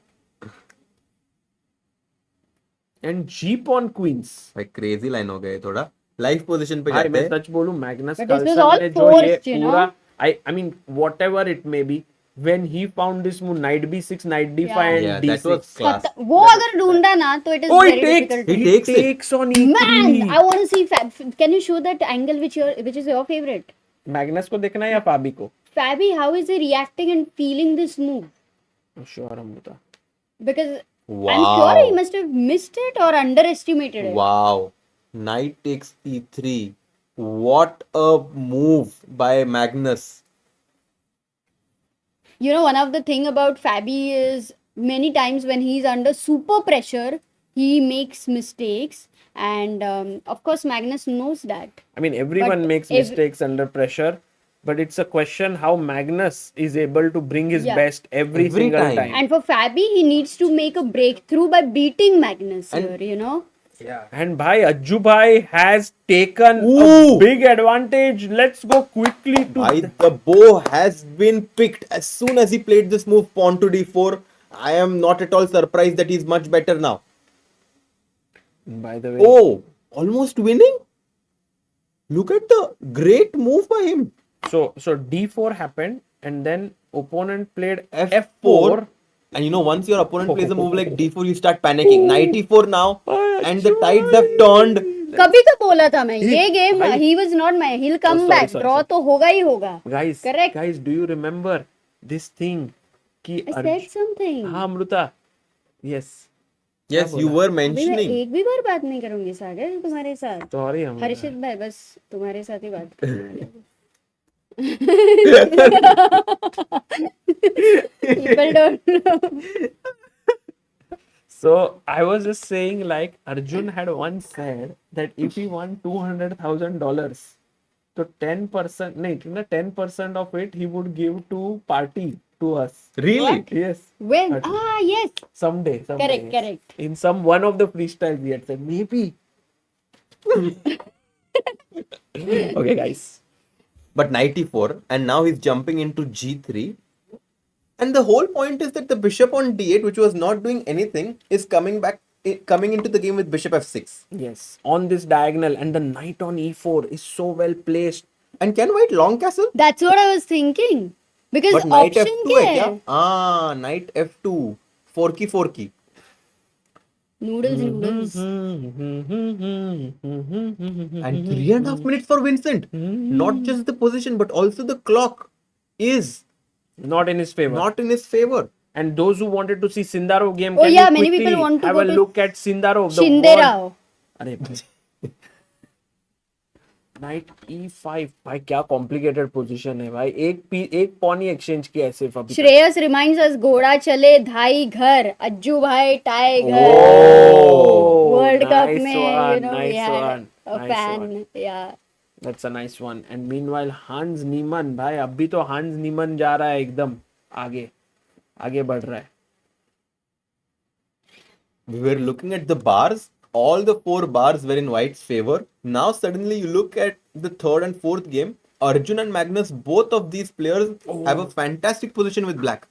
A: And G pawn queens.
K: भाई crazy line हो गए थोड़ा. Life position पे
A: भाई
K: जाते
A: मैं
K: हैं.
A: सच बोलूं Magnus
D: But this was
A: Carlsen
D: all
A: ने जो ये
D: forced, you know?
A: पूरा I mean whatever it may be, when he found this move knight b6, knight d5 and
K: Yeah, that was
A: d6.
K: class.
D: वो अगर ढूंढा ना तो it is
A: Oh,
D: very
A: he takes.
D: difficult.
K: He takes it.
A: Takes on e3.
D: Man, I want to see. Can you show that angle which is your favorite?
A: Magnus को देखना है या Fabi को?
D: Fabi, how is he reacting and feeling this move?
A: Sure Amruta.
D: Because
K: Wow.
D: I'm sure he must have missed it or underestimated it.
K: Wow. Knight takes E3. What a move by Magnus.
D: You know, one of the thing about Fabi is many times when he's under super pressure, he makes mistakes. And of course, Magnus knows that.
A: I mean everyone
D: But
A: makes mistakes under pressure. But it's a question how Magnus is able to bring his
D: Yeah.
A: best every single time.
D: And for Fabi, he needs to make a breakthrough by beating Magnus here, you know.
A: Yeah. And bhai, Ajju bhai has taken
K: Ooh.
A: a big advantage. Let's go quickly to
K: Bhai, the bow has been picked. As soon as he played this move, pawn to d4, I am not at all surprised that he's much better now.
A: By the way,
K: Oh, almost winning? Look at the great move by him.
A: so d4 happened and then opponent played
K: F4.
A: f4.
K: And you know, once your opponent plays a move like d4, you start panicking. Knight e4 now, and the tides have turned.
D: कभी तो बोला था मैं ये game he was not my he'll come
A: sorry,
D: back
A: sorry,
D: draw तो होगा ही होगा
A: Guys,
D: correct
A: guys, do you remember this thing कि
D: I said something.
A: हाँ Amrita, yes.
K: Yes, you were
D: अभी मैं
K: mentioning.
D: एक भी बार बात नहीं करूंगी सागर तुम्हारे साथ.
A: Sorry
D: हर्षित भाई बस तुम्हारे साथ ही बात करूंगी. People don't know.
A: So I was just saying, like Arjun had once said that if he won $200,000, so 10%, no, 10% of it he would give to party to us.
K: Really?
A: Yes.
D: When?
A: Party.
D: Yes.
A: Someday.
D: Correct,
A: yes.
D: correct.
A: In one of the freestyles he had said maybe. Okay, guys.
K: But knight e4, and now he's jumping into g3. And the whole point is that the bishop on d8, which was not doing anything, is coming into the game with bishop f6.
A: Yes, on this diagonal, and the knight on e4 is so well placed.
K: And can white long castle?
D: That's what I was thinking. Because
K: But knight
D: option
K: f2 hai
D: क्या
K: kya?
D: है?
K: Ah, knight f2. 4 key.
D: Noodles.
K: And 3.5 minutes for Vincent. Not just the position, but also the clock is
A: not in his favor.
K: Not in his favor.
A: And those who wanted to see Sindarov game,
D: Oh
A: can
D: yeah,
A: you
D: many
A: quickly
D: people want to
A: have
D: go
A: a
D: to
A: look at Sindarov. the
D: Shinderov.
A: world- अरे Knight e5 भाई क्या complicated position है भाई. एक pawn ही exchange किया है सिर्फ अभी तक.
D: Shreyas reminds us घोड़ा चले धाई घर अज्जू भाई टाइगर. World Cup
A: nice
D: में
A: one,
D: you know we
A: nice
D: had
A: one,
D: a
A: nice
D: fan.
A: one.
D: Yeah.
A: That's a nice one. And meanwhile Hans Niemann भाई अभी तो Hans Niemann जा रहा है एकदम आगे बढ़ रहा है.
K: We were looking at the bars. All the 4 bars were in white's favor. Now suddenly you look at the 3rd and 4th game. Arjun and Magnus, both of these players have a fantastic position with black.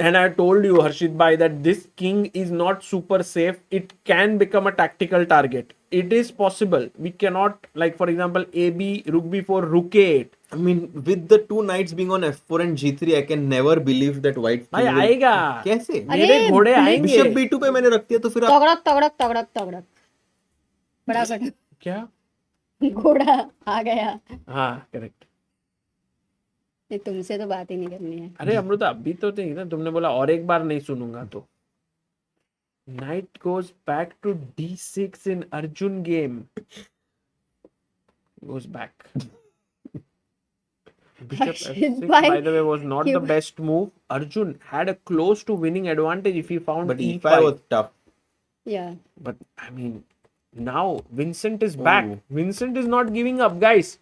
A: And I told you, Harshit bhai, that this king is not super safe. It can become a tactical target. It is possible. We cannot, like for example, AB, Rook B4, Rook A8.
K: I mean, with the 2 knights being on f4 and g3, I can never believe that white
A: भाई
K: king will...
A: आएगा.
K: कैसे?
A: मेरे घोड़े आएंगे.
K: Bishop b2 पे मैंने रख दिया तो फिर आप...
D: तगड़क बड़ा
A: क्या?
D: घोड़ा आ गया.
A: हाँ, करेक्ट.
D: तुमसे तो बात ही नहीं करनी है.
A: अरे अमृता अभी तो नहीं ना, तुमने बोला और एक बार नहीं सुनूंगा तो. Knight goes back to d6 in Arjun game. Goes back. Bishop f6 by the way was not the best move. Arjun had a close to winning advantage if he found
K: But
A: e5.
K: e5 was tough.
D: Yeah.
A: But I mean, now Vincent is back. Vincent is not giving up, guys.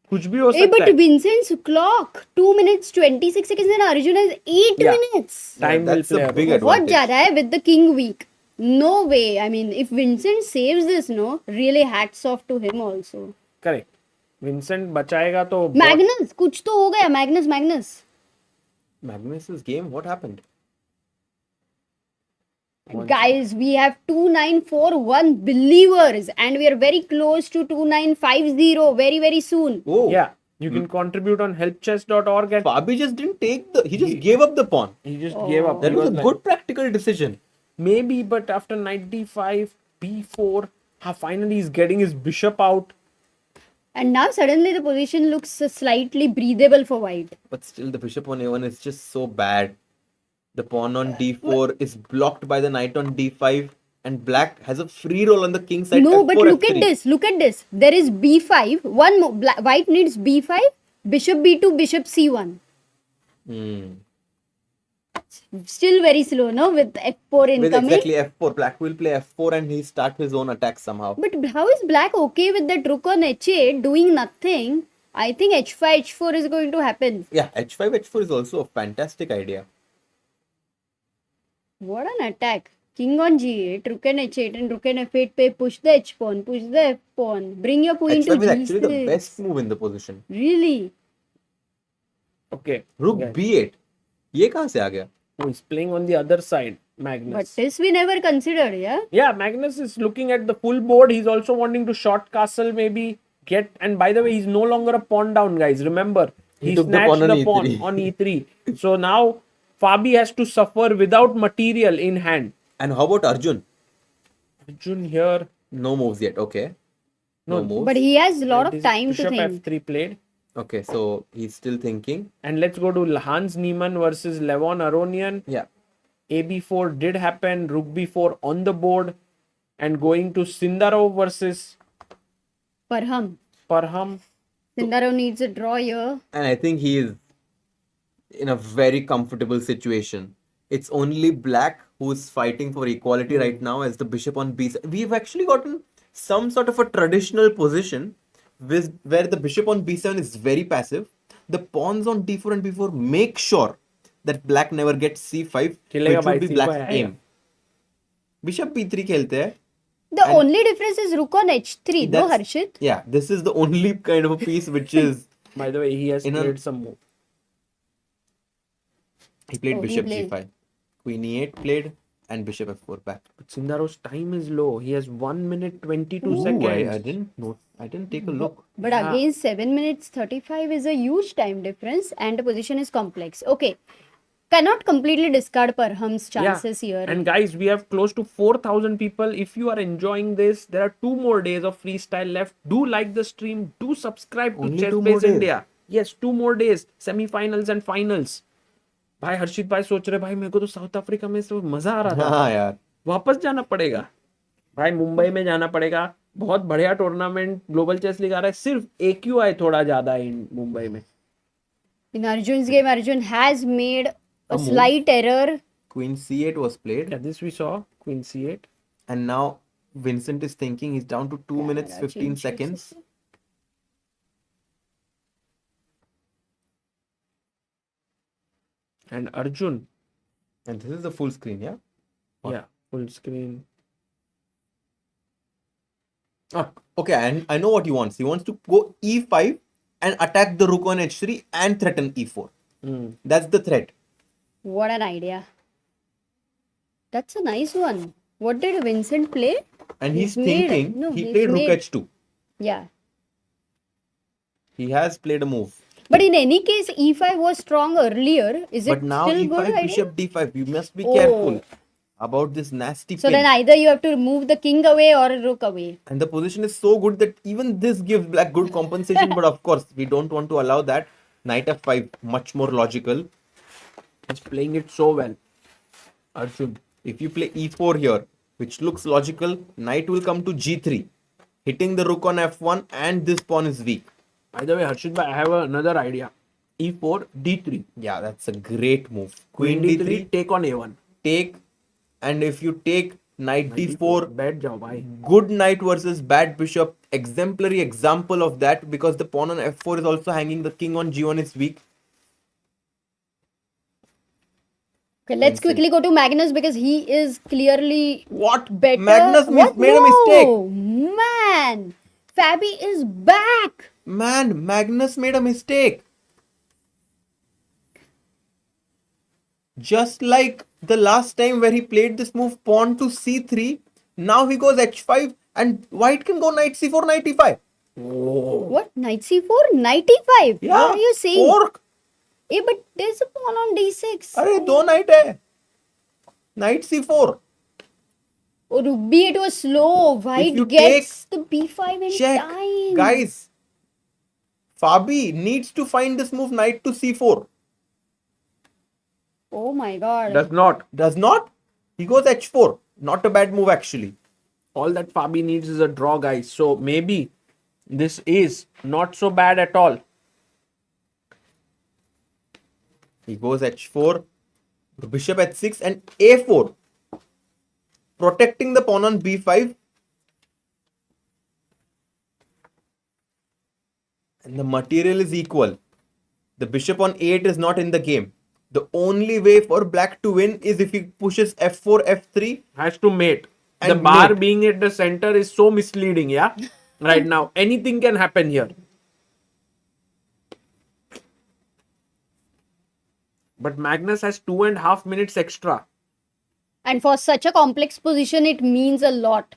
A: कुछ भी हो सकता
D: but
A: है.
D: Vincent's clock 2 minutes 26 seconds and Arjun has 8 minutes.
A: Time will
K: That's
A: play
K: a
A: a
K: big
A: role.
D: What
K: advantage.
D: जा रहा है with the king weak? No way. I mean, if Vincent saves this, no, really hats off to him also.
A: Correct. Vincent बचाएगा तो
D: Magnus, कुछ तो हो गया. Magnus.
K: Magnus's game, what happened?
D: Guys, we have 2941 believers and we are very close to 2950 very, very soon.
K: Oh,
A: yeah. You can contribute on helpchess.org. And
K: Fabi just didn't take the... He just gave up the pawn.
A: he just gave up.
K: That
A: He
K: was a
A: like,
K: good practical decision.
A: maybe, but after knight d5, b4, finally he's getting his bishop out.
D: And now suddenly the position looks slightly breathable for white.
K: But still, the bishop on a1 is just so bad. The pawn on d4 is blocked by the knight on d5. And black has a free roll on the king side.
D: No,
K: f4,
D: but look
K: f3.
D: at this. Look at this. There is b5. One more. White needs b5, bishop b2, bishop c1. Still very slow, no? With f4 incoming.
K: With exactly f4. Black will play f4 and he start his own attack somehow.
D: But how is black okay with that rook on h8 doing nothing? I think h5, h4 is going to happen.
K: Yeah, h5, h4 is also a fantastic idea.
D: What an attack. King on g8, rook and h8 and rook and f8 पे push the h pawn, push the f pawn. Bring your queen to
K: h5 is
D: g6.
K: actually the best move in the position.
D: Really?
A: Okay.
K: Rook b8. ये कहाँ से आ गया?
A: Oh, he's playing on the other side, Magnus.
D: But this we never considered, yeah?
A: Yeah, Magnus is looking at the full board. He's also wanting to short castle, maybe get. And by the way, he's no longer a pawn down, guys. Remember, he
K: took the
A: snatched
K: pawn on
A: the pawn
K: E3.
A: on e3. So now Fabi has to suffer without material in hand.
K: And how about Arjun?
A: Arjun here.
K: No moves yet. Okay. No moves.
D: But he has a lot of
A: This
D: time to
A: bishop
D: think.
A: f3 played.
K: Okay, so he's still thinking.
A: And let's go to Hans Niemann versus Levon Aronian.
K: Yeah.
A: AB4 did happen. Rook B4 on the board. And going to Sindarov versus
D: Parham.
A: Parham.
D: Sindarov needs a draw here.
K: And I think he is in a very comfortable situation. It's only black who's fighting for equality right now as the bishop on b7. We've actually gotten some sort of a traditional position where the bishop on b7 is very passive. The pawns on d4 and b4 make sure that black never gets c5, which would be black's aim. Bishop b3 खेलते हैं.
D: The only difference is rook on h3, no Harshit?
K: Yeah, this is the only kind of a piece which is...
A: By the way, he has played some move.
K: He played bishop g5. Queen e8 played and bishop f4 back.
A: But Sindarov's time is low. He has 1 minute 22 seconds.
K: I didn't know. I didn't take a look.
D: But again, 7 minutes 35 is a huge time difference and the position is complex. Okay. Cannot completely discard Parham's chances here.
A: And guys, we have close to 4,000 people. If you are enjoying this, there are 2 more days of freestyle left. Do like the stream. Do subscribe to ChessBase India. Yes, 2 more days. Semi-finals and finals. भाई हर्षित भाई सोच रहे भाई मेरे को तो south Africa में से मजा आ रहा था.
K: हाँ यार.
A: वापस जाना पड़ेगा. भाई मुंबई में जाना पड़ेगा. बहुत बढ़िया टूर्नामेंट ग्लोबल चेस लीग आ रहा है. सिर्फ AQI थोड़ा ज्यादा है मुंबई में.
D: In Arjun's game, Arjun has made a slight error.
K: Queen c8 was played.
A: Yeah, this we saw. Queen c8.
K: And now Vincent is thinking. He's down to 2 minutes 15 seconds.
A: And Arjun.
K: And this is the full screen, yeah?
A: Yeah, full screen.
K: Oh, okay, and I know what he wants. He wants to go e5 and attack the rook on h3 and threaten e4. That's the threat.
D: What an idea. That's a nice one. What did Vincent play?
K: And he's thinking, he played rook h2.
D: Yeah.
K: He has played a move.
D: But in any case, e5 was strong earlier. Is it
K: now
D: still
K: e5,
D: good idea?
K: bishop d5. You must be careful about this nasty
D: So
K: pin.
D: then either you have to move the king away or rook away.
K: And the position is so good that even this gives black good compensation. But of course, we don't want to allow that. Knight f5, much more logical.
A: He's playing it so well.
K: Arjun, if you play e4 here, which looks logical, knight will come to g3, hitting the rook on f1 and this pawn is weak.
A: By the way, Harshit, I have another idea. E4, D3.
K: Yeah, that's a great move.
A: Queen D3, take on A1.
K: Take, and if you take knight D4,
A: bad job, bhai.
K: Good knight versus bad bishop, exemplary example of that because the pawn on f4 is also hanging, the king on g1 is weak.
D: Okay, let's quickly go to Magnus because he is clearly better.
K: Magnus made a mistake.
D: Man, Fabi is back.
K: Man, Magnus made a mistake. Just like the last time where he played this move pawn to c3, now he goes h5 and white can go knight c4, knight e5.
D: What? Knight c4, knight e5?
K: Yeah,
D: what are you saying?
K: Fork.
D: Yeah, but there's a pawn on d6.
K: अरे दो knight है. Knight c4.
D: Oh, rook b8 was slow. White gets the b5 in time.
K: Guys, Fabi needs to find this move knight to c4.
D: Oh my god.
K: Does not? He goes h4. Not a bad move actually.
A: All that Fabi needs is a draw, guys. So maybe this is not so bad at all.
K: He goes h4, bishop h6 and a4. Protecting the pawn on b5. And the material is equal. The bishop on a8 is not in the game. The only way for black to win is if he pushes f4, f3.
A: Has to mate. The bar being at the center is so misleading, yeah? Right now. Anything can happen here. But Magnus has 2.5 minutes extra.
D: And for such a complex position, it means a lot.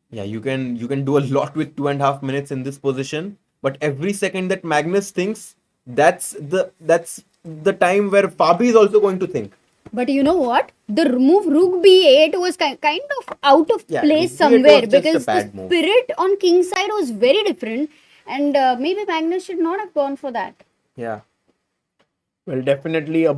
K: Yeah, you can do a lot with 2.5 minutes in this position. But every second that Magnus thinks, that's the time where Fabi is also going to think.
D: But you know what? The move rook b8 was kind of out of place somewhere because the spirit on king side was very different. And maybe Magnus should not have gone for that.
K: Yeah.
A: Well, definitely a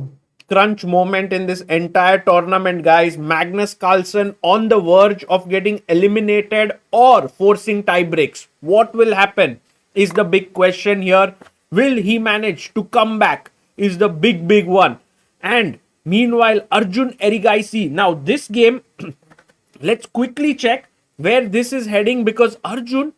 A: crunch moment in this entire tournament, guys. Magnus Carlsen on the verge of getting eliminated or forcing tie breaks. What will happen is the big question here. Will he manage to come back? Is the big one. And meanwhile, Arjun Erigaisi. Now, this game, let's quickly check where this is heading because Arjun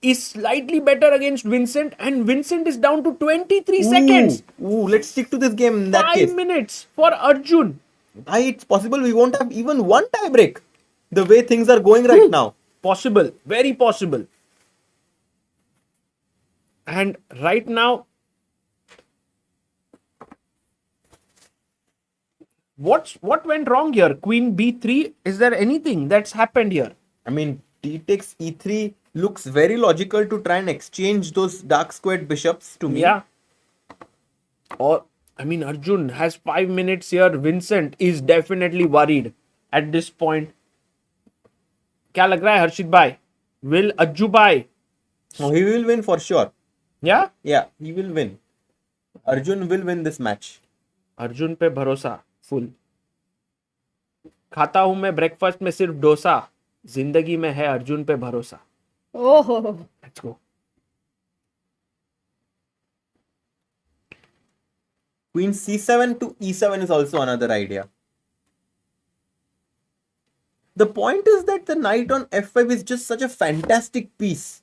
A: is slightly better against Vincent and Vincent is down to 23 seconds.
K: Let's stick to this game in that
A: 5
K: case.
A: minutes for Arjun.
K: Why it's possible we won't have even one tie break the way things are going right now.
A: Possible. Very possible. And right now, what went wrong here? Queen B3. Is there anything that's happened here?
K: I mean, D takes E3 looks very logical to try and exchange those dark squared bishops to me.
A: Yeah. Or, I mean, Arjun has 5 minutes here. Vincent is definitely worried at this point. क्या लग रहा है हर्षित भाई? Will Ajju bhai?
K: Oh, he will win for sure.
A: Yeah?
K: Yeah, he will win. Arjun will win this match.
A: Arjun पे भरोसा full. खाता हूं मैं ब्रेकफास्ट में सिर्फ डोसा. जिंदगी में है अर्जुन पे भरोसा.
D: Oh.
A: Let's go.
K: Queen C7 to E7 is also another idea. The point is that the knight on F5 is just such a fantastic piece.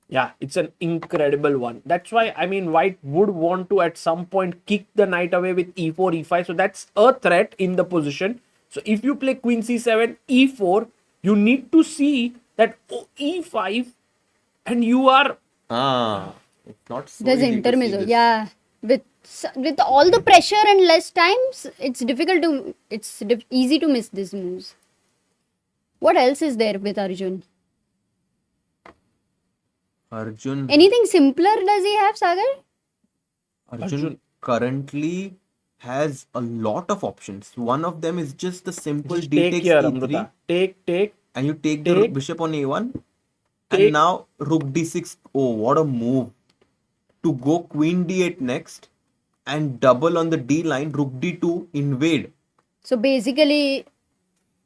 A: Yeah, it's an incredible one. That's why, I mean, White would want to at some point kick the knight away with E4, E5. So that's a threat in the position. So if you play Queen C7, E4, you need to see that E5 and you are...
K: It's not so
D: There's
K: easy to see
D: intermezzo.
K: this.
D: Yeah. With all the pressure and less times, it's difficult to... easy to miss these moves. What else is there with Arjun?
K: Arjun.
D: Anything simpler does he have, Sagar?
K: Arjun currently has a lot of options. One of them is just the simple
A: Just
K: D
A: take
K: takes
A: here,
K: E3.
A: Amrita. Take.
K: And you take the bishop on A1.
A: Take.
K: And now rook D6. Oh, what a move. To go Queen D8 next. And double on the D line. Rook D2. Invade.
D: So basically,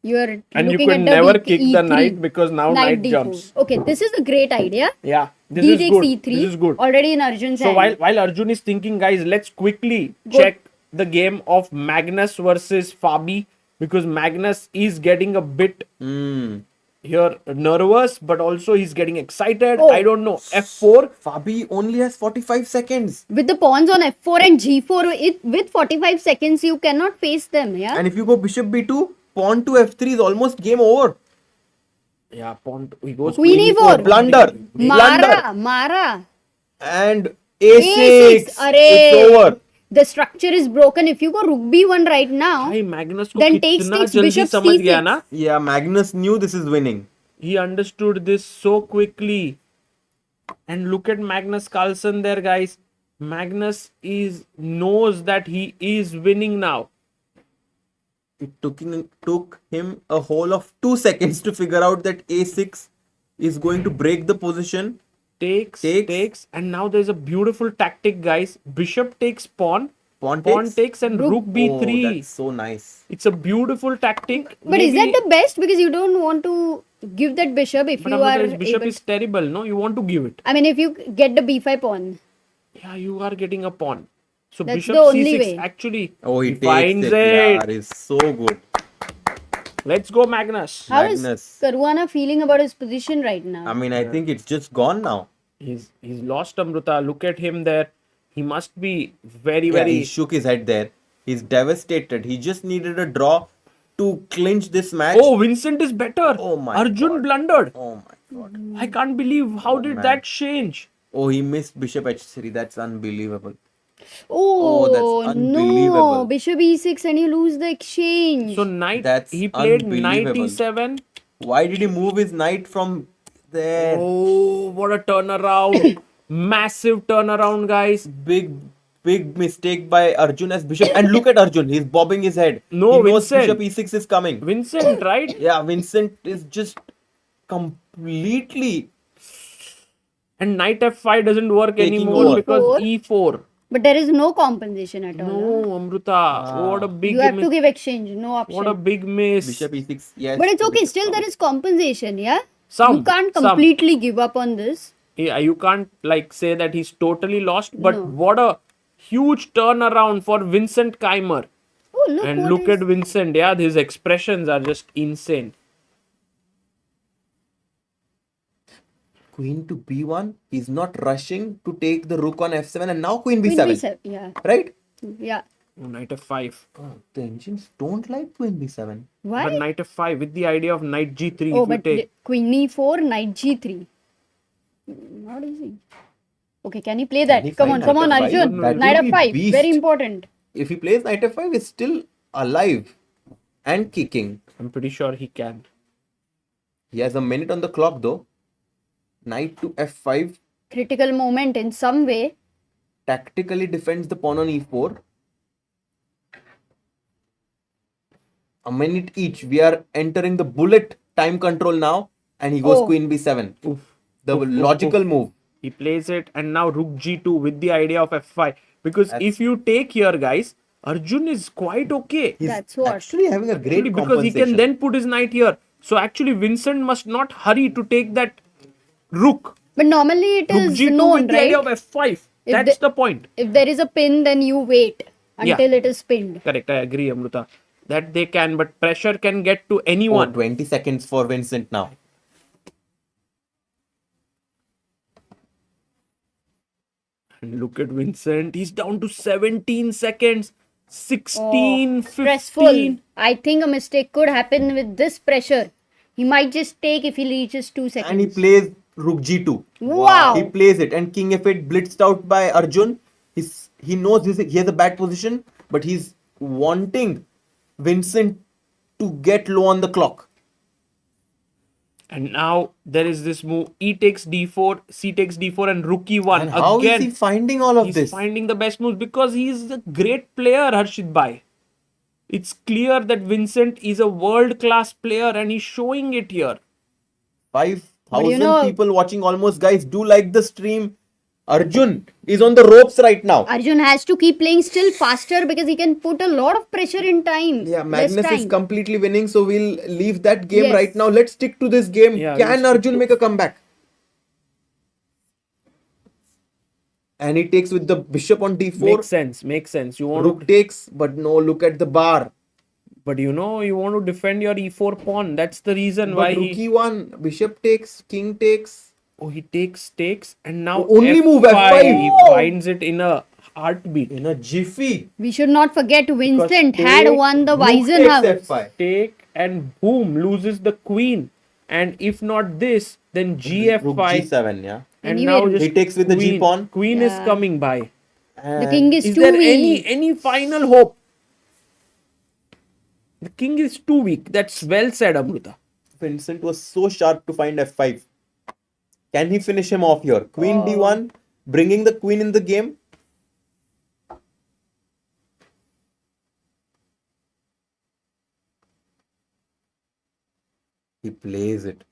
D: you are
A: And you
D: looking
A: could
D: at
A: never
D: the
A: kick the
D: E3.
A: knight because now knight
D: D4.
A: jumps.
D: Okay, this is a great idea.
A: Yeah, this
D: D
A: is
D: takes
A: good.
D: E3.
A: This is good.
D: Already in Arjun's
A: So
D: hand.
A: while Arjun is thinking, guys, let's quickly
D: Go.
A: check the game of Magnus versus Fabi because Magnus is getting a bit here nervous, but also he's getting excited.
D: Oh.
A: I don't know. F4.
K: Fabi only has 45 seconds.
D: With the pawns on F4 and G4, with 45 seconds, you cannot face them. Yeah.
K: And if you go bishop B2, pawn to F3 is almost game over.
A: Yeah, pawn. He goes
D: Queen E4.
K: Blunder. Blunder.
D: Mara.
K: And
D: A6.
K: A6. It's over.
D: The structure is broken. If you go rook B1 right now,
A: Hi, Magnus को
D: then takes
A: कितना
D: 6
A: जल्दी
D: bishop
A: समझ गया
D: C6.
A: ना?
K: Yeah, Magnus knew this is winning.
A: He understood this so quickly. And look at Magnus Carlsen there, guys. Magnus knows that he is winning now.
K: It took him a whole of 2 seconds to figure out that A6 is going to break the position.
A: Takes, and now there's a beautiful tactic, guys. Bishop takes pawn.
K: Pawn
A: takes and rook B3.
K: Oh, that's so nice.
A: It's a beautiful tactic.
D: But is that the best? Because you don't want to give that bishop if
A: But
D: you are
A: Amrita, bishop
D: able...
A: is terrible, no? You want to give it.
D: I mean, if you get the B5 pawn.
A: Yeah, you are getting a pawn. So
D: That's
A: bishop
D: the only
A: C6
D: way.
A: actually
K: He
A: finds
K: takes
A: it.
K: Yeah, it's so good.
A: Let's go, Magnus.
D: How is Caruana feeling about his position right now?
K: I mean, I think it's just gone now.
A: He's lost Amrita. Look at him there. He must be very,
K: Yeah,
A: very...
K: he shook his head there. He's devastated. He just needed a draw to clinch this match.
A: Oh, Vincent is better.
K: Oh my
A: Arjun
K: God.
A: blundered.
K: Oh my God.
A: I can't believe how did
K: man.
A: that change?
K: Oh, he missed bishop H3. That's unbelievable.
D: Oh,
K: that's
D: no.
K: unbelievable.
D: Bishop E6 and you lose the exchange.
A: So knight,
K: That's
A: he played knight
K: unbelievable.
A: E7.
K: Why did he move his knight from there?
A: Oh, what a turnaround. Massive turnaround, guys.
K: Big mistake by Arjun as bishop. And look at Arjun. He's bobbing his head.
A: No,
K: he knows
A: Vincent.
K: bishop E6 is coming.
A: Vincent, right?
K: Yeah, Vincent is just completely...
A: And knight f5 doesn't work
K: Taking
A: anymore
K: over.
A: because
D: E4.
A: e4.
D: But there is no compensation at all.
A: No, Amruta. What a big
D: You have
A: miss.
D: to give exchange, no option.
A: What a big miss.
K: Bishop e6. Yes.
D: But it's okay. Still, there is compensation. Yeah.
A: Some.
D: You can't
A: some.
D: completely give up on this.
A: Yeah, you can't like say that he's totally lost. But
D: No.
A: what a huge turnaround for Vincent Keymer.
D: Oh, look.
A: And
D: what
A: look
D: is-
A: at Vincent. Yeah, his expressions are just insane.
K: Queen to b1. He's not rushing to take the rook on f7 and now queen
D: Queen
K: b7.
D: B7. Yeah.
K: Right?
D: Yeah.
A: Oh, knight f5.
K: Oh, the engines don't like queen b7.
D: Why?
A: But knight f5 with the idea of knight g3.
D: Oh,
A: if you
D: but
A: take.
D: Queen E4, Knight G3. Not easy. Okay, can he play that?
K: Can he
D: Come
K: fight
D: on,
K: knight
D: come on,
K: f5?
D: Arjun.
K: That
D: Knight
K: will be
D: F5.
K: beast.
D: Very important.
K: If he plays knight f5, he's still alive and kicking.
A: I'm pretty sure he can.
K: He has a minute on the clock though. Knight to f5
D: Critical moment in some way.
K: tactically defends the pawn on e4. A minute each. We are entering the bullet time control now, and he goes
D: Oh.
K: queen b7.
A: Oof.
K: The
A: Oof, oof,
K: logical
A: oof.
K: move.
A: He plays it and now rook g2 with the idea of f5. Because if you take here, guys, Arjun is quite okay.
K: He's
D: That's what.
K: actually having a great
A: Because he can
K: compensation.
A: then put his knight here. So actually Vincent must not hurry to take that rook.
D: But normally it
A: Rook
D: is
A: g2
D: known,
A: with the idea
D: right?
A: of f5.
D: If
A: That's
D: the-
A: the point.
D: If there is a pin, then you wait until it is pinned.
A: Correct, I agree, Amruta. That they can, but pressure can get to
K: Oh,
A: anyone.
K: 20 seconds for Vincent now.
A: And look at Vincent. He's down to 17 seconds. 16, 15.
D: Stressful. I think a mistake could happen with this pressure. He might just take if he reaches 2 seconds.
K: And he plays rook g2.
D: Wow.
K: He plays it, and king f8 blitzed out by Arjun. He knows he has a bad position, but he's wanting Vincent to get low on the clock.
A: And now there is this move. E takes d4, C takes d4, and rook e1.
K: And how is
A: Again,
K: he finding all of
A: he's
K: this?
A: finding the best moves because he's a great player, Harshit Bhai. It's clear that Vincent is a world-class player and he's showing it here.
K: 5,000
D: But you know-
K: people watching almost, guys. Do like the stream. Arjun is on the ropes right now.
D: Arjun has to keep playing still faster because he can put a lot of pressure in time.
K: Yeah,
D: Less
K: Magnus is
D: time.
K: completely winning, so we'll leave that game
D: Yes.
K: right now. Let's stick to this game.
A: Yeah,
K: Can
A: let's
K: Arjun make a comeback? And he takes with the bishop on d4.
A: Makes sense. You want
K: Rook takes, but no, look at the bar.
A: but you know, you want to defend your e4 pawn. That's the reason
K: But
A: why
K: rook
A: he...
K: e1, bishop takes, king takes.
A: Oh, he takes, and now
K: Only move F5.
A: He finds it in a heartbeat.
K: In a jiffy.
D: We should not forget Vincent
A: take,
D: had won the
K: Rook takes
D: Weisenhouse.
K: f5.
A: Take and boom, loses the queen. And if not this, then gf5.
K: Rook g7, yeah.
A: And
D: Anyway,
A: now just
K: he takes with the
A: queen.
K: g-pawn.
A: Queen is
D: Yeah.
A: coming by.
D: The king is,
A: Is
D: too
A: there
D: weak.
A: any final hope? The king is too weak. That's well said, Amruta.
K: Vincent was so sharp to find f5. Can he finish him off here? Queen d1, bringing the queen in the game. He plays it.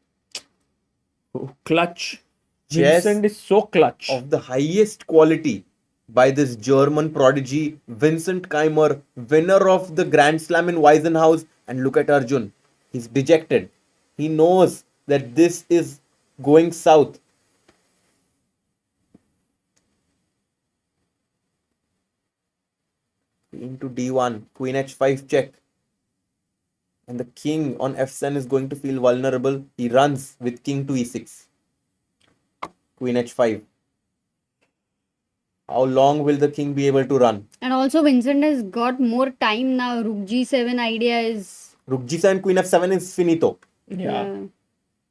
A: Oh, clutch.
K: Chess
A: Vincent is so clutch.
K: of the highest quality by this German prodigy, Vincent Keymer, winner of the Grand Slam in Weisenhouse. And look at Arjun. He's dejected. He knows that this is going south. Queen to d1, queen h5 check. And the king on f7 is going to feel vulnerable. He runs with king to e6. Queen h5. How long will the king be able to run?
D: And also Vincent has got more time now. Rook G7 idea is
K: Rook g7, queen f7 is finito.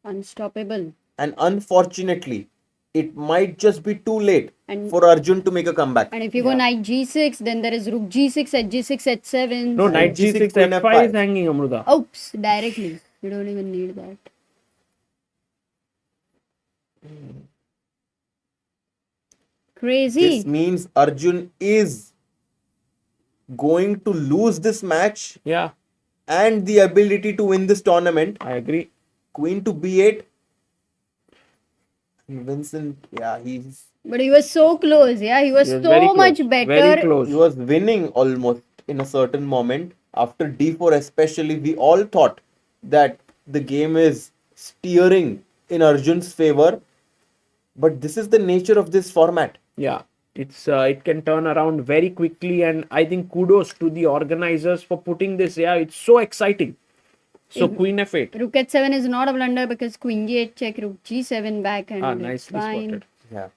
D: unstoppable.
K: And unfortunately, it might just be too late
D: And-
K: for Arjun to make a comeback.
D: And if you go knight G6, then there is Rook G6, H6, H7.
A: No, knight
K: G6,
A: g6,
K: queen
A: f5
K: f5.
A: is hanging, Amruta.
D: Oops, directly. You don't even need that. Crazy.
K: This means Arjun is going to lose this match
A: Yeah,
K: and the ability to win this tournament.
A: I agree.
K: Queen to b8. Vincent, yeah,
D: But he was so close. Yeah, he was
A: He was very
D: so much
A: close,
D: better.
A: very close.
K: he was winning almost in a certain moment. After d4 especially, we all thought that the game is steering in Arjun's favor. But this is the nature of this format.
A: Yeah, it can turn around very quickly, and I think kudos to the organizers for putting this. Yeah, it's so exciting. So Queen F8.
D: Rook H7 is not a blunder because Queen G8 check, Rook G7 back, and it's
A: Nicely
D: fine.
A: spotted.
K: Yeah.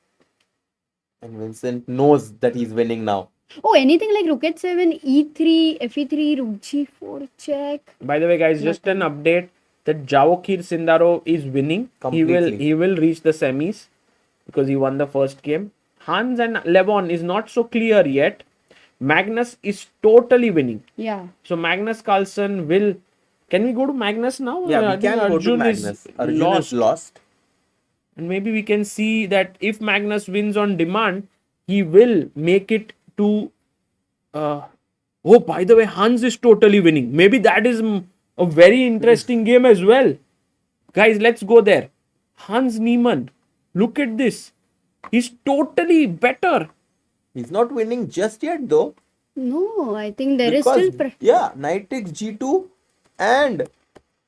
K: And Vincent knows that he's winning now.
D: Oh, anything like Rook H7, E3, Fe3, Rook G4 check.
A: By the way, guys, just an update that Javokhir Sindarov is winning.
K: Completely.
A: He will reach the semis because he won the first game. Hans and Levon is not so clear yet. Magnus is totally winning.
D: Yeah.
A: So Magnus Carlsen will. Can we go to Magnus now?
K: Yeah,
A: I
K: we
A: think
K: can go to
A: Arjun
K: Magnus. Arjun
A: lost.
K: is lost.
A: And maybe we can see that if Magnus wins on demand, he will make it to. Oh, by the way, Hans is totally winning. Maybe that is a very interesting game as well. Guys, let's go there. Hans Neiman. Look at this. He's totally better.
K: He's not winning just yet though.
D: No, I think there
K: Because,
D: is still.
K: yeah, knight takes g2 and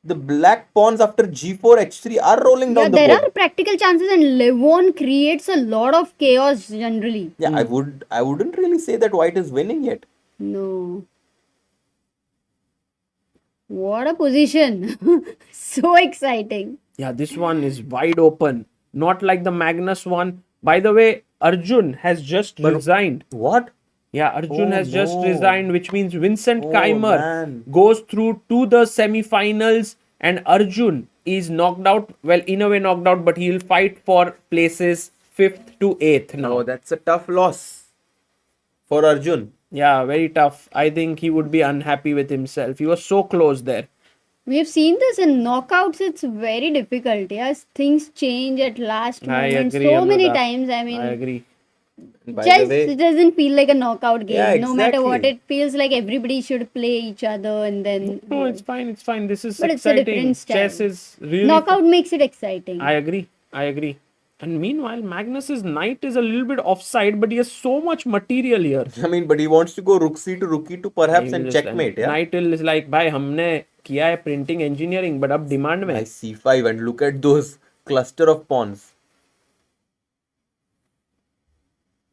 K: the black pawns after g4, h3 are rolling
D: Yeah,
K: down the
D: there
K: board.
D: are practical chances, and Levon creates a lot of chaos generally.
K: Yeah, I wouldn't really say that white is winning yet.
D: No. What a position. So exciting.
A: Yeah, this one is wide open. Not like the Magnus one. By the way, Arjun has just resigned.
K: What?
A: Yeah, Arjun
K: Oh,
A: has just
K: no.
A: resigned, which means Vincent
K: Oh,
A: Keymer
K: man.
A: goes through to the semi-finals and Arjun is knocked out. Well, in a way knocked out, but he'll fight for places 5th to 8th now.
K: No, that's a tough loss for Arjun.
A: Yeah, very tough. I think he would be unhappy with himself. He was so close there.
D: We have seen this in knockouts. It's very difficult. Yes, things change at last
A: I
D: moment
A: agree,
D: so many
A: Anuradha.
D: times. I mean,
A: I agree.
K: By
D: chess
K: the way,
D: doesn't feel like a knockout game.
K: Yeah,
D: No matter what,
K: exactly.
D: it feels like everybody should play each other, and then.
A: No, it's fine. It's fine. This is
D: But it's a
A: exciting.
D: different style.
A: Chess is really.
D: Knockout makes it exciting.
A: I agree. I agree. And meanwhile, Magnus's knight is a little bit offside, but he has so much material here.
K: I mean, but he wants to go rook c to rook e2 perhaps
A: He
K: and
A: will just-
K: checkmate. Yeah.
A: Knight is like, bhai, हमने किया है printing engineering, but अब demand में.
K: Nice c5 and look at those cluster of pawns.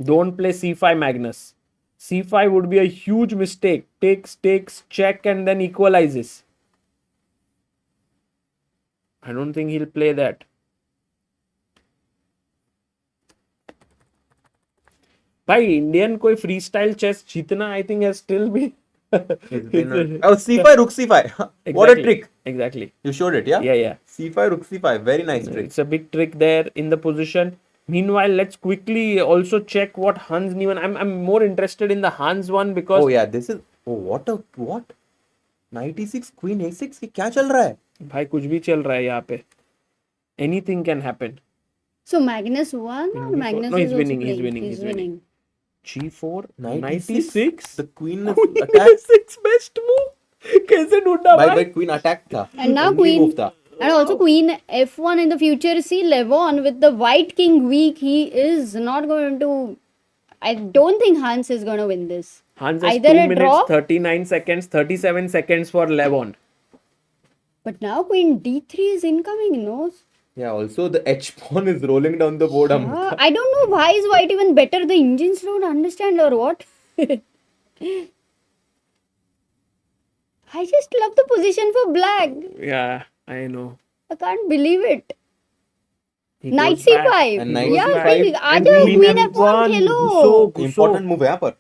A: Don't play c5, Magnus. c5 would be a huge mistake. Takes, check, and then equalizes. I don't think he'll play that. भाई Indian कोई free style chess जीतना I think has still been
K: Oh, c5 rook c5. What a trick.
A: Exactly.
K: You showed it, yeah?
A: Yeah.
K: c5 rook c5. Very nice trick.
A: It's a big trick there in the position. Meanwhile, let's quickly also check what Hans Niemann. I'm more interested in the Hans one because
K: Oh yeah, this is what? Knight e6, queen a6. ये क्या चल रहा है?
A: भाई कुछ भी चल रहा है यहाँ पे. Anything can happen.
D: So Magnus won or Magnus
A: No,
D: is
A: he's
D: also
A: winning, he's
D: playing?
A: winning, he's winning. G4,
K: Knight
A: knight
K: e6.
A: e6.
K: The queen is attacked.
A: e6 best move. कैसे ढूंढा
K: By
A: भाई?
K: queen attacked था.
D: And now
K: Only
D: queen.
K: move था.
D: And also queen f1 in the future. See Levon with the white king weak. He is not going to. I don't think Hans is going to win this.
A: Hans has
D: Either
A: 2
D: a
A: minutes,
D: draw.
A: 39 seconds, 37 seconds for Levon.
D: But now queen d3 is incoming. No.
K: Yeah, also the h pawn is rolling down the board.
D: I don't know why is white even better. The engines don't understand or what. I just love the position for black.
A: Yeah, I know.
D: I can't believe it.
A: He
D: Knight
A: goes back.
D: c5.
K: And knight
D: Yeah,
K: c5.
D: see,
A: And
D: आजा
A: queen
D: queen f1
A: f1.
D: खेलो.
A: Gusso.
K: Important move है यहाँ पर.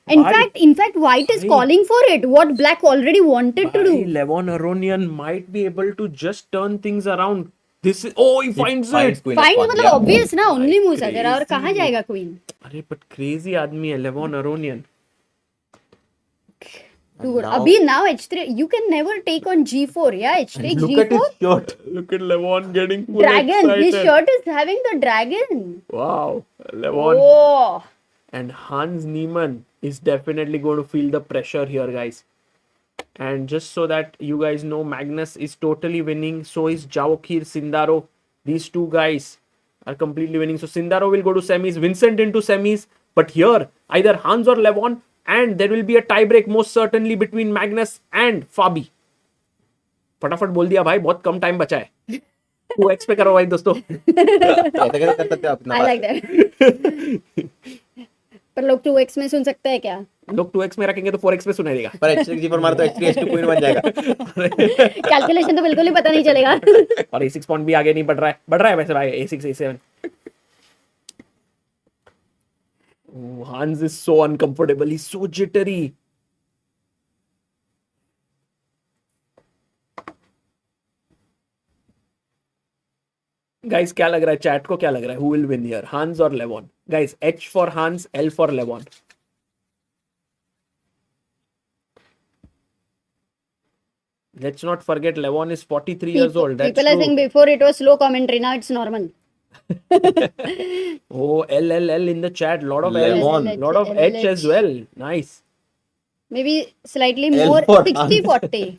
D: In fact, white is calling for it. What black already wanted to do.
A: Levon Aronian might be able to just turn things around. This is he finds
K: Finds
A: it.
K: queen
D: Fine,
K: f1,
D: मतलब
K: yeah.
D: obvious ना. Only moves are there. और कहाँ जाएगा queen?
A: अरे but crazy आदमी है Levon Aronian.
D: Dude,
K: now-
D: अभी now h3. You can never take on g4. Yeah, h takes
K: Look at
D: g4.
K: his shirt.
A: Look at Levon getting full
D: Dragon.
A: excited.
D: His shirt is having the dragon.
A: Wow, Levon
D: Oh.
A: and Hans Niemann is definitely going to feel the pressure here, guys. And just so that you guys know, Magnus is totally winning. So is Javokhir Sindarov. These two guys are completely winning. So Sindarov will go to semis, Vincent into semis. But here, either Hans or Levon, and there will be a tie break most certainly between Magnus and Fabi. फटाफट बोल दिया भाई, बहुत कम time बचा है. 2x पे करो भाई दोस्तों.
D: I like that. पर लोग 2x में सुन सकते हैं क्या?
A: लोग 2x में रखेंगे तो 4x पे सुनाई देगा.
K: पर h3 पर मार तो h3 h2 क्वीन बन जाएगा.
D: कैलकुलेशन तो बिल्कुल ही पता नहीं चलेगा.
A: और a6 पॉइंट भी आगे नहीं बढ़ रहा है वैसे भाई. a6 a7. Oh, Hans is so uncomfortable. He's so jittery. Guys, क्या लग रहा है चैट को? क्या लग रहा है? Who will win here? Hans or Levon? Guys, H for Hans, L for Levon. Let's not forget Levon is 43 years old. That's
D: People are saying before it was slow commentary, now it's normal.
A: Oh, L in the chat. Lot of
K: Levon.
A: L, lot of H as well. Nice.
D: Maybe slightly
K: L
D: more,
K: for
D: 60-40.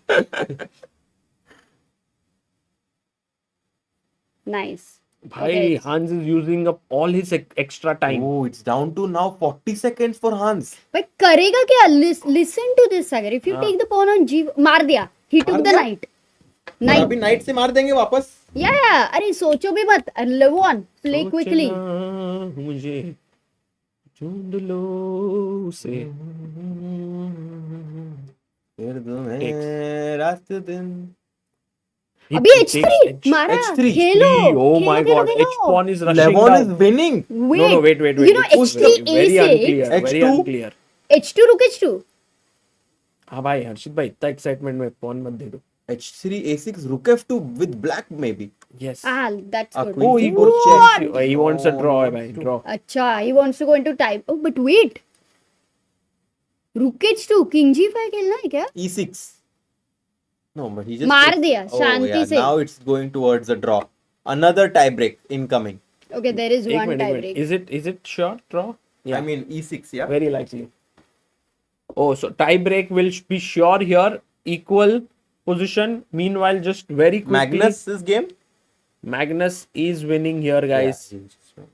D: Nice.
A: Bhai,
D: Okay.
A: Hans is using up all his extra time.
K: Oh, it's down to now 40 seconds for Hans.
D: But करेगा क्या? Listen to this, Sagar. If you take the pawn on G, मार दिया. He took the knight.
K: अभी night से मार देंगे वापस.
D: Yeah. अरे सोचो भी मत. Levon, play quickly.
A: मुझे ढूंढ लो उसे.
K: फिर तुम्हें रात दिन.
D: अभी H3 मारा. खेलो.
A: Oh my god,
D: Khelo.
A: H pawn is rushing
K: Levon
A: down.
K: is winning.
D: Wait.
A: No, wait.
D: You know
A: It's
D: H3
A: very
D: A6.
A: unclear. Very
K: H2.
A: unclear.
D: H2 रुक H2.
A: हाँ भाई, हर्षित भाई, इतना एक्साइटमेंट में pawn मत दे दो.
K: h3 a6 rook f2 with black maybe.
A: Yes.
D: Ah, that's good.
K: queen c4
D: What?
K: check.
A: He wants a draw, भाई, draw.
D: अच्छा, he wants to go into type. Oh, but wait. Rook H2, King G5 खेलना है क्या?
K: e6. No, but he just
D: मार दिया,
K: Oh,
D: शांति
K: yeah.
D: से.
K: Now it's going towards a draw. Another tie break incoming.
D: Okay, there is
A: एक
D: one
A: minute,
D: tie
A: एक
D: break.
A: Minute. Is it sure draw?
K: I mean e6, yeah.
A: Very likely. Oh, so tie break will be sure here. Equal position. Meanwhile, just very quickly.
K: Magnus's game.
A: Magnus is winning here, guys.
K: Yeah, he just won.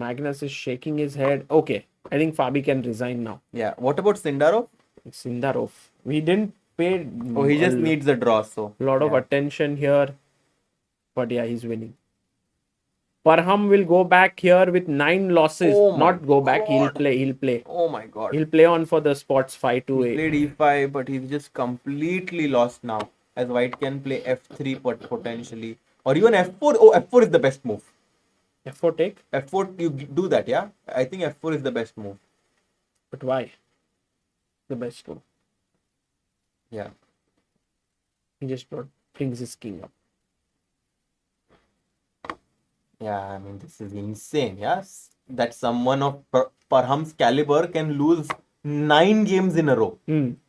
A: Magnus is shaking his head. Okay, I think Fabi can resign now.
K: Yeah. What about Sindarov?
A: Sindarov. We didn't pay.
K: Oh, he just needs a draw. So
A: lot of attention here. But yeah, he's winning. Parham will go back here with 9 losses.
K: Oh my
A: Not go back. He'll
K: God.
A: play. He'll play.
K: Oh my God.
A: He'll play on for the spots 5 to
K: He
A: 8.
K: played e5, but he's just completely lost now. As white can play f3 potentially, or even f4. Oh, f4 is the best move.
A: F4 take.
K: F4, you do that, yeah? I think f4 is the best move.
A: But why? The best one.
K: Yeah.
A: He just brings his king up.
K: Yeah, I mean, this is insane, yes? That someone of Parham's caliber can lose 9 games in a row.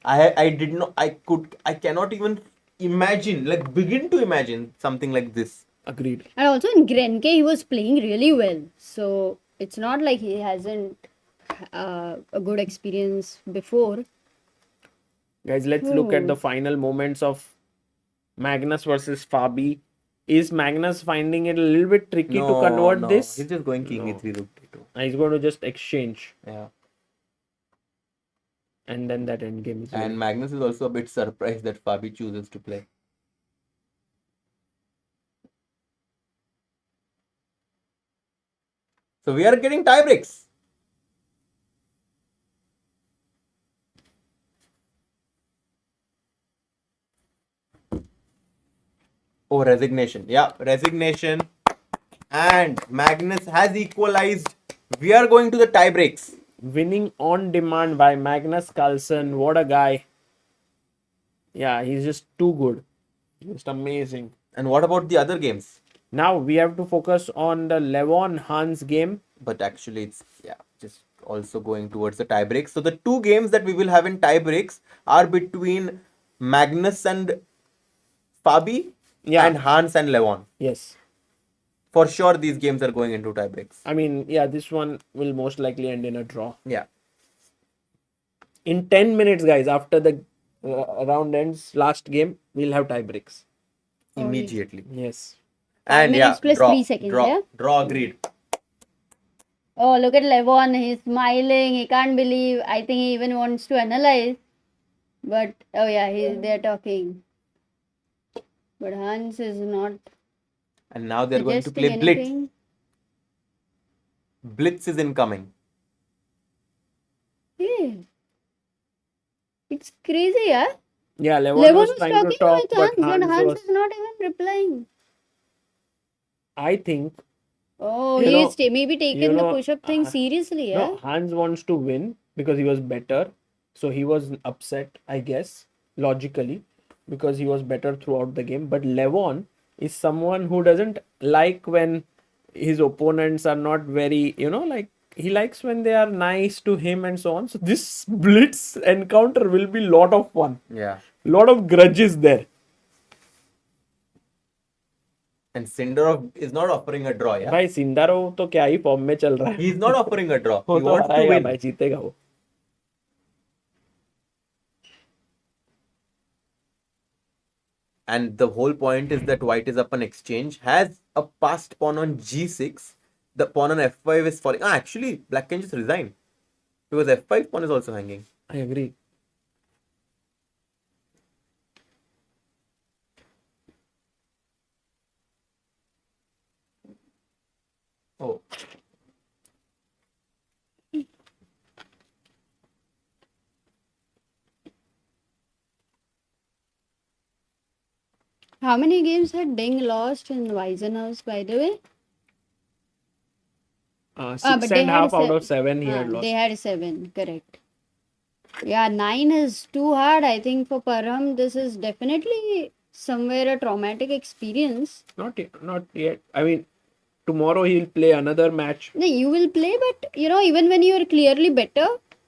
K: I cannot even imagine, like, begin to imagine something like this.
A: Agreed.
D: And also in Grenke, he was playing really well. So it's not like he hasn't a good experience before.
A: Guys, let's look at the final moments of Magnus versus Fabi. Is Magnus finding it a little bit tricky to convert this?
K: He's just going king e3, rook d2.
A: He's going to just exchange.
K: Yeah.
A: And then that endgame is
K: And Magnus is also a bit surprised that Fabi chooses to play. So we are getting tie breaks. Oh, resignation. Yeah, resignation. And Magnus has equalized. We are going to the tie breaks.
A: winning on demand by Magnus Carlsen. What a guy. Yeah, he's just too good. Just amazing.
K: And what about the other games?
A: Now we have to focus on the Levon Hans game.
K: But actually it's, just also going towards the tie breaks. So the 2 games that we will have in tie breaks are between Magnus and Fabi and Hans and Levon.
A: Yes.
K: For sure these games are going into tie breaks.
A: I mean, this one will most likely end in a draw.
K: Yeah.
A: In 10 minutes, guys, after the round ends, last game, we'll have tie breaks.
K: immediately.
A: Yes.
K: And yeah,
D: minutes plus
K: draw,
D: 3 seconds,
K: draw,
D: yeah?
K: draw, agreed.
D: Oh, look at Levon. He's smiling. He can't believe. I think he even wants to analyze. But, oh yeah, they're talking. But Hans is not
K: And now they're going to
D: suggesting
K: play Blitz.
D: anything.
K: Blitz is incoming.
D: Yeah. It's crazy, yeah?
A: Yeah, Levon
D: Levon
A: was
D: was
A: trying
D: talking
A: to talk,
D: with
A: but
D: Hans, and
A: Hans
D: Hans
A: was.
D: is not even replying.
A: I think.
D: Oh,
A: You
D: he's
A: know-
D: maybe taken the push-up thing seriously, yeah?
A: No, Hans wants to win because he was better. So he was upset, I guess, logically, because he was better throughout the game. But Levon is someone who doesn't like when his opponents are not very, like he likes when they are nice to him and so on. So this blitz encounter will be lot of fun.
K: Yeah.
A: Lot of grudges there.
K: And Sindarov is not offering a draw, yeah?
A: भाई Sindarov तो क्या ही form में चल रहा है.
K: He is not offering a draw.
A: वो
K: He
A: तो
K: wants to
A: हारेगा
K: win.
A: भाई, जीतेगा वो.
K: And the whole point is that white is up on exchange, has a passed pawn on g6. The pawn on f5 is falling. Actually, black can just resign. Because f5 pawn is also hanging.
A: I agree.
K: Oh.
D: How many games had Deng lost in Weisenhaus, by the way?
A: Six
D: but
A: and a half out of 7 he had lost.
D: They had 7, correct. Yeah, 9 is too hard. I think for Parham, this is definitely somewhere a traumatic experience.
A: Not yet. I mean, tomorrow he'll play another match.
D: No, you will play, but even when you are clearly better,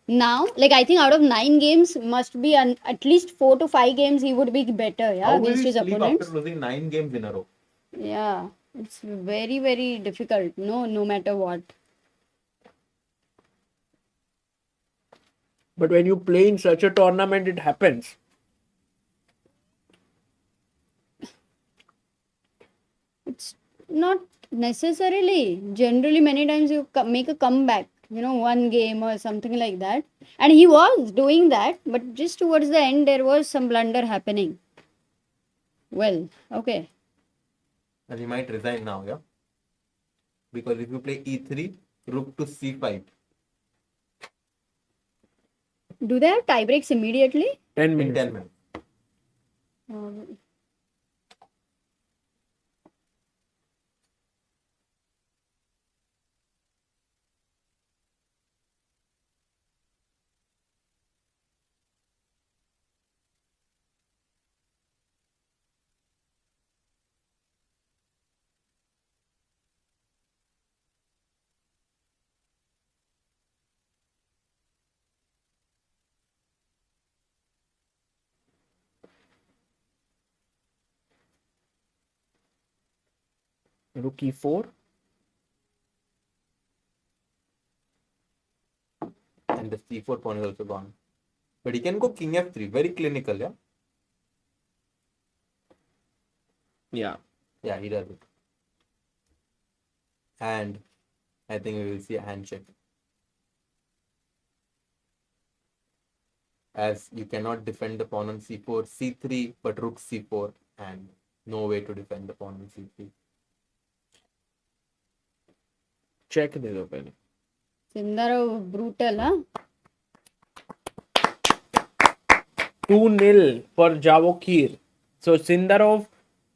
D: now, like I think out of 9 games, must be at least 4 to 5 games he would be better, yeah,
K: How will
D: against
K: he
D: his
K: sleep
D: opponents.
K: after losing 9 games in a row?
D: Yeah, it's very, very difficult, no matter what.
A: But when you play in such a tournament, it happens.
D: It's not necessarily. Generally, many times you make a comeback, one game or something like that. And he was doing that, but just towards the end, there was some blunder happening. Well, okay.
K: And he might resign now, yeah? Because if you play e3, rook to c5.
D: Do they have tie breaks immediately?
A: 10
K: In
A: minutes.
K: 10 minutes.
A: Rook e4.
K: And the c4 pawn is also gone. But he can go king f3. Very clinical, yeah?
A: Yeah.
K: Yeah, he does it. And I think we will see a handshake. As you cannot defend the pawn on c4, c3, but rook c4, and no way to defend the pawn on c3.
A: Check दे दो पहले.
D: Sindarov brutal, huh?
A: 2-0 for Javokhir. So Sindarov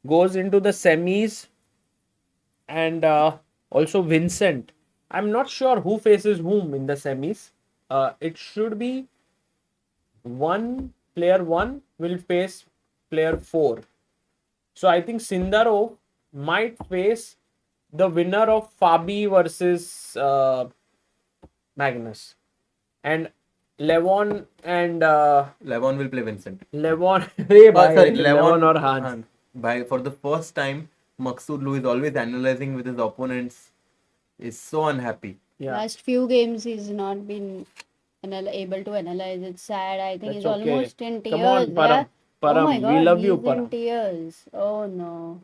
A: goes into the semis, and also Vincent. I'm not sure who faces whom in the semis. It should be player 1 will face player 4. So I think Sindarov might face the winner of Fabi versus Magnus. And Levon and
K: Levon will play Vincent.
A: Levon,
K: Sorry,
A: Levon or Hans.
K: For the first time, Makudlu is always analyzing with his opponents. Is so unhappy.
A: Yeah.
D: Last few games he's not been able to analyze. It's sad. I think
A: That's
D: he's
A: okay.
D: almost in tears.
A: Come on,
D: Yeah.
A: Parham,
D: my
A: we
D: God,
A: love you,
D: he's in
A: Parham.
D: tears. Oh no.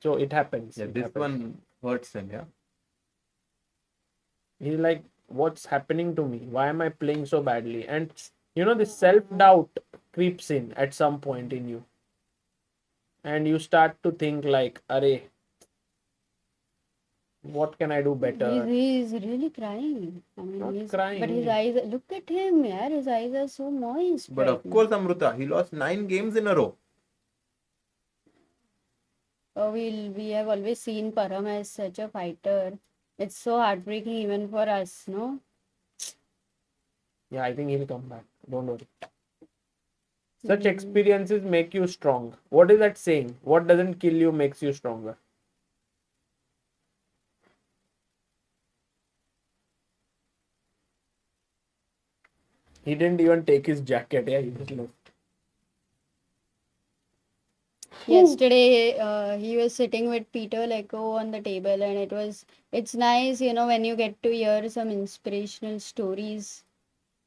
A: So it happens.
K: Yeah,
A: it
K: this
A: happens.
K: one hurts him. Yeah.
A: He's like, what's happening to me? Why am I playing so badly? And this self-doubt creeps in at some point in you. And you start to think like, Arey, what can I do better?
D: He's really crying. I mean,
A: Not
D: but
A: crying.
D: his eyes, look at him, yeah. His eyes are so moist.
K: But
D: right
K: of
D: now.
K: course, Amruta, he lost 9 games in a row.
D: Oh, we have always seen Parham as such a fighter. It's so heartbreaking even for us, no?
A: Yeah, I think he'll come back. Don't worry. Such experiences make you strong. What is that saying? What doesn't kill you makes you stronger. He didn't even take his jacket. Yeah, he just left.
D: Yesterday, he was sitting with Peter Lecco on the table, and it's nice, when you get to hear some inspirational stories.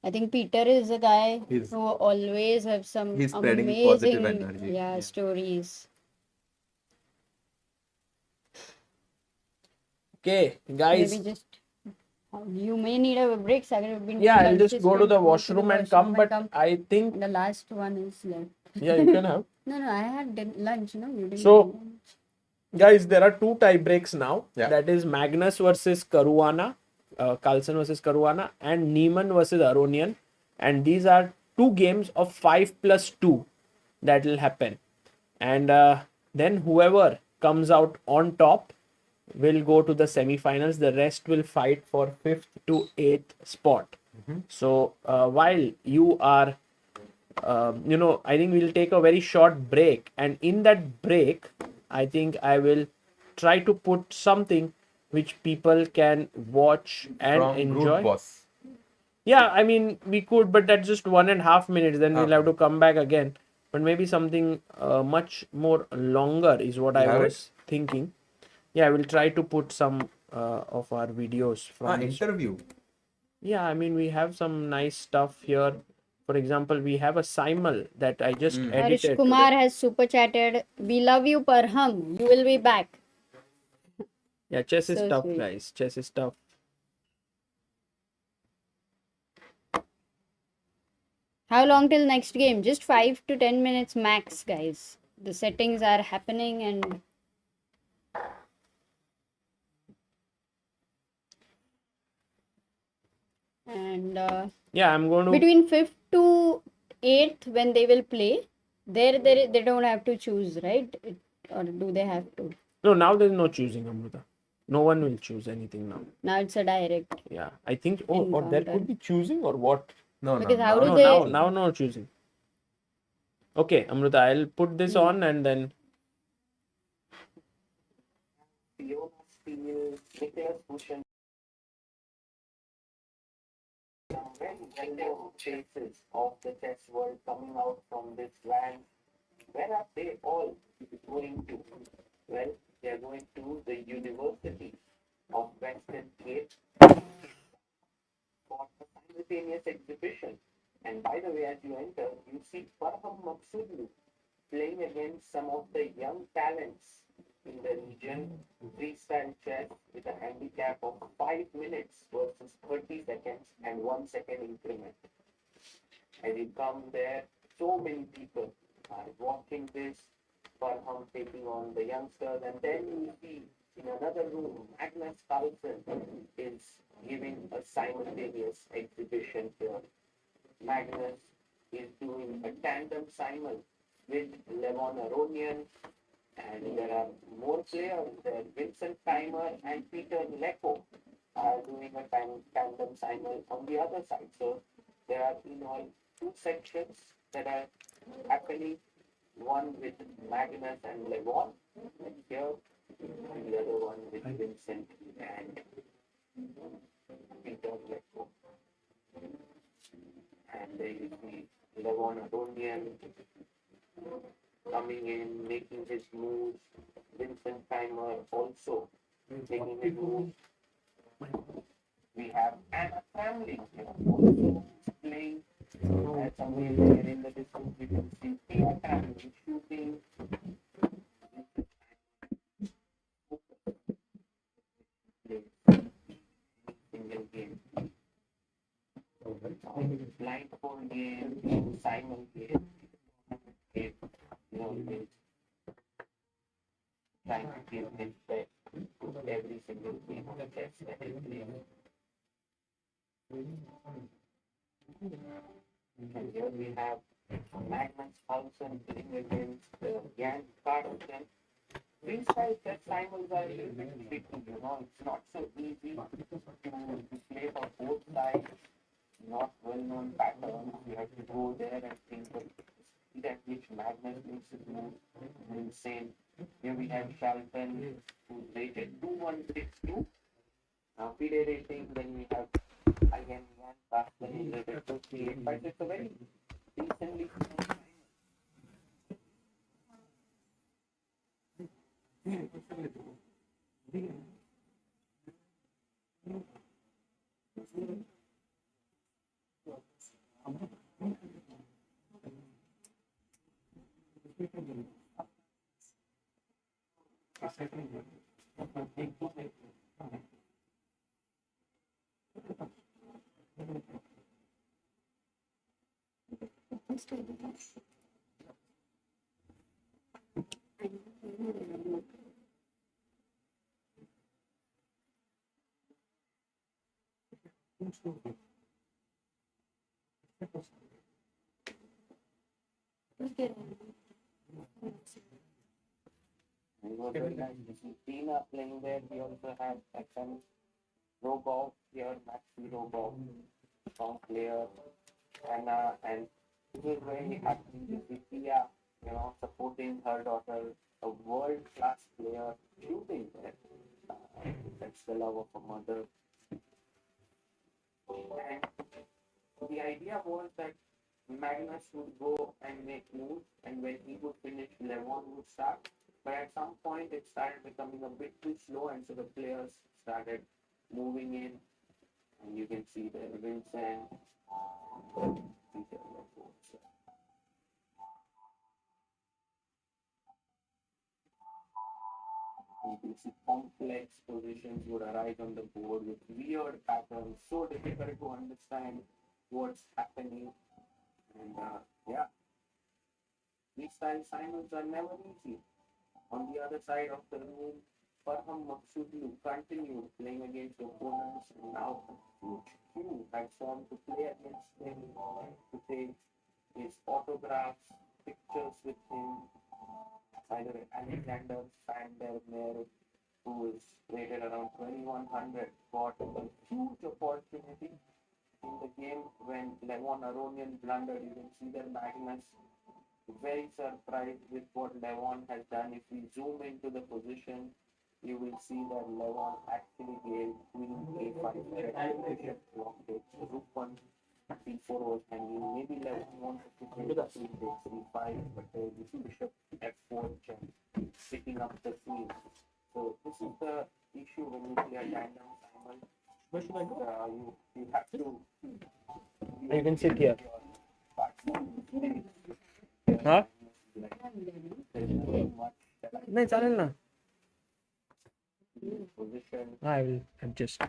D: I think Peter is a guy who always have some
K: He's spreading
D: amazing,
K: positive energy.
D: stories.
A: Okay, guys.
D: Maybe just you may need a break. Sagar, you've been
A: Yeah,
D: doing
A: I'll just go to the
D: consistent,
A: washroom and come. But I think
D: the last one is left.
A: yeah, you can have.
D: No, I had lunch. No, you didn't.
A: So, guys, there are 2 tie breaks now.
K: Yeah.
A: That is Magnus versus Caruana, Carlsen versus Caruana, and Neiman versus Aronian. And these are 2 games of 5+2 that will happen. And then whoever comes out on top will go to the semi-finals. The rest will fight for 5th to 8th spot. So while you are I think we'll take a very short break, and in that break I think I will try to put something which people can watch and
K: From
A: enjoy.
K: Group Boss.
A: Yeah, I mean, we could, but that's just 1.5 minutes, then we'll have to come back again. But maybe something much more longer is what I was thinking. Yeah, I will try to put some of our videos from
K: Interview.
A: Yeah, I mean, we have some nice stuff here. For example, we have a simul that I just
D: Harish
A: edited
D: Kumar
A: today.
D: has super chatted. We love you, Parham. You will be back.
A: Yeah, chess is
D: So
A: tough,
D: sweet.
A: guys. Chess is tough.
D: How long till next game? Just 5 to 10 minutes max, guys. The settings are happening and
A: Yeah, I'm going to
D: between 5th to 8th when they will play, they don't have to choose, right? Or do they have to?
A: No, now there's no choosing, Amruta. No one will choose anything now.
D: Now it's a direct.
A: Yeah, I think. Oh, or there could be choosing or what?
K: No,
D: Because
K: no.
D: how
A: No,
D: do they?
A: now no choosing. Okay, Amruta, I'll put this on and then. Chases of the chess world coming out from this land. Where are they all going to? Well, they are going to the University of Western Cape for a simultaneous exhibition. And by the way, as you enter, you see Parham Maghsoodloo playing against some of the young talents in the region, freestyle chess with a handicap of 5 minutes versus 30 seconds and 1 second increment. As you come there, so many people are watching this, Parham taking on the youngsters, and then you see in another room, Magnus Carlsen is giving a simultaneous exhibition here. Magnus is doing a tandem simul with Levon Aronian, and there are more players there. Vincent Keymer and Peter Lecco are doing a tandem simul on the other side. So there are in all 2 sections that are happening. One with Magnus and Levon, and here, and the other one with Vincent and Peter Lecco. And there you see Levon Aronian coming in, making his moves. Vincent Keymer also making his moves. We have Anna family here also playing as that's amazing. And in the distance, we can see Tia Tammy shooting. Single game. Blindfold game, Simon game, game, you know, trying to give his best every single game of chess that he plays. And here we have Magnus Carlsen playing against Jan Carlsen. Freestyle chess finals are a little bit tricky, you know, it's not so easy to play for both sides, not well-known patterns. You have to go there and think of the speed at which Magnus makes his move is insane. Here we have Carlsen, who's rated 2162. Now, FIDE rating, then we have again Jan Carlsen, who's rated 58, but it's a very decently small Tina playing there. We also have FM Robov here, Maxi Robov, strong player, Anna, and we're very happy to see Tia, you know, supporting her daughter, a world-class player, shooting there. That's the love of a mother. And the idea was that Magnus would go and make moves, and when he would finish, Levon would start. But at some point, it started becoming a bit too slow, and so the players started moving in. And you can see there Vincent, Peter, you can see complex positions would arise on the board with weird patterns, so difficult to understand what's happening. And yeah, freestyle finals are never easy. On the other side of the room, Parham Maghsoodloo continued playing against opponents, and now a huge queue had formed to play against him, to take his autographs, pictures with him. Either Alexander Vandermeer, who is rated around 2100, got a huge opportunity in the game when Levon Aronian blundered. You can see that Magnus very surprised with what Levon has done. If we zoom into the position, you will see that Levon actually gave queen a5 bishop blocked it. Rook 1 d4 was hanging. Maybe Levon wanted to play the queen takes e5, but there is bishop f4 check, picking up the queen. So this is the issue when you play a tandem Simon. Where should I go? You have to. You can sit here. Huh? नाही चालेल ना. I will adjust.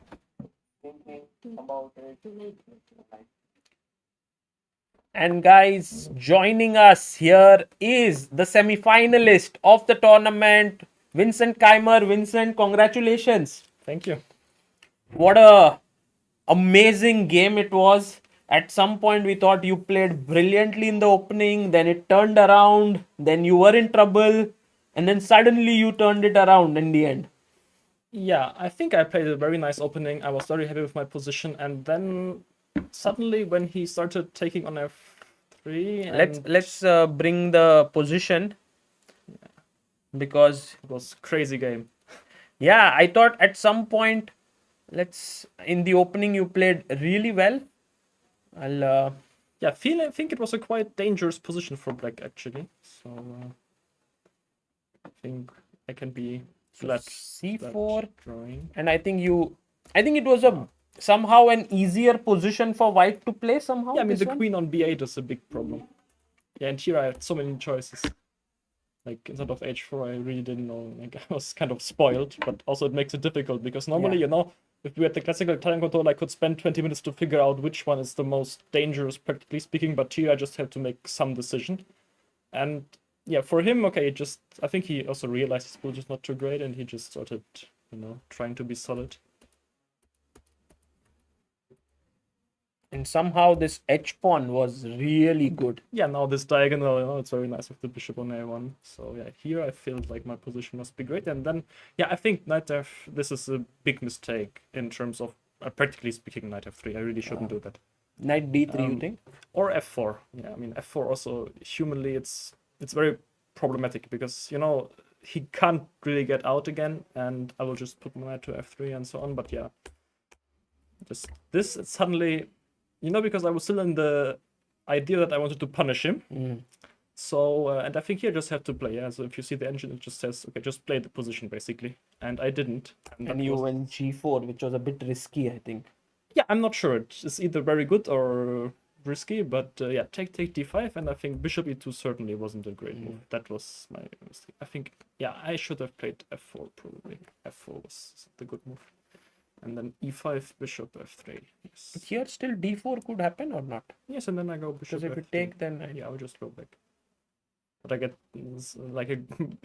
A: And guys, joining us here is the semi-finalist of the tournament, Vincent Keymer. Vincent, congratulations.
N: Thank you.
A: What a amazing game it was. At some point, we thought you played brilliantly in the opening, then it turned around, then you were in trouble, and then suddenly you turned it around in the end.
N: Yeah, I think I played a very nice opening. I was very happy with my position, and then suddenly when he started taking on f3,
A: let's bring the position, because
N: it was crazy game.
A: Yeah, I thought at some point, in the opening you played really well.
N: I think it was a quite dangerous position for black actually. So I think I can be flat.
A: C4
N: drawing.
A: And I think it was a somehow an easier position for white to play somehow?
N: Yeah, I mean,
A: this
N: the
A: one?
N: queen on b8 is a big problem. Yeah, and here I had so many choices. Like, instead of h4, I really didn't know. Like, I was kind of spoiled, but also it makes it difficult because normally,
A: Yeah.
N: you know, if we had the classical Italian control, I could spend 20 minutes to figure out which one is the most dangerous, practically speaking, but here I just have to make some decision. And yeah, for him, okay, I think he also realized his position is not too great and he just started, you know, trying to be solid.
A: And somehow this h pawn was really good.
N: Yeah, now this diagonal, you know, it's very nice with the bishop on a1. So yeah, here I felt like my position must be great. And then, yeah, I think knight f, this is a big mistake in terms of, practically speaking, knight f3. I really shouldn't do that.
A: Knight d3, you think?
N: Or f4. Yeah, I mean, f4 also, humanly, it's very problematic because, you know, he can't really get out again. And I will just put my knight to f3 and so on. But yeah, just this, it's suddenly... You know, because I was still in the idea that I wanted to punish him. So, and I think here I just have to play. Yeah, so if you see the engine, it just says, okay, just play the position, basically. And I didn't.
A: And you went g4, which was a bit risky, I think.
N: Yeah, I'm not sure. It's either very good or risky, but yeah, take d5, and I think bishop e2 certainly wasn't a great move. That was my mistake. I think, yeah, I should have played f4, probably. f4 was the good move. And then e5, bishop f3. Yes.
A: But here still d4 could happen or not?
N: Yes, and then I go bishop
A: Because if
N: f3.
A: you take, then
N: Yeah, I will just go back. But I get like a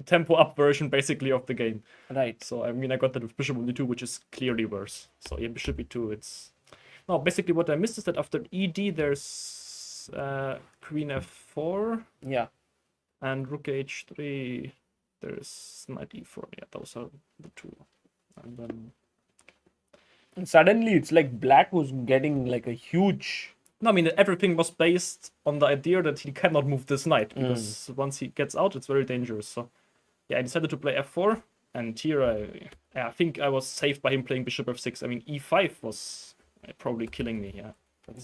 N: tempo up version basically of the game.
A: Right.
N: So I mean, I got that with bishop on e2, which is clearly worse. So yeah, bishop e2. It's no. Basically, what I missed is that after ed, there's queen f4.
A: Yeah.
N: And rook h3. There's knight e4. Yeah, those are the two. And then.
A: And suddenly it's like black was getting like a huge...
N: No, I mean, everything was based on the idea that he cannot move this knight, because once he gets out, it's very dangerous. So, yeah, I decided to play f4, and here I think I was safe by him playing bishop f6. I mean, e5 was probably killing me, yeah.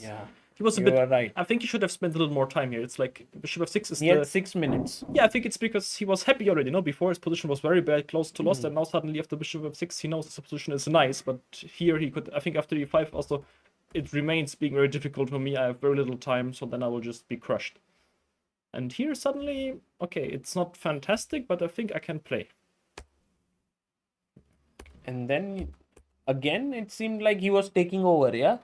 A: Yeah.
N: He was a
A: You
N: bit...
A: are right.
N: I think he should have spent a little more time here. It's like bishop f6 is
A: He had 6 minutes.
N: Yeah, I think it's because he was happy already, you know, before his position was very bad, close to lost, and now suddenly after bishop f6, he knows his position is nice, but here he could, I think after e5 also, it remains being very difficult for me. I have very little time, so then I will just be crushed. And here suddenly, okay, it's not fantastic, but I think I can play.
A: And then again, it seemed like he was taking over, yeah?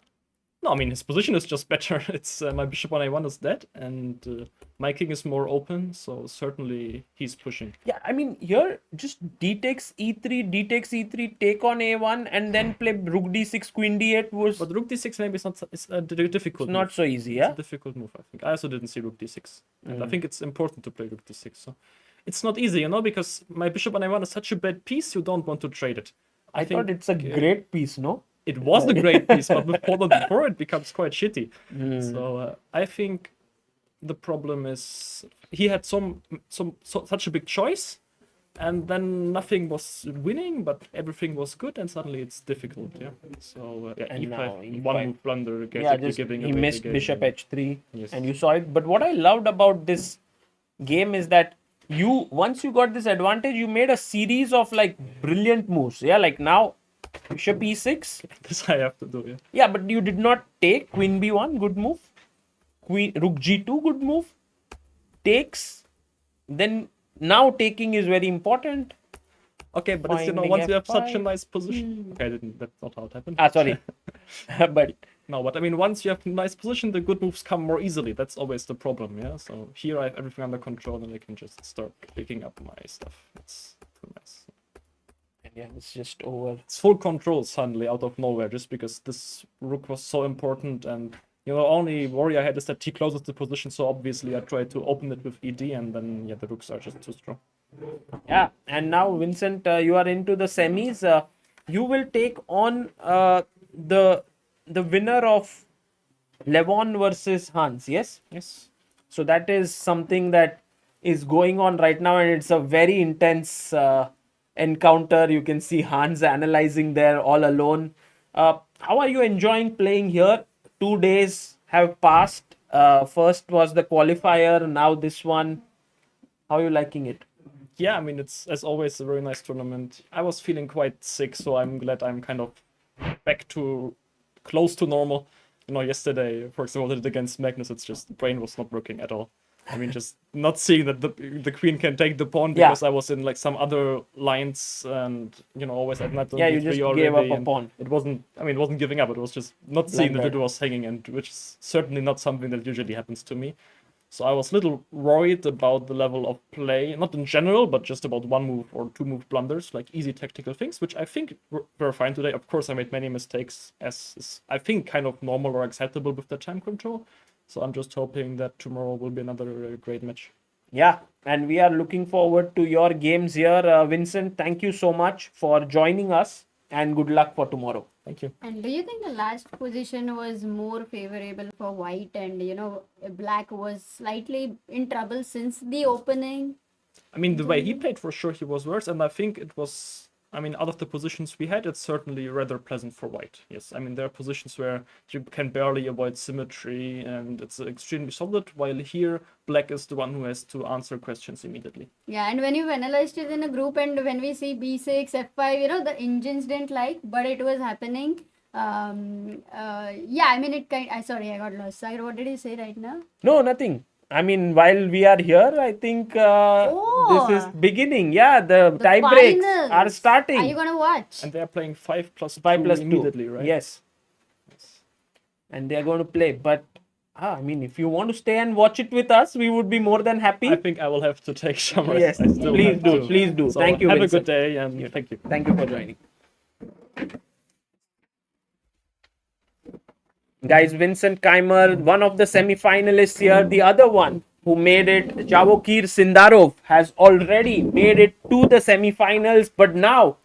N: No, I mean, his position is just better. It's my bishop on a1 is dead, and my king is more open, so certainly he's pushing.
A: Yeah, I mean, here just d takes e3, d takes e3, take on a1, and then play rook d6, queen d8 was...
N: But rook d6 maybe is not, it's a difficult
A: It's not
N: move.
A: so easy, yeah?
N: It's a difficult move, I think. I also didn't see rook d6, and I think it's important to play rook d6. So it's not easy, you know, because my bishop on a1 is such a bad piece, you don't want to trade it.
A: I thought it's a great piece, no?
N: It was a great piece, but with Poland before it becomes quite shitty. So I think the problem is he had such a big choice, and then nothing was winning, but everything was good, and suddenly it's difficult. Yeah. So yeah,
A: And now
N: e5,
A: E5.
N: one move blunder,
A: Yeah,
N: giving
A: just
N: away
A: he
N: the
A: missed
N: game.
A: bishop h3,
N: Yes.
A: and you saw it. But what I loved about this game is that once you got this advantage, you made a series of like brilliant moves. Yeah, like now bishop e6.
N: This I have to do. Yeah.
A: Yeah, but you did not take queen b1, good move. Rook g2, good move. Takes. Then now taking is very important.
N: Okay, but it's, you know,
A: Finding
N: once you have such a
A: f5.
N: nice position. Okay, that's not how it happened.
A: Ah, sorry. But
N: no, but I mean, once you have a nice position, the good moves come more easily. That's always the problem, yeah? So here I have everything under control, and I can just start picking up my stuff. It's too nice.
A: yeah, it's just over.
N: It's full control suddenly out of nowhere, just because this rook was so important, and you know, only worry I had is that he closes the position, so obviously I tried to open it with ED, and then yeah, the rooks are just too strong.
A: Yeah, and now Vincent, you are into the semis. You will take on the winner of Levon versus Hans. Yes.
N: Yes.
A: So that is something that is going on right now, and it's a very intense encounter. You can see Hans analyzing there all alone. How are you enjoying playing here? 2 days have passed. First was the qualifier, now this one. How are you liking it?
N: Yeah, I mean, it's as always a very nice tournament. I was feeling quite sick, so I'm glad I'm kind of back to close to normal. Yesterday, for example, I did it against Magnus. It's just the brain was not working at all. I mean, just not seeing that the queen can take the pawn because I was in like some other lines and always at knight on
A: Yeah, you
N: d3
A: just
N: already.
A: gave up a
N: and
A: pawn.
N: It wasn't giving up. It was just not seeing that it was hanging, and which is certainly not something that usually happens to me. So I was a little worried about the level of play, not in general, but just about one move or two move blunders, like easy tactical things, which I think were fine today. Of course, I made many mistakes, as is, I think, kind of normal or acceptable with the time control. So I'm just hoping that tomorrow will be another great match.
A: Yeah, and we are looking forward to your games here. Vincent, thank you so much for joining us, and good luck for tomorrow.
N: Thank you.
D: And do you think the last position was more favorable for white, and black was slightly in trouble since the opening?
N: I mean, the way he played, for sure, he was worse, and I think it was. I mean, out of the positions we had, it's certainly rather pleasant for white. Yes, I mean, there are positions where you can barely avoid symmetry, and it's extremely solid, while here, black is the one who has to answer questions immediately.
D: Yeah, and when you've analyzed it in a group, and when we see b6, f5, the engines didn't like, but it was happening. Yeah, I mean, it kind. Sorry, I got lost. Sir, what did you say right now?
A: No, nothing. I mean, while we are here, I think this is beginning. Yeah, the tie breaks are starting.
D: Are you gonna watch?
N: And they are playing 5+2
A: 5+2
N: immediately, right?
A: Yes. And they are going to play. But I mean, if you want to stay and watch it with us, we would be more than happy.
N: I think I will have to take some rest.
A: Yes, please do. Please do.
N: So
A: Thank you,
N: have
A: Vincent.
N: a good day, and thank you.
A: Thank you for joining. Guys, Vincent Keymer, one of the semi-finalists here. The other one who made it, Javokhir Sindarov, has already made it to the semi-finals. But now,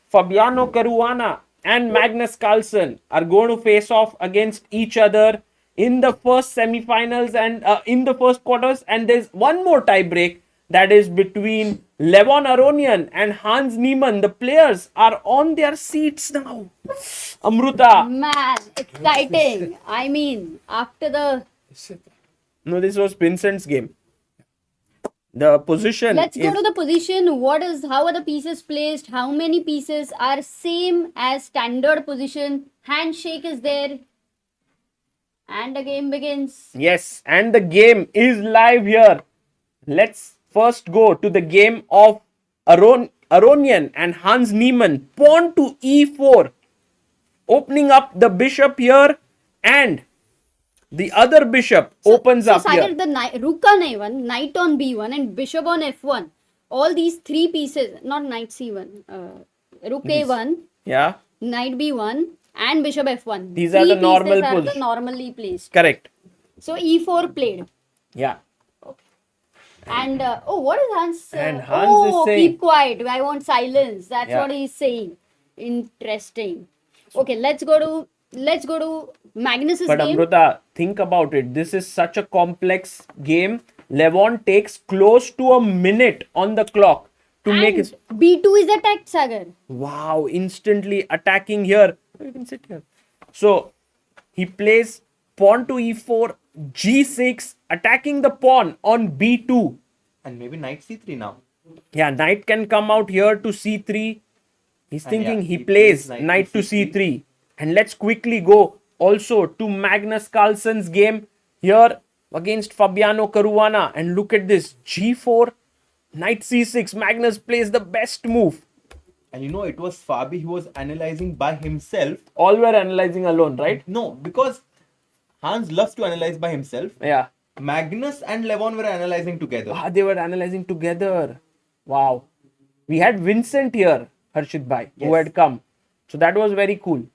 A: Fabiano Caruana and Magnus Carlsen are going to face off against each other in the first semi-finals and in the first quarters. And there's one more tie break that is between Levon Aronian and Hans Neiman. The players are on their seats now. Amruta.
D: Man, exciting. I mean, after the...
A: No, this was Vincent's game. The position.
D: Let's go to the position. How are the pieces placed? How many pieces are same as standard position? Handshake is there. And the game begins.
A: Yes, and the game is live here. Let's first go to the game of Aronian and Hans Niemann. Pawn to e4. Opening up the bishop here, and the other bishop opens up
D: Sagar,
A: here.
D: the rook on a1, knight on b1, and bishop on f1. All these three pieces, not knight c1, rook a1,
A: Yeah,
D: knight b1, and bishop f1.
A: These are the normal
D: pieces are the normally placed.
A: correct.
D: So e4 played.
A: Yeah.
D: And what is Hans?
A: And Hans is saying,
D: keep quiet. I want silence. That's
A: Yeah.
D: what he's saying. Interesting. Okay, let's go to Magnus's
A: but
D: game.
A: Amruta, think about it. This is such a complex game. Levon takes close to a minute on the clock to make his...
D: b2 is attacked, Sagar.
A: Wow, instantly attacking here. You can sit here. So, he plays pawn to e4, g6, attacking the pawn on b2.
K: And maybe knight c3 now.
A: Yeah, knight can come out here to c3. He's
K: And
A: thinking
K: yeah,
A: he
K: he
A: plays
K: plays
A: knight to c3. And let's quickly go also to Magnus Carlsen's game here against Fabiano Caruana. And look at this, g4, knight c6. Magnus plays the best move.
K: And it was Fabi who was analyzing by himself.
A: All were analyzing alone, right?
K: No, because Hans loves to analyze by himself.
A: Yeah.
K: Magnus and Levon were analyzing together.
A: They were analyzing together. Wow. We had Vincent here, Harshit Bhai, who had come. So that was very cool.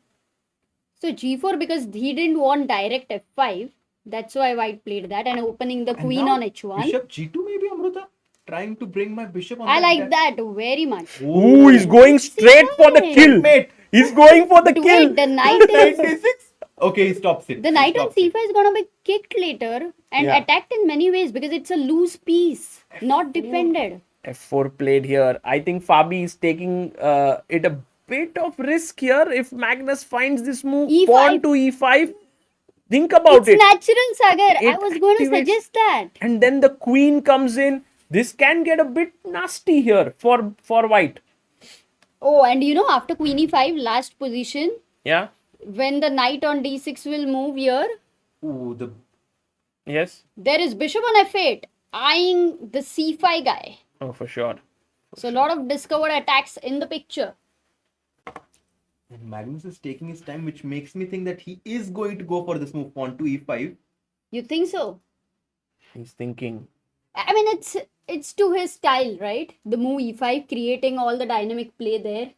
D: So g4, because he didn't want direct f5. That's why white played that, and opening the queen
K: now
D: on h1.
K: Bishop g2 maybe, Amruta? Trying to bring my bishop on
D: I like that very much.
A: Ooh, he's going straight for the kill. He's going for the kill.
D: Wait, the knight is...
K: Okay, he stops it.
D: The knight on c5 is gonna be kicked later and
A: Yeah.
D: attacked in many ways because it's a loose piece, not defended.
A: F4 played here. I think Fabi is taking it a bit of risk here. If Magnus finds this move,
D: E5.
A: pawn to e5. Think about
D: It's
A: it.
D: natural, Sagar. I
A: It
D: was going to
A: activates-
D: suggest that.
A: And then the queen comes in. This can get a bit nasty here for white.
D: Oh, and after queen e5, last position,
A: Yeah.
D: when the knight on d6 will move here,
K: Ooh, the
A: Yes.
D: there is bishop on f8 eyeing the c5 guy.
A: Oh, for sure.
D: So a lot of discovered attacks in the picture.
K: and Magnus is taking his time, which makes me think that he is going to go for this move pawn to e5.
D: You think so?
A: He's thinking.
D: I mean, it's to his style, right? The move e5, creating all the dynamic play there.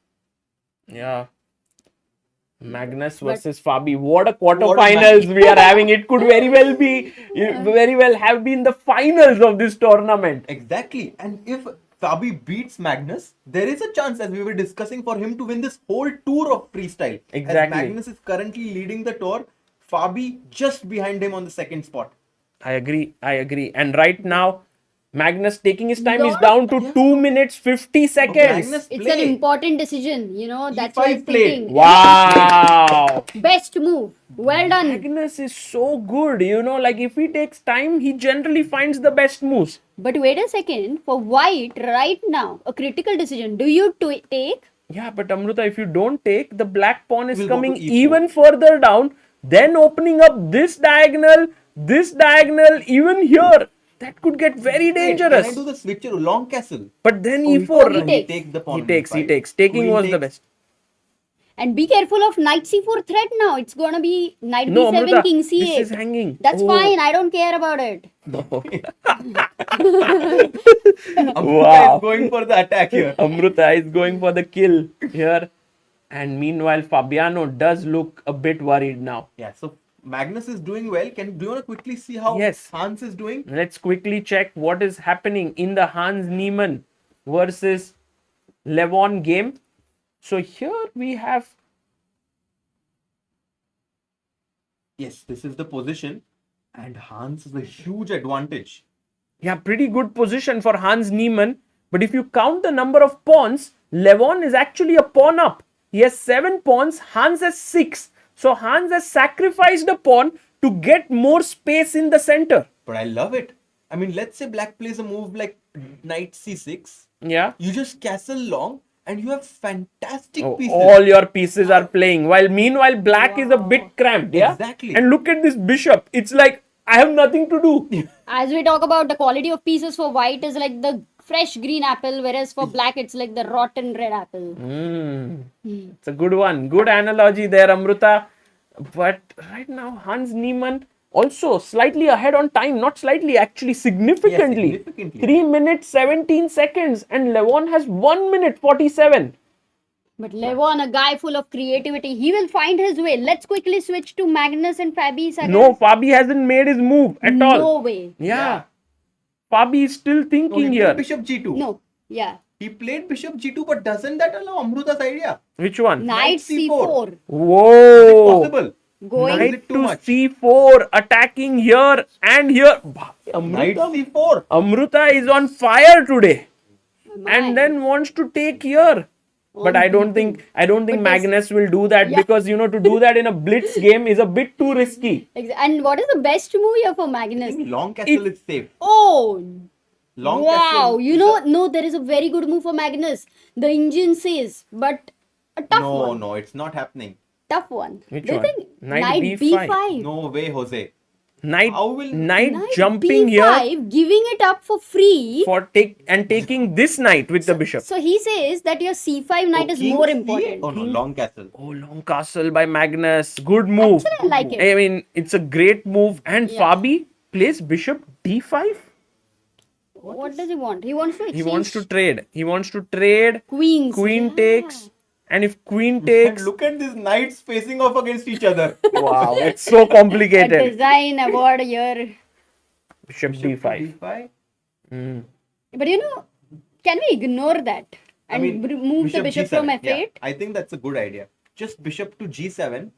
A: Yeah. Magnus versus Fabi. What a
K: What a
A: quarterfinals
K: match.
A: we are having. It could very well be, very well have been the finals of this tournament.
K: Exactly. And if Fabi beats Magnus, there is a chance, as we were discussing, for him to win this whole tour of freestyle.
A: Exactly.
K: As Magnus is currently leading the tour, Fabi just behind him on the second spot.
A: I agree. And right now, Magnus taking his time is
D: Lot-
A: down to 2 minutes 50 seconds.
K: Magnus
D: It's
K: play.
D: an important decision, you know, that's what
K: E5
D: I'm
K: played.
D: thinking.
A: Wow.
D: Best move. Well done.
A: Magnus is so good, like if he takes time, he generally finds the best moves.
D: But wait a second, for white right now, a critical decision. Do you take?
A: Yeah, but Amruta, if you don't take, the black pawn is
K: Will go
A: coming
K: to E4.
A: even further down, then opening up this diagonal, even here. That could get very
K: Wait,
A: dangerous.
K: Can I do the switcher long castle?
A: But then
K: Oh,
A: E4.
K: he
D: takes.
K: takes the pawn.
A: He takes.
K: E5.
A: Taking
K: Queen
A: was the
K: takes.
A: best.
D: And be careful of knight c4 threat now. It's gonna be knight
A: No,
D: b7,
A: Amruta,
D: king
A: this
D: c8.
A: is hanging.
D: That's
A: Oh.
D: fine. I don't care about it.
K: Amruta
A: Wow.
K: is going for the attack here.
A: Amruta is going for the kill here. And meanwhile, Fabiano does look a bit worried now.
K: Yeah, so Magnus is doing well. Do you want to quickly see how
A: Yes.
K: Hans is doing?
A: Let's quickly check what is happening in the Hans Niemann versus Levon game. So here we have.
K: Yes, this is the position. And Hans is a huge advantage.
A: Yeah, pretty good position for Hans Niemann. But if you count the number of pawns, Levon is actually a pawn up. He has 7 pawns, Hans has 6. So Hans has sacrificed a pawn to get more space in the center.
K: But I love it. I mean, let's say black plays a move like knight c6.
A: Yeah.
K: You just castle long and you have fantastic
A: Oh,
K: pieces.
A: all your pieces are playing. Meanwhile, black is a bit cramped. Yeah.
K: Exactly.
A: And look at this bishop. It's like, I have nothing to do.
D: As we talk about the quality of pieces for white is like the fresh green apple, whereas for black it's like the rotten red apple.
A: It's a good one. Good analogy there, Amruta. But right now, Hans Niemann also slightly ahead on time. Not slightly, actually significantly.
K: Yeah, significantly.
A: 3 minutes 17 seconds. And Levon has 1 minute 47.
D: But Levon, a guy full of creativity, he will find his way. Let's quickly switch to Magnus and Fabi.
A: No, Fabi hasn't made his move at all.
D: No way.
A: Yeah. Fabi is still
K: No,
A: thinking
K: he
A: here.
K: played bishop g2.
D: No. Yeah.
K: He played bishop g2, but doesn't that allow Amruta's idea?
A: Which one?
D: Knight c4.
A: Whoa.
K: Possible.
D: Going.
K: Is it
A: Knight
K: too
A: to
K: much?
A: c4, attacking here and here.
K: Knight
A: Amruta,
K: c4.
A: Amruta is on fire today,
D: My.
A: and then wants to take here. But I don't think Magnus will do that
D: Yeah.
A: because to do that in a blitz game is a bit too risky.
D: And what is the best move here for Magnus?
K: Long castle is safe.
D: Oh,
K: Long
D: wow.
K: castle.
D: No, there is a very good move for Magnus. The engine says, but a tough one.
K: No, it's not happening.
D: Tough one.
A: Which
D: Do you
A: one?
D: think
A: Knight
D: Knight
A: B5.
D: b5.
K: No way, Jose.
A: Knight
K: How will-
A: Knight
D: Knight
A: jumping
D: b5,
A: here
D: giving it up for free.
A: for taking this knight with the bishop.
D: So he says that your c5 knight is
K: King
D: more
K: C8?
D: important.
K: Oh no, long castle.
A: Oh, long castle by Magnus. Good move.
D: Actually, I like it.
A: I mean, it's a great move. And
D: Yeah.
A: Fabi plays bishop d5.
D: What does he want? He wants to exchange.
A: He wants to trade. He wants to trade.
D: Queens.
A: Queen
D: Yeah.
A: takes. And if queen
K: And
A: takes.
K: look at these knights facing off against each other.
A: Wow, it's so
D: A
A: complicated.
D: design award here.
A: Bishop d5.
K: d5.
D: But can we ignore that and move the bishop from
K: G7.
D: f8?
K: Yeah, I think that's a good idea. Just bishop to g7.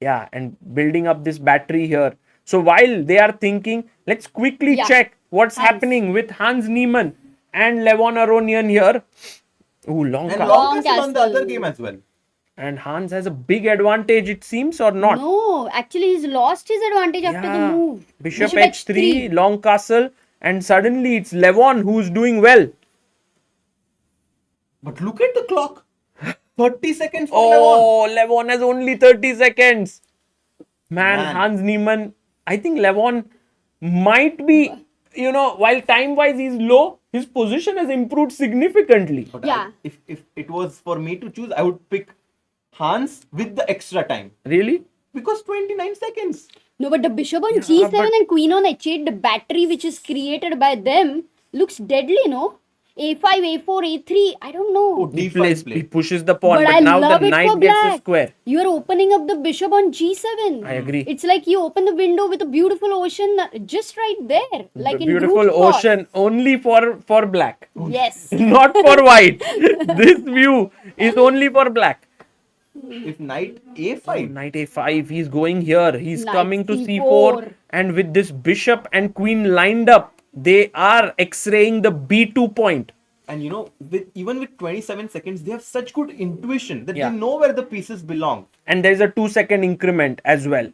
A: Yeah, and building up this battery here. So while they are thinking, let's quickly
D: Yeah.
A: check what's
D: Hans.
A: happening with Hans Niemann and Levon Aronian here. Ooh, long
K: And
A: castle.
K: long
D: Long
K: castle on the
D: castle.
K: other game as well.
A: And Hans has a big advantage, it seems, or not?
D: No, actually he's lost his advantage after the
A: Yeah.
D: move.
A: Bishop h3, long castle, and suddenly it's Levon who's doing well.
K: But look at the clock. 30 seconds for
A: Oh, Levon has only 30 seconds. Man,
K: Man.
A: Hans Niemann, I think Levon might be, while time-wise he's low, his position has improved significantly.
K: But
D: Yeah.
K: if it was for me to choose, I would pick Hans with the extra time.
A: Really?
K: Because 29 seconds.
D: No, but the bishop on g7 and queen on h8, the battery which is created by them looks deadly, no? a5, a4, a3, I don't know.
A: He pushes the pawn,
D: But
A: but
D: I
A: now
D: love
A: the
D: it
A: knight
D: for
A: gets a
D: black.
A: square.
D: You are opening up the bishop on g7.
A: I agree.
D: It's like you open the window with a beautiful ocean just right there, like
A: The
D: in
A: beautiful
D: Group's Court.
A: ocean only for black.
D: Yes.
A: Not for white. This view is only for black.
K: If knight a5.
A: Knight a5, he's going here. He's
D: Knight
A: coming to
D: c4.
A: c4. And with this bishop and queen lined up, they are x-raying the b2 point.
K: And even with 27 seconds, they have such good intuition that
A: Yeah.
K: they know where the pieces belong.
A: And there's a 2-second increment as well.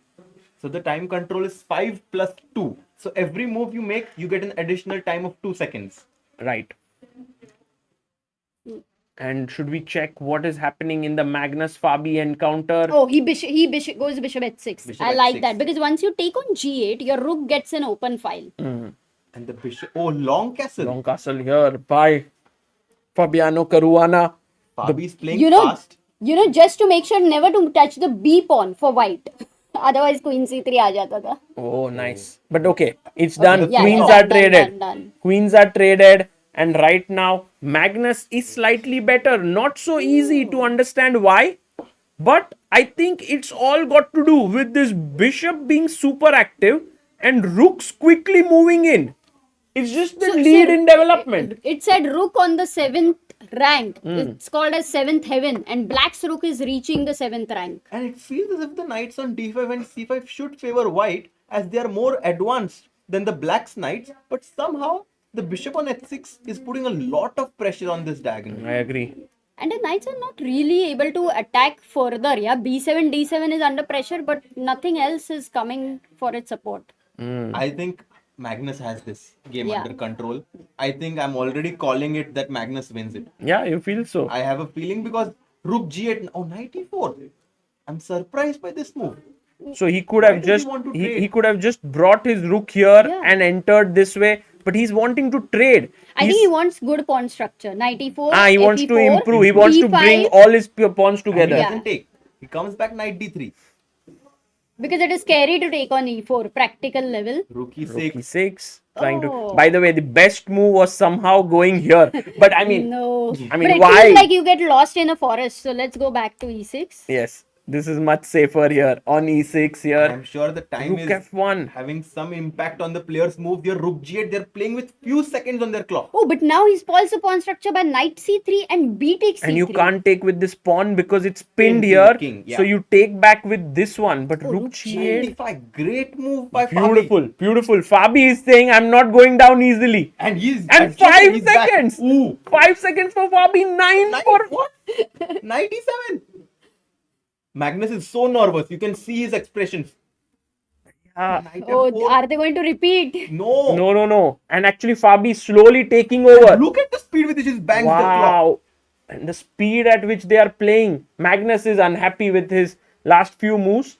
K: So the time control is 5 plus 2. So every move you make, you get an additional time of 2 seconds.
A: Right. And should we check what is happening in the Magnus Fabi encounter?
D: Oh, he goes bishop h6.
K: Bishop
D: I like
K: h6.
D: that because once you take on g8, your rook gets an open file.
K: And the bishop. Oh, long castle.
A: Long castle here by Fabiano Caruana.
K: Fabi is playing
D: You know,
K: fast.
D: just to make sure never to touch the b pawn for white. Otherwise, queen c3 aa jata tha.
A: Oh, nice. But okay, it's done.
D: Yeah,
A: Queens
D: yeah,
A: are
D: done,
A: traded.
D: done.
A: Queens are traded. And right now, Magnus is slightly better. Not so easy to understand why. But I think it's all got to do with this bishop being super active and rooks quickly moving in. It's just the lead in development.
D: It said rook on the 7th rank. It's called as 7th heaven. And black's rook is reaching the 7th rank.
K: And it feels as if the knights on d5 and c5 should favor white as they are more advanced than the black's knights. But somehow, the bishop on h6 is putting a lot of pressure on this diagonal.
A: I agree.
D: And the knights are not really able to attack further. Yeah, b7, d7 is under pressure, but nothing else is coming for its support.
K: I think Magnus has this game
D: Yeah.
K: under control. I think I'm already calling it that Magnus wins it.
A: Yeah, you feel so.
K: I have a feeling because rook g8. Oh, knight e4. I'm surprised by this move.
A: So he could
K: Why
A: have
K: does
A: just
K: he want to
A: he
K: trade?
A: could have just brought his rook here
D: Yeah.
A: and entered this way, but he's wanting to trade.
D: I think he wants good pawn structure. Knight e4.
A: He wants to
D: fe4,
A: improve. He wants to
D: b5,
A: bring all his pawns
K: And he
A: together.
D: Yeah.
K: doesn't take. He comes back knight d3.
D: because it is scary to take on e4, practical level.
K: Rook e6.
A: Rook e6. Trying to.
D: Oh.
A: By the way, the best move was somehow going here. But I mean,
D: No.
A: I mean,
D: but it
A: why?
D: feels like you get lost in a forest. So let's go back to e6.
A: Yes, this is much safer here on e6 here.
K: I'm sure the time
A: Rook
K: is
A: f1.
K: having some impact on the player's move. Their rook g8, they're playing with few seconds on their clock.
D: Oh, but now he spoils the pawn structure by knight c3 and b takes c3.
A: And you can't take with this pawn because it's pinned
K: Pinned to
A: here.
K: the king, yeah.
A: So you take back with this one. But rook
D: rook
A: g8.
K: G5, great move by
A: Beautiful,
K: Fabi.
A: beautiful. Fabi is saying, I'm not going down easily.
K: And he's
A: And
K: adjusting
A: 5
K: his back.
A: seconds.
K: Ooh.
A: 5 seconds for Fabi. 9
K: Knight,
A: for.
K: what? Knight e7. Magnus is so nervous. You can see his expressions. Knight
D: Oh,
K: f4.
D: are they going to repeat?
K: No.
A: No. And actually, Fabi is slowly taking over.
K: Look at the speed with which he bangs the clock.
A: Wow. And the speed at which they are playing. Magnus is unhappy with his last few moves.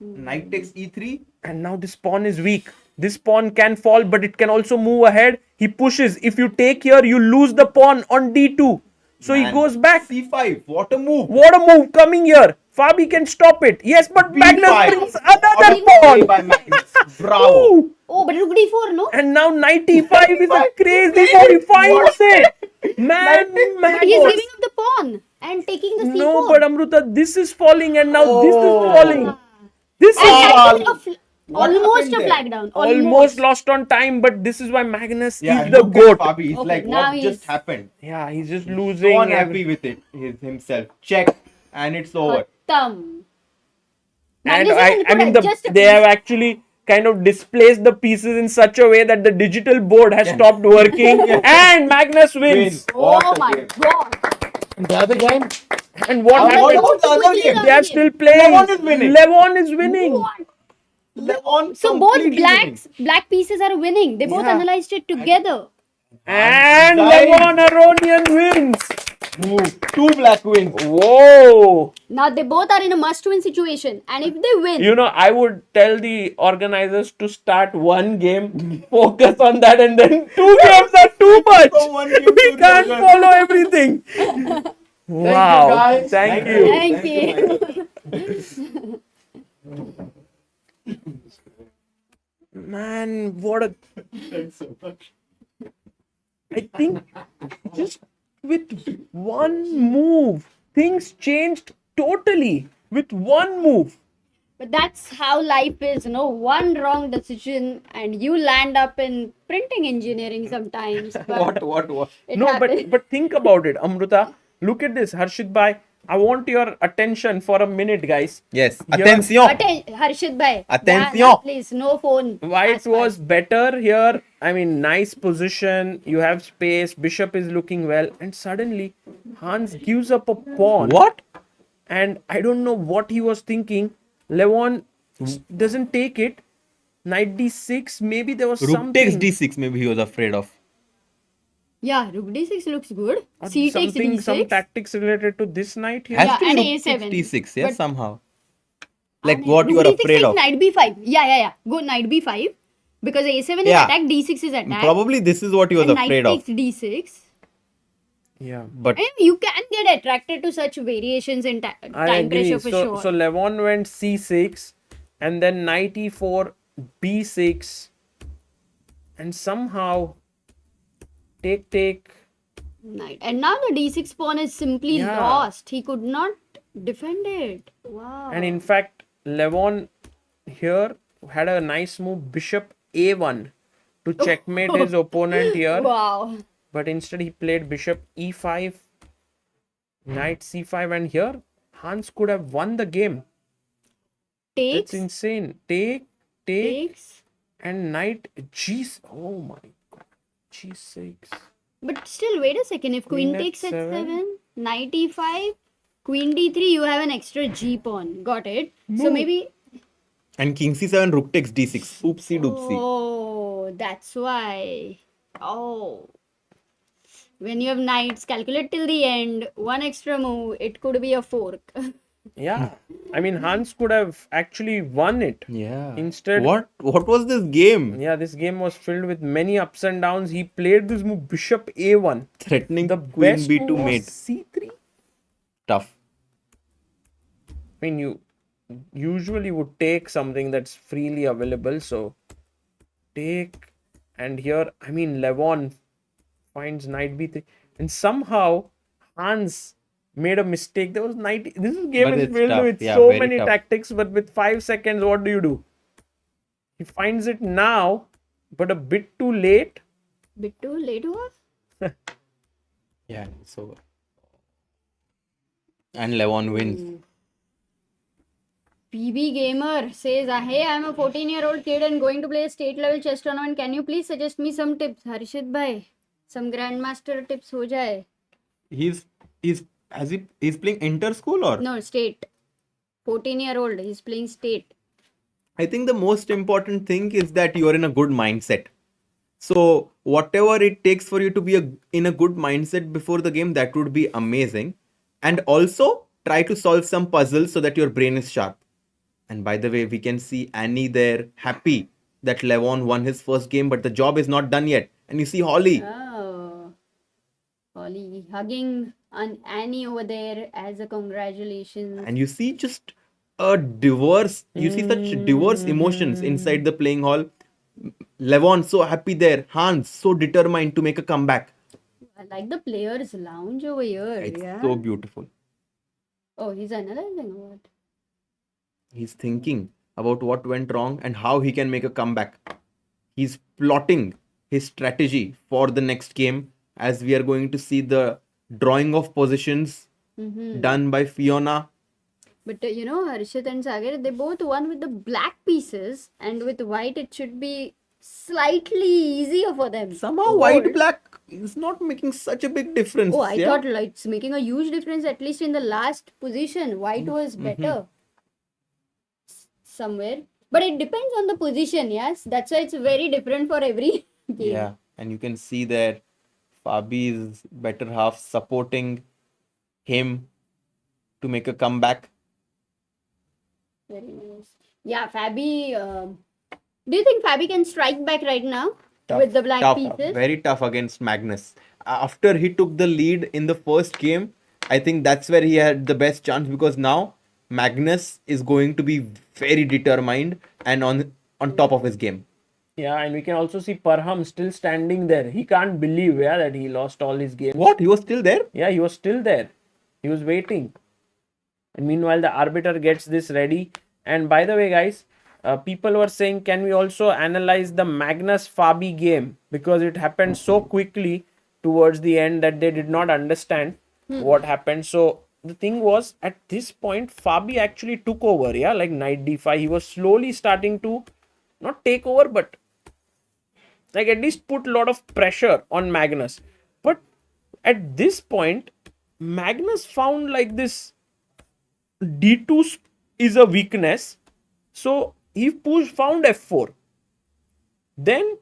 K: Knight takes e3.
A: And now this pawn is weak. This pawn can fall, but it can also move ahead. He pushes. If you take here, you lose the pawn on d2. So he
K: Man,
A: goes back.
K: c5. What a move.
A: What a move coming here. Fabi can stop it. Yes, but Magnus
K: B5.
A: brings another
K: Play
A: pawn.
K: by Magnus. Bravo.
A: Ooh.
D: Oh, but rook d4, no?
A: And now knight e5 is a crazy move. He finds it. Man,
D: But he's
A: Magnus.
D: giving up the pawn and taking the c4.
A: No, but Amruta, this is falling and now this is
K: Oh.
A: falling. This is
D: And
K: What
D: almost
K: happened
D: a
K: there?
D: flag down.
A: almost lost on time, but this is why Magnus
K: Yeah,
A: is the
K: look at
A: goat.
K: Fabi. He's
D: Okay,
K: like,
D: now
K: what
D: he's-
K: just happened?
A: Yeah, he's just
K: So
A: losing.
K: unhappy with it himself. Check. And it's over.
D: Khatam.
A: And
D: Magnus
A: I
D: could
A: mean,
D: adjust a
A: they have
D: piece.
A: actually kind of displaced the pieces in such a way that the digital board has stopped working, and Magnus wins.
K: What
D: Oh
K: a
D: my
K: game.
D: god.
M: And the other game?
A: And what
K: What
A: happened?
K: about the other game?
A: They are still playing.
K: Levon is winning.
A: Levon is winning.
D: What?
K: Levon
D: So both
K: completely
D: black pieces are winning. They both
A: Yeah.
D: analyzed it together.
A: And
K: Nice.
A: Levon Aronian wins.
K: Two black wins.
A: Whoa!
D: Now they both are in a must-win situation, and if they win,
A: You know, I would tell the organizers to start one game, focus on that, and then 2 games are too much. We can't follow everything. Wow.
K: guys.
A: Thank you.
D: thank you.
A: Man, what a. I think just with one move, things changed totally. With one move.
D: But that's how life is, you know. One wrong decision, and you land up in printing engineering sometimes. But
K: What?
D: it
A: No,
D: happens.
A: but think about it, Amruta. Look at this, Harshit bhai. I want your attention for a minute, guys.
K: Yes.
A: Here-
K: Attention.
D: Harshit bhai.
K: Attention.
D: Yeah, please, no phone.
A: White was better here. I mean, nice position. You have space. Bishop is looking well. And suddenly, Hans gives up a pawn.
K: What?
A: And I don't know what he was thinking. Levon doesn't take it. Knight d6. Maybe there was
K: Rook
A: something.
K: takes d6. Maybe he was afraid of.
D: Yeah, rook d6 looks good.
A: Or
D: C takes
A: something,
D: d6.
A: some tactics related to this knight here.
K: Has
D: Yeah,
K: to be
D: and
K: rook
D: A7.
K: takes d6. Yeah,
D: But-
K: somehow. Like what you
D: Rook
K: are
D: d6
K: afraid
D: takes
K: of.
D: Knight b5. Yeah. Go knight b5. Because a7 is
K: Yeah.
D: attack, d6 is attack.
K: Probably this is what he was
D: and
K: afraid
D: knight
K: of.
D: takes d6.
A: Yeah.
K: But
D: And you can get attracted to such variations in
A: I
D: time
A: agree.
D: pressure for sure.
A: So Levon went c6 and then knight e4, b6, and somehow take.
D: Knight. And now the d6 pawn is simply
A: Yeah.
D: lost. He could not defend it. Wow.
A: And in fact, Levon here had a nice move, bishop a1, to checkmate his opponent here.
D: Wow.
A: But instead he played bishop e5, knight c5, and here Hans could have won the game.
D: Takes.
A: It's insane. Take,
D: Takes.
A: and knight g. Oh my god, g6.
D: But still, wait a second. If queen
A: Queen
D: takes
A: f7.
D: h7, knight e5, queen d3, you have an extra g pawn. Got it? So
A: Move.
D: maybe.
K: and king c7, rook takes d6. Oopsie doopsie.
D: Oh, that's why. Oh. When you have knights, calculate till the end. One extra move, it could be a fork.
A: Yeah, I mean Hans could have actually won it.
K: Yeah.
A: Instead,
K: What was this game?
A: Yeah, this game was filled with many ups and downs. He played this move bishop a1.
K: Threatening
A: The
K: queen
A: best
K: b2
A: move was
K: mate.
A: c3.
K: Tough.
A: I mean, you usually would take something that's freely available. So take, and here, I mean, Levon finds knight b3, and somehow Hans made a mistake. There was knight. This game
K: But
A: is
K: it's
A: filled
K: tough.
A: with
K: Yeah,
A: so
K: very
A: many
K: tough.
A: tactics, but with 5 seconds, what do? He finds it now, but a bit too late.
D: Bit too late was?
K: Yeah, it's over. And Levon wins.
D: PB Gamer says, hey, I'm a 14-year-old kid and going to play a state level chess tournament. Can you please suggest me some tips? Harshit bhai, some grandmaster tips ho jaye.
K: He's playing inter school or?
D: No, state. 14-year-old, he's playing state.
K: I think the most important thing is that you are in a good mindset. So whatever it takes for you to be in a good mindset before the game, that would be amazing. And also try to solve some puzzles so that your brain is sharp. And by the way, we can see Annie there happy that Levon won his first game, but the job is not done yet. And you see Holly.
D: Oh. Holly hugging Annie over there as a congratulations.
K: And you see just a diverse, you see such diverse emotions inside the playing hall. Levon so happy there. Hans so determined to make a comeback.
D: I like the players' lounge over here.
K: It's
D: Yeah.
K: so beautiful.
D: Oh, he's analyzing or what?
K: He's thinking about what went wrong and how he can make a comeback. He's plotting his strategy for the next game, as we are going to see the drawing of positions done by Fiona.
D: But you know, Harshit and Sagar, they both won with the black pieces, and with white, it should be slightly easier for them.
K: Somehow white black is not making such a big difference.
D: Oh, I
K: yeah?
D: thought like, it's making a huge difference, at least in the last position. White was better somewhere. But it depends on the position, yes. That's why it's very different for every game.
K: Yeah, and you can see there Fabi's better half supporting him to make a comeback.
D: Very nice. Yeah, Fabi. Do you think Fabi can strike back right now with the black pieces?
K: Very tough against Magnus. After he took the lead in the first game, I think that's where he had the best chance, because now Magnus is going to be very determined and on top of his game.
A: Yeah, and we can also see Parham still standing there. He can't believe, yeah, that he lost all his games.
K: What? He was still there?
A: Yeah, he was still there. He was waiting. And meanwhile, the arbiter gets this ready. And by the way, guys, people were saying, can we also analyze the Magnus Fabi game? Because it happened so quickly towards the end that they did not understand what happened. So the thing was, at this point, Fabi actually took over, yeah, like knight d5. He was slowly starting to not take over, but like at least put a lot of pressure on Magnus. But at this point, Magnus found like this d2 is a weakness, so he found f4. Then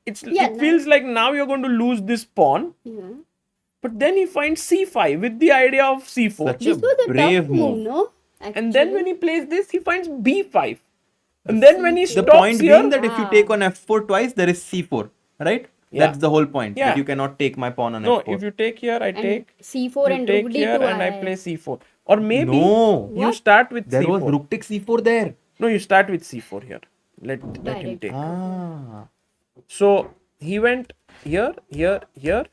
A: it feels like now you're going to lose this pawn.
D: Yeah.
A: But then he finds c5 with the idea of c4.
D: This was a tough move, no?
A: And then when he plays this, he finds b5. And then when he stops
K: the point
A: here,
K: being that if you take on f4 twice, there is c4, right?
A: Yeah.
K: That's the whole point.
A: Yeah.
K: That you cannot take my pawn on
A: no,
K: f4.
A: if you take here, I take
D: c4
A: you
D: and
A: take
D: rook
A: here
D: d2.
A: and I play c4. Or maybe
K: No.
A: you start with
K: There
A: c4.
K: was rook takes c4 there.
A: No, you start with c4 here. Let him take.
K: Ah.
A: So he went here, here, here.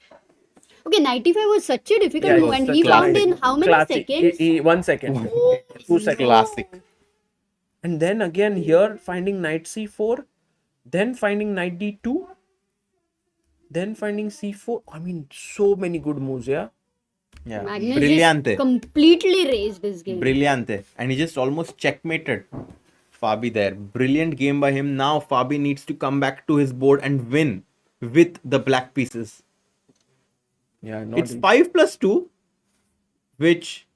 D: Okay, 95 was such a difficult
A: Yeah,
D: move, and he found in how many
A: Classic.
D: seconds?
A: 1 second. 2 seconds.
K: Classic.
A: And then again here finding knight c4, then finding knight d2, then finding c4. I mean, so many good moves, yeah.
K: Yeah.
D: Magnus
K: Brillante.
D: just completely raised his game.
K: Brillante. And he just almost checkmated Fabi there. Brilliant game by him. Now Fabi needs to come back to his board and win with the black pieces.
A: Yeah, not
K: It's 5+2, which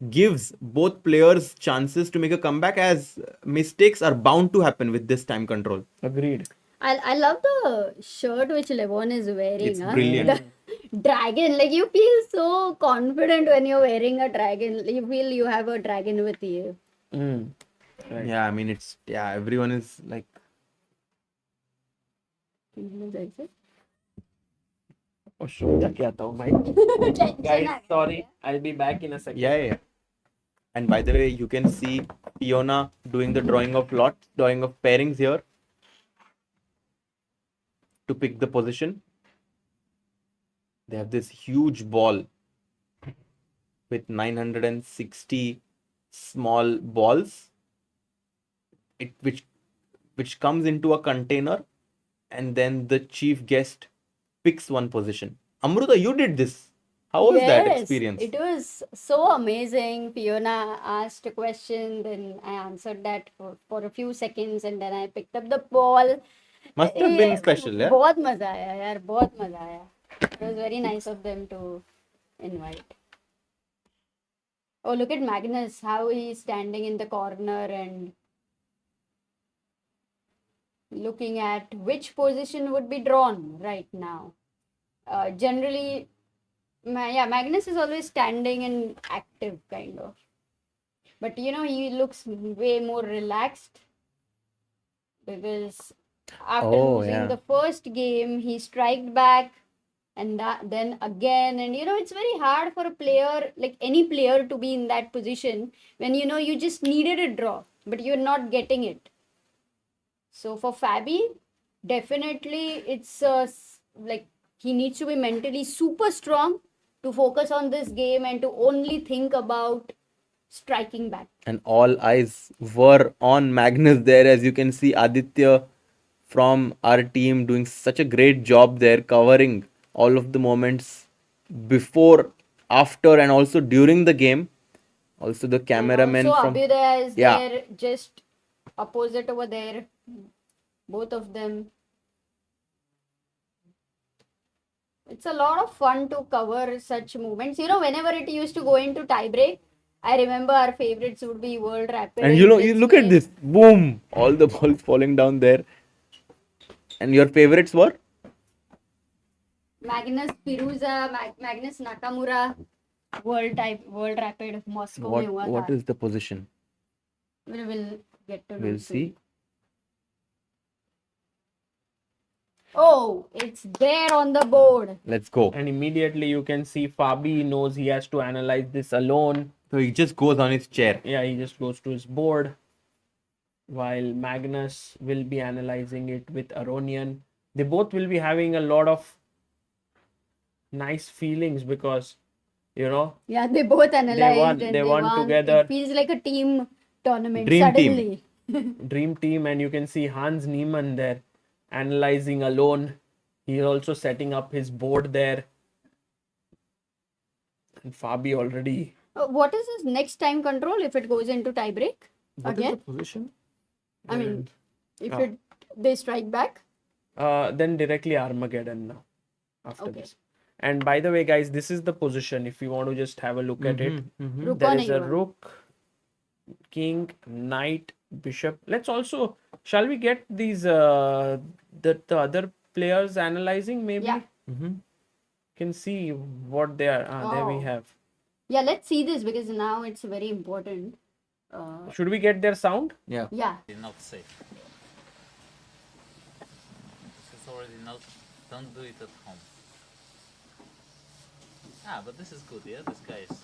K: gives both players chances to make a comeback, as mistakes are bound to happen with this time control.
A: Agreed.
D: I love the shirt which Levon is wearing.
K: It's brilliant.
D: The dragon, like you feel so confident when you're wearing a dragon. You feel you have a dragon with you.
A: Right.
K: Yeah, I mean, everyone is like,
A: Oh, show ya kya tha, bhai. Guys, sorry. I'll be back in a second.
K: yeah. And by the way, you can see Fiona doing the drawing of pairings here to pick the position. They have this huge ball with 960 small balls, which comes into a container, and then the chief guest picks one position. Amruta, you did this. How was that experience?
D: It was so amazing. Fiona asked a question, then I answered that for a few seconds, and then I picked up the ball.
K: Must have been special, yeah?
D: बहुत मजा आया यार, बहुत मजा आया. It was very nice of them to invite. Oh, look at Magnus, how he's standing in the corner and looking at which position would be drawn right now. Generally, Magnus is always standing and active, kind of. But he looks way more relaxed because after losing the first game, he striked back and then again. And it's very hard for a player, like any player, to be in that position when you just needed a draw, but you're not getting it. So for Fabi, definitely it's like he needs to be mentally super strong to focus on this game and to only think about striking back.
K: And all eyes were on Magnus there. As you can see, Aditya from our team doing such a great job there, covering all of the moments before, after, and also during the game. Also the cameraman
D: So
K: from
D: Abhyudaya is there, just opposite over there. Both of them. It's a lot of fun to cover such moments. Whenever it used to go into tiebreak, I remember our favorites would be World Rapid.
K: And you look at this, boom, all the balls falling down there. And your favorites were?
D: Magnus Piruza, Magnus Nakamura. World Rapid Moscow में हुआ
K: What
D: था.
K: is the position?
D: We will get to know
K: We'll
D: soon.
K: see.
D: Oh, it's there on the board.
K: Let's go.
A: And immediately you can see Fabi knows he has to analyze this alone.
K: So he just goes on his chair.
A: Yeah, he just goes to his board. While Magnus will be analyzing it with Aronian. They both will be having a lot of nice feelings because, you know,
D: Yeah, they both analyzed and
A: they won together.
D: It feels like a team tournament
K: Dream team.
D: suddenly.
A: Dream team, and you can see Hans Niemann there analyzing alone. He's also setting up his board there. And Fabi already.
D: What is his next time control if it goes into tiebreak
A: What is
D: again?
A: the position?
D: I mean, if
A: Ah.
D: they strike back.
A: Then directly Armageddon now after
D: Okay.
A: this. And by the way, guys, this is the position. If you want to just have a look at it,
D: Rook
A: there
D: on
A: is a
D: A1.
A: rook, king, knight, bishop. Let's also, shall we get these the other players analyzing? Maybe
D: Yeah.
A: can see what they are. There we
D: Oh.
A: have.
D: Yeah, let's see this because now it's very important.
A: Should we get their sound?
K: Yeah.
D: Yeah.
F: Not safe. This is already not. Don't do it at home. Ah, but this is good, yeah? This guy is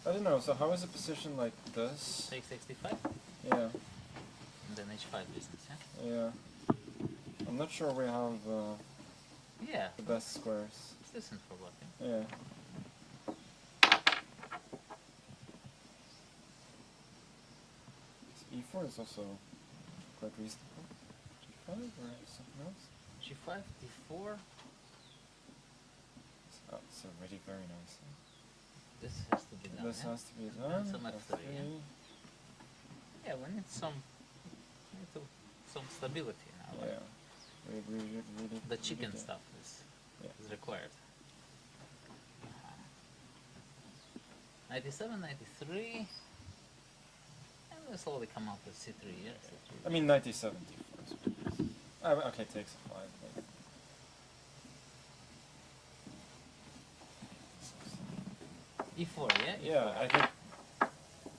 I: I don't know, so how is a position like this?
F: take 65
I: Yeah,
F: and then h5 business, yeah?
I: yeah. I'm not sure we have
F: Yeah,
I: the best squares.
F: it's decent for blocking.
I: Yeah. E4 is also quite reasonable. G5 or something else?
F: G5, D4.
I: Oh, it's already very nice.
F: This has to be done.
I: This
F: yeah?
I: has to be done.
F: Some F3, yeah? Yeah, we need some stability now. Like
I: Yeah. Really,
F: the chicken
I: really
F: stuff is required. 97, 93. And we'll slowly come up with C3, yeah? C3.
I: I mean, 97 D4. Okay, takes a 5. But
F: E4, yeah?
I: yeah, I think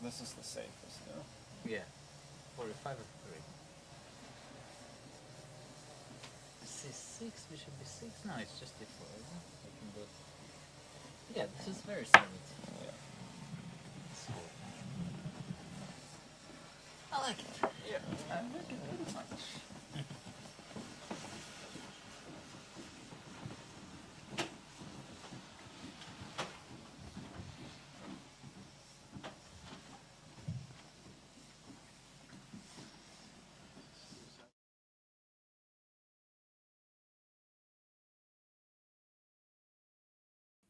I: this is the safest, yeah?
F: Yeah. 45 or 3. C6, bishop b6? No, it's just d4, isn't it? I can do it. Yeah, this is very solid.
I: Yeah.
F: It's cool. I like it.
I: Yeah.
F: I like it very much.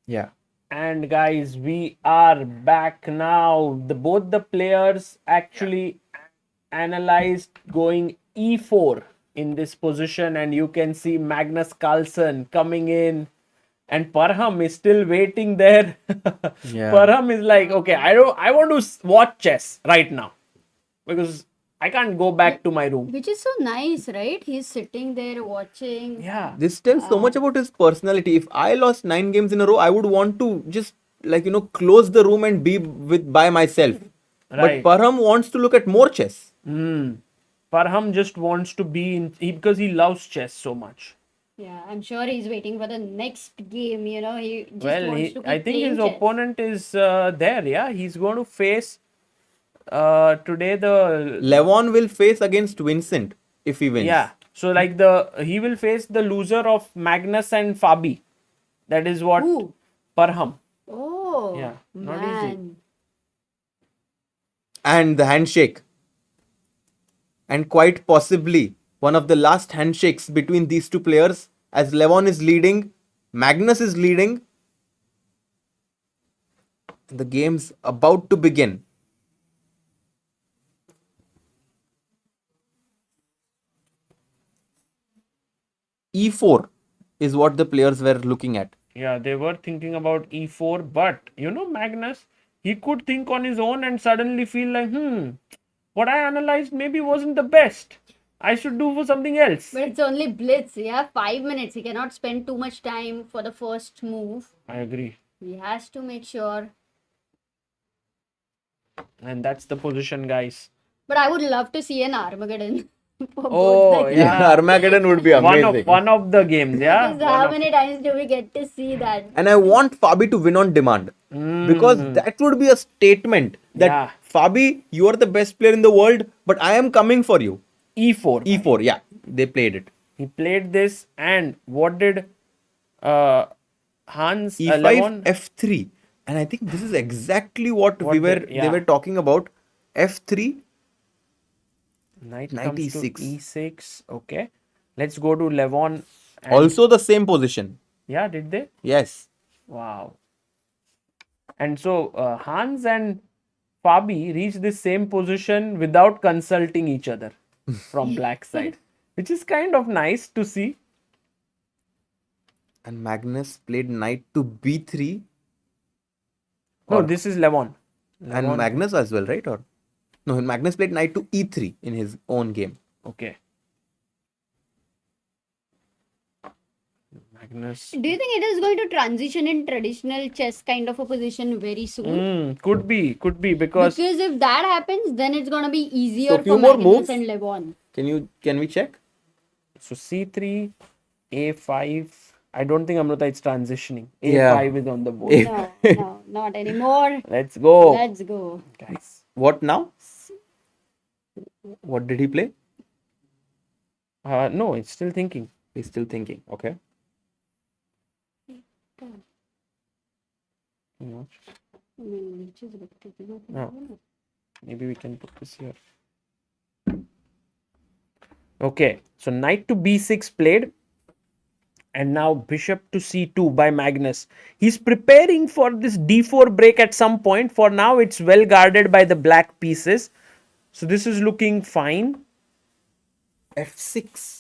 K: Yeah.
A: And guys, we are back now. Both the players actually analyzed going e4 in this position, and you can see Magnus Carlsen coming in, and Parham is still waiting there.
K: Yeah.
A: Parham is like, okay, I want to watch chess right now because I can't go back to my room.
D: Which is so nice, right? He's sitting there watching.
A: Yeah.
K: This tells so much about his personality. If I lost 9 games in a row, I would want to just close the room and be by myself.
A: Right.
K: But Parham wants to look at more chess.
A: Parham just wants to be in because he loves chess so much.
D: Yeah, I'm sure he's waiting for the next game, you know. He just wants to keep
A: I think
D: playing
A: his
D: chess.
A: opponent is there. Yeah, he's going to face today the
K: Levon will face against Vincent if he wins.
A: yeah. So he will face the loser of Magnus and Fabi. That is what
D: Ooh.
A: Parham.
D: Oh,
A: Yeah, not easy.
D: man.
K: And the handshake. And quite possibly one of the last handshakes between these two players, as Levon is leading, Magnus is leading. The game's about to begin. E4 is what the players were looking at.
A: Yeah, they were thinking about e4, but Magnus, he could think on his own and suddenly feel like, what I analyzed maybe wasn't the best. I should do for something else.
D: But it's only blitz, yeah? 5 minutes. He cannot spend too much time for the first move.
A: I agree.
D: He has to make sure.
A: And that's the position, guys.
D: But I would love to see an Armageddon. For
A: Oh,
D: both the
A: yeah.
K: Armageddon would be amazing.
A: One of the games, yeah.
D: Because how many times do we get to see that?
K: And I want Fabi to win on demand. Because that would be a statement that
A: Yeah.
K: Fabi, you are the best player in the world, but I am coming for you.
A: E4.
K: E4, yeah. They played it.
A: He played this, and what did Hans
K: E5,
A: Levon?
K: F3. And I think this is exactly what
A: What
K: they were talking about. F3,
A: Knight
K: Knight
A: comes to
K: E6.
A: E6. Okay. Let's go to Levon. and-
K: also the same position.
A: Yeah, did they?
K: Yes.
A: Wow. And so Hans and Fabi reached the same position without consulting each other from black side, which is kind of nice to see.
K: And Magnus played knight to B3.
A: No, this is Levon.
K: And
A: Levon-
K: Magnus as well, right? Or no, Magnus played knight to E3 in his own game.
A: Okay. Magnus.
D: Do you think it is going to transition in traditional chess kind of a position very soon?
A: Could be because
D: Because if that happens, then it's gonna be easier
K: So few
D: for
K: more
D: Magnus
K: moves?
D: and Levon.
K: Can we check?
A: so C3, A5. I don't think Amrita it's transitioning. A5
K: Yeah.
A: is on the board.
D: No, not anymore.
A: Let's go.
D: Let's go.
A: Guys.
K: What now? What did he play?
A: No, it's still thinking.
K: He's still thinking. Okay.
A: No. Maybe we can put this here. Okay, so knight to b6 played, and now bishop to c2 by Magnus. He's preparing for this d4 break at some point. For now, it's well guarded by the black pieces. So this is looking fine.
K: F6.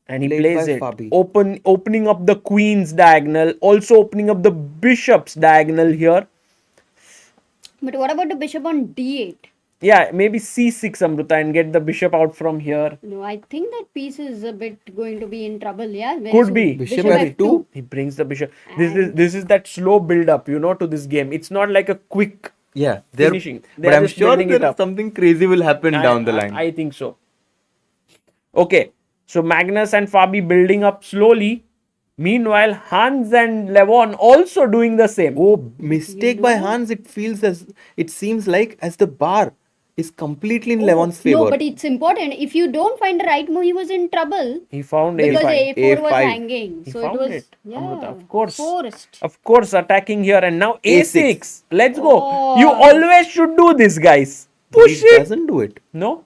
A: And he
K: Played
A: plays
K: by
A: it.
K: Fabi.
A: Opening up the queen's diagonal. Also opening up the bishop's diagonal here.
D: But what about the bishop on d8?
A: Yeah, maybe c6, Amrita, and get the bishop out from here.
D: No, I think that piece is a bit going to be in trouble. Yeah, very
A: Could
D: soon.
A: be.
K: Bishop F2.
A: He brings the bishop. This is that slow build up, to this game. It's not like a quick
K: Yeah.
A: finishing.
K: But
A: They're
K: I'm
A: just
K: sure
A: building it up.
K: something crazy will happen down the line.
A: I think so. Okay, so Magnus and Fabi building up slowly. Meanwhile, Hans and Levon also doing the same.
K: Oh, mistake by Hans. It seems like as the bar is completely in Levon's favor.
D: No, but it's important. If you don't find the right move, he was in trouble.
A: He found
D: Because
A: A5.
D: A4 was
K: A5.
D: hanging.
A: He
D: So
A: found
D: it was,
A: it,
D: yeah,
A: Amrita, of course.
D: forced.
A: Of course, attacking here, and now A6. Let's go.
D: Oh.
A: You always should do this, guys. Push
K: he
A: it.
K: doesn't do it.
A: No?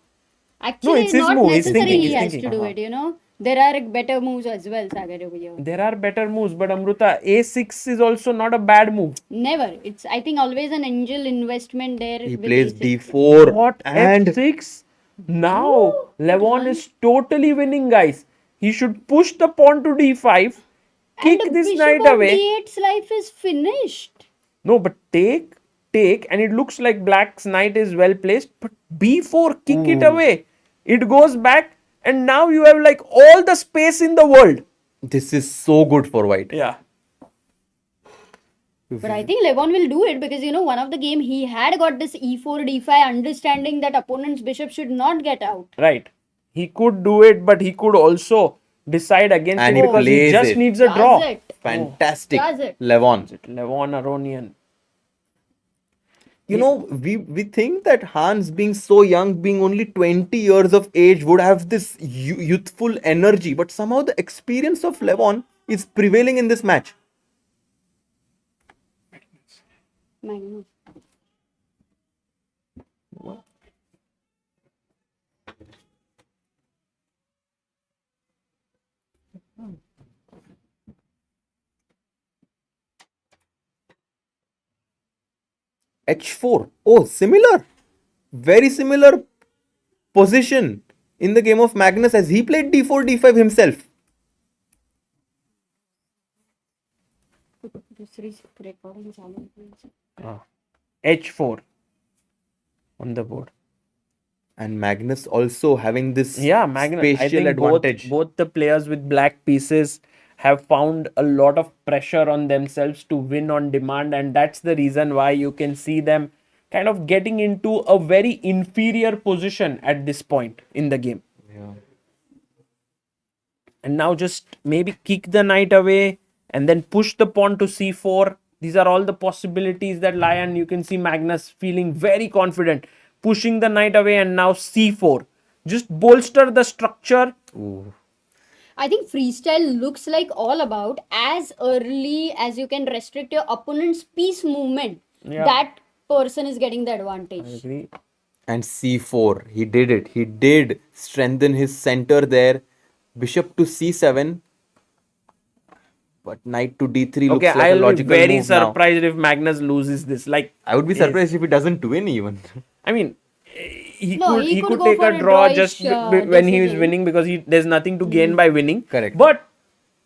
D: Actually,
A: it's his
D: not
A: move. He's
D: necessary
A: thinking,
D: he
A: he's
D: has
A: thinking.
D: to do it, There are better moves as well, Sagar, over here.
A: There are better moves, but Amrita, A6 is also not a bad move.
D: Never. It's, I think, always an angel investment there.
K: He
D: with
K: plays
D: A6.
K: D4.
A: What?
K: And
A: F6? Now, Levon is totally winning, guys. He should push the pawn to D5, kick
D: And
A: this
D: bishop
A: knight
D: on
A: away.
D: D8's life is finished.
A: No, but take, and it looks like black's knight is well placed, but B4, kick it away. It goes back, and now you have like all the space in the world.
K: this is so good for white.
A: Yeah.
D: But I think Levon will do it because, one of the game he had got this E4, D5 understanding that opponent's bishop should not get out.
A: Right. He could do it, but he could also decide against
K: And
A: it
K: he
A: because he
K: plays
A: just
K: it.
A: needs a draw.
D: Does it?
K: Fantastic.
D: Does it?
K: Levon.
A: Levon Aronian.
K: We think that Hans being so young, being only 20 years of age, would have this youthful energy, but somehow the experience of Levon is prevailing in this match.
D: Magnus.
K: H4. Oh, similar. Very similar position in the game of Magnus as he played D4, D5 himself.
A: H4 on the board.
K: And Magnus also having this
A: Magnus. I
K: spatial
A: think
K: advantage.
A: both the players with black pieces have found a lot of pressure on themselves to win on demand, and that's the reason why you can see them kind of getting into a very inferior position at this point in the game.
K: Yeah.
A: And now just maybe kick the knight away and then push the pawn to c4. These are all the possibilities that lie, and you can see Magnus feeling very confident, pushing the knight away, and now c4. Just bolster the structure.
K: Ooh.
D: I think freestyle looks like all about as early as you can restrict your opponent's piece movement.
A: Yeah.
D: That person is getting the advantage.
A: I agree.
K: And c4, he did it. He did strengthen his center there. Bishop to c7. But knight to d3 looks like a
A: I'll be
K: logical
A: very
K: move now.
A: surprised if Magnus loses this. Like,
K: I would be surprised if he doesn't win even.
A: I mean, he
D: No,
A: could
D: he could
A: could
D: go
A: take
D: for
A: a
D: a
A: draw
D: drawish,
A: just when he is
D: decision.
A: winning, because there's nothing to gain by winning.
K: Correct.
A: But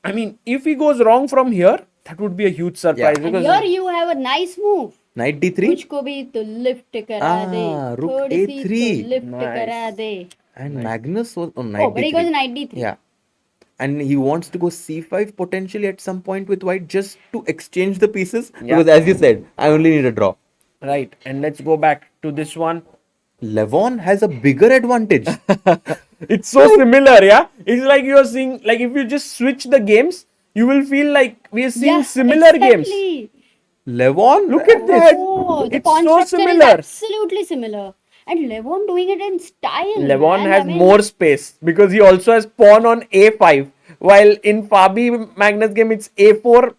A: I mean, if he goes wrong from here, that would be a huge surprise.
K: Yeah.
D: And
A: Because
D: here you have a nice move.
K: Knight d3.
D: मुझको भी तो lift करा दे.
K: rook
D: थोड़ी सी
K: a3.
D: तो lift
A: Nice.
D: करा दे.
K: And Magnus was on knight
D: Oh, but he goes
K: d3.
D: knight d3.
K: Yeah. And he wants to go c5 potentially at some point with white just to exchange the pieces.
A: Yeah.
K: Because as you said, I only need a draw.
A: right, and let's go back to this one.
K: Levon has a bigger advantage.
A: It's so similar, yeah. It's like you're seeing, like if you just switch the games, you will feel like we are seeing
D: Yeah,
A: similar games.
D: exactly.
K: Levon,
A: Look at this.
D: Oh, the
A: It's
D: pawn
A: so
D: structure is
A: similar.
D: absolutely similar. And Levon doing it in style.
A: Levon
D: man.
A: has
D: I mean,
A: more space because he also has pawn on a5, while in Fabi Magnus game it's a4,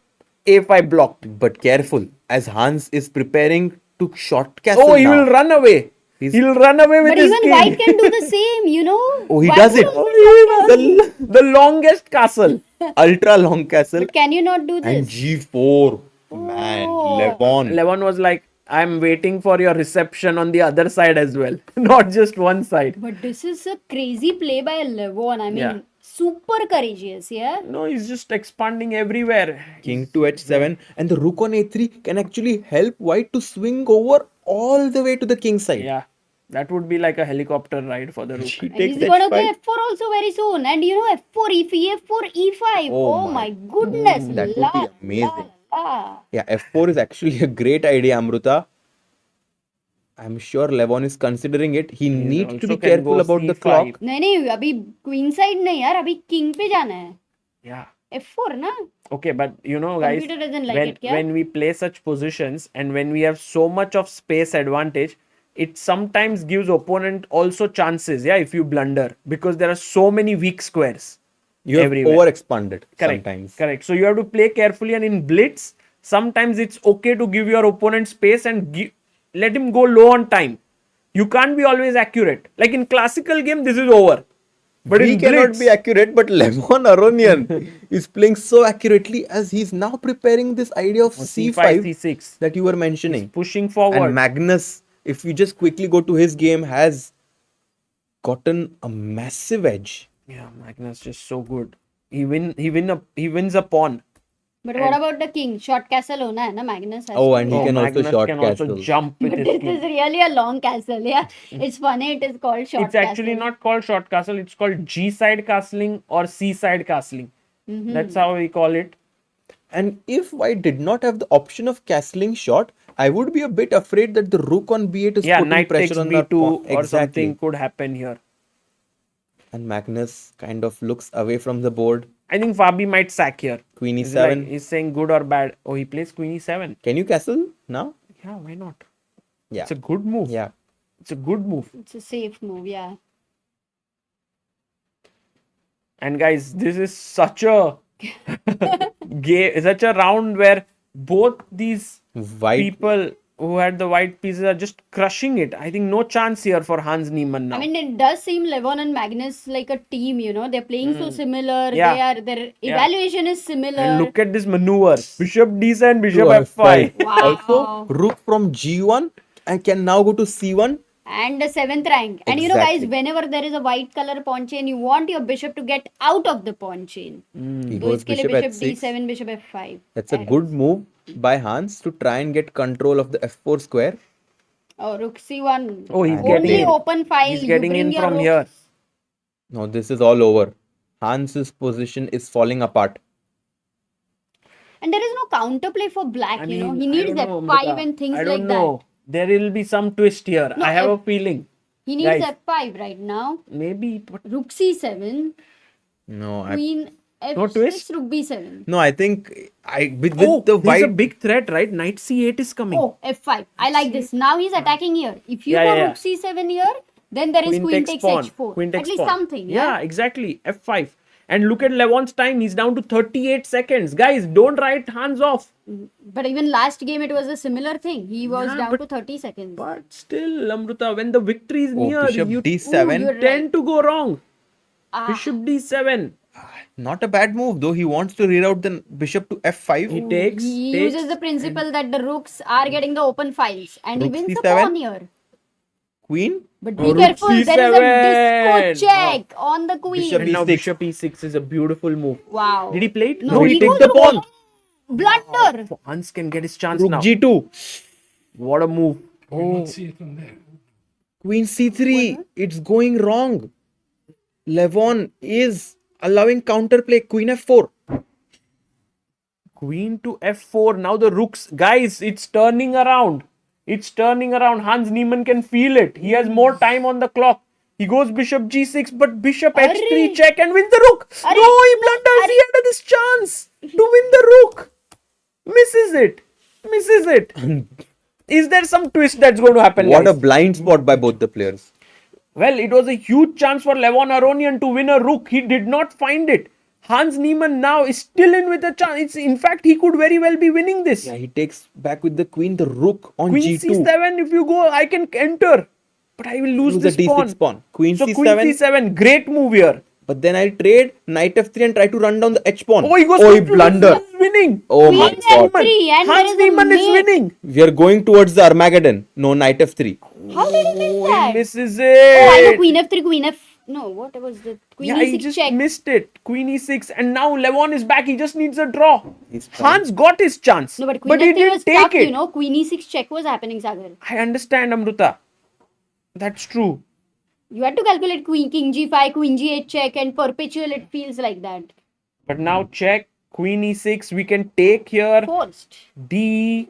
A: a5 blocked.
K: But careful, as Hans is preparing to short castle
A: Oh, he
K: now.
A: will run away. He'll run away with
D: But
A: his
D: even
A: king.
D: white can do the same, you know.
K: Oh, he
D: White
K: does it.
D: can also
K: The
A: The longest castle.
K: ultra long castle.
D: But can you not do
K: And
D: this?
K: g4. Man,
D: Oh.
K: Levon.
A: Levon was like, I'm waiting for your reception on the other side as well, not just one side.
D: But this is a crazy play by Levon. I mean,
A: Yeah.
D: super courageous, yeah.
A: No, he's just expanding everywhere.
K: King to h7. And the rook on a3 can actually help white to swing over all the way to the king side.
A: Yeah, that would be like a helicopter ride for the rook.
K: He
D: And
K: takes
D: he's gonna
K: h5.
D: play f4 also very soon. And you know, f4, e4, e5.
K: Oh
D: Oh,
K: my
D: my goodness.
K: that would be
D: La,
K: amazing.
D: la, la.
K: Yeah, f4 is actually a great idea, Amruta. I'm sure Levon is considering it. He needs to
A: also
K: be
A: can
K: careful
A: go
K: about the
A: c5.
K: clock.
D: नहीं नहीं अभी queen side नहीं यार अभी king पे जाना है
A: Yeah.
D: f4 ना
A: Okay, but you know, guys,
D: Computer doesn't like
A: when,
D: it, yeah?
A: when we play such positions and when we have so much of space advantage, it sometimes gives opponent also chances, yeah, if you blunder, because there are so many weak squares.
K: You have
A: everywhere.
K: overexpanded
A: Correct.
K: sometimes.
A: Correct. So you have to play carefully, and in blitz, sometimes it's okay to give your opponent space and let him go low on time. You can't be always accurate. Like in classical game, this is over. But
K: We
A: in
K: cannot
A: blitz,
K: be accurate, but Levon Aronian is playing so accurately as he's now preparing this idea of
A: c5,
K: c5
A: c6,
K: that you were mentioning.
A: pushing forward.
K: And Magnus, if we just quickly go to his game, has gotten a massive edge.
A: Yeah, Magnus just so good. He wins a pawn.
D: But what about the king? Short castle होना है ना Magnus has
K: Oh,
D: to
K: and
D: do.
K: he can also
A: Magnus
K: short
A: can
K: castle.
A: also jump with
D: But
A: his
D: this
A: king.
D: is really a long castle, yeah. It's funny it is called short
A: It's actually
D: castle.
A: not called short castle. It's called G side castling or C side castling.
D: Mm-hmm.
A: That's how we call it.
K: And if white did not have the option of castling short, I would be a bit afraid that the rook on b8 is
A: Yeah,
K: putting
A: knight takes
K: pressure on the
A: b2
K: pawn.
A: or something could happen here.
K: And Magnus kind of looks away from the board.
A: I think Fabi might sack here.
K: Queen
A: He's
K: e7.
A: like, he's saying good or bad. Oh, he plays queen e7.
K: Can you castle now?
A: Yeah, why not?
K: Yeah.
A: It's a good move.
K: Yeah.
A: It's a good move.
D: It's a safe move, yeah.
A: And guys, this is such a such a round where both these
K: White.
A: people who had the white pieces are just crushing it. I think no chance here for Hans Niemann now.
D: I mean, it does seem Levon and Magnus like a team, you know. They're playing so similar.
A: Yeah.
D: Their evaluation is similar.
A: And look at this maneuver. Bishop d7, bishop
K: To
A: f5.
D: Wow.
K: Also, rook from g1 and can now go to c1.
D: And the seventh rank. And you know,
K: Exactly.
D: guys, whenever there is a white color pawn chain, you want your bishop to get out of the pawn chain.
K: He
D: तो
K: goes
D: इसके लिए
K: bishop
D: bishop
K: h6.
D: d7, bishop f5.
K: That's a good move by Hans to try and get control of the f4 square.
D: Oh, rook c1.
A: Oh, he's
D: Only
A: getting
D: open file.
A: He's
D: you
A: getting
D: bring
A: in
D: your
A: from
D: rook.
A: here.
K: Now this is all over. Hans's position is falling apart.
D: And there is no counterplay for black,
A: I
D: you know.
A: mean,
D: He
A: I
D: needs
A: don't know,
D: F5
A: Amrita.
D: and things
A: I don't
D: like
A: know.
D: that.
A: There will be some twist here.
D: No,
A: I have a feeling.
D: He needs
A: Guys,
D: F5 right now.
A: maybe, but
D: Rook C7,
K: No,
D: Queen
A: no
D: F6,
A: twist?
D: Rook B7.
K: no, I think with
A: Oh,
K: the
A: there's a
K: white.
A: big threat, right? Knight C8 is coming.
D: Oh, F5. I like this. Now he's attacking here. If you
A: Yeah,
D: go
A: yeah,
D: Rook C7 here, then there is Queen takes
A: pawn.
D: H4.
A: Queen takes
D: At least
A: pawn.
D: something.
A: Yeah, exactly. F5. And look at Levon's time. He's down to 38 seconds. Guys, don't write hands off.
D: But even last game, it was a similar thing. He was
A: Yeah,
D: down
A: but-
D: to 30 seconds.
A: But still, Amrita, when the victory is
K: Oh,
A: near,
K: bishop
A: you
K: D7.
D: you're
A: tend to go wrong.
D: Ah.
A: Bishop D7.
K: Not a bad move though. He wants to reroute the bishop to F5.
A: He takes.
D: He
A: takes
D: uses the principle that the rooks are getting the open files. And
K: Rook
D: he wins the
K: C7.
D: pawn here.
K: Queen.
D: But
A: Oh,
D: be
A: Rook
D: careful, there is a disco
A: C7.
D: check on the queen.
K: Bishop
A: And now
K: E6.
A: Bishop E6 is a beautiful move.
D: Wow.
A: Did he play it?
D: No,
A: he
D: he
A: takes
D: goes
A: the
D: to
A: pawn.
D: Blunder.
A: Hans can get his chance
K: Rook
A: now.
K: G2.
A: What a move.
M: I don't see it on there.
K: Queen C3. It's going wrong. Levon is allowing counterplay. Queen F4.
A: Queen to F4. Now the rooks. Guys, it's turning around. It's turning around. Hans Neiman can feel it. He has more time on the clock. He goes bishop G6, but bishop H3 check and wins the rook. No, he blunders. He had this chance to win the rook. Misses it. Misses it. Is there some twist that's going to happen?
K: What a
A: guys?
K: blind spot by both the players.
A: Well, it was a huge chance for Levon Aronian to win a rook. He did not find it. Hans Niemann now is still in with a chance. In fact, he could very well be winning this.
K: Yeah, he takes back with the queen, the rook on
A: Queen
K: G2.
A: C7, if you go, I can enter. But I will lose
K: Lose
A: this
K: the D6
A: pawn.
K: pawn. Queen
A: So
K: C7.
A: Queen C7, great move here.
K: But then I'll trade knight F3 and try to run down the H pawn.
A: Oh, he goes
K: he
A: completely
K: blunder.
A: winning.
K: Oh my
D: Queen
K: god.
D: F3 and there
A: Hans
D: is a
A: Niemann is
D: mate.
A: winning.
K: We are going towards the Armageddon. No, knight F3.
D: How did he miss
A: Oh,
D: that?
A: he misses
D: Oh, I know
A: it.
D: Queen F3, Queen F. No, what was the Queen
A: Yeah, he
D: E6
A: just
D: check?
A: missed it. Queen E6, and now Levon is back. He just needs a draw.
K: He's trying.
A: Hans got his chance,
D: No, but Queen
A: he
D: F3
A: didn't
D: was
A: take
D: tough,
A: it.
D: you know. Queen E6 check was happening, Sagar.
A: I understand, Amrita. That's true.
D: You had to calculate Queen King G5, Queen G8 check, and perpetual. It feels like that.
A: But now check. Queen E6. We can take here.
D: Forced.
A: D.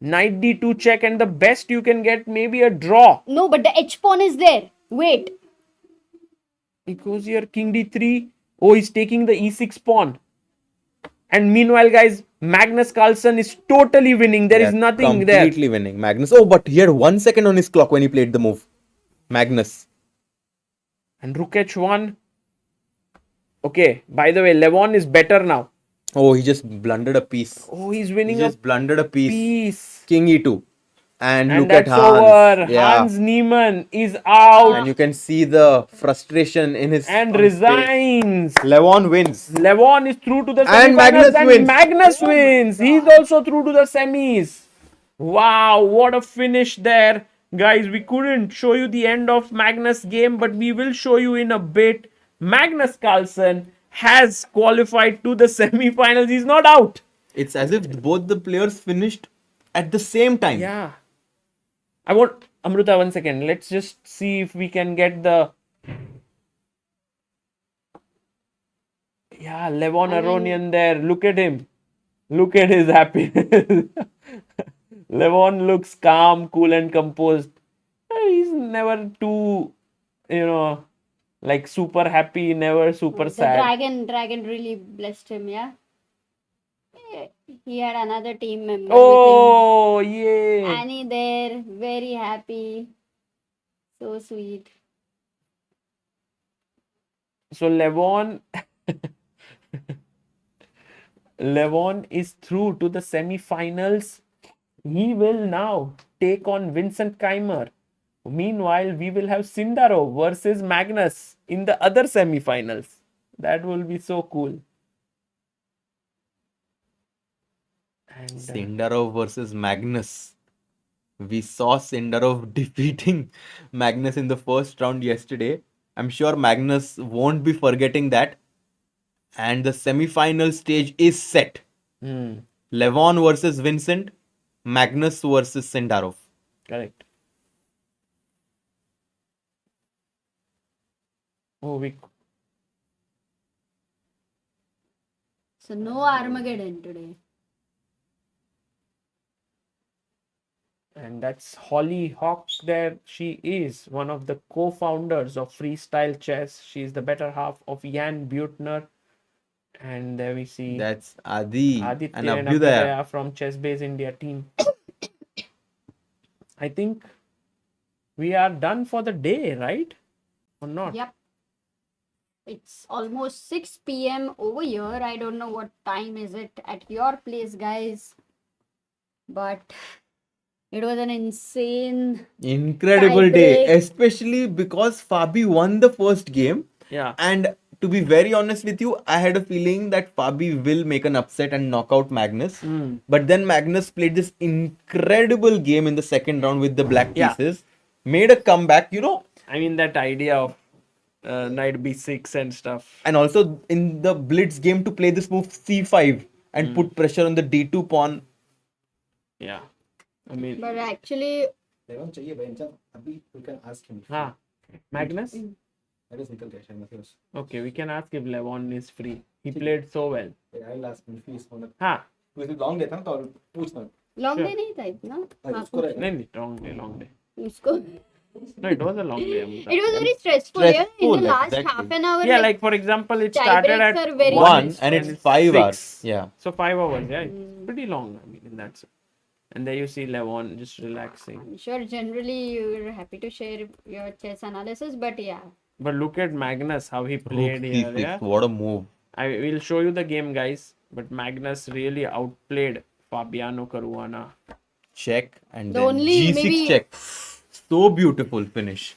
A: Knight D2 check, and the best you can get maybe a draw.
D: No, but the H pawn is there. Wait.
A: He goes here. King D3. Oh, he's taking the E6 pawn. And meanwhile, guys, Magnus Carlsen is totally winning. There is nothing there.
K: Completely winning. Magnus. Oh, but he had 1 second on his clock when he played the move. Magnus.
A: And Rook H1. Okay, by the way, Levon is better now.
K: Oh, he just blundered a piece.
A: Oh, he's
K: He
A: winning
K: just
A: a
K: blundered a piece.
A: piece.
K: King E2. And look
A: that's
K: at Hans.
A: over.
K: Yeah.
A: Hans Niemann is out
K: And you can see the frustration in his
A: and
K: on his face.
A: resigns.
K: Levon wins.
A: Levon is through to the
K: And
A: semifinals
K: Magnus
A: and
K: wins.
A: Magnus wins. He's also through to the semis. Wow, what a finish there. Guys, we couldn't show you the end of Magnus' game, but we will show you in a bit. Magnus Carlsen has qualified to the semifinals. He's not out.
K: It's as if both the players finished at the same time.
A: Yeah. I want Amrita 1 second. Let's just see if we can get the. Yeah, Levon Aronian there. Look at him. Look at his happiness. Levon looks calm, cool, and composed. He's never too, like super happy, never super
D: The
A: sad.
D: dragon really blessed him, yeah? He had another team member
A: Oh,
D: with him.
A: yay.
D: Annie there, very happy. So sweet.
A: So Levon is through to the semi-finals. He will now take on Vincent Keymer. Meanwhile, we will have Sindarov versus Magnus in the other semi-finals. That will be so cool. And
K: Sindarov versus Magnus. We saw Sindarov defeating Magnus in the first round yesterday. I'm sure Magnus won't be forgetting that. And the semi-final stage is set. Levon versus Vincent. Magnus versus Sindarov.
A: correct. Oh,
D: So no Armageddon today.
A: And that's Holly Hawk there. She is one of the co-founders of Freestyle Chess. She is the better half of Jan Butner. And there we see
K: That's Adi and
A: Aditya and
K: Abhyudaya.
A: Abhyudaya from ChessBase India team. I think we are done for the day, right? Or not?
D: Yep. It's almost 6 p.m. over here. I don't know what time is it at your place, guys. But it was an insane,
K: Incredible day,
D: Tiebreak.
K: especially because Fabi won the first game.
A: Yeah.
K: And to be very honest with you, I had a feeling that Fabi will make an upset and knock out Magnus. But then Magnus played this incredible game in the second round with the black
A: Yeah.
K: pieces, made a comeback,
A: I mean, that idea of knight b6 and stuff.
K: and also in the blitz game to play this move c5 and put pressure on the d2 pawn.
A: Yeah. I mean,
D: but actually,
L: लेवन चाहिए बेंचा अभी we can ask him.
A: हाँ, Magnus?
L: That is निकल गया शायद Matthias.
A: Okay, we can ask if Levon is free. He played so well.
L: I'll ask him if he is on the.
A: हाँ.
L: वैसे long लेता ना तो पूछना.
D: long
A: Sure.
D: day नहीं था इतना. हाँ,
L: उसको
D: पूछ.
A: नहीं, long day.
D: उसको.
A: No, it was a long day. Amrita.
D: It was very stressful. Yeah? In
K: Stressful,
D: the last
K: exactly.
D: half an hour.
A: Yeah, like for example, it
D: tie
A: started
D: breaks
A: at
D: are very
K: 1 and it's 5 hours.
A: 6.
K: Yeah.
A: So 5 hours, yeah. It's pretty long, I mean, in that sense. And there you see Levon just relaxing.
D: I'm sure generally you're happy to share your chess analysis, but yeah.
A: But look at Magnus, how he played
K: Rook
A: here.
K: c6,
A: Yeah?
K: what a move.
A: I will show you the game, guys. But Magnus really outplayed Fabiano Caruana.
K: Check and
D: The
K: then
D: only
K: g6
D: maybe-
K: check. So beautiful finish.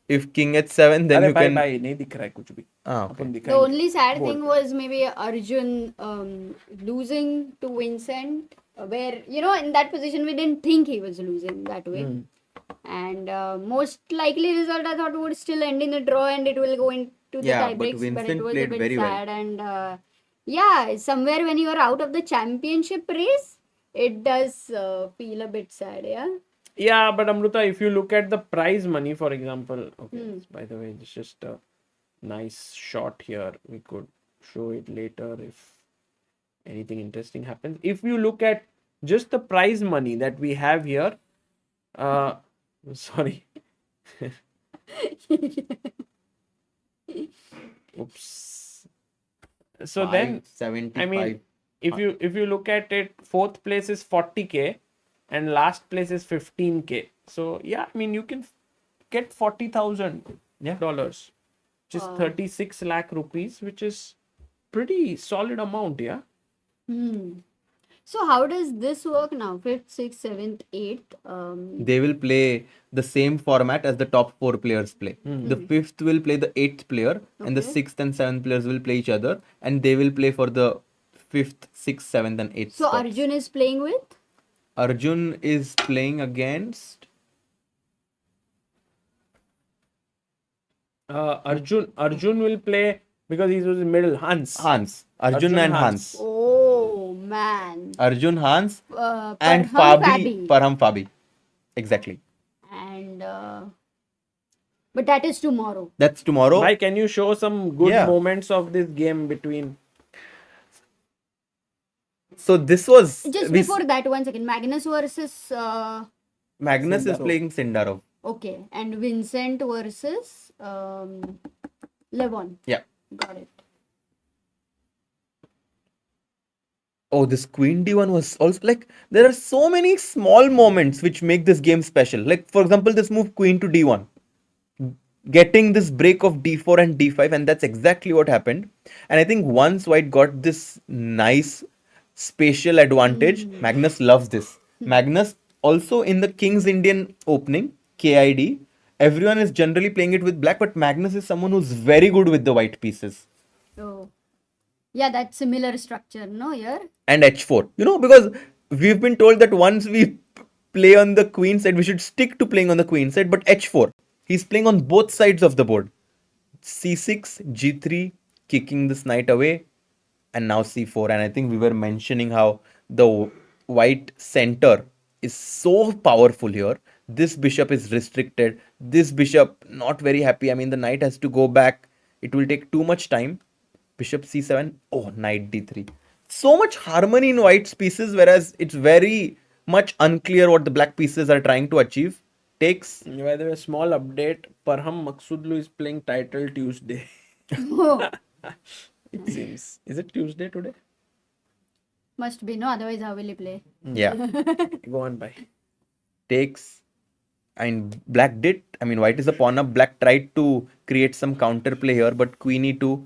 K: If king h7, then
A: अरे
K: you
A: भाई
K: can.
A: भाई नहीं दिख रहा है कुछ भी.
K: Ah,
A: अपन
K: okay.
A: दिखाएंगे.
D: The only sad
A: Board.
D: thing was maybe Arjun losing to Vincent, where, in that position we didn't think he was losing that way. And most likely result I thought would still end in a draw and it will go into the
K: Yeah,
D: tie
K: but
D: breaks, but it
K: Vincent
D: was a
K: played
D: bit
K: very well.
D: sad. And yeah, somewhere when you are out of the championship race, it does feel a bit sad, yeah.
A: Yeah, but Amruta, if you look at the prize money, for example, okay, by the way, it's just a nice shot here. We could show it later if anything interesting happens. If you look at just the prize money that we have here, sorry. Oops. So then,
K: 575.
A: I mean, if you look at it, fourth place is 40K and last place is 15K. So yeah, I mean, you can get $40,000, which is 36 lakh rupees, which is pretty solid amount, yeah.
D: So how does this work now? 5th, 6th, 7th, 8th?
K: They will play the same format as the top 4 players play. The 5th will play the 8th player, and the 6th and 7th players will play each other, and they will play for the 5th, 6th, 7th, and 8th.
D: So
K: spots.
D: Arjun is playing with?
K: Arjun is playing against.
A: Arjun will play because he was in middle. Hans.
K: Arjun and Hans.
D: Oh man.
K: Arjun, Hans, and
D: Parham
K: Parham Fabi. Exactly.
D: And but that is tomorrow.
K: That's tomorrow.
A: Bhai, can you show some good
K: Yeah.
A: moments of this game between?
K: So this was
D: Just before that, 1 second. Magnus versus
K: Magnus is playing Sindarov.
D: okay, and Vincent versus Levon.
K: Yeah.
D: Got it.
K: Oh, this Queen D1 was also like there are so many small moments which make this game special. Like for example, this move Queen to D1, getting this break of D4 and D5, and that's exactly what happened. And I think once White got this nice spatial advantage, Magnus loves this. Magnus also in the King's Indian opening, KID, everyone is generally playing it with black, but Magnus is someone who's very good with the white pieces.
D: Oh, yeah, that similar structure, no? Here.
K: And h4, because we've been told that once we play on the queen side, we should stick to playing on the queen side, but h4, he's playing on both sides of the board. c6, g3, kicking this knight away, and now c4. And I think we were mentioning how the white center is so powerful here. This bishop is restricted. This bishop not very happy. I mean, the knight has to go back. It will take too much time. Bishop c7. Oh, knight d3. So much harmony in white's pieces, whereas it's very much unclear what the black pieces are trying to achieve. Takes.
A: By the way, small update. Parham Maghsoodloo is playing title Tuesday. It seems. Is it Tuesday today?
D: Must be, no? Otherwise, how will he play?
K: Yeah.
A: Go on by.
K: Takes. And black did. I mean, white is a pawn up. Black tried to create some counterplay here, but queen e2.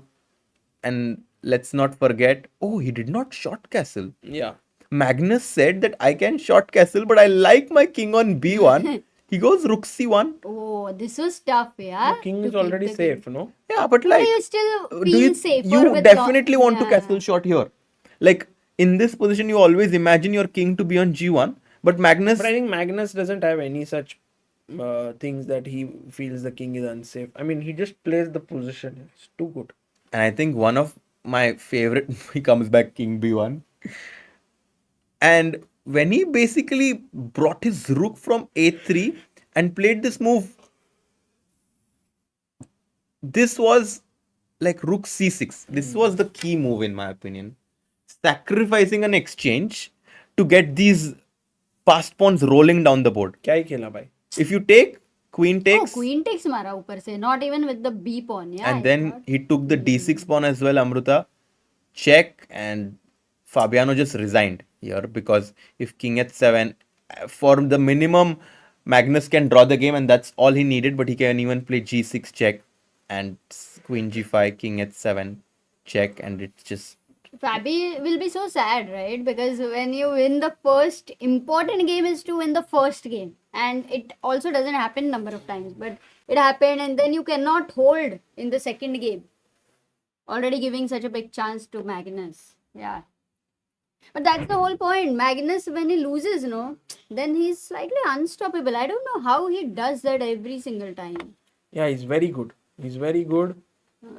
K: And let's not forget. Oh, he did not short castle.
A: Yeah.
K: Magnus said that I can short castle, but I like my king on b1. He goes rook c1.
D: Oh, this was tough, yeah.
A: The king
D: to
A: is
D: keep
A: already
D: the
A: safe,
D: king.
A: no?
K: Yeah, but
D: But
K: like,
D: you still
K: do
D: feel safer
K: you
D: with
K: definitely want to
D: yeah.
K: castle shot here. Like in this position, you always imagine your king to be on g1. But Magnus,
A: But I think Magnus doesn't have any such things that he feels the king is unsafe. I mean, he just plays the position. It's too good.
K: and I think one of my favorite, he comes back king b1. And when he basically brought his rook from a3 and played this move, this was like rook c6. This was the key move in my opinion. Sacrificing an exchange to get these fast pawns rolling down the board.
A: क्या ही खेला भाई?
K: If you take, queen takes,
D: Oh, queen takes mara upar se, not even with the b pawn, yeah.
K: and then he took the d6 pawn as well, Amruta. Check, and Fabiano just resigned here because if king h7, for the minimum, Magnus can draw the game and that's all he needed, but he can even play g6 check and queen g5, king h7 check, and it's just...
D: Fabi will be so sad, right? Because when you win the first important game is to win the first game, and it also doesn't happen number of times, but it happened, and then you cannot hold in the second game. Already giving such a big chance to Magnus. Yeah. But that's the whole point. Magnus, when he loses, no, then he's slightly unstoppable. I don't know how he does that every single time.
A: Yeah, he's very good. He's very good.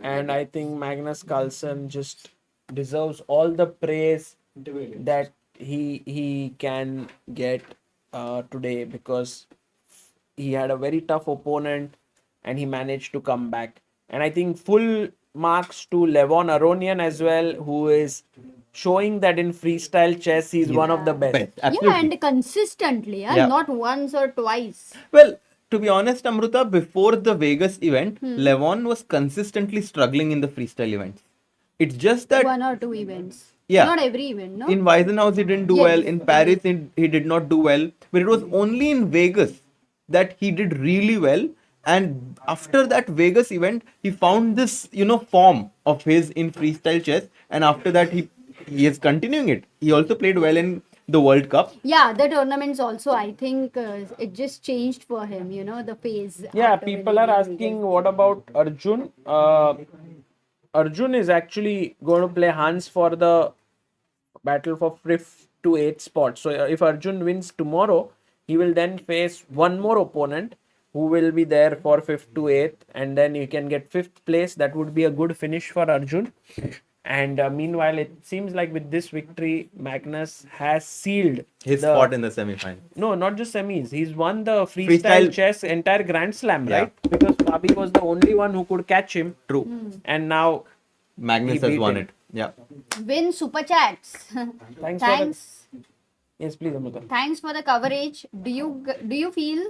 A: And I think Magnus Carlsen just deserves all the praise that he can get today, because he had a very tough opponent and he managed to come back. And I think full marks to Levon Aronian as well, who is showing that in freestyle chess he's one of the best.
D: Yeah, and consistently,
K: Yeah.
D: not once or twice.
K: Well, to be honest, Amruta, before the Vegas event, Levon was consistently struggling in the freestyle events. It's just that
D: One or two events.
K: Yeah.
D: Not every event, no?
K: in Weisenhaus he didn't do
D: Yes.
K: well, in Paris he did not do well, but it was only in Vegas that he did really well. And after that Vegas event, he found this, form of his in freestyle chess, and after that he is continuing it. He also played well in the World Cup.
D: Yeah, the tournaments also, I think it just changed for him, the phase.
A: Yeah,
D: after
A: people
D: winning
A: are
D: the
A: asking
D: Vegas.
A: what about Arjun? Arjun is actually going to play Hans for the battle for 5th to 8th spot. So if Arjun wins tomorrow, he will then face one more opponent who will be there for 5th to 8th, and then you can get 5th place. That would be a good finish for Arjun. And meanwhile, it seems like with this victory, Magnus has sealed
K: His spot in the semi-final.
A: No, not just semis. He's won the freestyle
K: Freestyle-
A: chess entire Grand Slam,
K: Yeah.
A: right? Because Fabi was the only one who could catch him.
K: True.
A: And now
K: Magnus
A: He
K: has
A: beat
K: won
A: him.
K: it. Yeah.
D: Win super chats.
A: Thanks.
D: Thanks.
A: Yes, please, Amruta.
D: Thanks for the coverage. Do you feel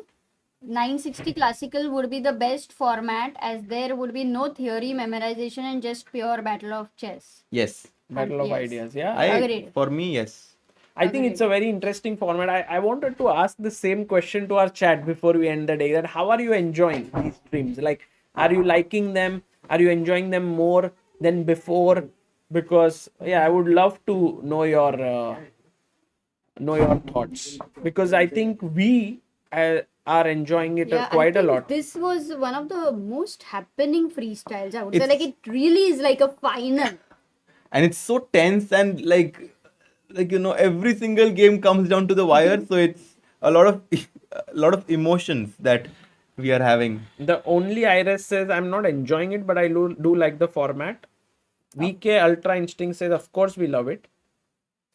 D: 960 classical would be the best format, as there would be no theory memorization and just pure battle of chess?
K: Yes.
A: Battle of
D: Yes.
A: ideas, yeah.
D: Agreed.
K: For me, yes.
A: I think it's a very interesting format. I wanted to ask the same question to our chat before we end the day, that how are you enjoying these streams? Like, are you liking them? Are you enjoying them more than before? Because I would love to know your thoughts, because I think we are enjoying it quite
D: I
A: a
D: think
A: lot.
D: This was one of the most happening freestyles. I would say,
K: It's-
D: like, it really is like a final.
K: And it's so tense, and like every single game comes down to the wire, so it's a lot of emotions that we are having.
A: The only Iris says I'm not enjoying it, but I do like the format. VK Ultra Instinct says, of course we love it.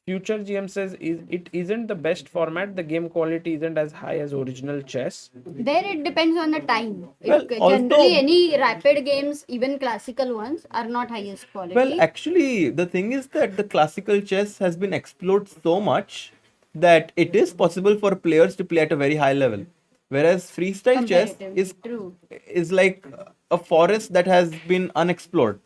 A: Future GM says it isn't the best format. The game quality isn't as high as original chess.
D: There it depends on the time.
K: Well,
D: Generally, any rapid games, even classical ones, are not highest quality.
K: Well, actually, the thing is that the classical chess has been explored so much that it is possible for players to play at a very high level. Whereas freestyle chess
D: True.
K: is like a forest that has been unexplored.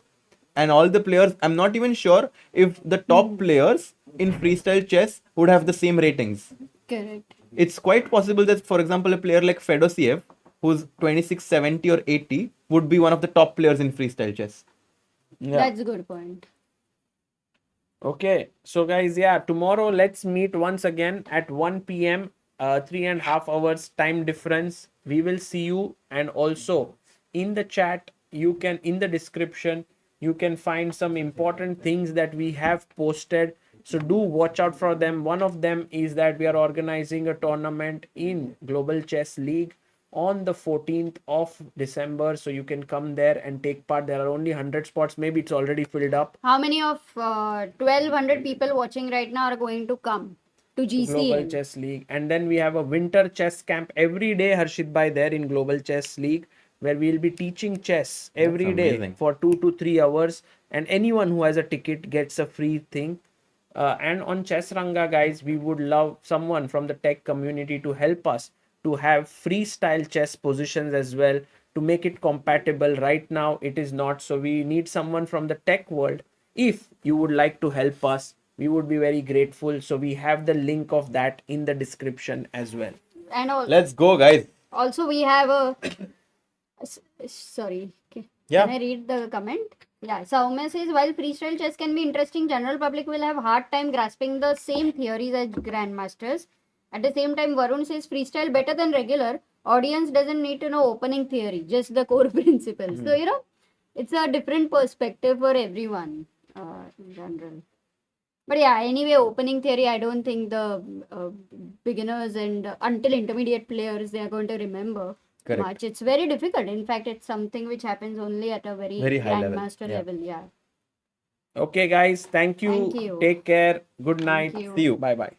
K: And all the players, I'm not even sure if the top players in freestyle chess would have the same ratings.
D: Correct.
K: It's quite possible that, for example, a player like Fedosiev, who's 26, 70 or 80, would be one of the top players in freestyle chess.
D: That's a good point.
A: Okay, so guys, yeah, tomorrow let's meet once again at 1 p.m. 3.5 hours time difference. We will see you, and also in the chat, you can, in the description, you can find some important things that we have posted. So do watch out for them. One of them is that we are organizing a tournament in Global Chess League on the 14th of December. So you can come there and take part. There are only 100 spots. Maybe it's already filled up.
D: How many of 1,200 people watching right now are going to come to GCL?
A: Global Chess League. And then we have a winter chess camp every day, Harshit Bhai, there in Global Chess League, where we'll be teaching chess every day for 2 to 3 hours. And anyone who has a ticket gets a free thing. And on Chess Ranga, guys, we would love someone from the tech community to help us to have freestyle chess positions as well, to make it compatible. Right now it is not, so we need someone from the tech world. If you would like to help us, we would be very grateful. So we have the link of that in the description as well.
D: And
K: let's go, guys.
D: Also, we have a sorry. Okay.
K: Yeah.
D: Can I read the comment? Yeah. Saumya says, while freestyle chess can be interesting, general public will have hard time grasping the same theories as grandmasters. At the same time, Varun says freestyle better than regular. Audience doesn't need to know opening theory, just the core principles. So, you know, it's a different perspective for everyone in general. But yeah, anyway, opening theory, I don't think the beginners and until intermediate players, they are going to remember much. It's very difficult. In fact, it's something which happens only at a very
K: high
D: grandmaster level. Yeah.
A: Okay, guys. Thank you.
D: Thank you.
A: Take care. Good night.
D: you.
K: See you.
A: Bye-bye.